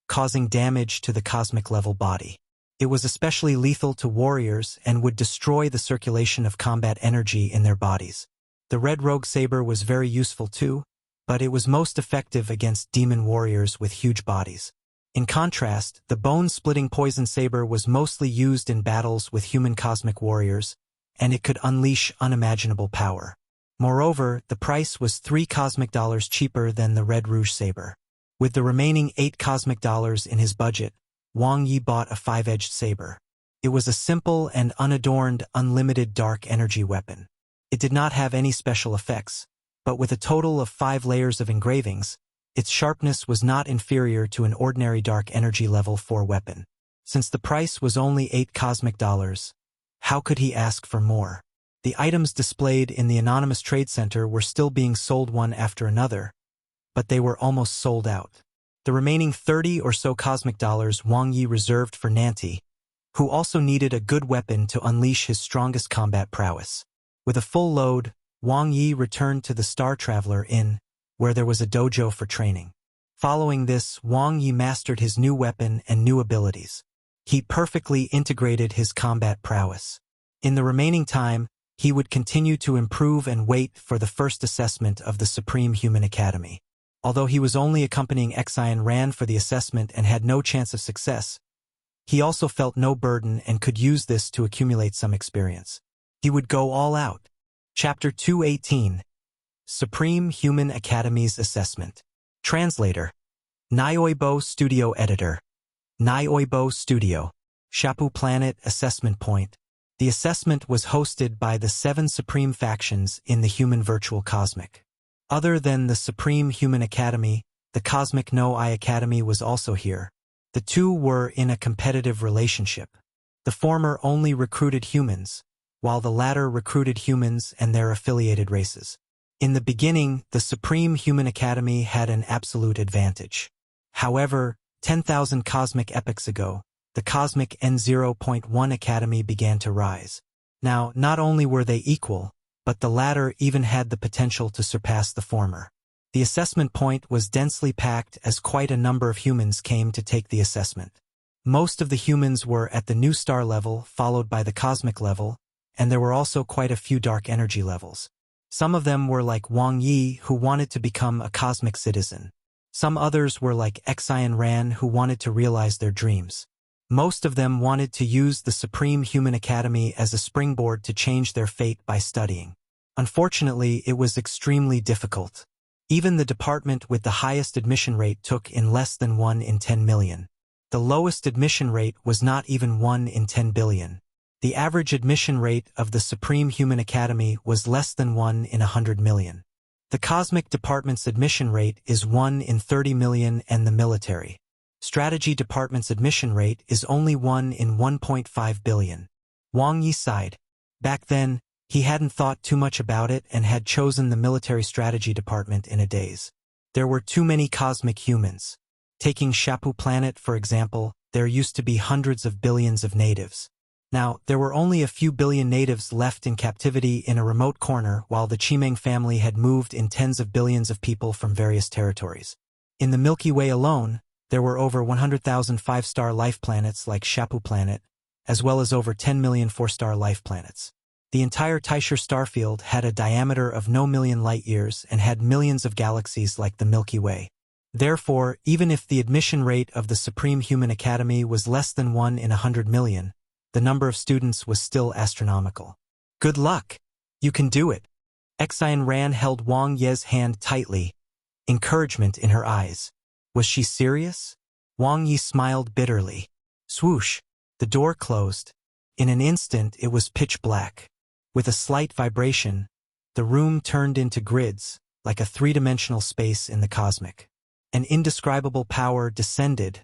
causing damage to the cosmic-level body. It was especially lethal to warriors and would destroy the circulation of combat energy in their bodies. The Red Rogue Saber was very useful too, but it was most effective against demon warriors with huge bodies. In contrast, the bone-splitting poison saber was mostly used in battles with human cosmic warriors, and it could unleash unimaginable power. Moreover, the price was 3 cosmic dollars cheaper than the Red Rouge saber. With the remaining 8 cosmic dollars in his budget, Wang Ye bought a 5-edged saber. It was a simple and unadorned, unlimited dark energy weapon. It did not have any special effects, but with a total of 5 layers of engravings, its sharpness was not inferior to an ordinary dark energy level 4 weapon. Since the price was only 8 cosmic dollars, how could he ask for more? The items displayed in the anonymous trade center were still being sold one after another, but they were almost sold out. The remaining 30 or so cosmic dollars Wang Ye reserved for Nanti, who also needed a good weapon to unleash his strongest combat prowess. With a full load, Wang Ye returned to the Star Traveler Inn, where there was a dojo for training. Following this, Wang Ye mastered his new weapon and new abilities. He perfectly integrated his combat prowess. In the remaining time, he would continue to improve and wait for the first assessment of the Supreme Human Academy. Although he was only accompanying Xian Ran for the assessment and had no chance of success, he also felt no burden and could use this to accumulate some experience. He would go all out. Chapter 218. Supreme Human Academy's Assessment. Translator. Nioibo Studio Editor. Nioibo Studio. Shapu Planet Assessment Point. The assessment was hosted by the 7 supreme factions in the human virtual cosmic. Other than the Supreme Human Academy, the Cosmic No-I Academy was also here. The two were in a competitive relationship. The former only recruited humans, while the latter recruited humans and their affiliated races. In the beginning, the Supreme Human Academy had an absolute advantage. However, 10,000 cosmic epochs ago, the Cosmic N0.1 Academy began to rise. Now, not only were they equal, but the latter even had the potential to surpass the former. The assessment point was densely packed as quite a number of humans came to take the assessment. Most of the humans were at the new star level, followed by the cosmic level, and there were also quite a few dark energy levels. Some of them were like Wang Ye, who wanted to become a cosmic citizen. Some others were like Xian Ran, who wanted to realize their dreams. Most of them wanted to use the Supreme Human Academy as a springboard to change their fate by studying. Unfortunately, it was extremely difficult. Even the department with the highest admission rate took in less than 1 in 10 million. The lowest admission rate was not even 1 in 10 billion. The average admission rate of the Supreme Human Academy was less than 1 in 100 million. The Cosmic Department's admission rate is 1 in 30 million and the Military Strategy Department's admission rate is only 1 in 1.5 billion. Wang Ye sighed. Back then, he hadn't thought too much about it and had chosen the Military Strategy Department in a daze. There were too many cosmic humans. Taking Shapu Planet, for example, there used to be hundreds of billions of natives. Now, there were only a few billion natives left in captivity in a remote corner while the Chimeng family had moved in tens of billions of people from various territories. In the Milky Way alone, there were over 100,000 5-star life planets like Shapu Planet, as well as over 10 million 4-star life planets. The entire Taisher starfield had a diameter of no million light-years and had millions of galaxies like the Milky Way. Therefore, even if the admission rate of the Supreme Human Academy was less than 1 in 100 million, the number of students was still astronomical. Good luck! You can do it! Xian Ran held Wang Ye's hand tightly, encouragement in her eyes. Was she serious? Wang Ye smiled bitterly. Swoosh! The door closed. In an instant it was pitch black. With a slight vibration, the room turned into grids, like a 3-dimensional space in the cosmic. An indescribable power descended,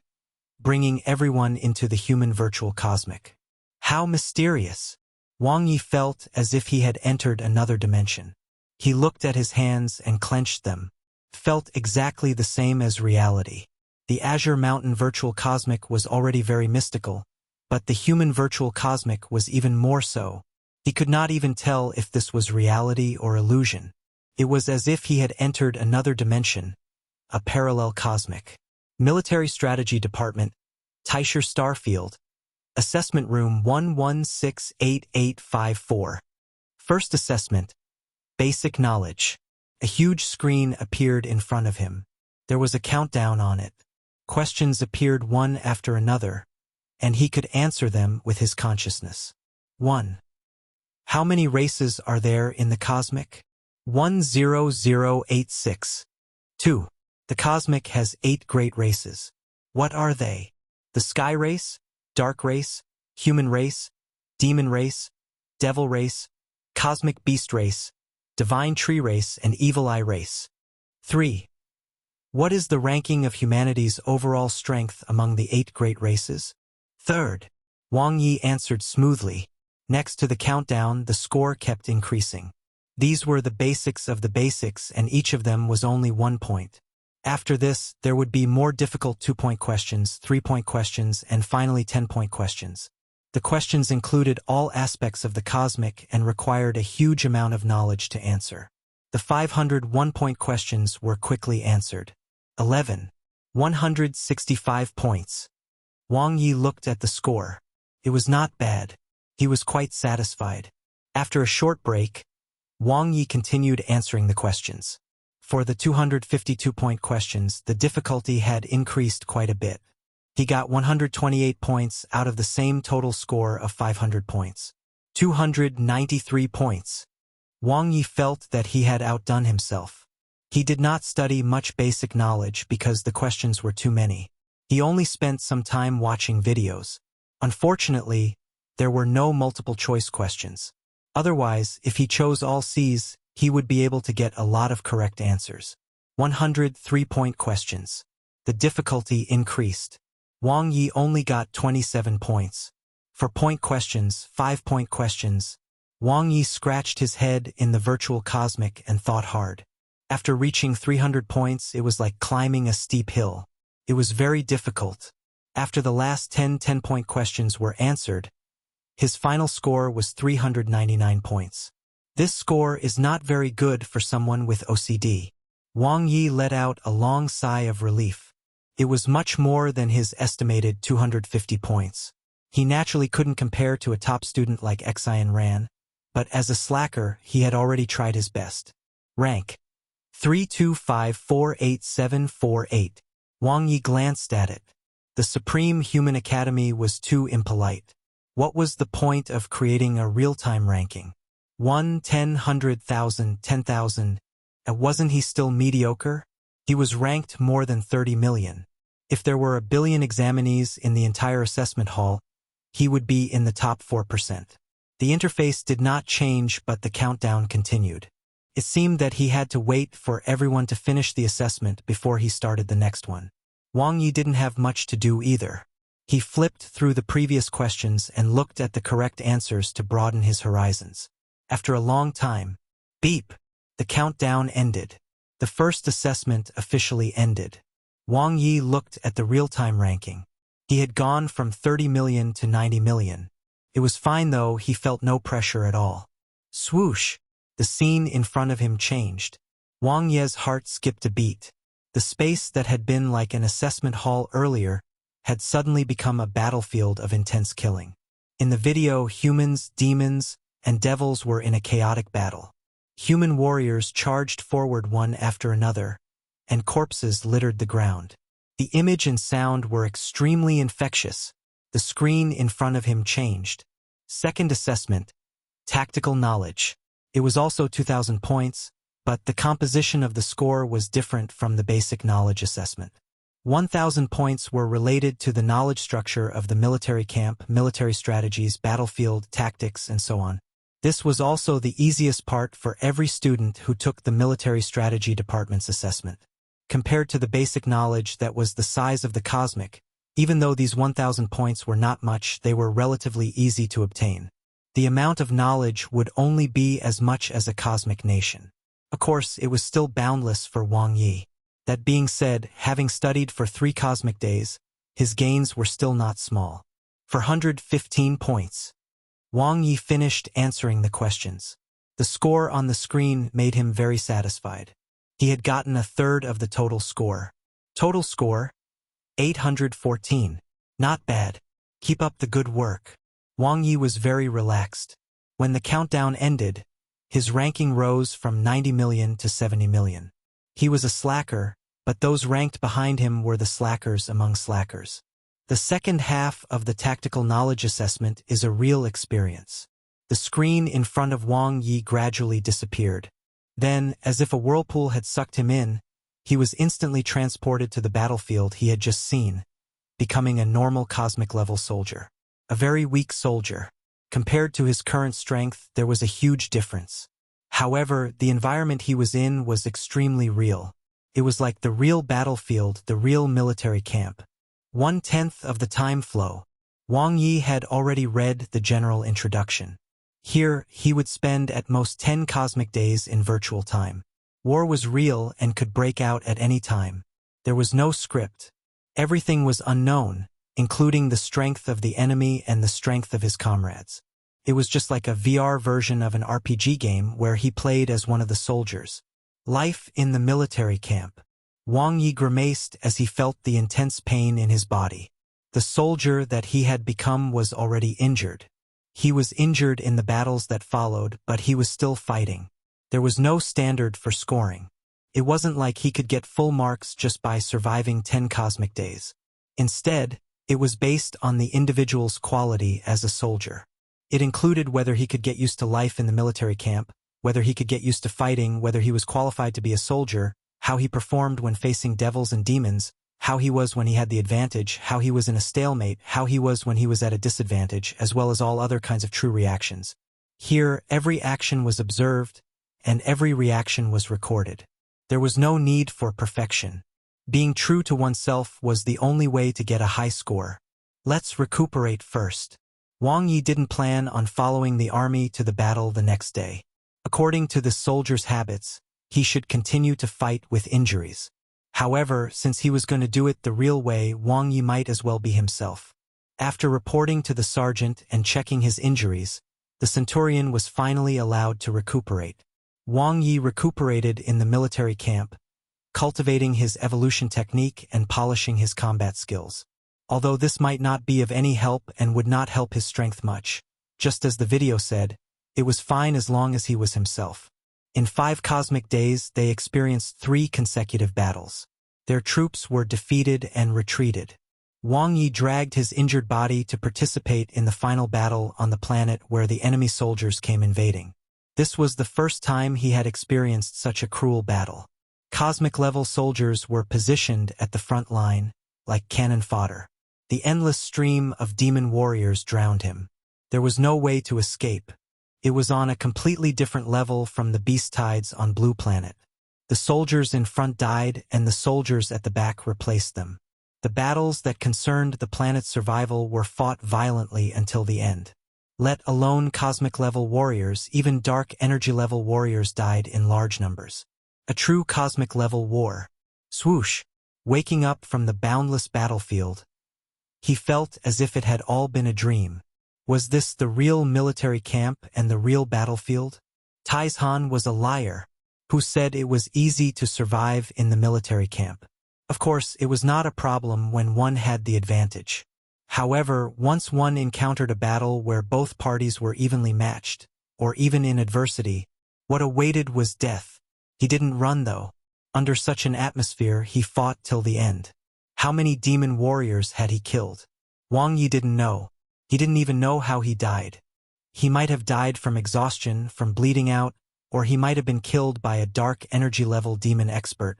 bringing everyone into the human virtual cosmic. How mysterious! Wang Ye felt as if he had entered another dimension. He looked at his hands and clenched them. Felt exactly the same as reality. The Azure Mountain virtual cosmic was already very mystical, but the human virtual cosmic was even more so. He could not even tell if this was reality or illusion. It was as if he had entered another dimension, a parallel cosmic. Military Strategy Department, Taisher Starfield, Assessment Room 1168854. First Assessment, Basic Knowledge. A huge screen appeared in front of him. There was a countdown on it. Questions appeared one after another, and he could answer them with his consciousness. 1. How many races are there in the cosmic? 10086. 2. The cosmic has 8 great races. What are they? The sky race, dark race, human race, demon race, devil race, cosmic beast race, divine tree race, and evil eye race. 3. What is the ranking of humanity's overall strength among the 8 great races? 3rd. Wang Ye answered smoothly. Next to the countdown, the score kept increasing. These were the basics of the basics, and each of them was only 1 point. After this, there would be more difficult 2-point questions, 3-point questions, and finally 10-point questions. The questions included all aspects of the cosmic and required a huge amount of knowledge to answer. The 500 1-point questions were quickly answered. 11. 165 points. Wang Ye looked at the score. It was not bad. He was quite satisfied. After a short break, Wang Ye continued answering the questions. For the 252-point questions, the difficulty had increased quite a bit. He got 128 points out of the same total score of 500 points. 293 points. Wang Ye felt that he had outdone himself. He did not study much basic knowledge because the questions were too many. He only spent some time watching videos. Unfortunately, there were no multiple-choice questions. Otherwise, if he chose all C's, he would be able to get a lot of correct answers. 103-point questions. The difficulty increased. Wang Ye only got 27 points. For point questions, 5-point questions, Wang Ye scratched his head in the virtual cosmic and thought hard. After reaching 300 points, it was like climbing a steep hill. It was very difficult. After the last 10 10-point questions were answered, his final score was 399 points. This score is not very good for someone with OCD. Wang Ye let out a long sigh of relief. It was much more than his estimated 250 points. He naturally couldn't compare to a top student like Xian Ran, but as a slacker, he had already tried his best. Rank 325487848. Wang Ye glanced at it. The Supreme Human Academy was too impolite. What was the point of creating a real-time ranking? 1, 10, 100,000, 10,000. Wasn't he still mediocre? He was ranked more than 30 million. If there were 1 billion examinees in the entire assessment hall, he would be in the top 4%. The interface did not change, but the countdown continued. It seemed that he had to wait for everyone to finish the assessment before he started the next one. Wang Ye didn't have much to do either. He flipped through the previous questions and looked at the correct answers to broaden his horizons. After a long time, beep, the countdown ended. The first assessment officially ended. Wang Ye looked at the real-time ranking. He had gone from 30 million to 90 million. It was fine though, he felt no pressure at all. Swoosh! The scene in front of him changed. Wang Ye's heart skipped a beat. The space that had been like an assessment hall earlier had suddenly become a battlefield of intense killing. In the video, humans, demons, and devils were in a chaotic battle. Human warriors charged forward one after another, and corpses littered the ground. The image and sound were extremely infectious. The screen in front of him changed. Second assessment, tactical knowledge. It was also 2,000 points, but the composition of the score was different from the basic knowledge assessment. 1,000 points were related to the knowledge structure of the military camp, military strategies, battlefield, tactics, and so on. This was also the easiest part for every student who took the military strategy department's assessment. Compared to the basic knowledge that was the size of the cosmic, even though these 1,000 points were not much, they were relatively easy to obtain. The amount of knowledge would only be as much as a cosmic nation. Of course, it was still boundless for Wang Ye. That being said, having studied for 3 cosmic days, his gains were still not small. For 115 points, Wang Ye finished answering the questions. The score on the screen made him very satisfied. He had gotten 1/3 of the total score. Total score? 814. Not bad. Keep up the good work. Wang Ye was very relaxed. When the countdown ended, his ranking rose from 90 million to 70 million. He was a slacker, but those ranked behind him were the slackers among slackers. The second half of the tactical knowledge assessment is a real experience. The screen in front of Wang Ye gradually disappeared. Then, as if a whirlpool had sucked him in, he was instantly transported to the battlefield he had just seen, becoming a normal cosmic-level soldier. A very weak soldier. Compared to his current strength, there was a huge difference. However, the environment he was in was extremely real. It was like the real battlefield, the real military camp. 1/10 of the time flow. Wang Ye had already read the general introduction. Here, he would spend at most 10 cosmic days in virtual time. War was real and could break out at any time. There was no script. Everything was unknown, including the strength of the enemy and the strength of his comrades. It was just like a VR version of an RPG game where he played as one of the soldiers. Life in the military camp. Wang Ye grimaced as he felt the intense pain in his body. The soldier that he had become was already injured. He was injured in the battles that followed, but he was still fighting. There was no standard for scoring. It wasn't like he could get full marks just by surviving 10 cosmic days. Instead, it was based on the individual's quality as a soldier. It included whether he could get used to life in the military camp, whether he could get used to fighting, whether he was qualified to be a soldier, how he performed when facing devils and demons, how he was when he had the advantage, how he was in a stalemate, how he was when he was at a disadvantage, as well as all other kinds of true reactions. Here, every action was observed, and every reaction was recorded. There was no need for perfection. Being true to oneself was the only way to get a high score. Let's recuperate first. Wang Ye didn't plan on following the army to the battle the next day. According to the soldier's habits, he should continue to fight with injuries. However, since he was going to do it the real way, Wang Ye might as well be himself. After reporting to the sergeant and checking his injuries, the centurion was finally allowed to recuperate. Wang Ye recuperated in the military camp, cultivating his evolution technique and polishing his combat skills. Although this might not be of any help and would not help his strength much, just as the video said, it was fine as long as he was himself. In 5 cosmic days, they experienced 3 consecutive battles. Their troops were defeated and retreated. Wang Ye dragged his injured body to participate in the final battle on the planet where the enemy soldiers came invading. This was the first time he had experienced such a cruel battle. Cosmic-level soldiers were positioned at the front line, like cannon fodder. The endless stream of demon warriors drowned him. There was no way to escape. It was on a completely different level from the beast tides on Blue Planet. The soldiers in front died and the soldiers at the back replaced them. The battles that concerned the planet's survival were fought violently until the end. Let alone cosmic-level warriors, even dark energy-level warriors died in large numbers. A true cosmic-level war. Swoosh! Waking up from the boundless battlefield, he felt as if it had all been a dream. Was this the real military camp and the real battlefield? Taizhan was a liar, who said it was easy to survive in the military camp. Of course, it was not a problem when one had the advantage. However, once one encountered a battle where both parties were evenly matched, or even in adversity, what awaited was death. He didn't run though. Under such an atmosphere, he fought till the end. How many demon warriors had he killed? Wang Ye didn't know. He didn't even know how he died. He might have died from exhaustion, from bleeding out, or he might have been killed by a dark energy-level demon expert.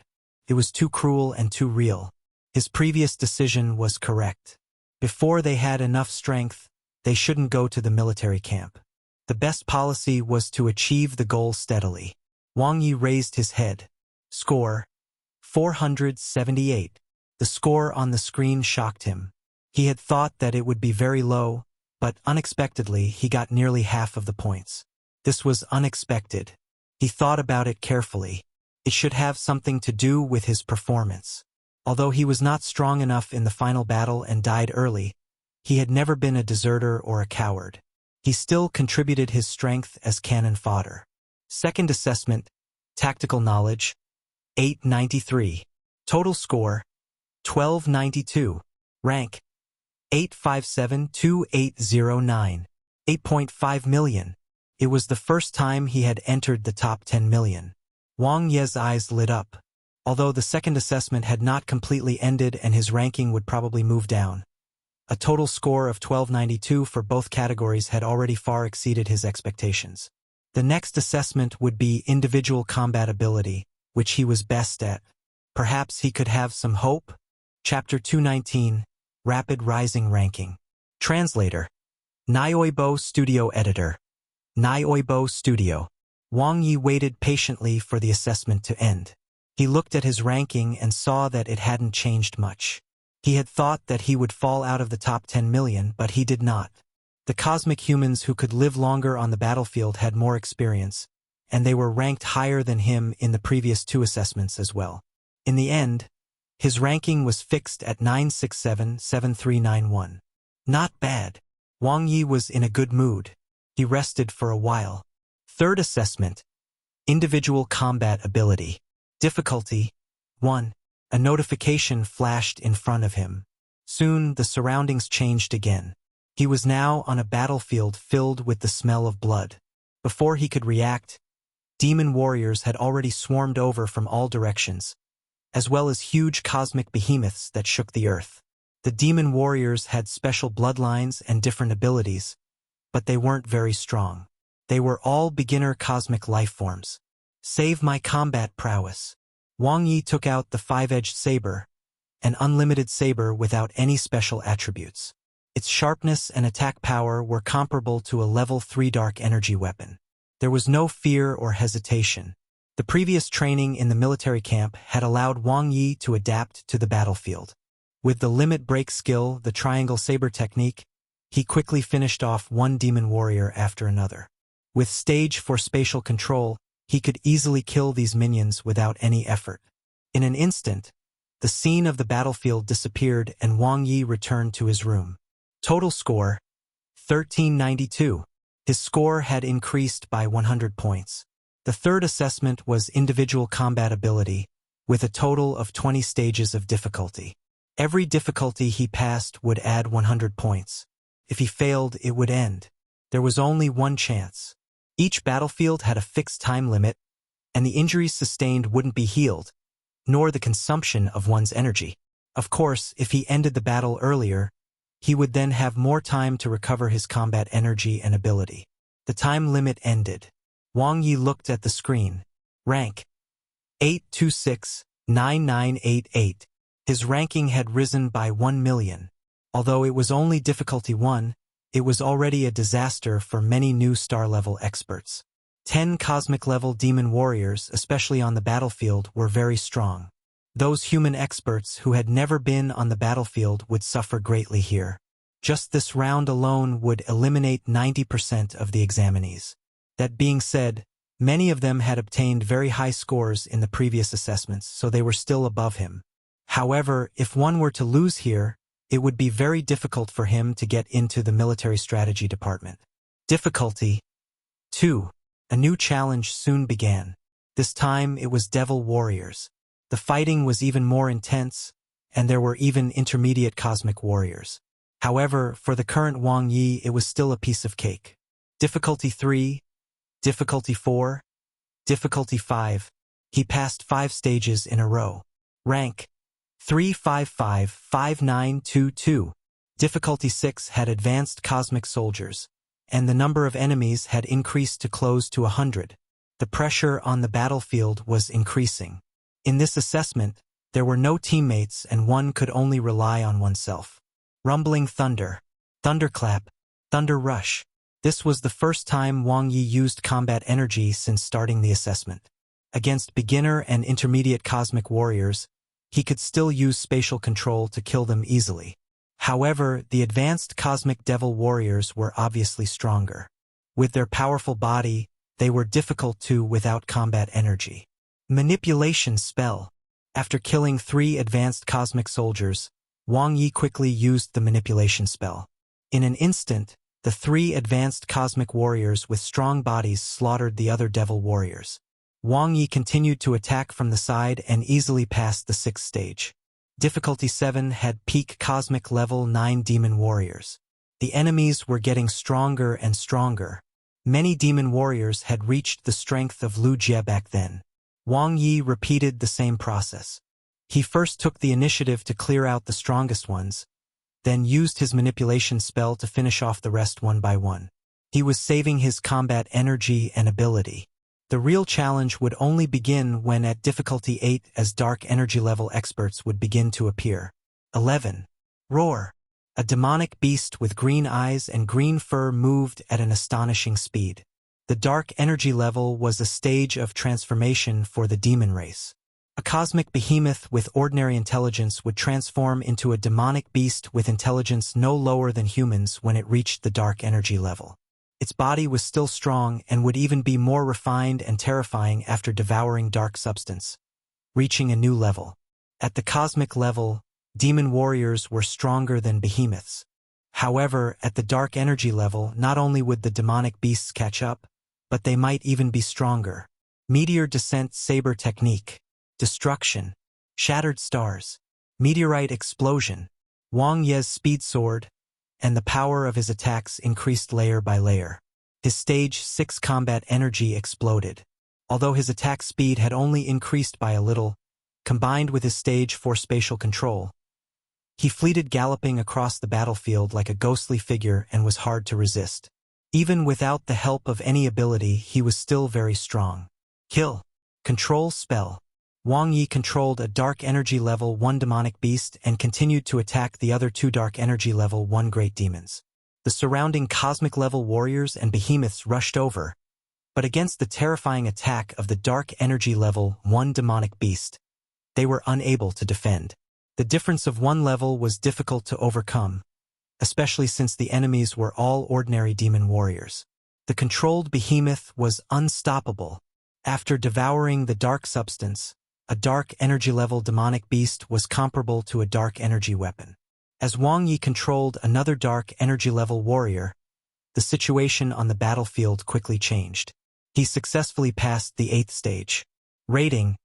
It was too cruel and too real. His previous decision was correct. Before they had enough strength, they shouldn't go to the military camp. The best policy was to achieve the goal steadily. Wang Ye raised his head. Score: 478. The score on the screen shocked him. He had thought that it would be very low, but unexpectedly he got nearly half of the points. This was unexpected. He thought about it carefully. It should have something to do with his performance. Although he was not strong enough in the final battle and died early, he had never been a deserter or a coward. He still contributed his strength as cannon fodder. Second assessment, tactical knowledge, 893. Total score, 1292. Rank, 8572809. 8.5 million. It was the first time he had entered the top 10 million. Wang Ye's eyes lit up. Although the second assessment had not completely ended and his ranking would probably move down. A total score of 1292 for both categories had already far exceeded his expectations. The next assessment would be individual combat ability, which he was best at. Perhaps he could have some hope? Chapter 219, Rapid Rising Ranking. Translator. Nyoibo Studio Editor. Nyoibo Studio. Wang Ye waited patiently for the assessment to end. He looked at his ranking and saw that it hadn't changed much. He had thought that he would fall out of the top 10 million, but he did not. The cosmic humans who could live longer on the battlefield had more experience, and they were ranked higher than him in the previous 2 assessments as well. In the end, his ranking was fixed at 9677391. Not bad. Wang Ye was in a good mood. He rested for a while. Third assessment. Individual combat ability. Difficulty 1. A notification flashed in front of him. Soon the surroundings changed again. He was now on a battlefield filled with the smell of blood. Before he could react, demon warriors had already swarmed over from all directions, as well as huge cosmic behemoths that shook the earth. The demon warriors had special bloodlines and different abilities, but they weren't very strong. They were all beginner cosmic lifeforms. Save my combat prowess. Wang Ye took out the 5-edged saber, an unlimited saber without any special attributes. Its sharpness and attack power were comparable to a level 3 dark energy weapon. There was no fear or hesitation. The previous training in the military camp had allowed Wang Ye to adapt to the battlefield. With the limit break skill, the triangle saber technique, he quickly finished off one demon warrior after another. With stage for spatial control, he could easily kill these minions without any effort. In an instant, the scene of the battlefield disappeared and Wang Ye returned to his room. Total score, 1392. His score had increased by 100 points. The third assessment was individual combat ability, with a total of 20 stages of difficulty. Every difficulty he passed would add 100 points. If he failed, it would end. There was only one chance. Each battlefield had a fixed time limit, and the injuries sustained wouldn't be healed, nor the consumption of one's energy. Of course, if he ended the battle earlier, he would then have more time to recover his combat energy and ability. The time limit ended. Wang Ye looked at the screen. Rank 8269988. His ranking had risen by 1 million. Although it was only difficulty 1, it was already a disaster for many new star-level experts. 10 cosmic-level demon warriors, especially on the battlefield, were very strong. Those human experts who had never been on the battlefield would suffer greatly here. Just this round alone would eliminate 90% of the examinees. That being said, many of them had obtained very high scores in the previous assessments, so they were still above him. However, if one were to lose here, it would be very difficult for him to get into the military strategy department. Difficulty 2. A new challenge soon began. This time it was devil warriors. The fighting was even more intense, and there were even intermediate cosmic warriors. However, for the current Wang Ye, it was still a piece of cake. Difficulty 3, Difficulty 4, Difficulty 5. He passed 5 stages in a row. Rank 3555922. Difficulty 6 had advanced cosmic soldiers, and the number of enemies had increased to close to 100. The pressure on the battlefield was increasing. In this assessment, there were no teammates and one could only rely on oneself. Rumbling thunder, thunderclap, thunder rush. This was the first time Wang Ye used combat energy since starting the assessment. Against beginner and intermediate cosmic warriors, he could still use spatial control to kill them easily. However, the advanced cosmic devil warriors were obviously stronger. With their powerful body, they were difficult to without combat energy. Manipulation spell. After killing 3 advanced cosmic soldiers, Wang Ye quickly used the manipulation spell. In an instant, the 3 advanced cosmic warriors with strong bodies slaughtered the other devil warriors. Wang Ye continued to attack from the side and easily passed the 6th stage. Difficulty 7 had peak cosmic level 9 demon warriors. The enemies were getting stronger and stronger. Many demon warriors had reached the strength of Lu Jie back then. Wang Ye repeated the same process. He first took the initiative to clear out the strongest ones, then used his manipulation spell to finish off the rest one by one. He was saving his combat energy and ability. The real challenge would only begin when at difficulty 8 as dark energy level experts would begin to appear. 11. Roar. A demonic beast with green eyes and green fur moved at an astonishing speed. The dark energy level was a stage of transformation for the demon race. A cosmic behemoth with ordinary intelligence would transform into a demonic beast with intelligence no lower than humans when it reached the dark energy level. Its body was still strong and would even be more refined and terrifying after devouring dark substance, reaching a new level. At the cosmic level, demon warriors were stronger than behemoths. However, at the dark energy level, not only would the demonic beasts catch up, but they might even be stronger. Meteor descent saber technique. Destruction. Shattered stars. Meteorite explosion. Wang Ye's speed sword, and the power of his attacks increased layer by layer. His stage 6 combat energy exploded. Although his attack speed had only increased by a little, combined with his stage 4 spatial control, he fleeted galloping across the battlefield like a ghostly figure and was hard to resist. Even without the help of any ability, he was still very strong. Kill. Control spell. Wang Ye controlled a dark energy level 1 demonic beast and continued to attack the other 2 dark energy level 1 great demons. The surrounding cosmic level warriors and behemoths rushed over, but against the terrifying attack of the dark energy level 1 demonic beast, they were unable to defend. The difference of 1 level was difficult to overcome, especially since the enemies were all ordinary demon warriors. The controlled behemoth was unstoppable. After devouring the dark substance, a dark energy level demonic beast was comparable to a dark energy weapon. As Wang Ye controlled another dark energy level warrior, the situation on the battlefield quickly changed. He successfully passed the 8th stage. Rating: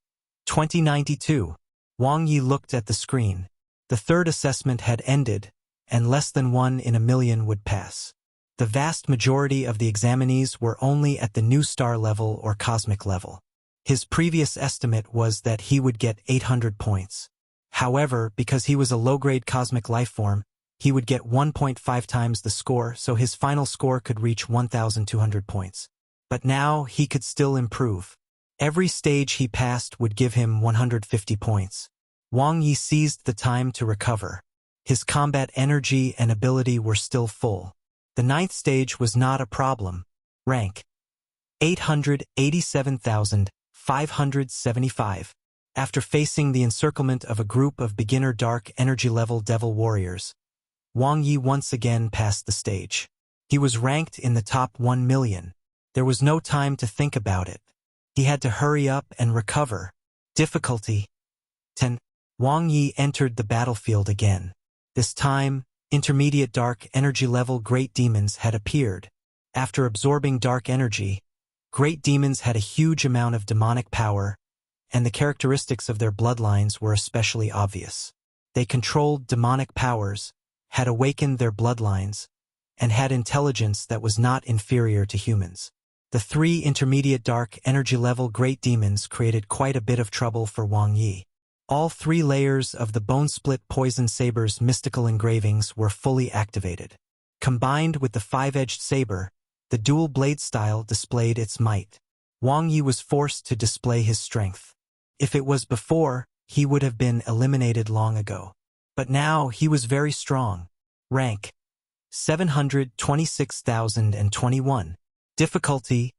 2092. Wang Ye looked at the screen. The 3rd assessment had ended, and less than 1 in a million would pass. The vast majority of the examinees were only at the new star level or cosmic level. His previous estimate was that he would get 800 points. However, because he was a low-grade cosmic lifeform, he would get 1.5 times the score, so his final score could reach 1,200 points. But now he could still improve. Every stage he passed would give him 150 points. Wang Ye seized the time to recover. His combat energy and ability were still full. The 9th stage was not a problem. Rank: 887,575. After facing the encirclement of a group of beginner dark energy level devil warriors, Wang Ye once again passed the stage. He was ranked in the top 1 million. There was no time to think about it. He had to hurry up and recover. Difficulty: 10. Wang Ye entered the battlefield again. This time, intermediate dark energy level great demons had appeared. After absorbing dark energy, great demons had a huge amount of demonic power, and the characteristics of their bloodlines were especially obvious. They controlled demonic powers, had awakened their bloodlines, and had intelligence that was not inferior to humans. The 3 intermediate dark energy level great demons created quite a bit of trouble for Wang Ye. All 3 layers of the Bone Split Poison Saber's mystical engravings were fully activated. Combined with the 5-edged saber, the dual blade style displayed its might. Wang Ye was forced to display his strength. If it was before, he would have been eliminated long ago. But now he was very strong. Rank: 726,021. Difficulty: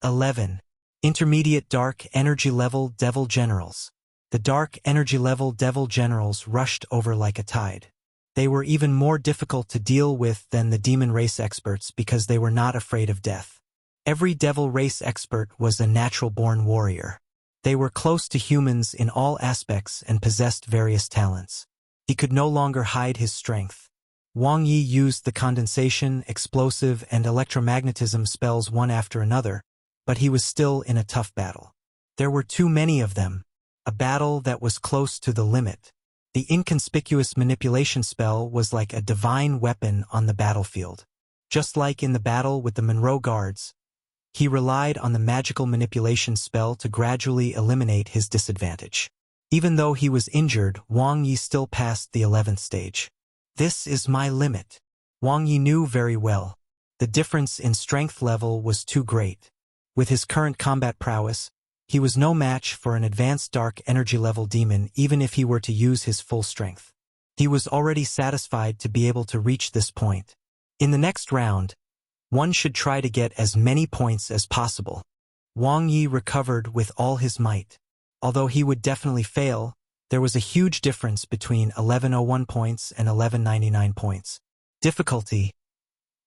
11. Intermediate Dark Energy Level Devil Generals. The Dark Energy Level Devil Generals rushed over like a tide. They were even more difficult to deal with than the demon race experts because they were not afraid of death. Every devil race expert was a natural-born warrior. They were close to humans in all aspects and possessed various talents. He could no longer hide his strength. Wang Ye used the condensation, explosive, and electromagnetism spells one after another, but he was still in a tough battle. There were too many of them, a battle that was close to the limit. The inconspicuous manipulation spell was like a divine weapon on the battlefield. Just like in the battle with the Monroe Guards, he relied on the magical manipulation spell to gradually eliminate his disadvantage. Even though he was injured, Wang Ye still passed the 11th stage. This is my limit. Wang Ye knew very well. The difference in strength level was too great. With his current combat prowess, he was no match for an advanced dark energy level demon even if he were to use his full strength. He was already satisfied to be able to reach this point. In the next round, one should try to get as many points as possible. Wang Ye recovered with all his might. Although he would definitely fail, there was a huge difference between 1101 points and 1199 points. Difficulty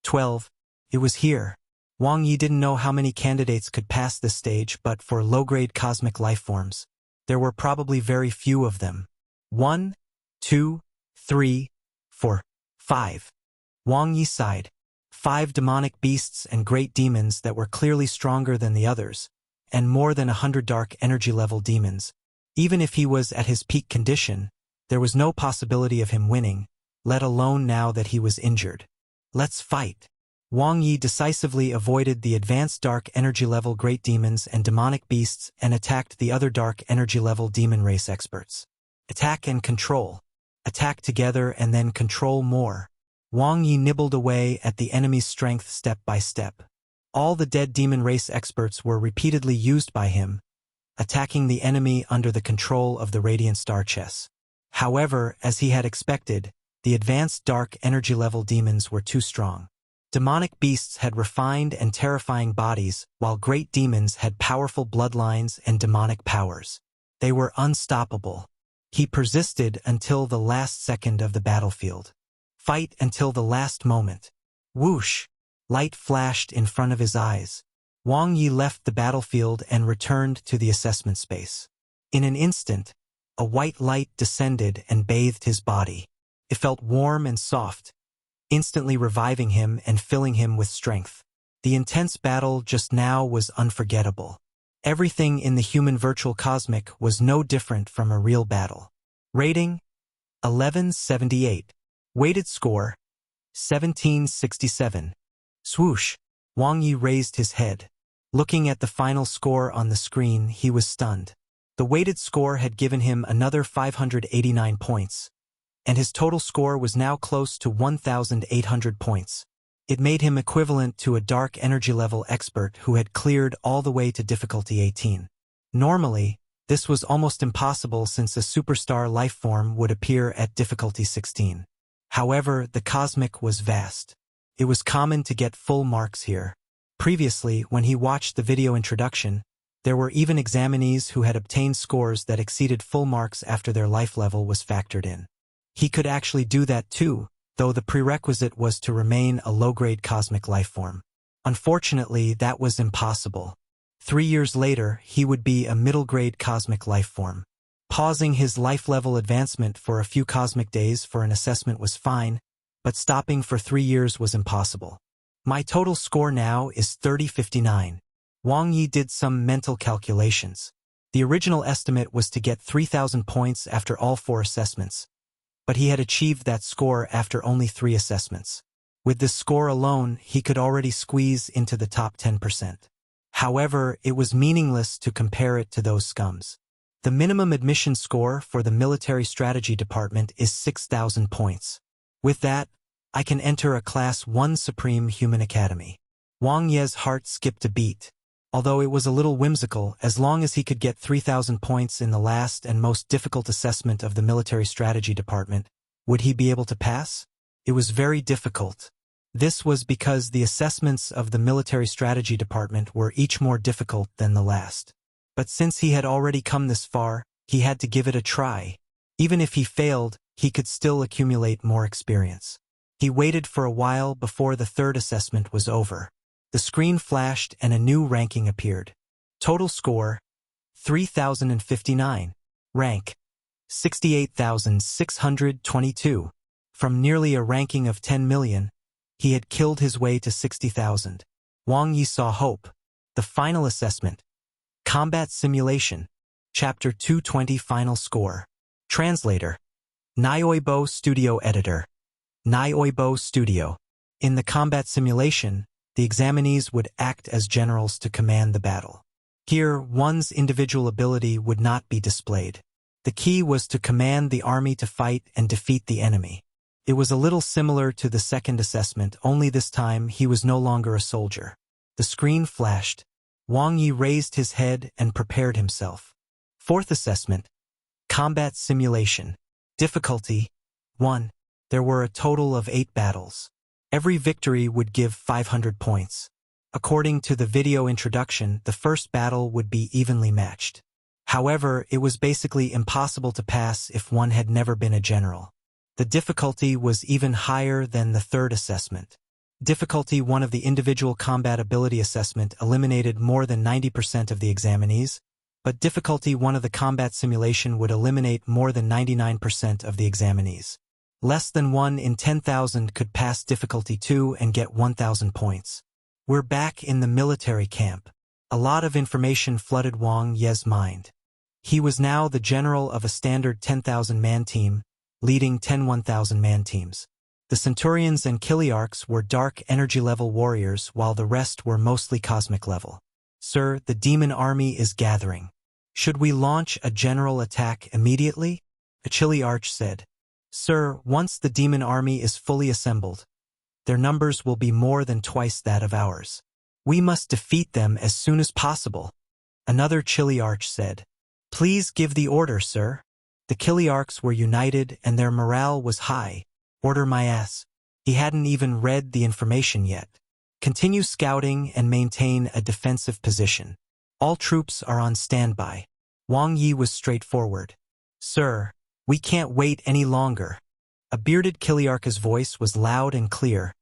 12. It was here. Wang Ye didn't know how many candidates could pass this stage, but for low-grade cosmic lifeforms, there were probably very few of them. 1, 2, 3, 4, 5. Wang Ye sighed. 5 demonic beasts and great demons that were clearly stronger than the others, and more than 100 dark energy level demons. Even if he was at his peak condition, there was no possibility of him winning, let alone now that he was injured. Let's fight. Wang Ye decisively avoided the advanced dark energy level great demons and demonic beasts and attacked the other dark energy level demon race experts. Attack and control. Attack together and then control more. Wang Ye nibbled away at the enemy's strength step by step. All the dead demon race experts were repeatedly used by him, attacking the enemy under the control of the Radiant Star Chess. However, as he had expected, the advanced dark energy level demons were too strong. Demonic beasts had refined and terrifying bodies, while great demons had powerful bloodlines and demonic powers. They were unstoppable. He persisted until the last second of the battlefield. Fight until the last moment. Whoosh! Light flashed in front of his eyes. Wang Ye left the battlefield and returned to the assessment space. In an instant, a white light descended and bathed his body. It felt warm and soft, instantly reviving him and filling him with strength. The intense battle just now was unforgettable. Everything in the human virtual cosmic was no different from a real battle. Rating: 1178. Weighted score: 1767. Swoosh! Wang Ye raised his head. Looking at the final score on the screen, he was stunned. The weighted score had given him another 589 points, and his total score was now close to 1,800 points. It made him equivalent to a dark energy level expert who had cleared all the way to difficulty 18. Normally, this was almost impossible since a superstar lifeform would appear at difficulty 16. However, the cosmic was vast. It was common to get full marks here. Previously, when he watched the video introduction, there were even examinees who had obtained scores that exceeded full marks after their life level was factored in. He could actually do that too, though the prerequisite was to remain a low-grade cosmic lifeform. Unfortunately, that was impossible. 3 years later, he would be a middle-grade cosmic lifeform. Pausing his life-level advancement for a few cosmic days for an assessment was fine, but stopping for 3 years was impossible. My total score now is 3059. Wang Ye did some mental calculations. The original estimate was to get 3,000 points after all 4 assessments, but he had achieved that score after only 3 assessments. With this score alone, he could already squeeze into the top 10%. However, it was meaningless to compare it to those scums. The minimum admission score for the military strategy department is 6,000 points. With that, I can enter a Class 1 Supreme Human Academy. Wang Ye's heart skipped a beat. Although it was a little whimsical, as long as he could get 3,000 points in the last and most difficult assessment of the military strategy department, would he be able to pass? It was very difficult. This was because the assessments of the military strategy department were each more difficult than the last. But since he had already come this far, he had to give it a try. Even if he failed, he could still accumulate more experience. He waited for a while before the 3rd assessment was over. The screen flashed and a new ranking appeared. Total score: 3,059. Rank: 68,622. From nearly a ranking of 10 million, he had killed his way to 60,000. Wang Ye saw hope. The final assessment. Combat Simulation. Chapter 220 Final Score. Translator: Nyoibo Studio Editor. Nyoibo Studio. In the combat simulation, the examinees would act as generals to command the battle. Here, one's individual ability would not be displayed. The key was to command the army to fight and defeat the enemy. It was a little similar to the second assessment, only this time he was no longer a soldier. The screen flashed. Wang Ye raised his head and prepared himself. Fourth assessment. Combat simulation. Difficulty 1. There were a total of 8 battles. Every victory would give 500 points. According to the video introduction, the first battle would be evenly matched. However, it was basically impossible to pass if one had never been a general. The difficulty was even higher than the third assessment. Difficulty 1 of the individual combat ability assessment eliminated more than 90% of the examinees, but difficulty 1 of the combat simulation would eliminate more than 99% of the examinees. Less than 1 in 10,000 could pass difficulty 2 and get 1,000 points. We're back in the military camp. A lot of information flooded Wang Ye's mind. He was now the general of a standard 10,000-man team, leading 10 1,000-man teams. The Centurions and Kiliarchs were dark energy-level warriors, while the rest were mostly cosmic level. Sir, the demon army is gathering. Should we launch a general attack immediately? A Kiliarch said. Sir, once the demon army is fully assembled, their numbers will be more than twice that of ours. We must defeat them as soon as possible. Another Kiliarch said. Please give the order, sir. The Kiliarchs were united and their morale was high. Order my ass. He hadn't even read the information yet. Continue scouting and maintain a defensive position. All troops are on standby. Wang Ye was straightforward. Sir, we can't wait any longer. A bearded Kiliarch's voice was loud and clear,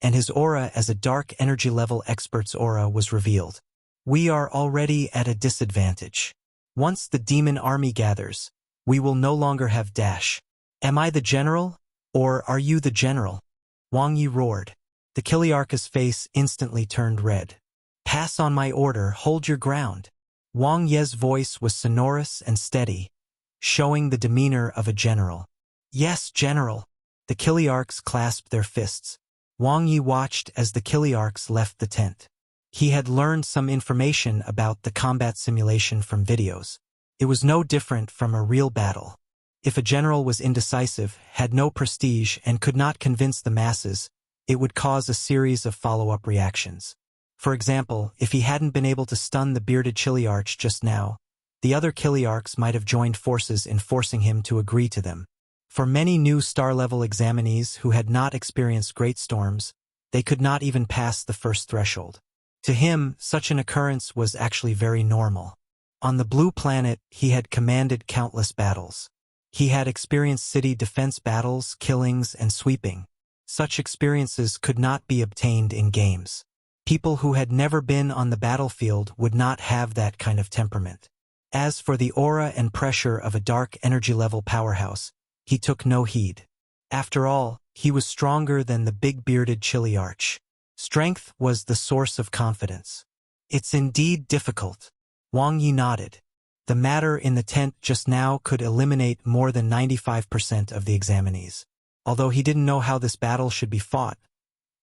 and his aura as a dark energy level expert's aura was revealed. We are already at a disadvantage. Once the demon army gathers, we will no longer have dash. Am I the general? Or are you the general? Wang Ye roared. The Kiliarch's face instantly turned red. Pass on my order, hold your ground. Wang Ye's voice was sonorous and steady, showing the demeanor of a general. Yes, general. The Kiliarchs clasped their fists. Wang Ye watched as the Kiliarchs left the tent. He had learned some information about the combat simulation from videos. It was no different from a real battle. If a general was indecisive, had no prestige, and could not convince the masses, it would cause a series of follow-up reactions. For example, if he hadn't been able to stun the bearded Kiliarch just now, the other Kiliarchs might have joined forces in forcing him to agree to them. For many new star-level examinees who had not experienced great storms, they could not even pass the first threshold. To him, such an occurrence was actually very normal. On the blue planet, he had commanded countless battles. He had experienced city defense battles, killings, and sweeping. Such experiences could not be obtained in games. People who had never been on the battlefield would not have that kind of temperament. As for the aura and pressure of a dark energy-level powerhouse, he took no heed. After all, he was stronger than the big-bearded Kiliarch. Strength was the source of confidence. It's indeed difficult. Wang Ye nodded. The matter in the tent just now could eliminate more than 95% of the examinees. Although he didn't know how this battle should be fought,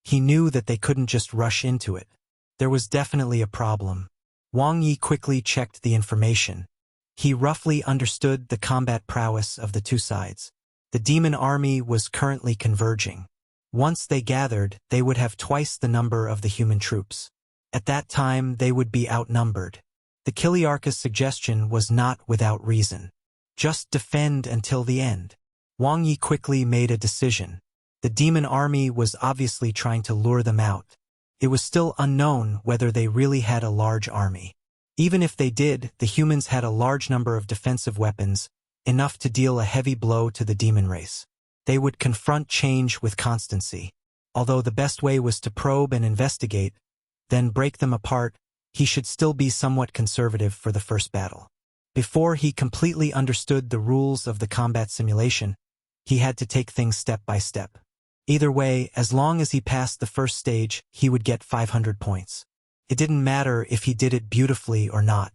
he knew that they couldn't just rush into it. There was definitely a problem. Wang Ye quickly checked the information. He roughly understood the combat prowess of the two sides. The demon army was currently converging. Once they gathered, they would have twice the number of the human troops. At that time, they would be outnumbered. The Kiliarch's suggestion was not without reason. Just defend until the end. Wang Ye quickly made a decision. The demon army was obviously trying to lure them out. It was still unknown whether they really had a large army. Even if they did, the humans had a large number of defensive weapons, enough to deal a heavy blow to the demon race. They would confront change with constancy. Although the best way was to probe and investigate, then break them apart, he should still be somewhat conservative for the first battle. Before he completely understood the rules of the combat simulation, he had to take things step by step. Either way, as long as he passed the first stage, he would get 500 points. It didn't matter if he did it beautifully or not.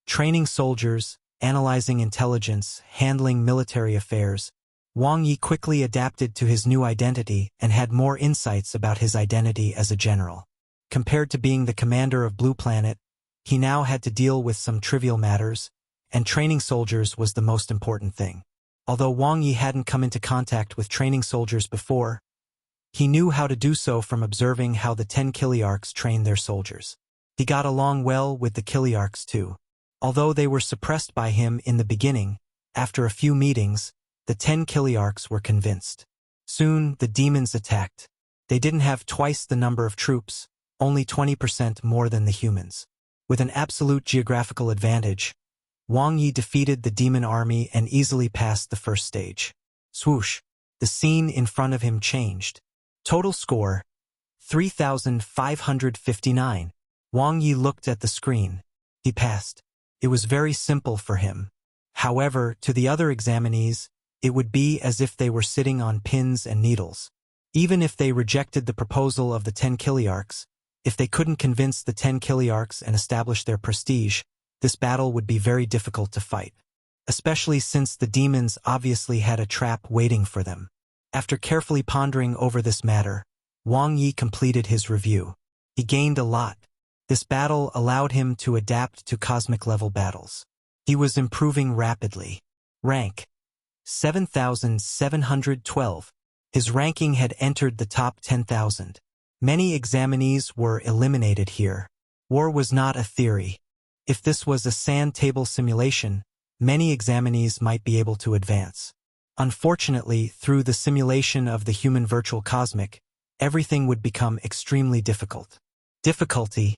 Training soldiers, analyzing intelligence, handling military affairs, Wang Ye quickly adapted to his new identity and had more insights about his identity as a general. Compared to being the commander of Blue Planet, he now had to deal with some trivial matters, and training soldiers was the most important thing. Although Wang Ye hadn't come into contact with training soldiers before, he knew how to do so from observing how the 10 Kiliarchs trained their soldiers. He got along well with the Kiliarchs too. Although they were suppressed by him in the beginning, after a few meetings, the 10 Kiliarchs were convinced. Soon, the demons attacked. They didn't have twice the number of troops, only 20% more than the humans. With an absolute geographical advantage, Wang Ye defeated the demon army and easily passed the first stage. Swoosh! The scene in front of him changed. Total score, 3,559. Wang Ye looked at the screen. He passed. It was very simple for him. However, to the other examinees, it would be as if they were sitting on pins and needles. Even if they rejected the proposal of the 10 Kiliarchs, if they couldn't convince the 10 Kiliarchs and establish their prestige, this battle would be very difficult to fight. Especially since the demons obviously had a trap waiting for them. After carefully pondering over this matter, Wang Ye completed his review. He gained a lot. This battle allowed him to adapt to cosmic-level battles. He was improving rapidly. Rank: 7,712. His ranking had entered the top 10,000. Many examinees were eliminated here. War was not a theory. If this was a sand table simulation, many examinees might be able to advance. Unfortunately, through the simulation of the human virtual cosmic, everything would become extremely difficult. Difficulty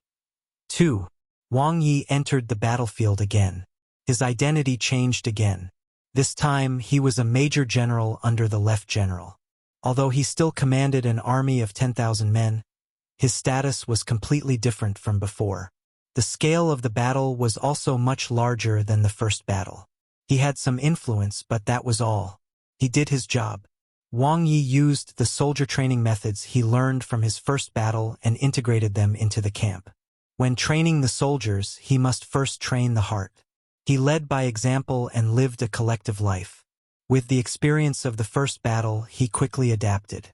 2. Wang Ye entered the battlefield again. His identity changed again. This time, he was a major general under the left general. Although he still commanded an army of 10,000 men, his status was completely different from before. The scale of the battle was also much larger than the first battle. He had some influence, but that was all. He did his job. Wang Ye used the soldier training methods he learned from his first battle and integrated them into the camp. When training the soldiers, he must first train the heart. He led by example and lived a collective life. With the experience of the first battle, he quickly adapted.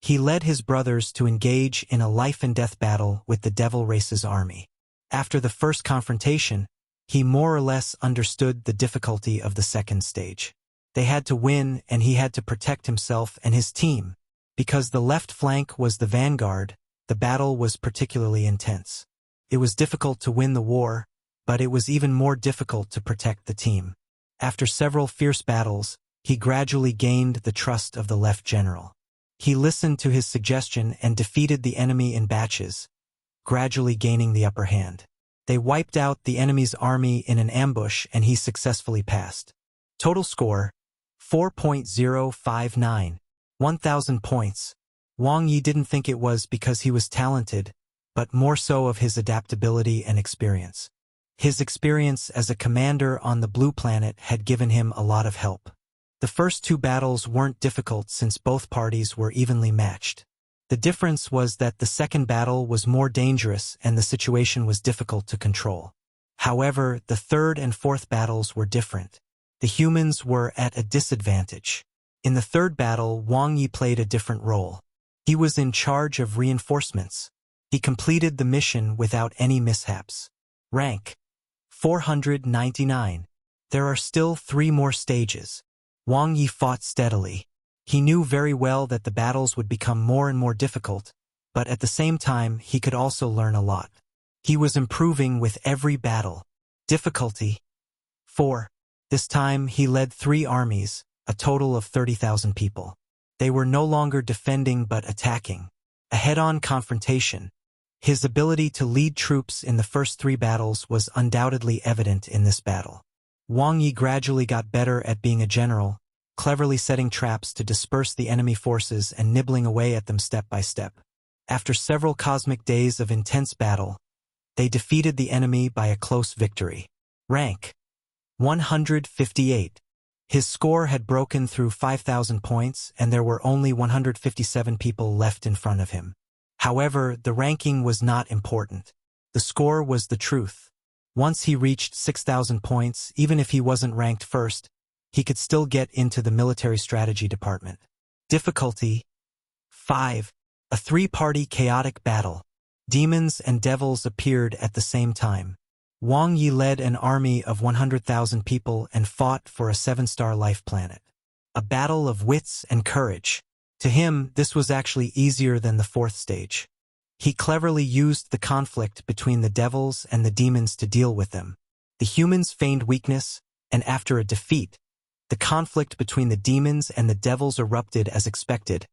He led his brothers to engage in a life-and-death battle with the Devil Race's army. After the first confrontation, he more or less understood the difficulty of the second stage. They had to win, and he had to protect himself and his team. Because the left flank was the vanguard, the battle was particularly intense. It was difficult to win the war, but it was even more difficult to protect the team. After several fierce battles, he gradually gained the trust of the left general. He listened to his suggestion and defeated the enemy in batches, gradually gaining the upper hand. They wiped out the enemy's army in an ambush and he successfully passed. Total score, 4.059. 1,000 points. Wang Ye didn't think it was because he was talented, but more so of his adaptability and experience. His experience as a commander on the Blue Planet had given him a lot of help. The first two battles weren't difficult since both parties were evenly matched. The difference was that the second battle was more dangerous and the situation was difficult to control. However, the third and fourth battles were different. The humans were at a disadvantage. In the third battle, Wang Ye played a different role. He was in charge of reinforcements. He completed the mission without any mishaps. Rank: 499. There are still 3 more stages. Wang Ye fought steadily. He knew very well that the battles would become more and more difficult, but at the same time he could also learn a lot. He was improving with every battle. Difficulty 4. This time he led 3 armies, a total of 30,000 people. They were no longer defending but attacking. A head-on confrontation. His ability to lead troops in the first 3 battles was undoubtedly evident in this battle. Wang Ye gradually got better at being a general, cleverly setting traps to disperse the enemy forces and nibbling away at them step by step. After several cosmic days of intense battle, they defeated the enemy by a close victory. Rank: 158. His score had broken through 5,000 points and there were only 157 people left in front of him. However, the ranking was not important. The score was the truth. Once he reached 6,000 points, even if he wasn't ranked first, he could still get into the military strategy department. Difficulty 5. A 3-party chaotic battle. Demons and devils appeared at the same time. Wang Ye led an army of 100,000 people and fought for a 7-star life planet. a battle of wits and courage. To him, this was actually easier than the fourth stage. He cleverly used the conflict between the devils and the demons to deal with them. The humans feigned weakness, and after a defeat, the conflict between the demons and the devils erupted as expected,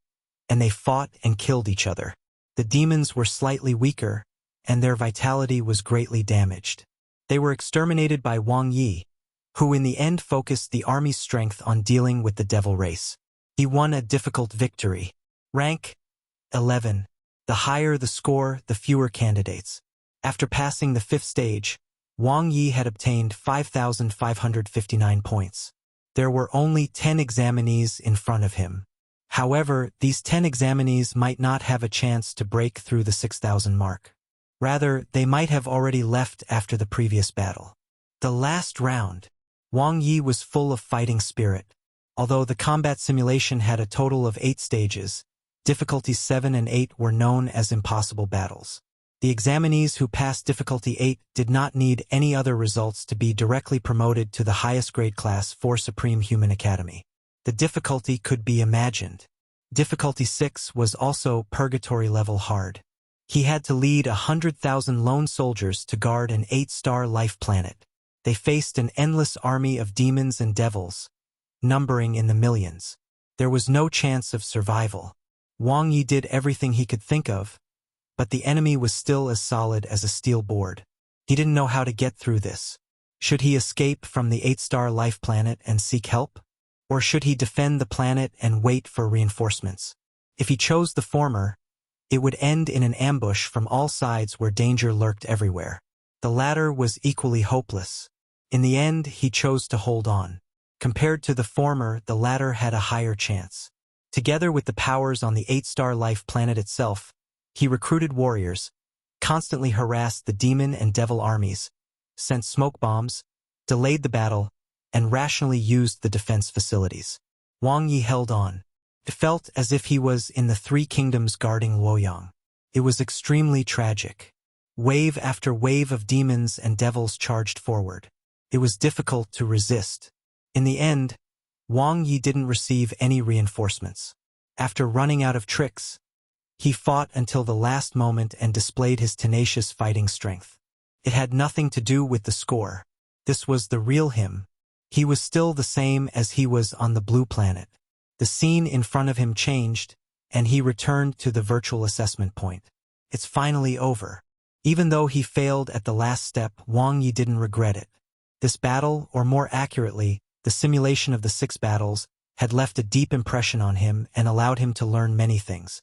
and they fought and killed each other. The demons were slightly weaker, and their vitality was greatly damaged. They were exterminated by Wang Ye, who in the end focused the army's strength on dealing with the devil race. He won a difficult victory. Rank 11. The higher the score, the fewer candidates. After passing the fifth stage, Wang Ye had obtained 5,559 points. There were only 10 examinees in front of him. However, these 10 examinees might not have a chance to break through the 6,000 mark. Rather, they might have already left after the previous battle. The last round. Wang Ye was full of fighting spirit. Although the combat simulation had a total of 8 stages, difficulties 7 and 8 were known as impossible battles. The examinees who passed difficulty 8 did not need any other results to be directly promoted to the highest grade class for Supreme Human Academy. The difficulty could be imagined. Difficulty 6 was also purgatory level hard. He had to lead 100,000 lone soldiers to guard an 8-star life planet. They faced an endless army of demons and devils, numbering in the millions. There was no chance of survival. Wang Ye did everything he could think of, but the enemy was still as solid as a steel board. He didn't know how to get through this. Should he escape from the 8-star life planet and seek help? Or should he defend the planet and wait for reinforcements? If he chose the former, it would end in an ambush from all sides where danger lurked everywhere. The latter was equally hopeless. In the end, he chose to hold on. Compared to the former, the latter had a higher chance. Together with the powers on the 8-star life planet itself, he recruited warriors, constantly harassed the demon and devil armies, sent smoke bombs, delayed the battle, and rationally used the defense facilities. Wang Ye held on. It felt as if he was in the Three Kingdoms guarding Luoyang. It was extremely tragic. Wave after wave of demons and devils charged forward. It was difficult to resist. In the end, Wang Ye didn't receive any reinforcements. After running out of tricks, he fought until the last moment and displayed his tenacious fighting strength. It had nothing to do with the score. This was the real him. He was still the same as he was on the blue planet. The scene in front of him changed, and he returned to the virtual assessment point. It's finally over. Even though he failed at the last step, Wang Ye didn't regret it. This battle, or more accurately, the simulation of the 6 battles, had left a deep impression on him and allowed him to learn many things.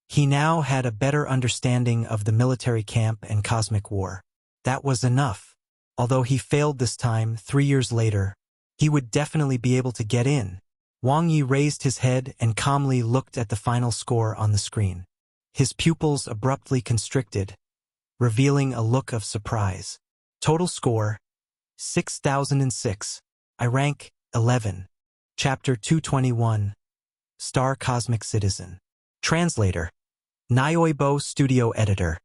He now had a better understanding of the military camp and cosmic war. That was enough. Although he failed this time, 3 years later, he would definitely be able to get in. Wang Ye raised his head and calmly looked at the final score on the screen. His pupils abruptly constricted, revealing a look of surprise. Total score, 6,006. I rank 11. Chapter 221. Star Cosmic Citizen. Translator. Nioibo Studio Editor.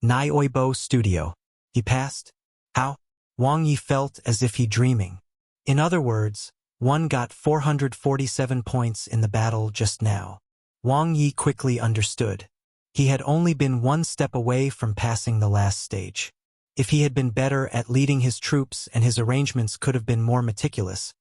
Nioibo Studio. He passed? How? Wang Ye felt as if he dreaming. In other words, one got 447 points in the battle just now. Wang Ye quickly understood. He had only been one step away from passing the last stage. If he had been better at leading his troops and his arrangements could have been more meticulous,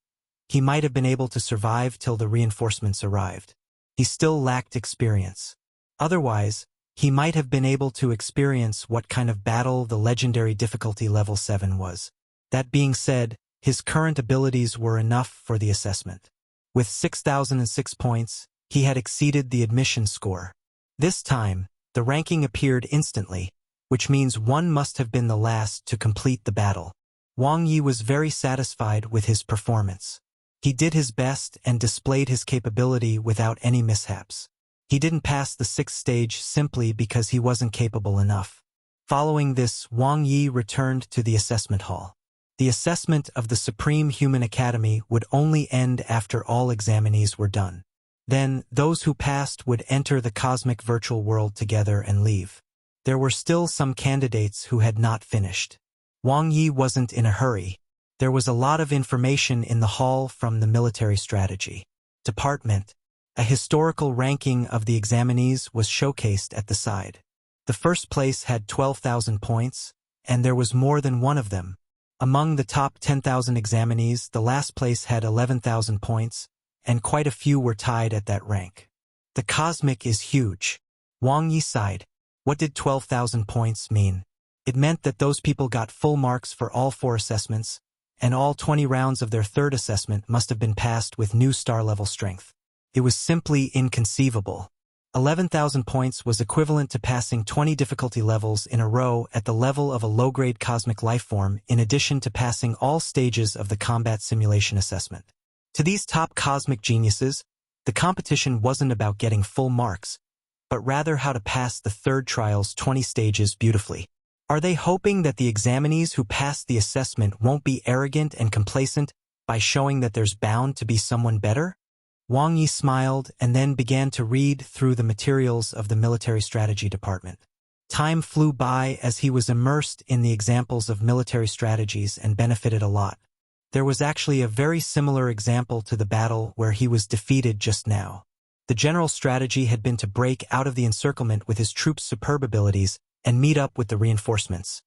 he might have been able to survive till the reinforcements arrived. He still lacked experience. Otherwise, he might have been able to experience what kind of battle the legendary difficulty level 7 was. That being said, his current abilities were enough for the assessment. With 6,006 points, he had exceeded the admission score. This time, the ranking appeared instantly, which means one must have been the last to complete the battle. Wang Ye was very satisfied with his performance. He did his best and displayed his capability without any mishaps. He didn't pass the 6th stage simply because he wasn't capable enough. Following this, Wang Ye returned to the assessment hall. The assessment of the Supreme Human Academy would only end after all examinees were done. Then, those who passed would enter the cosmic virtual world together and leave. There were still some candidates who had not finished. Wang Ye wasn't in a hurry. There was a lot of information in the hall from the military strategy. Department. A historical ranking of the examinees was showcased at the side. The first place had 12,000 points, and there was more than one of them. Among the top 10,000 examinees, the last place had 11,000 points, and quite a few were tied at that rank. The cosmic is huge. Wang Ye sighed. What did 12,000 points mean? It meant that those people got full marks for all 4 assessments, and all 20 rounds of their third assessment must have been passed with new star-level strength. It was simply inconceivable. 11,000 points was equivalent to passing 20 difficulty levels in a row at the level of a low-grade cosmic lifeform, in addition to passing all stages of the combat simulation assessment. To these top cosmic geniuses, the competition wasn't about getting full marks, but rather how to pass the third trial's 20 stages beautifully. Are they hoping that the examinees who passed the assessment won't be arrogant and complacent by showing that there's bound to be someone better? Wang Ye smiled and then began to read through the materials of the military strategy department. Time flew by as he was immersed in the examples of military strategies and benefited a lot. There was actually a very similar example to the battle where he was defeated just now. The general strategy had been to break out of the encirclement with his troops' superb abilities and meet up with the reinforcements,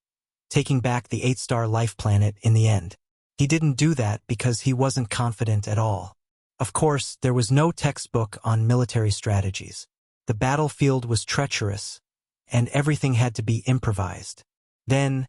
taking back the 8-star life planet in the end. He didn't do that because he wasn't confident at all. Of course, there was no textbook on military strategies. The battlefield was treacherous, and everything had to be improvised. Then,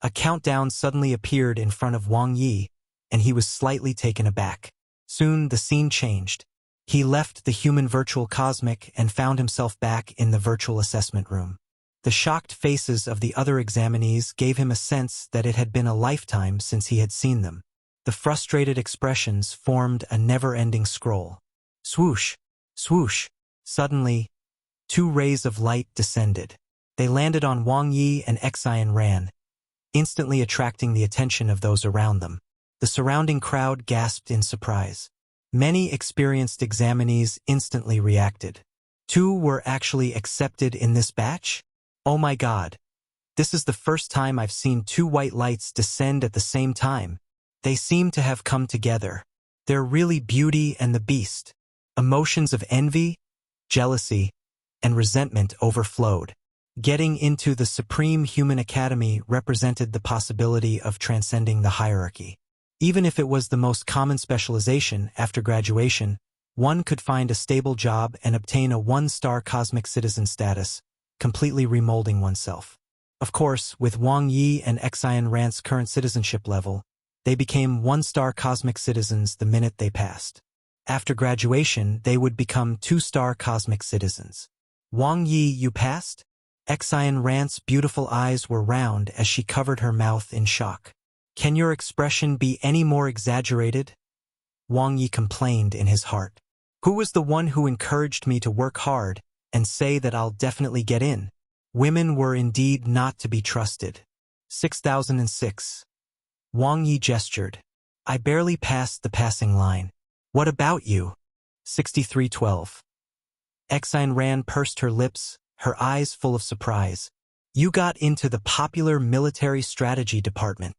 a countdown suddenly appeared in front of Wang Ye, and he was slightly taken aback. Soon the scene changed. He left the human virtual cosmic and found himself back in the virtual assessment room. The shocked faces of the other examinees gave him a sense that it had been a lifetime since he had seen them. The frustrated expressions formed a never-ending scroll. Swoosh! Swoosh! Suddenly, 2 rays of light descended. They landed on Wang Ye and Xian Ran, instantly attracting the attention of those around them. The surrounding crowd gasped in surprise. Many experienced examinees instantly reacted. 2 were actually accepted in this batch? Oh my God! This is the first time I've seen 2 white lights descend at the same time. They seem to have come together. They're really Beauty and the Beast. Emotions of envy, jealousy, and resentment overflowed. Getting into the Supreme Human Academy represented the possibility of transcending the hierarchy. Even if it was the most common specialization after graduation, one could find a stable job and obtain a 1-star cosmic citizen status, completely remolding oneself. Of course, with Wang Ye and Xian Ran's current citizenship level, they became 1-star cosmic citizens the minute they passed. After graduation, they would become 2-star cosmic citizens. Wang Ye, you passed? Xian Ran's beautiful eyes were round as she covered her mouth in shock. Can your expression be any more exaggerated? Wang Ye complained in his heart. Who was the one who encouraged me to work hard and say that I'll definitely get in? Women were indeed not to be trusted. 6006. Wang Ye gestured. I barely passed the passing line. What about you? 6312. Xian Ran pursed her lips, her eyes full of surprise. You got into the popular military strategy department.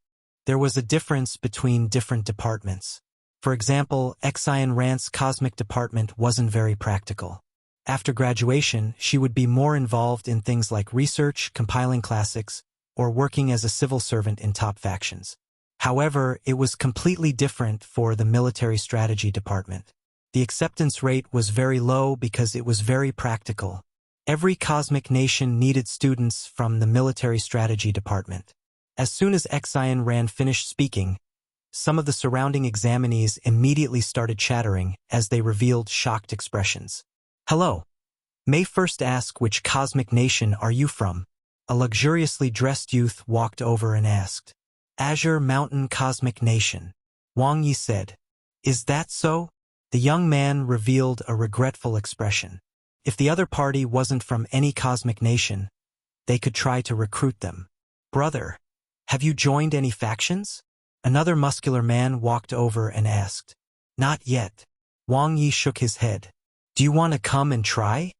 There was a difference between different departments. For example, Xian Ran's cosmic department wasn't very practical. After graduation, she would be more involved in things like research, compiling classics, or working as a civil servant in top factions. However, it was completely different for the military strategy department. The acceptance rate was very low because it was very practical. Every cosmic nation needed students from the military strategy department. As soon as Xian Ran finished speaking, some of the surrounding examinees immediately started chattering as they revealed shocked expressions. Hello. May first ask which cosmic nation are you from? A luxuriously dressed youth walked over and asked. Azure Mountain Cosmic Nation. Wang Ye said. Is that so? The young man revealed a regretful expression. If the other party wasn't from any cosmic nation, they could try to recruit them. Brother, have you joined any factions? Another muscular man walked over and asked. Not yet. Wang Ye shook his head. Do you want to come and try?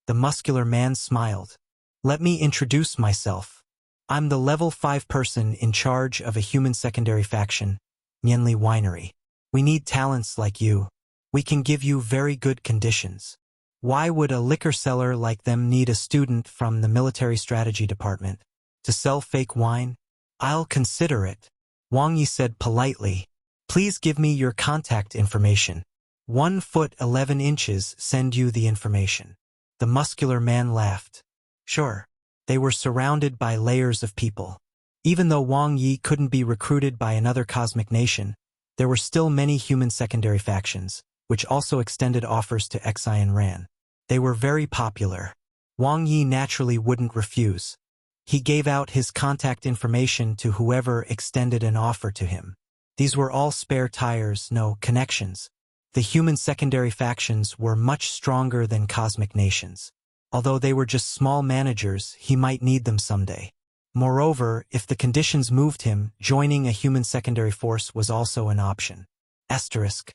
The muscular man smiled. Let me introduce myself. I'm the level 5 person in charge of a human secondary faction, Mianli Winery. We need talents like you. We can give you very good conditions. Why would a liquor seller like them need a student from the military strategy department to sell fake wine? I'll consider it, Wang Ye said politely. Please give me your contact information. 1 foot 11 inches send you the information. The muscular man laughed. Sure. They were surrounded by layers of people. Even though Wang Ye couldn't be recruited by another cosmic nation, there were still many human secondary factions, which also extended offers to Xian Ran. They were very popular. Wang Ye naturally wouldn't refuse. He gave out his contact information to whoever extended an offer to him. These were all spare tires, no connections. The human secondary factions were much stronger than cosmic nations. Although they were just small managers, he might need them someday. Moreover, if the conditions moved him, joining a human secondary force was also an option. Asterisk.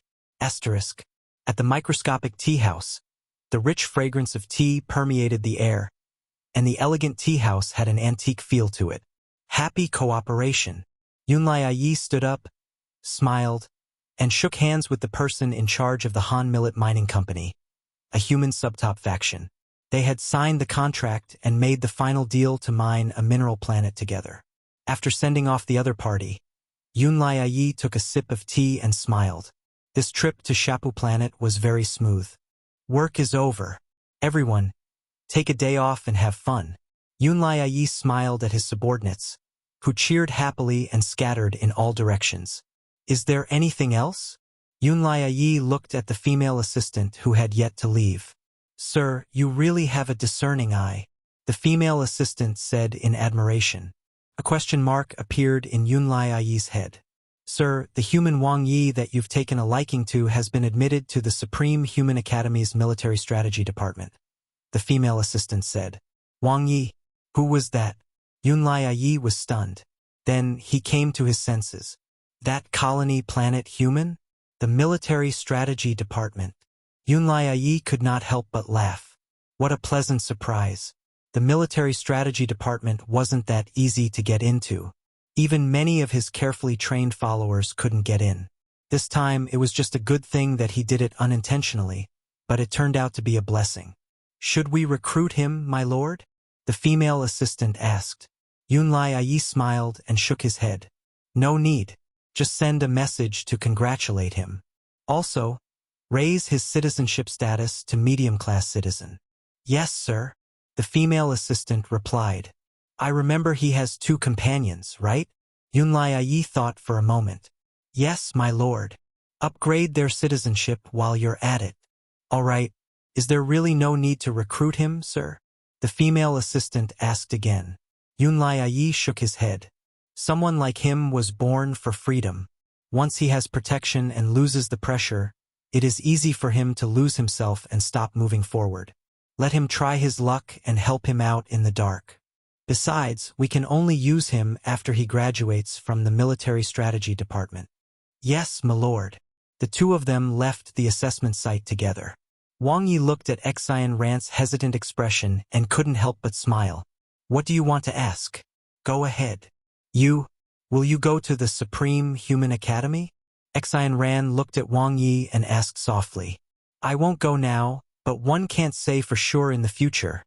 At the microscopic tea house, the rich fragrance of tea permeated the air, and the elegant tea house had an antique feel to it. Happy cooperation. Yunlai Yi stood up, smiled, and shook hands with the person in charge of the Han Millet Mining Company, a human subtop faction. They had signed the contract and made the final deal to mine a mineral planet together. After sending off the other party, Yunlai Yi took a sip of tea and smiled. This trip to Shapu planet was very smooth. Work is over. Everyone, take a day off and have fun. Yunlai Yi smiled at his subordinates, who cheered happily and scattered in all directions. Is there anything else? Yunlai Yi looked at the female assistant who had yet to leave. Sir, you really have a discerning eye, the female assistant said in admiration. A question mark appeared in Yunlai Yi's head. Sir, the human Wang Ye that you've taken a liking to has been admitted to the Supreme Human Academy's Military Strategy Department, the female assistant said. Wang Ye? Who was that? Yunlai Yi was stunned. Then he came to his senses. That colony planet human? The Military Strategy Department. Yunlai Yi could not help but laugh. What a pleasant surprise. The Military Strategy Department wasn't that easy to get into. Even many of his carefully trained followers couldn't get in. This time it was just a good thing that he did it unintentionally, but it turned out to be a blessing. Should we recruit him, my lord? The female assistant asked. Yunlai Yi smiled and shook his head. No need. Just send a message to congratulate him. Also, raise his citizenship status to medium-class citizen. Yes, sir, the female assistant replied. I remember he has 2 companions, right? Yunlai Yi thought for a moment. Yes, my lord. Upgrade their citizenship while you're at it. All right, is there really no need to recruit him, sir? The female assistant asked again. Yunlai Yi shook his head. Someone like him was born for freedom. Once he has protection and loses the pressure, it is easy for him to lose himself and stop moving forward. Let him try his luck and help him out in the dark. Besides, we can only use him after he graduates from the Military Strategy Department. Yes, my lord. The 2 of them left the assessment site together. Wang Ye looked at Xian Ran's hesitant expression and couldn't help but smile. What do you want to ask? Go ahead. Will you go to the Supreme Human Academy? Xian Ran looked at Wang Ye and asked softly. I won't go now, but one can't say for sure in the future,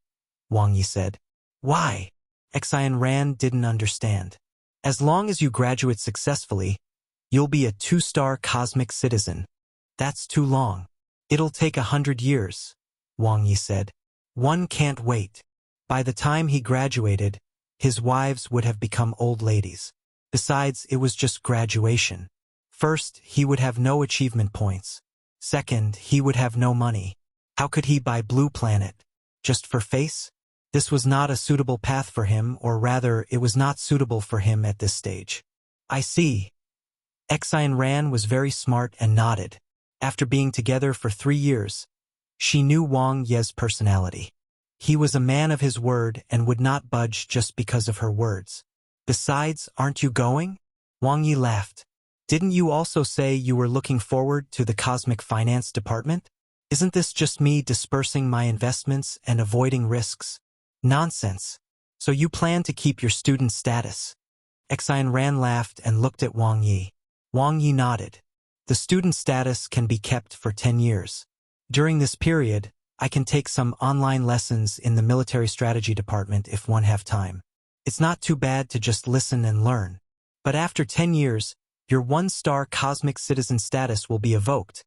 Wang Ye said. Why? Xian Ran didn't understand. As long as you graduate successfully, you'll be a 2-star cosmic citizen. That's too long. It'll take 100 years, Wang Ye said. One can't wait. By the time he graduated, his wives would have become old ladies. Besides, it was just graduation. First, he would have no achievement points. Second, he would have no money. How could he buy Blue Planet? Just for face? This was not a suitable path for him, or rather, it was not suitable for him at this stage. I see. Xian Ran was very smart and nodded. After being together for 3 years, she knew Wang Ye's personality. He was a man of his word and would not budge just because of her words. Besides, aren't you going? Wang Ye laughed. Didn't you also say you were looking forward to the Cosmic Finance Department? Isn't this just me dispersing my investments and avoiding risks? Nonsense. So you plan to keep your student status? Xian Ran laughed and looked at Wang Ye. Wang Ye nodded. The student status can be kept for 10 years. During this period, I can take some online lessons in the military strategy department if one have time. It's not too bad to just listen and learn. But after 10 years, your one-star cosmic citizen status will be evoked,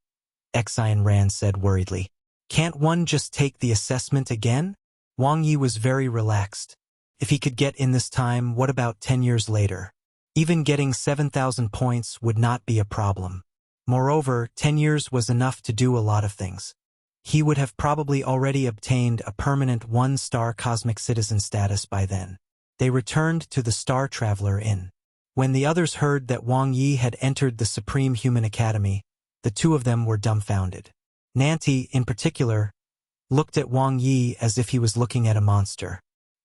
Xian Ran said worriedly. Can't one just take the assessment again? Wang Ye was very relaxed. If he could get in this time, what about 10 years later? Even getting 7,000 points would not be a problem. Moreover, 10 years was enough to do a lot of things. He would have probably already obtained a permanent one-star cosmic citizen status by then. They returned to the Star Traveler Inn. When the others heard that Wang Ye had entered the Supreme Human Academy, the two of them were dumbfounded. Nanti, in particular, looked at Wang Ye as if he was looking at a monster.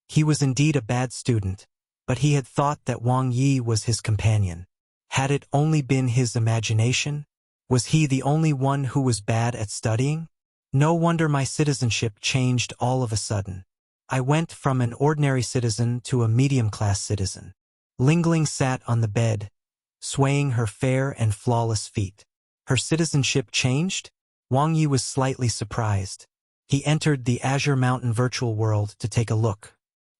He was indeed a bad student, but he had thought that Wang Ye was his companion. Had it only been his imagination? Was he the only one who was bad at studying? No wonder my citizenship changed all of a sudden. I went from an ordinary citizen to a medium-class citizen. Lingling sat on the bed, swaying her fair and flawless feet. Her citizenship changed? Wang Ye was slightly surprised. He entered the Azure Mountain virtual world to take a look.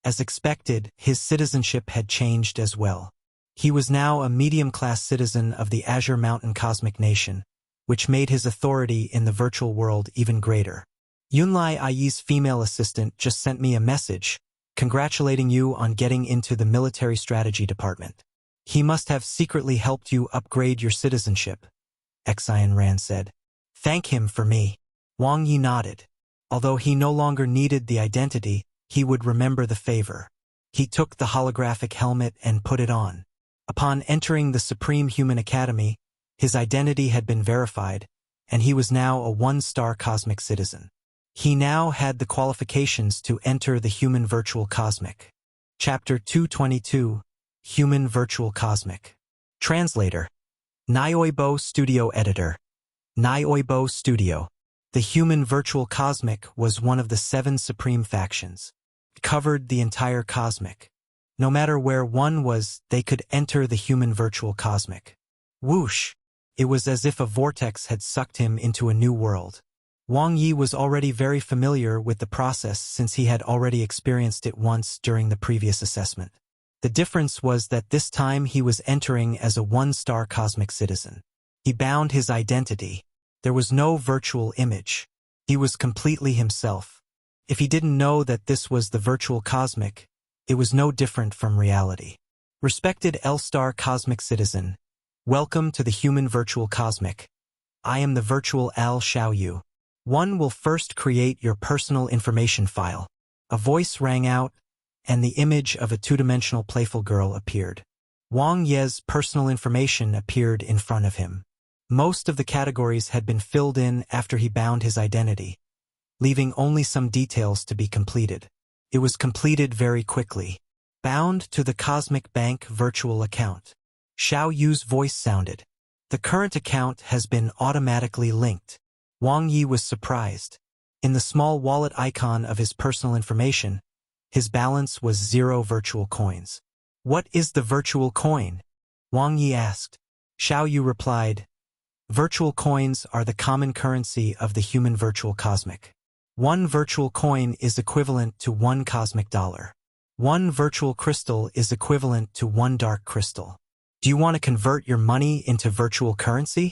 As expected, his citizenship had changed as well. He was now a medium-class citizen of the Azure Mountain Cosmic Nation, which made his authority in the virtual world even greater. Yunlai Ai's female assistant just sent me a message, congratulating you on getting into the military strategy department. He must have secretly helped you upgrade your citizenship, Xian Ran said. Thank him for me. Wang Ye nodded. Although he no longer needed the identity, he would remember the favor. He took the holographic helmet and put it on. Upon entering the Supreme Human Academy, his identity had been verified, and he was now a one-star cosmic citizen. He now had the qualifications to enter the Human Virtual Cosmic. Chapter 222, Human Virtual Cosmic. Translator. Nioibo Studio Editor. Nioibo Studio. The Human Virtual Cosmic was one of the 7 supreme factions. It covered the entire cosmic. No matter where one was, they could enter the Human Virtual Cosmic. Whoosh! It was as if a vortex had sucked him into a new world. Wang Ye was already very familiar with the process since he had already experienced it once during the previous assessment. The difference was that this time he was entering as a one-star cosmic citizen. He bound his identity. There was no virtual image. He was completely himself. If he didn't know that this was the virtual cosmic, it was no different from reality. Respected L-star cosmic citizen, welcome to the Human Virtual Cosmic. I am the virtual Al Xiaoyu. One will first create your personal information file. A voice rang out, and the image of a two-dimensional playful girl appeared. Wang Ye's personal information appeared in front of him. Most of the categories had been filled in after he bound his identity, leaving only some details to be completed. It was completed very quickly. Bound to the Cosmic Bank virtual account. Xiao Yu's voice sounded. The current account has been automatically linked. Wang Ye was surprised. In the small wallet icon of his personal information, his balance was 0 virtual coins. What is the virtual coin? Wang Ye asked. Xiao Yu replied, virtual coins are the common currency of the Human Virtual Cosmic. 1 virtual coin is equivalent to 1 cosmic dollar. 1 virtual crystal is equivalent to 1 dark crystal. Do you want to convert your money into virtual currency?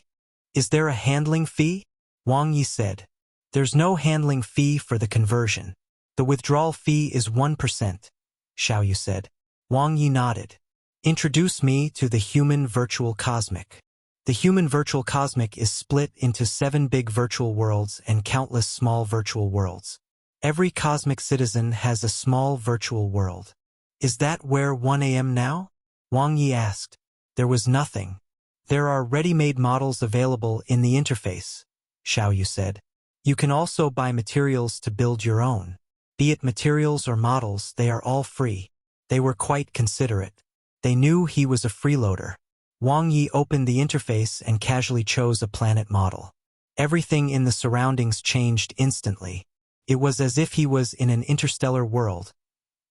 Is there a handling fee? Wang Ye said. There's no handling fee for the conversion. The withdrawal fee is 1%, Xiao Yu said. Wang Ye nodded. Introduce me to the Human Virtual Cosmic. The Human Virtual Cosmic is split into 7 big virtual worlds and countless small virtual worlds. Every cosmic citizen has a small virtual world. Is that where 1 a.m. now? Wang Ye asked. There was nothing. There are ready-made models available in the interface, Xiao Yu said. You can also buy materials to build your own. Be it materials or models, they are all free. They were quite considerate. They knew he was a freeloader. Wang Ye opened the interface and casually chose a planet model. Everything in the surroundings changed instantly. It was as if he was in an interstellar world,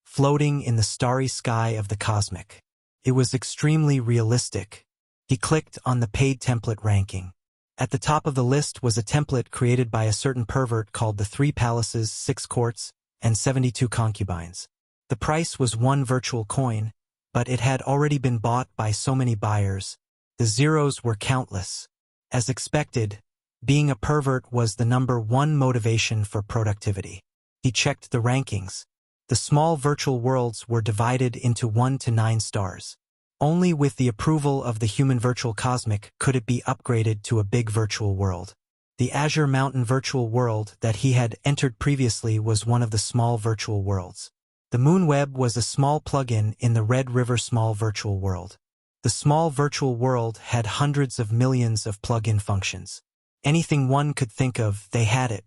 floating in the starry sky of the cosmic. It was extremely realistic. He clicked on the paid template ranking. At the top of the list was a template created by a certain pervert called the 3 Palaces, 6 Courts, and 72 Concubines. The price was 1 virtual coin, but it had already been bought by so many buyers. The zeros were countless. As expected, being a pervert was the #1 motivation for productivity. He checked the rankings. The small virtual worlds were divided into 1 to 9 stars. Only with the approval of the human virtual cosmic could it be upgraded to a big virtual world. The Azure Mountain virtual world that he had entered previously was one of the small virtual worlds. The Moonweb was a small plugin in the Red River small virtual world. The small virtual world had hundreds of millions of plugin functions. Anything one could think of, they had it.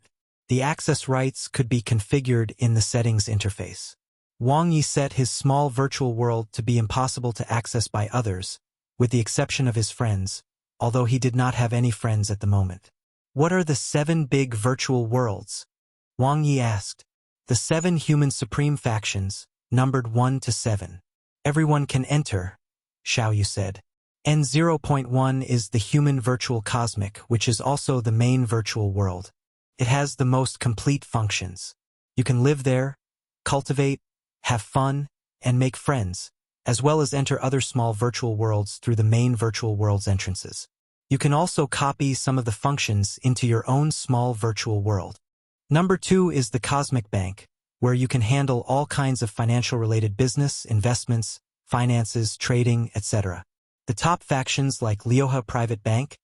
The access rights could be configured in the settings interface. Wang Ye set his small virtual world to be impossible to access by others, with the exception of his friends, although he did not have any friends at the moment. What are the 7 big virtual worlds? Wang Ye asked. The 7 human supreme factions, numbered 1 to 7. Everyone can enter, Xiaoyu said. N0.1 is the human virtual cosmic, which is also the main virtual world. It has the most complete functions. You can live there, cultivate, have fun, and make friends, as well as enter other small virtual worlds through the main virtual world's entrances. You can also copy some of the functions into your own small virtual world. #2 is the Cosmic Bank, where you can handle all kinds of financial-related business, investments, finances, trading, etc. The top factions like Lioha Private Bank,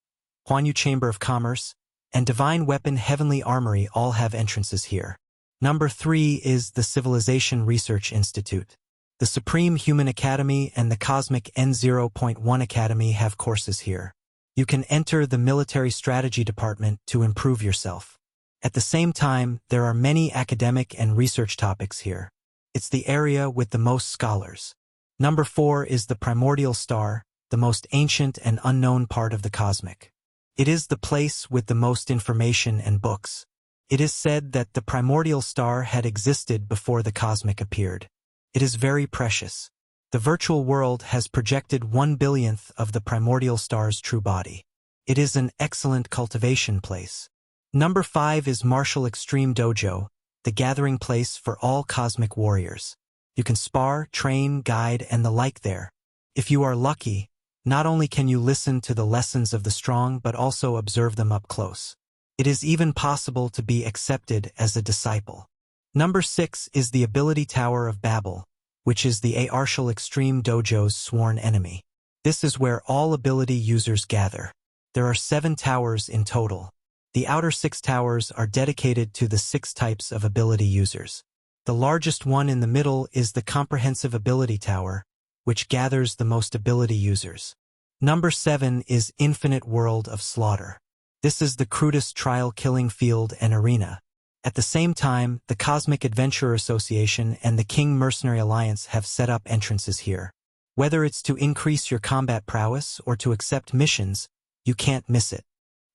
Huanyu Chamber of Commerce, and Divine Weapon Heavenly Armory all have entrances here. #3 is the Civilization Research Institute. The Supreme Human Academy and the Cosmic N0.1 Academy have courses here. You can enter the Military Strategy Department to improve yourself. At the same time, there are many academic and research topics here. It's the area with the most scholars. #4 is the Primordial Star, the most ancient and unknown part of the cosmic. It is the place with the most information and books. It is said that the primordial star had existed before the cosmic appeared. It is very precious. The virtual world has projected 1/1,000,000th of the primordial star's true body. It is an excellent cultivation place. #5 is Martial Extreme Dojo, the gathering place for all cosmic warriors. You can spar, train, guide, and the like there. If you are lucky, not only can you listen to the lessons of the strong but also observe them up close. It is even possible to be accepted as a disciple. #6 is the Ability Tower of Babel, which is the Artial Extreme Dojo's sworn enemy. This is where all ability users gather. There are 7 towers in total. The outer 6 towers are dedicated to the 6 types of ability users. The largest one in the middle is the Comprehensive Ability Tower, which gathers the most ability users. #7 is Infinite World of Slaughter. This is the crudest trial killing field and arena. At the same time, the Cosmic Adventurer Association and the King Mercenary Alliance have set up entrances here. Whether it's to increase your combat prowess or to accept missions, you can't miss it.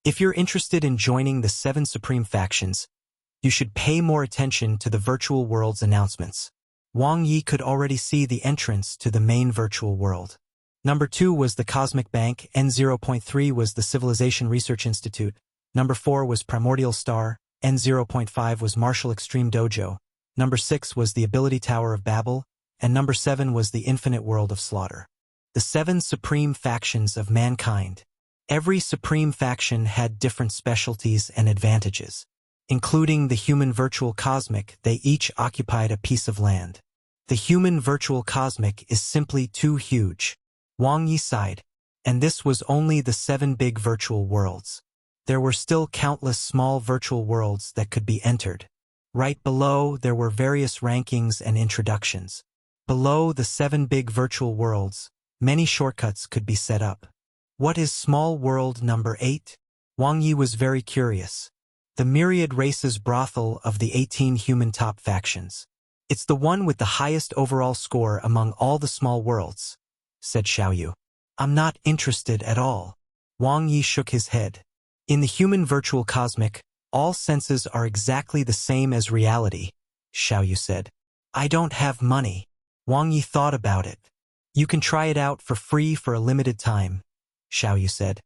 If you're interested in joining the 7 supreme factions, you should pay more attention to the virtual world's announcements. Wang Ye could already see the entrance to the main virtual world. #2 was the Cosmic Bank, N0.3 was the Civilization Research Institute, #4 was Primordial Star, N0.5 was Martial Extreme Dojo, #6 was the Ability Tower of Babel, and #7 was the Infinite World of Slaughter. The 7 supreme factions of mankind. Every supreme faction had different specialties and advantages. Including the human virtual cosmic, they each occupied a piece of land. The human virtual cosmic is simply too huge. Wang Ye sighed. And this was only the 7 big virtual worlds. There were still countless small virtual worlds that could be entered. Right below, there were various rankings and introductions. Below the 7 big virtual worlds, many shortcuts could be set up. What is small world #8? Wang Ye was very curious. The Myriad Races brothel of the 18 human top factions. It's the one with the highest overall score among all the small worlds, said Xiaoyu. I'm not interested at all. Wang Ye shook his head. In the human virtual cosmic, all senses are exactly the same as reality, Xiaoyu said. I don't have money. Wang Ye thought about it. You can try it out for free for a limited time, Xiaoyu said.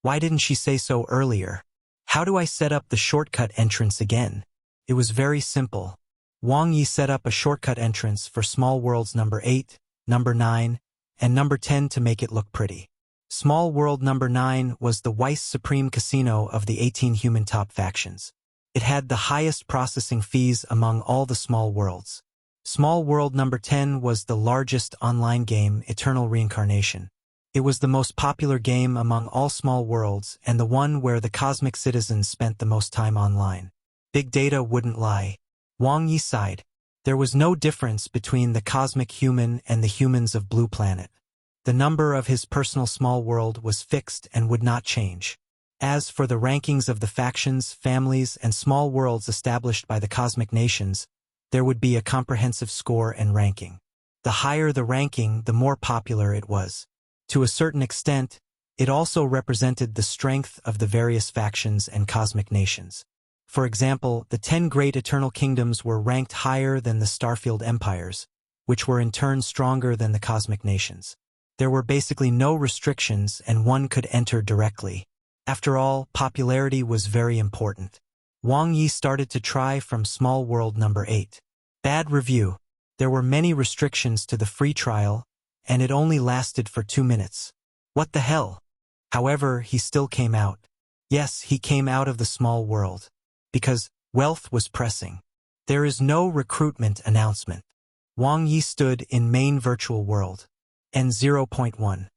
Why didn't she say so earlier? How do I set up the shortcut entrance again? It was very simple. Wang Ye set up a shortcut entrance for Small Worlds number 8, number 9, and number 10 to make it look pretty. Small World number 9 was the Weiss Supreme Casino of the 18 human top factions. It had the highest processing fees among all the small worlds. Small World number 10 was the largest online game, Eternal Reincarnation. It was the most popular game among all small worlds and the one where the cosmic citizens spent the most time online. Big data wouldn't lie. Wang Ye sighed. There was no difference between the cosmic human and the humans of Blue Planet. The number of his personal small world was fixed and would not change. As for the rankings of the factions, families, and small worlds established by the cosmic nations, there would be a comprehensive score and ranking. The higher the ranking, the more popular it was. To a certain extent, it also represented the strength of the various factions and cosmic nations. For example, the 10 great eternal kingdoms were ranked higher than the Starfield empires, which were in turn stronger than the cosmic nations. There were basically no restrictions and one could enter directly. After all, popularity was very important. Wang Ye started to try from Small World number 8. Bad review. There were many restrictions to the free trial, and it only lasted for 2 minutes. What the hell? However, he still came out. Yes, he came out of the small world. Because wealth was pressing. There is no recruitment announcement. Wang Ye stood in main virtual world. N0.1.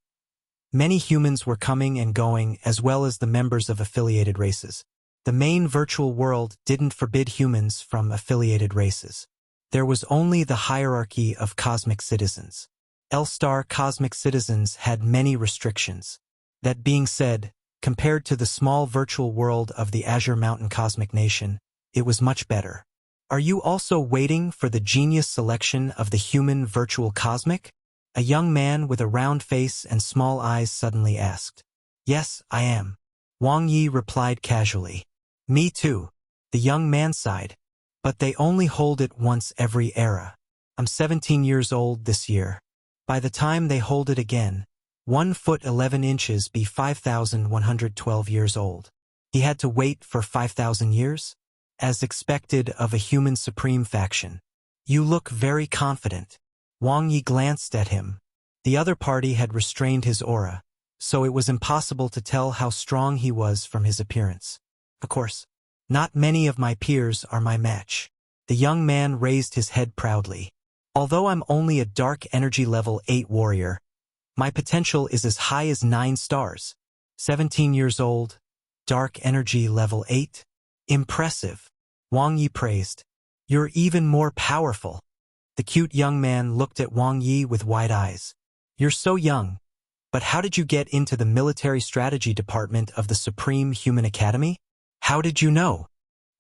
Many humans were coming and going as well as the members of affiliated races. The main virtual world didn't forbid humans from affiliated races. There was only the hierarchy of cosmic citizens. L-star cosmic citizens had many restrictions. That being said, compared to the small virtual world of the Azure Mountain Cosmic Nation, it was much better. Are you also waiting for the genius selection of the human virtual cosmic? A young man with a round face and small eyes suddenly asked. Yes, I am. Wang Ye replied casually. Me too. The young man sighed. But they only hold it once every era. I'm 17 years old this year. By the time they hold it again, 1 foot 11 inches be 5,112 years old. He had to wait for 5,000 years? As expected of a human supreme faction. You look very confident. Wang Ye glanced at him. The other party had restrained his aura, so it was impossible to tell how strong he was from his appearance. Of course, not many of my peers are my match. The young man raised his head proudly. Although I'm only a dark energy level 8 warrior, my potential is as high as 9 stars. 17 years old, dark energy level 8? Impressive. Wang Ye praised. You're even more powerful. The cute young man looked at Wang Ye with wide eyes. You're so young. But how did you get into the military strategy department of the Supreme Human Academy? How did you know?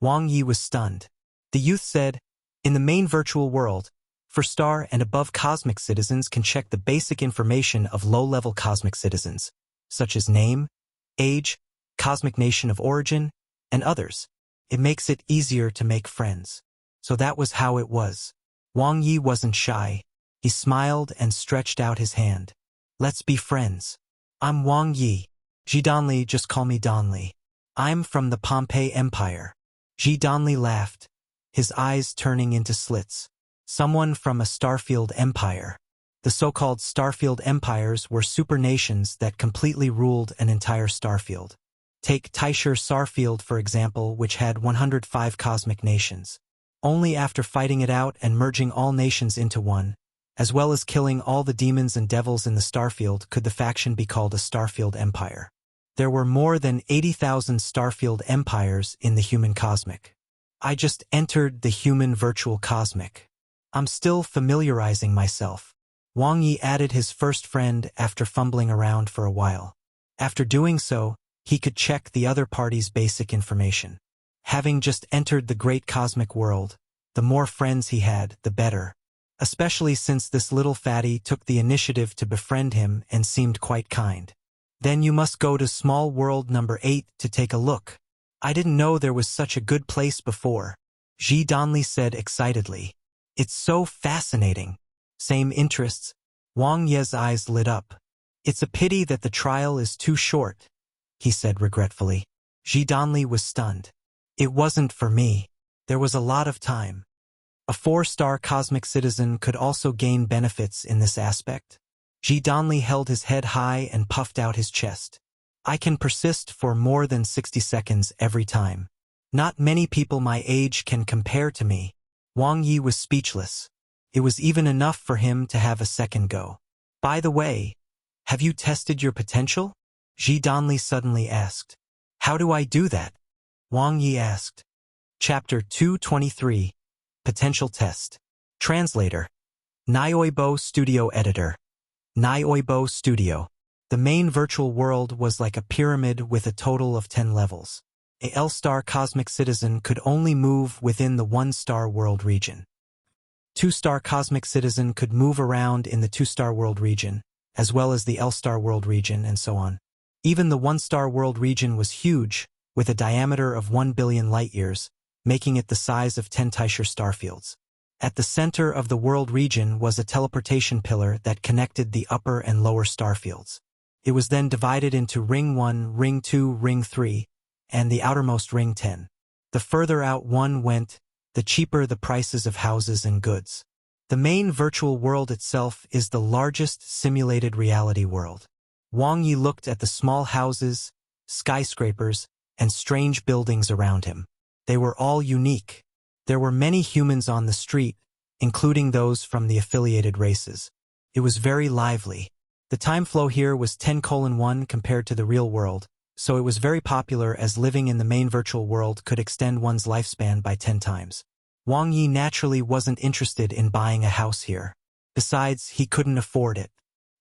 Wang Ye was stunned. The youth said, in the main virtual world, for-star and above cosmic citizens can check the basic information of low-level cosmic citizens, such as name, age, cosmic nation of origin, and others. It makes it easier to make friends. So that was how it was. Wang Ye wasn't shy. He smiled and stretched out his hand. Let's be friends. I'm Wang Ye. Ji Donli, just call me Donli. I'm from the Pompeii Empire. Ji Donli laughed, his eyes turning into slits. Someone from a Starfield empire. The so-called Starfield empires were super nations that completely ruled an entire Starfield. Take Taishir Starfield, for example, which had 105 cosmic nations. Only after fighting it out and merging all nations into one, as well as killing all the demons and devils in the Starfield, could the faction be called a Starfield empire. There were more than 80,000 Starfield empires in the human cosmic. I just entered the human virtual cosmic. I'm still familiarizing myself. Wang Ye added his first friend after fumbling around for a while. After doing so, he could check the other party's basic information. Having just entered the great cosmic world, the more friends he had, the better. Especially since this little fatty took the initiative to befriend him and seemed quite kind. Then you must go to Small World number 8 to take a look. I didn't know there was such a good place before. Ji Donli said excitedly. It's so fascinating. Same interests. Wang Ye's eyes lit up. It's a pity that the trial is too short. he said regretfully. Ji Donli was stunned. It wasn't for me. There was a lot of time. A 4-star cosmic citizen could also gain benefits in this aspect. Ji Donli held his head high and puffed out his chest. I can persist for more than 60 seconds every time. Not many people my age can compare to me. Wang Ye was speechless. It was even enough for him to have a second go. By the way, have you tested your potential? Ji Donli suddenly asked. How do I do that? Wang Ye asked. Chapter 223, Potential Test. Translator. Nioibo Studio Editor. Nioibo Studio. The main virtual world was like a pyramid with a total of 10 levels. A L-star cosmic citizen could only move within the 1-star world region. 2-star cosmic citizen could move around in the 2-star world region, as well as the L-star world region, and so on. Even the 1-star world region was huge, with a diameter of 1 billion light-years, making it the size of 10 Teicher starfields. At the center of the world region was a teleportation pillar that connected the upper and lower starfields. It was then divided into Ring 1, Ring 2, Ring 3, and the outermost Ring 10. The further out one went, the cheaper the prices of houses and goods. The main virtual world itself is the largest simulated reality world. Wang Ye looked at the small houses, skyscrapers, and strange buildings around him. They were all unique. There were many humans on the street, including those from the affiliated races. It was very lively. The time flow here was 10:1 compared to the real world, so it was very popular as living in the main virtual world could extend one's lifespan by 10 times. Wang Ye naturally wasn't interested in buying a house here. Besides, he couldn't afford it.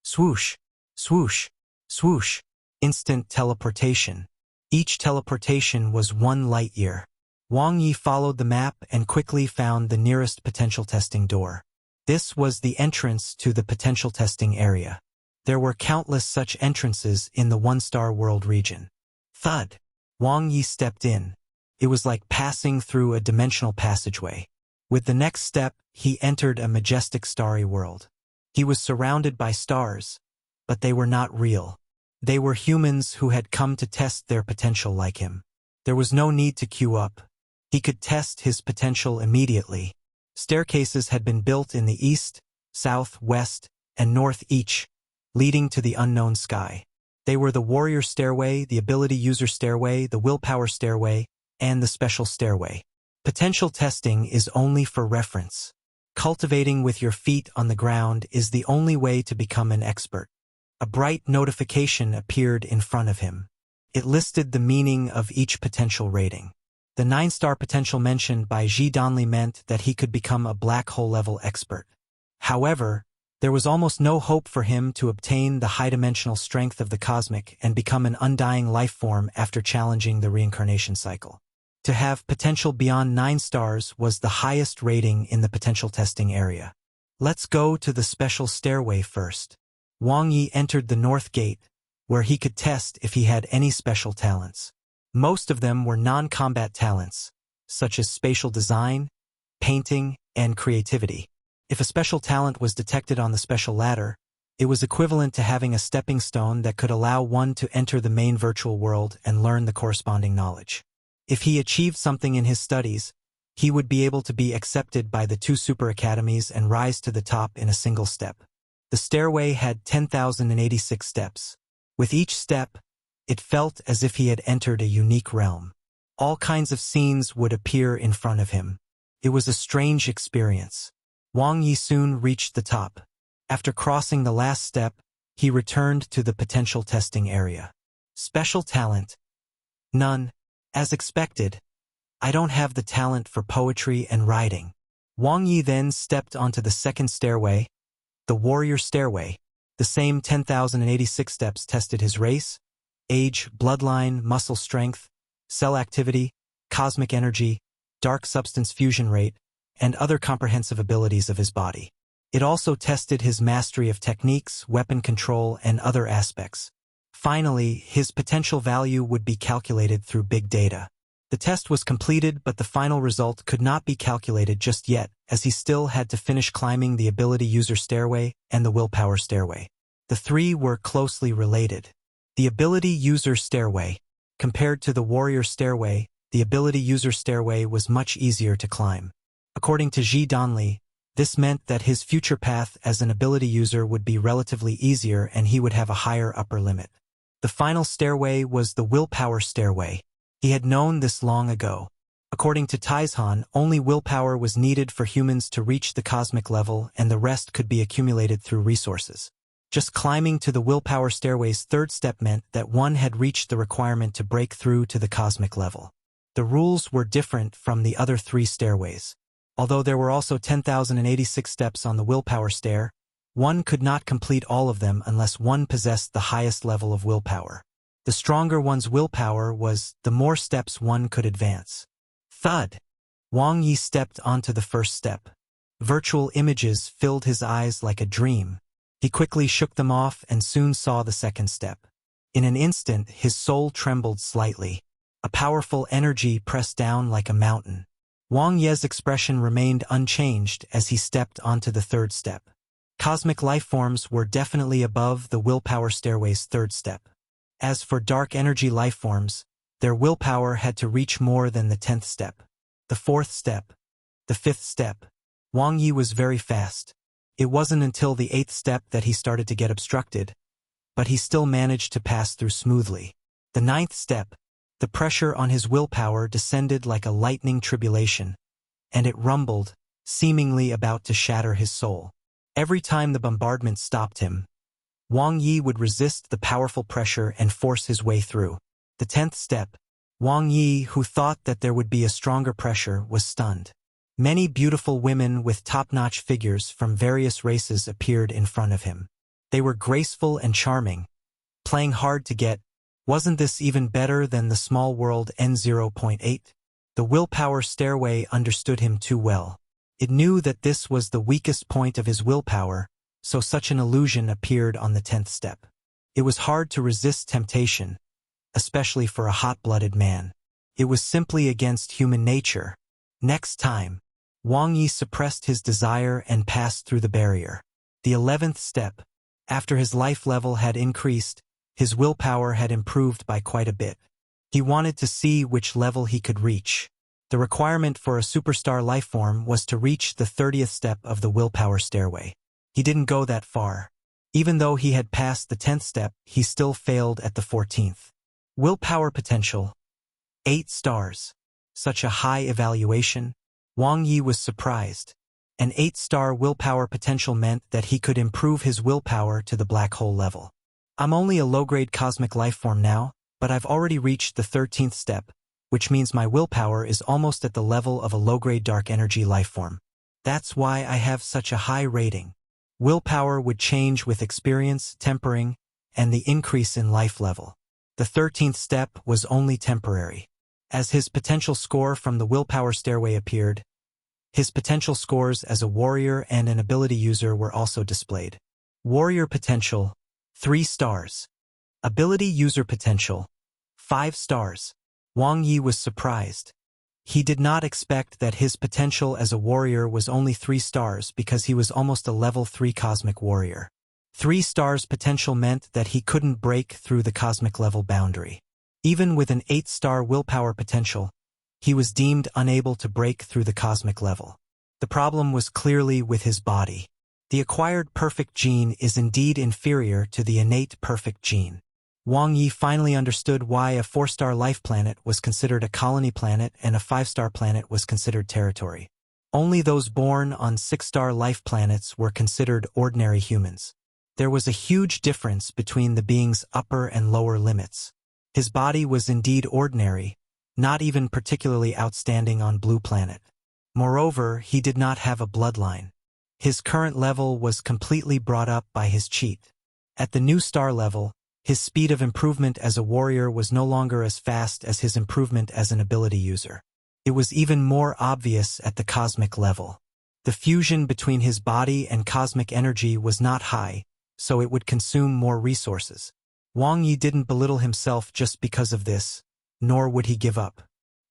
Swoosh, swoosh, swoosh. Instant teleportation. Each teleportation was 1 light-year. Wang Ye followed the map and quickly found the nearest potential testing door. This was the entrance to the potential testing area. There were countless such entrances in the 1-star world region. Thud. Wang Ye stepped in. It was like passing through a dimensional passageway. With the next step, he entered a majestic starry world. He was surrounded by stars, but they were not real. They were humans who had come to test their potential like him. There was no need to queue up. He could test his potential immediately. Staircases had been built in the east, south, west, and north each, leading to the unknown sky. They were the warrior stairway, the ability user stairway, the willpower stairway, and the special stairway. Potential testing is only for reference. Cultivating with your feet on the ground is the only way to become an expert. A bright notification appeared in front of him. It listed the meaning of each potential rating. The 9-star potential mentioned by Ji Donli meant that he could become a black hole level expert. However, there was almost no hope for him to obtain the high-dimensional strength of the cosmic and become an undying life form after challenging the reincarnation cycle. To have potential beyond 9 stars was the highest rating in the potential testing area. Let's go to the special stairway first. Wang Ye entered the north gate, where he could test if he had any special talents. Most of them were non-combat talents, such as spatial design, painting, and creativity. If a special talent was detected on the special ladder, it was equivalent to having a stepping stone that could allow one to enter the main virtual world and learn the corresponding knowledge. If he achieved something in his studies, he would be able to be accepted by the 2 super academies and rise to the top in a single step. The stairway had 10,086 steps. With each step, it felt as if he had entered a unique realm. All kinds of scenes would appear in front of him. It was a strange experience. Wang Ye soon reached the top. After crossing the last step, he returned to the potential testing area. Special talent? None. As expected, I don't have the talent for poetry and writing. Wang Ye then stepped onto the second stairway, the warrior stairway. The same 10,086 steps tested his race, age, bloodline, muscle strength, cell activity, cosmic energy, dark substance fusion rate, and other comprehensive abilities of his body. It also tested his mastery of techniques, weapon control, and other aspects. Finally, his potential value would be calculated through big data. The test was completed, but the final result could not be calculated just yet, as he still had to finish climbing the ability user stairway and the willpower stairway. The 3 were closely related. The ability user stairway. Compared to the warrior stairway, the ability user stairway was much easier to climb. According to Ji Donli, this meant that his future path as an ability user would be relatively easier and he would have a higher upper limit. The final stairway was the willpower stairway. He had known this long ago. According to Taizhan, only willpower was needed for humans to reach the cosmic level and the rest could be accumulated through resources. Just climbing to the willpower stairway's third step meant that one had reached the requirement to break through to the cosmic level. The rules were different from the other 3 stairways. Although there were also 10,086 steps on the willpower stair, one could not complete all of them unless one possessed the highest level of willpower. The stronger one's willpower was, the more steps one could advance. Thud! Wang Ye stepped onto the first step. Virtual images filled his eyes like a dream. He quickly shook them off and soon saw the second step. In an instant, his soul trembled slightly. A powerful energy pressed down like a mountain. Wang Ye's expression remained unchanged as he stepped onto the third step. Cosmic lifeforms were definitely above the willpower stairway's third step. As for dark energy lifeforms, their willpower had to reach more than the 10th step. The 4th step. The 5th step. Wang Ye was very fast. It wasn't until the 8th step that he started to get obstructed, but he still managed to pass through smoothly. The 9th step. The pressure on his willpower descended like a lightning tribulation, and it rumbled, seemingly about to shatter his soul. Every time the bombardment stopped him, Wang Ye would resist the powerful pressure and force his way through. The 10th step. Wang Ye, who thought that there would be a stronger pressure, was stunned. Many beautiful women with top-notch figures from various races appeared in front of him. They were graceful and charming, playing hard to get. Wasn't this even better than the small world N0.8? The willpower stairway understood him too well. It knew that this was the weakest point of his willpower, so such an illusion appeared on the 10th step. It was hard to resist temptation, especially for a hot-blooded man. It was simply against human nature. Next time, Wang Ye suppressed his desire and passed through the barrier. The 11th step. After his life level had increased, his willpower had improved by quite a bit. He wanted to see which level he could reach. The requirement for a superstar lifeform was to reach the 30th step of the willpower stairway. He didn't go that far. Even though he had passed the 10th step, he still failed at the 14th. Willpower potential. 8 stars. Such a high evaluation. Wang Ye was surprised. An 8-star willpower potential meant that he could improve his willpower to the black hole level. I'm only a low-grade cosmic lifeform now, but I've already reached the 13th step, which means my willpower is almost at the level of a low-grade dark energy lifeform. That's why I have such a high rating. Willpower would change with experience, tempering, and the increase in life level. The 13th step was only temporary. As his potential score from the willpower stairway appeared, his potential scores as a warrior and an ability user were also displayed. Warrior potential, 3 stars. Ability user potential, 5 stars. Wang Ye was surprised. He did not expect that his potential as a warrior was only 3 stars because he was almost a level 3 cosmic warrior. 3 stars potential meant that he couldn't break through the cosmic level boundary. Even with an 8-star willpower potential, he was deemed unable to break through the cosmic level. The problem was clearly with his body. The acquired perfect gene is indeed inferior to the innate perfect gene. Wang Ye finally understood why a 4-star life planet was considered a colony planet and a 5-star planet was considered territory. Only those born on 6-star life planets were considered ordinary humans. There was a huge difference between the being's upper and lower limits. His body was indeed ordinary, not even particularly outstanding on Blue Planet. Moreover, he did not have a bloodline. His current level was completely brought up by his cheat. At the new star level, his speed of improvement as a warrior was no longer as fast as his improvement as an ability user. It was even more obvious at the cosmic level. The fusion between his body and cosmic energy was not high, so it would consume more resources. Wang Ye didn't belittle himself just because of this, nor would he give up.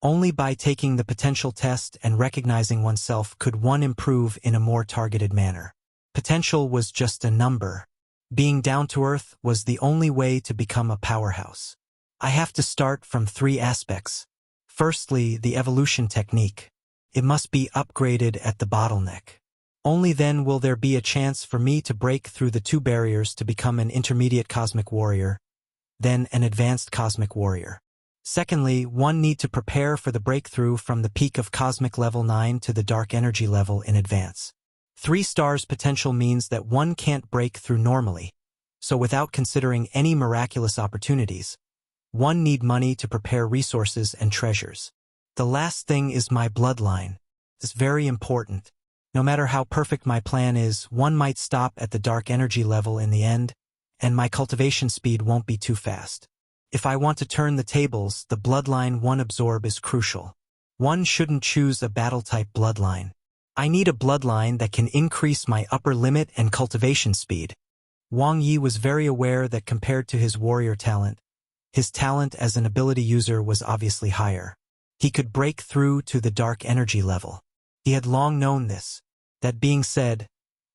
Only by taking the potential test and recognizing oneself could one improve in a more targeted manner. Potential was just a number. Being down to earth was the only way to become a powerhouse. I have to start from 3 aspects. Firstly, the evolution technique. It must be upgraded at the bottleneck. Only then will there be a chance for me to break through the 2 barriers to become an intermediate cosmic warrior, then an advanced cosmic warrior. Secondly, one need to prepare for the breakthrough from the peak of cosmic level 9 to the dark energy level in advance. 3 stars potential means that one can't break through normally, so without considering any miraculous opportunities, one need money to prepare resources and treasures. The last thing is my bloodline. It's very important. No matter how perfect my plan is, one might stop at the dark energy level in the end, and my cultivation speed won't be too fast. If I want to turn the tables, the bloodline one absorb is crucial. One shouldn't choose a battle-type bloodline. I need a bloodline that can increase my upper limit and cultivation speed. Wang Ye was very aware that compared to his warrior talent, his talent as an ability user was obviously higher. He could break through to the dark energy level. He had long known this. That being said,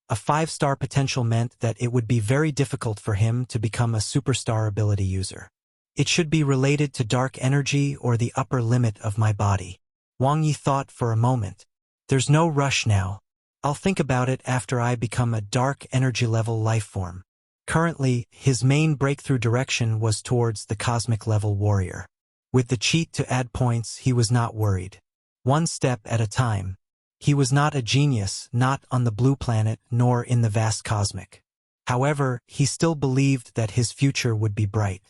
a 5-star potential meant that it would be very difficult for him to become a superstar ability user. It should be related to dark energy or the upper limit of my body. Wang Ye thought for a moment. There's no rush now. I'll think about it after I become a dark energy level life form. Currently, his main breakthrough direction was towards the cosmic level warrior. With the cheat to add points, he was not worried. One step at a time. He was not a genius, not on the blue planet, nor in the vast cosmic. However, he still believed that his future would be bright.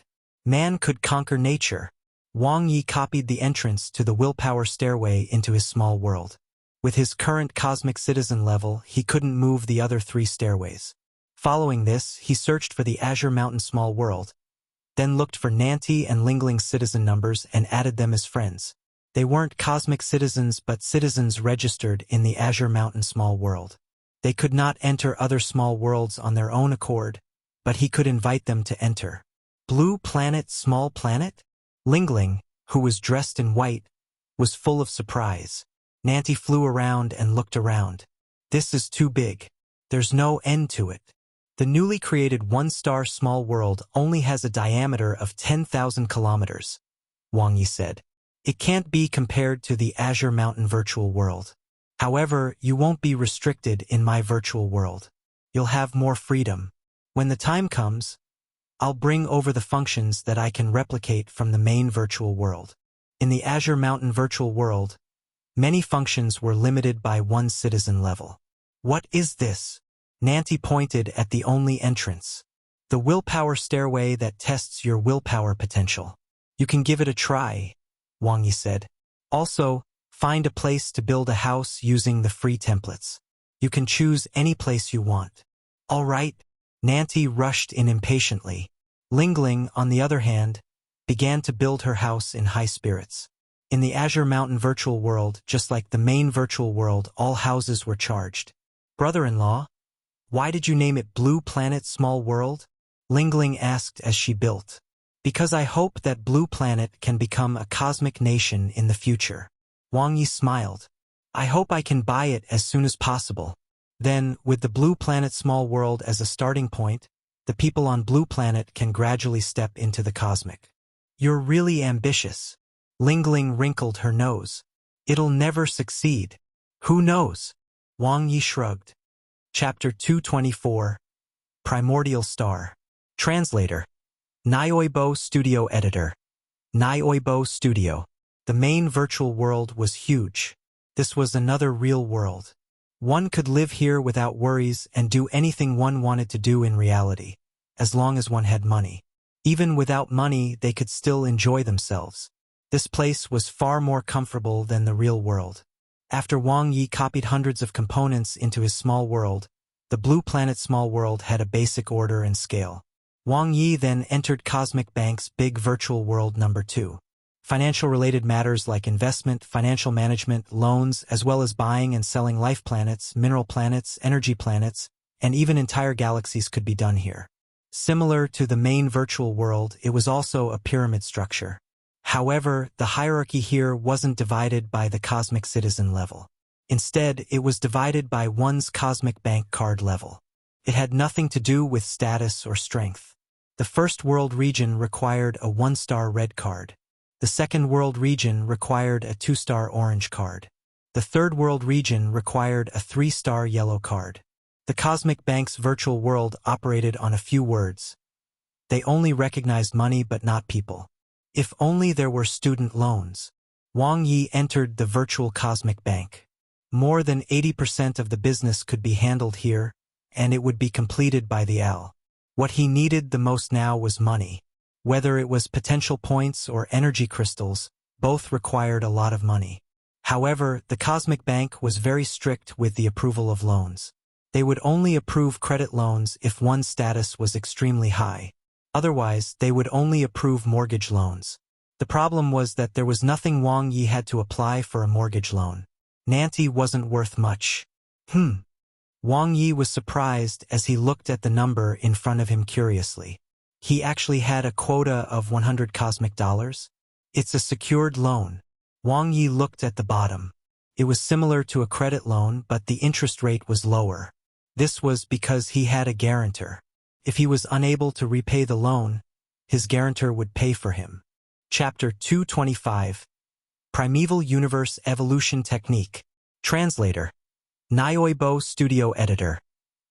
Man could conquer nature. Wang Ye copied the entrance to the willpower stairway into his small world. With his current cosmic citizen level, he couldn't move the other 3 stairways. Following this, he searched for the Azure Mountain small world, then looked for Nanti and Lingling citizen numbers and added them as friends. They weren't cosmic citizens but citizens registered in the Azure Mountain small world. They could not enter other small worlds on their own accord, but he could invite them to enter. Blue planet, small planet? Lingling, who was dressed in white, was full of surprise. Nanti flew around and looked around. This is too big. There's no end to it. The newly created 1-star small world only has a diameter of 10,000 kilometers, Wang Ye said. It can't be compared to the Azure Mountain virtual world. However, you won't be restricted in my virtual world. You'll have more freedom. When the time comes, I'll bring over the functions that I can replicate from the main virtual world. In the Azure Mountain virtual world, many functions were limited by 1 citizen level. What is this? Nanti pointed at the only entrance. The willpower stairway that tests your willpower potential. You can give it a try, Wang Ye said. Also, find a place to build a house using the free templates. You can choose any place you want. All right. Nanti rushed in impatiently. Lingling, on the other hand, began to build her house in high spirits. In the Azure Mountain virtual world, just like the main virtual world, all houses were charged. Brother-in-law, why did you name it Blue Planet Small World? Lingling asked as she built. Because I hope that Blue Planet can become a cosmic nation in the future. Wang Ye smiled. I hope I can buy it as soon as possible. Then, with the Blue Planet Small World as a starting point, the people on Blue Planet can gradually step into the cosmic. You're really ambitious. Lingling wrinkled her nose. It'll never succeed. Who knows? Wang Ye shrugged. Chapter 224. Primordial Star. Translator. Nioibo Studio Editor. Nioibo Studio. The main virtual world was huge. This was another real world. One could live here without worries and do anything one wanted to do in reality, as long as one had money. Even without money, they could still enjoy themselves. This place was far more comfortable than the real world. After Wang Ye copied hundreds of components into his small world, the Blue Planet small world had a basic order and scale. Wang Ye then entered Cosmic Bank's big virtual world number 2. Financial-related matters like investment, financial management, loans, as well as buying and selling life planets, mineral planets, energy planets, and even entire galaxies could be done here. Similar to the main virtual world, it was also a pyramid structure. However, the hierarchy here wasn't divided by the cosmic citizen level. Instead, it was divided by one's cosmic bank card level. It had nothing to do with status or strength. The first world region required a 1-star red card. The second world region required a 2-star orange card. The third world region required a 3-star yellow card. The Cosmic Bank's virtual world operated on a few words. They only recognized money but not people. If only there were student loans. Wang Ye entered the virtual Cosmic Bank. More than 80% of the business could be handled here, and it would be completed by the Al. What he needed the most now was money. Whether it was potential points or energy crystals, both required a lot of money. However, the Cosmic Bank was very strict with the approval of loans. They would only approve credit loans if one's status was extremely high. Otherwise, they would only approve mortgage loans. The problem was that there was nothing Wang Ye had to apply for a mortgage loan. Nanti wasn't worth much. Wang Ye was surprised as he looked at the number in front of him curiously. He actually had a quota of 100 cosmic dollars. It's a secured loan. Wang Ye looked at the bottom. It was similar to a credit loan, but the interest rate was lower. This was because he had a guarantor. If he was unable to repay the loan, his guarantor would pay for him. Chapter 225. Primeval Universe Evolution Technique. Translator. Nioibo Studio Editor.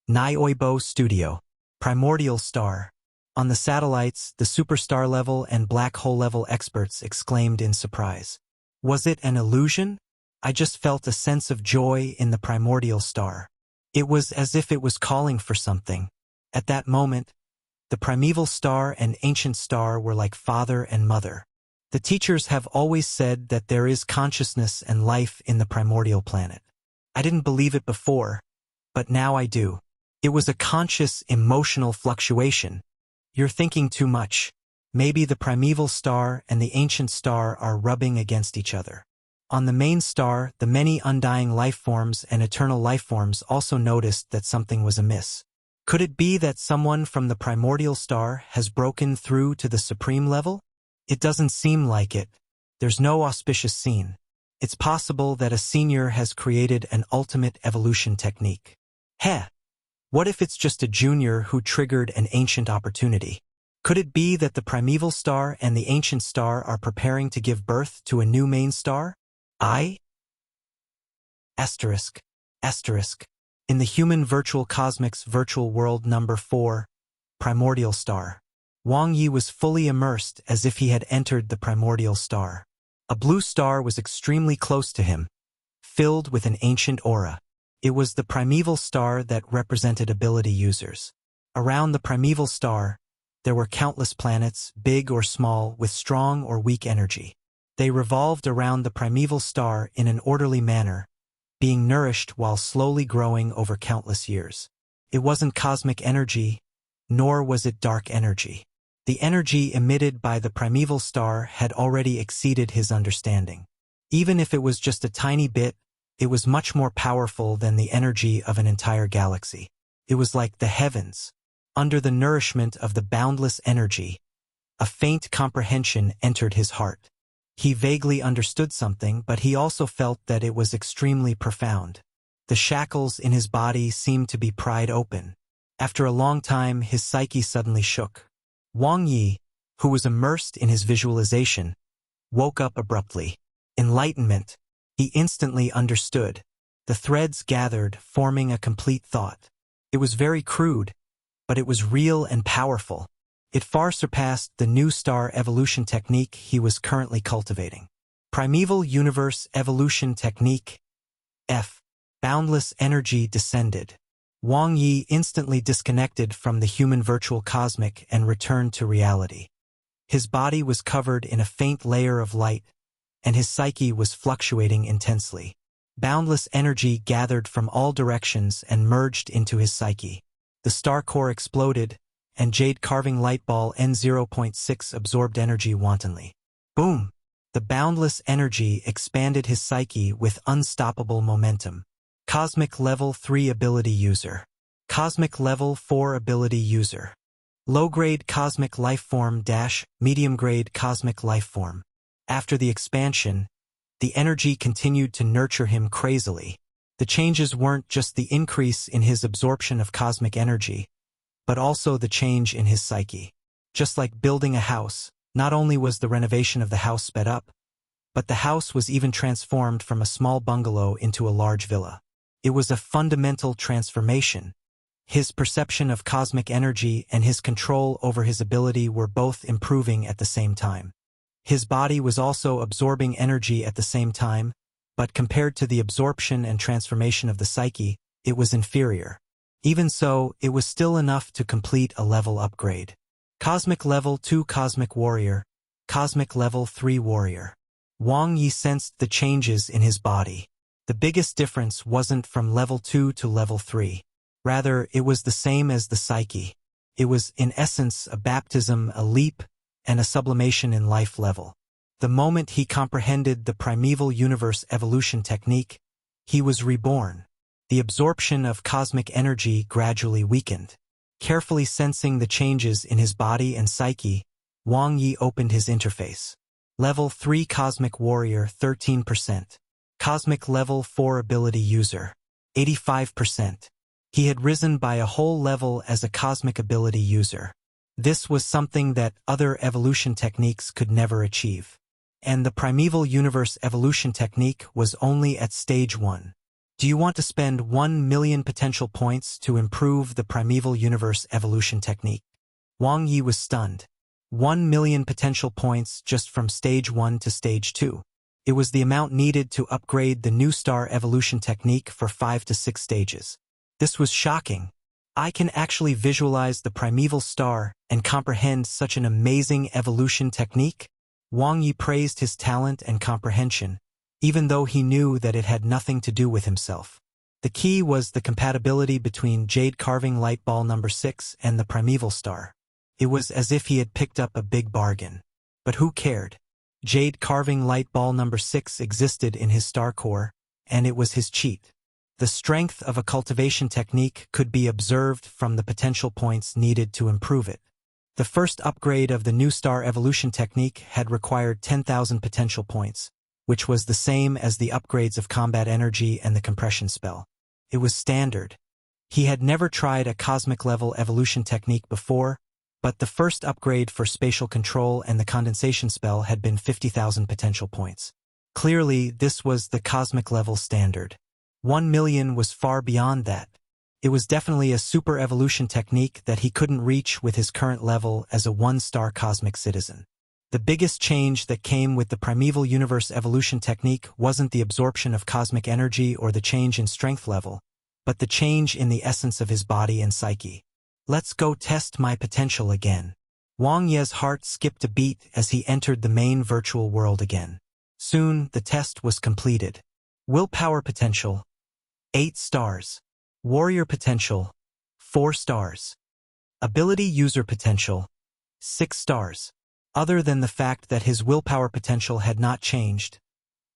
Nioibo Studio. Primordial Star. On the satellites, the superstar level and black hole level experts exclaimed in surprise. Was it an illusion? I just felt a sense of joy in the primordial star. It was as if it was calling for something. At that moment, the primeval star and ancient star were like father and mother. The teachers have always said that there is consciousness and life in the primordial planet. I didn't believe it before, but now I do. It was a conscious, emotional fluctuation. You're thinking too much. Maybe the primeval star and the ancient star are rubbing against each other. On the main star, the many undying life forms and eternal life forms also noticed that something was amiss. Could it be that someone from the primordial star has broken through to the supreme level? It doesn't seem like it. There's no auspicious scene. It's possible that a senior has created an ultimate evolution technique. What if it's just a junior who triggered an ancient opportunity? Could it be that the primeval star and the ancient star are preparing to give birth to a new main star? In the Human Virtual Cosmics Virtual World Number 4, Primordial Star. Wang Ye was fully immersed as if he had entered the primordial star. A blue star was extremely close to him, filled with an ancient aura. It was the primeval star that represented ability users. Around the primeval star, there were countless planets, big or small, with strong or weak energy. They revolved around the primeval star in an orderly manner, being nourished while slowly growing over countless years. It wasn't cosmic energy, nor was it dark energy. The energy emitted by the primeval star had already exceeded his understanding. Even if it was just a tiny bit, it was much more powerful than the energy of an entire galaxy. It was like the heavens. Under the nourishment of the boundless energy, a faint comprehension entered his heart. He vaguely understood something, but he also felt that it was extremely profound. The shackles in his body seemed to be pried open. After a long time, his psyche suddenly shook. Wang Ye, who was immersed in his visualization, woke up abruptly. Enlightenment. He instantly understood. The threads gathered, forming a complete thought. It was very crude, but it was real and powerful. It far surpassed the new star evolution technique he was currently cultivating. Primeval Universe Evolution Technique. Boundless energy descended. Wang Ye instantly disconnected from the human virtual cosmic and returned to reality. His body was covered in a faint layer of light, and his psyche was fluctuating intensely. Boundless energy gathered from all directions and merged into his psyche. The star core exploded, and jade carving light ball N0.6 absorbed energy wantonly. Boom! The boundless energy expanded his psyche with unstoppable momentum. Cosmic Level 3 Ability User. Cosmic Level 4 Ability User. Low-grade Cosmic Lifeform - medium-grade Cosmic Lifeform. After the expansion, the energy continued to nurture him crazily. The changes weren't just the increase in his absorption of cosmic energy, but also the change in his psyche. Just like building a house, not only was the renovation of the house sped up, but the house was even transformed from a small bungalow into a large villa. It was a fundamental transformation. His perception of cosmic energy and his control over his ability were both improving at the same time. His body was also absorbing energy at the same time, but compared to the absorption and transformation of the psyche, it was inferior. Even so, it was still enough to complete a level upgrade. Cosmic Level 2 Cosmic Warrior, Cosmic Level 3 Warrior. Wang Ye sensed the changes in his body. The biggest difference wasn't from level 2 to level 3. Rather, it was the same as the psyche. It was, in essence, a baptism, a leap, and a sublimation in life level. The moment he comprehended the primeval universe evolution technique, he was reborn. The absorption of cosmic energy gradually weakened. Carefully sensing the changes in his body and psyche, Wang Ye opened his interface. Level 3 Cosmic Warrior 13%. Cosmic Level 4 Ability User 85%. He had risen by a whole level as a cosmic ability user. This was something that other evolution techniques could never achieve. And the primeval universe evolution technique was only at stage 1. Do you want to spend 1 million potential points to improve the primeval universe evolution technique? Wang Ye was stunned. 1 million potential points just from stage 1 to stage 2. It was the amount needed to upgrade the new star evolution technique for 5 to 6 stages. This was shocking. I can actually visualize the primeval star and comprehend such an amazing evolution technique? Wang Ye praised his talent and comprehension, even though he knew that it had nothing to do with himself. The key was the compatibility between Jade Carving Light Ball number 6 and the primeval star. It was as if he had picked up a big bargain. But who cared? Jade Carving Light Ball number 6 existed in his star core, and it was his cheat. The strength of a cultivation technique could be observed from the potential points needed to improve it. The first upgrade of the new star evolution technique had required 10,000 potential points, which was the same as the upgrades of combat energy and the compression spell. It was standard. He had never tried a cosmic level evolution technique before, but the first upgrade for spatial control and the condensation spell had been 50,000 potential points. Clearly, this was the cosmic level standard. 1 million was far beyond that. It was definitely a super evolution technique that he couldn't reach with his current level as a 1-star cosmic citizen. The biggest change that came with the primeval universe evolution technique wasn't the absorption of cosmic energy or the change in strength level, but the change in the essence of his body and psyche. Let's go test my potential again. Wang Ye's heart skipped a beat as he entered the main virtual world again. Soon, the test was completed. Willpower potential, 8 stars. Warrior potential, 4 stars. Ability user potential, 6 stars. Other than the fact that his willpower potential had not changed,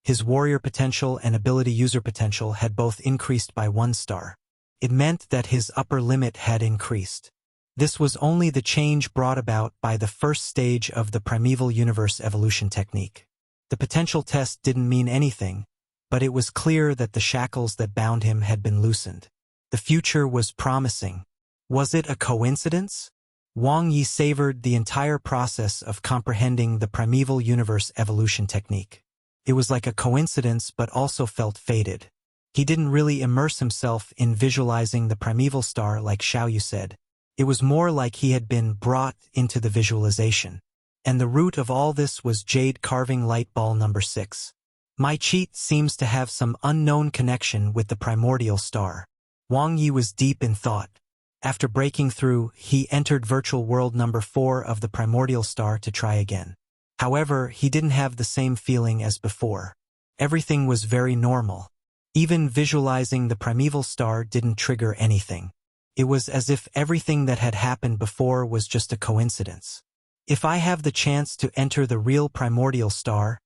his warrior potential and ability user potential had both increased by 1 star. It meant that his upper limit had increased. This was only the change brought about by the first stage of the primeval universe evolution technique. The potential test didn't mean anything, but it was clear that the shackles that bound him had been loosened. The future was promising. Was it a coincidence? Wang Ye savored the entire process of comprehending the primeval universe evolution technique. It was like a coincidence but also felt fated. He didn't really immerse himself in visualizing the primeval star like Xiaoyu said. It was more like he had been brought into the visualization. And the root of all this was Jade Carving Light Ball number 6. My cheat seems to have some unknown connection with the primordial star. Wang Ye was deep in thought. After breaking through, he entered virtual world number 4 of the primordial star to try again. However, he didn't have the same feeling as before. Everything was very normal. Even visualizing the primeval star didn't trigger anything. It was as if everything that had happened before was just a coincidence. If I have the chance to enter the real primordial star,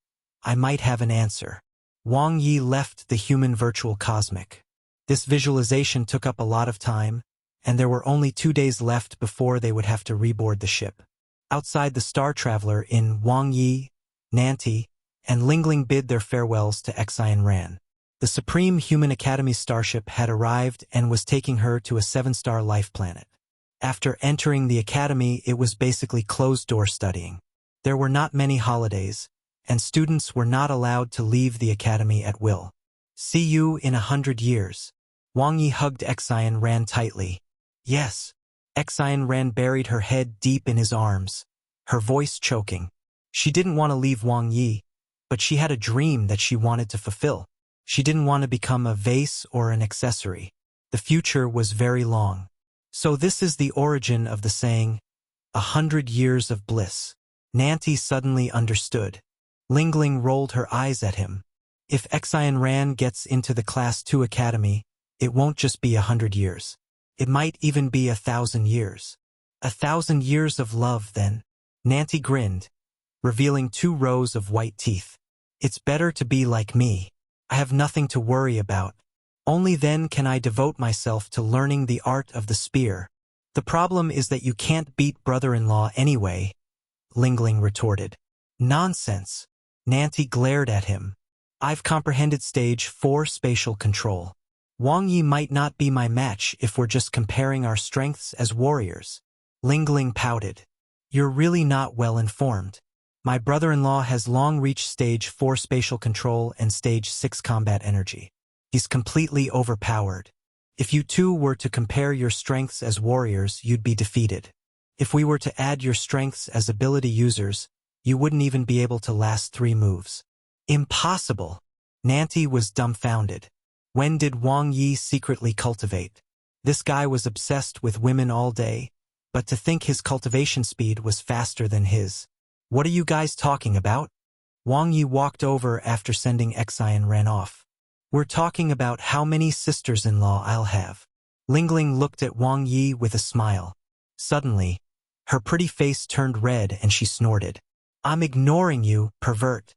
I might have an answer. Wang Ye left the human virtual cosmic. This visualization took up a lot of time, and there were only 2 days left before they would have to reboard the ship. Outside, the Star Traveler in Wang Ye, Nanti, and Lingling bid their farewells to Xian Ran. The Supreme Human Academy starship had arrived and was taking her to a 7-star life planet. After entering the academy, it was basically closed-door studying. There were not many holidays, and students were not allowed to leave the academy at will. See you in 100 years. Wang Ye hugged Exi and ran tightly. Yes. Exi ran buried her head deep in his arms, her voice choking. She didn't want to leave Wang Ye, but she had a dream that she wanted to fulfill. She didn't want to become a vase or an accessory. The future was very long. So this is the origin of the saying, 100 years of bliss. Nanti suddenly understood. Lingling rolled her eyes at him. If Exi Ran gets into the Class 2 Academy, it won't just be 100 years. It might even be 1,000 years. 1,000 years of love, then. Nanti grinned, revealing 2 rows of white teeth. It's better to be like me. I have nothing to worry about. Only then can I devote myself to learning the art of the spear. The problem is that you can't beat brother-in-law anyway, Lingling retorted. Nonsense. Nanti glared at him. I've comprehended stage 4 spatial control. Wang Ye might not be my match if we're just comparing our strengths as warriors. Lingling pouted. You're really not well informed. My brother-in-law has long reached stage 4 spatial control and stage 6 combat energy. He's completely overpowered. If you two were to compare your strengths as warriors, you'd be defeated. If we were to add your strengths as ability users, you wouldn't even be able to last 3 moves. Impossible! Nanti was dumbfounded. When did Wang Ye secretly cultivate? This guy was obsessed with women all day, but to think his cultivation speed was faster than his. What are you guys talking about? Wang Ye walked over after sending Exi and ran off. We're talking about how many sisters-in-law I'll have. Lingling looked at Wang Ye with a smile. Suddenly, her pretty face turned red and she snorted. I'm ignoring you, pervert.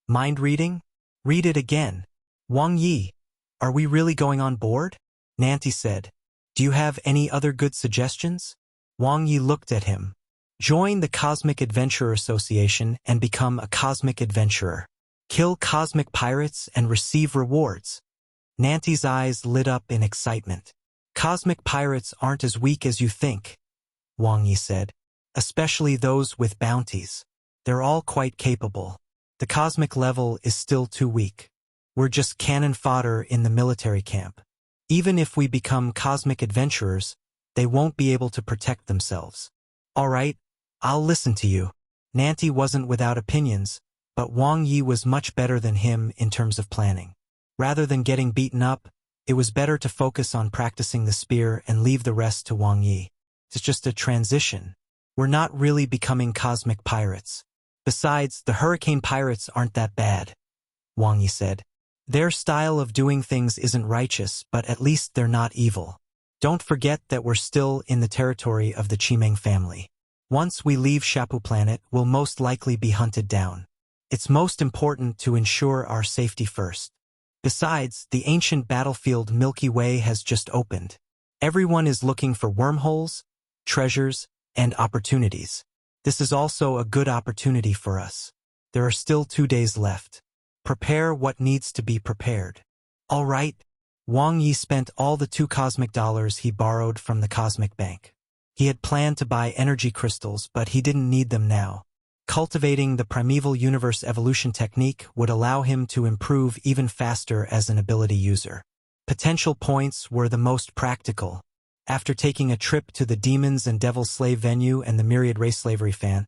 Mind reading? Read it again. Wang Ye, are we really going on board? Nanti said. Do you have any other good suggestions? Wang Ye looked at him. Join the Cosmic Adventurer Association and become a cosmic adventurer. Kill cosmic pirates and receive rewards. Nanti's eyes lit up in excitement. Cosmic pirates aren't as weak as you think, Wang Ye said. Especially those with bounties. They're all quite capable. The cosmic level is still too weak. We're just cannon fodder in the military camp. Even if we become cosmic adventurers, they won't be able to protect themselves. All right, I'll listen to you. Nanti wasn't without opinions, but Wang Ye was much better than him in terms of planning. Rather than getting beaten up, it was better to focus on practicing the spear and leave the rest to Wang Ye. It's just a transition. We're not really becoming cosmic pirates. Besides, the hurricane pirates aren't that bad, Wang Ye said. Their style of doing things isn't righteous, but at least they're not evil. Don't forget that we're still in the territory of the Chimeng family. Once we leave Shapu Planet, we'll most likely be hunted down. It's most important to ensure our safety first. Besides, the ancient battlefield Milky Way has just opened. Everyone is looking for wormholes, treasures, and opportunities. This is also a good opportunity for us. There are still 2 days left. Prepare what needs to be prepared. All right. Wang Ye spent all the 2 cosmic dollars he borrowed from the Cosmic Bank. He had planned to buy energy crystals, but he didn't need them now. Cultivating the primeval universe evolution technique would allow him to improve even faster as an ability user. Potential points were the most practical. After taking a trip to the Demons and Devil Slave venue and the Myriad Race Slavery fan,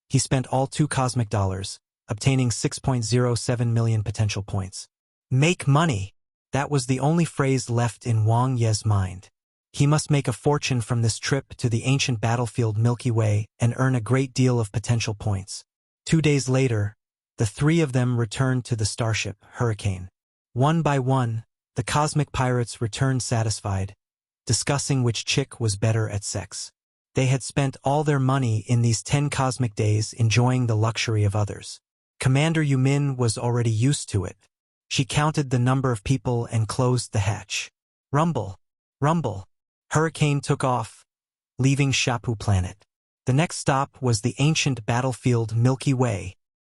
he spent all 2 cosmic dollars, obtaining 6.07 million potential points. Make money! That was the only phrase left in Wang Ye's mind. He must make a fortune from this trip to the ancient battlefield Milky Way and earn a great deal of potential points. 2 days later, the 3 of them returned to the starship, Hurricane. One by one, the cosmic pirates returned satisfied, discussing which chick was better at sex. They had spent all their money in these 10 cosmic days enjoying the luxury of others. Commander Yumin was already used to it. She counted the number of people and closed the hatch. Rumble, rumble. Hurricane took off, leaving Shapu Planet. The next stop was the ancient battlefield Milky Way.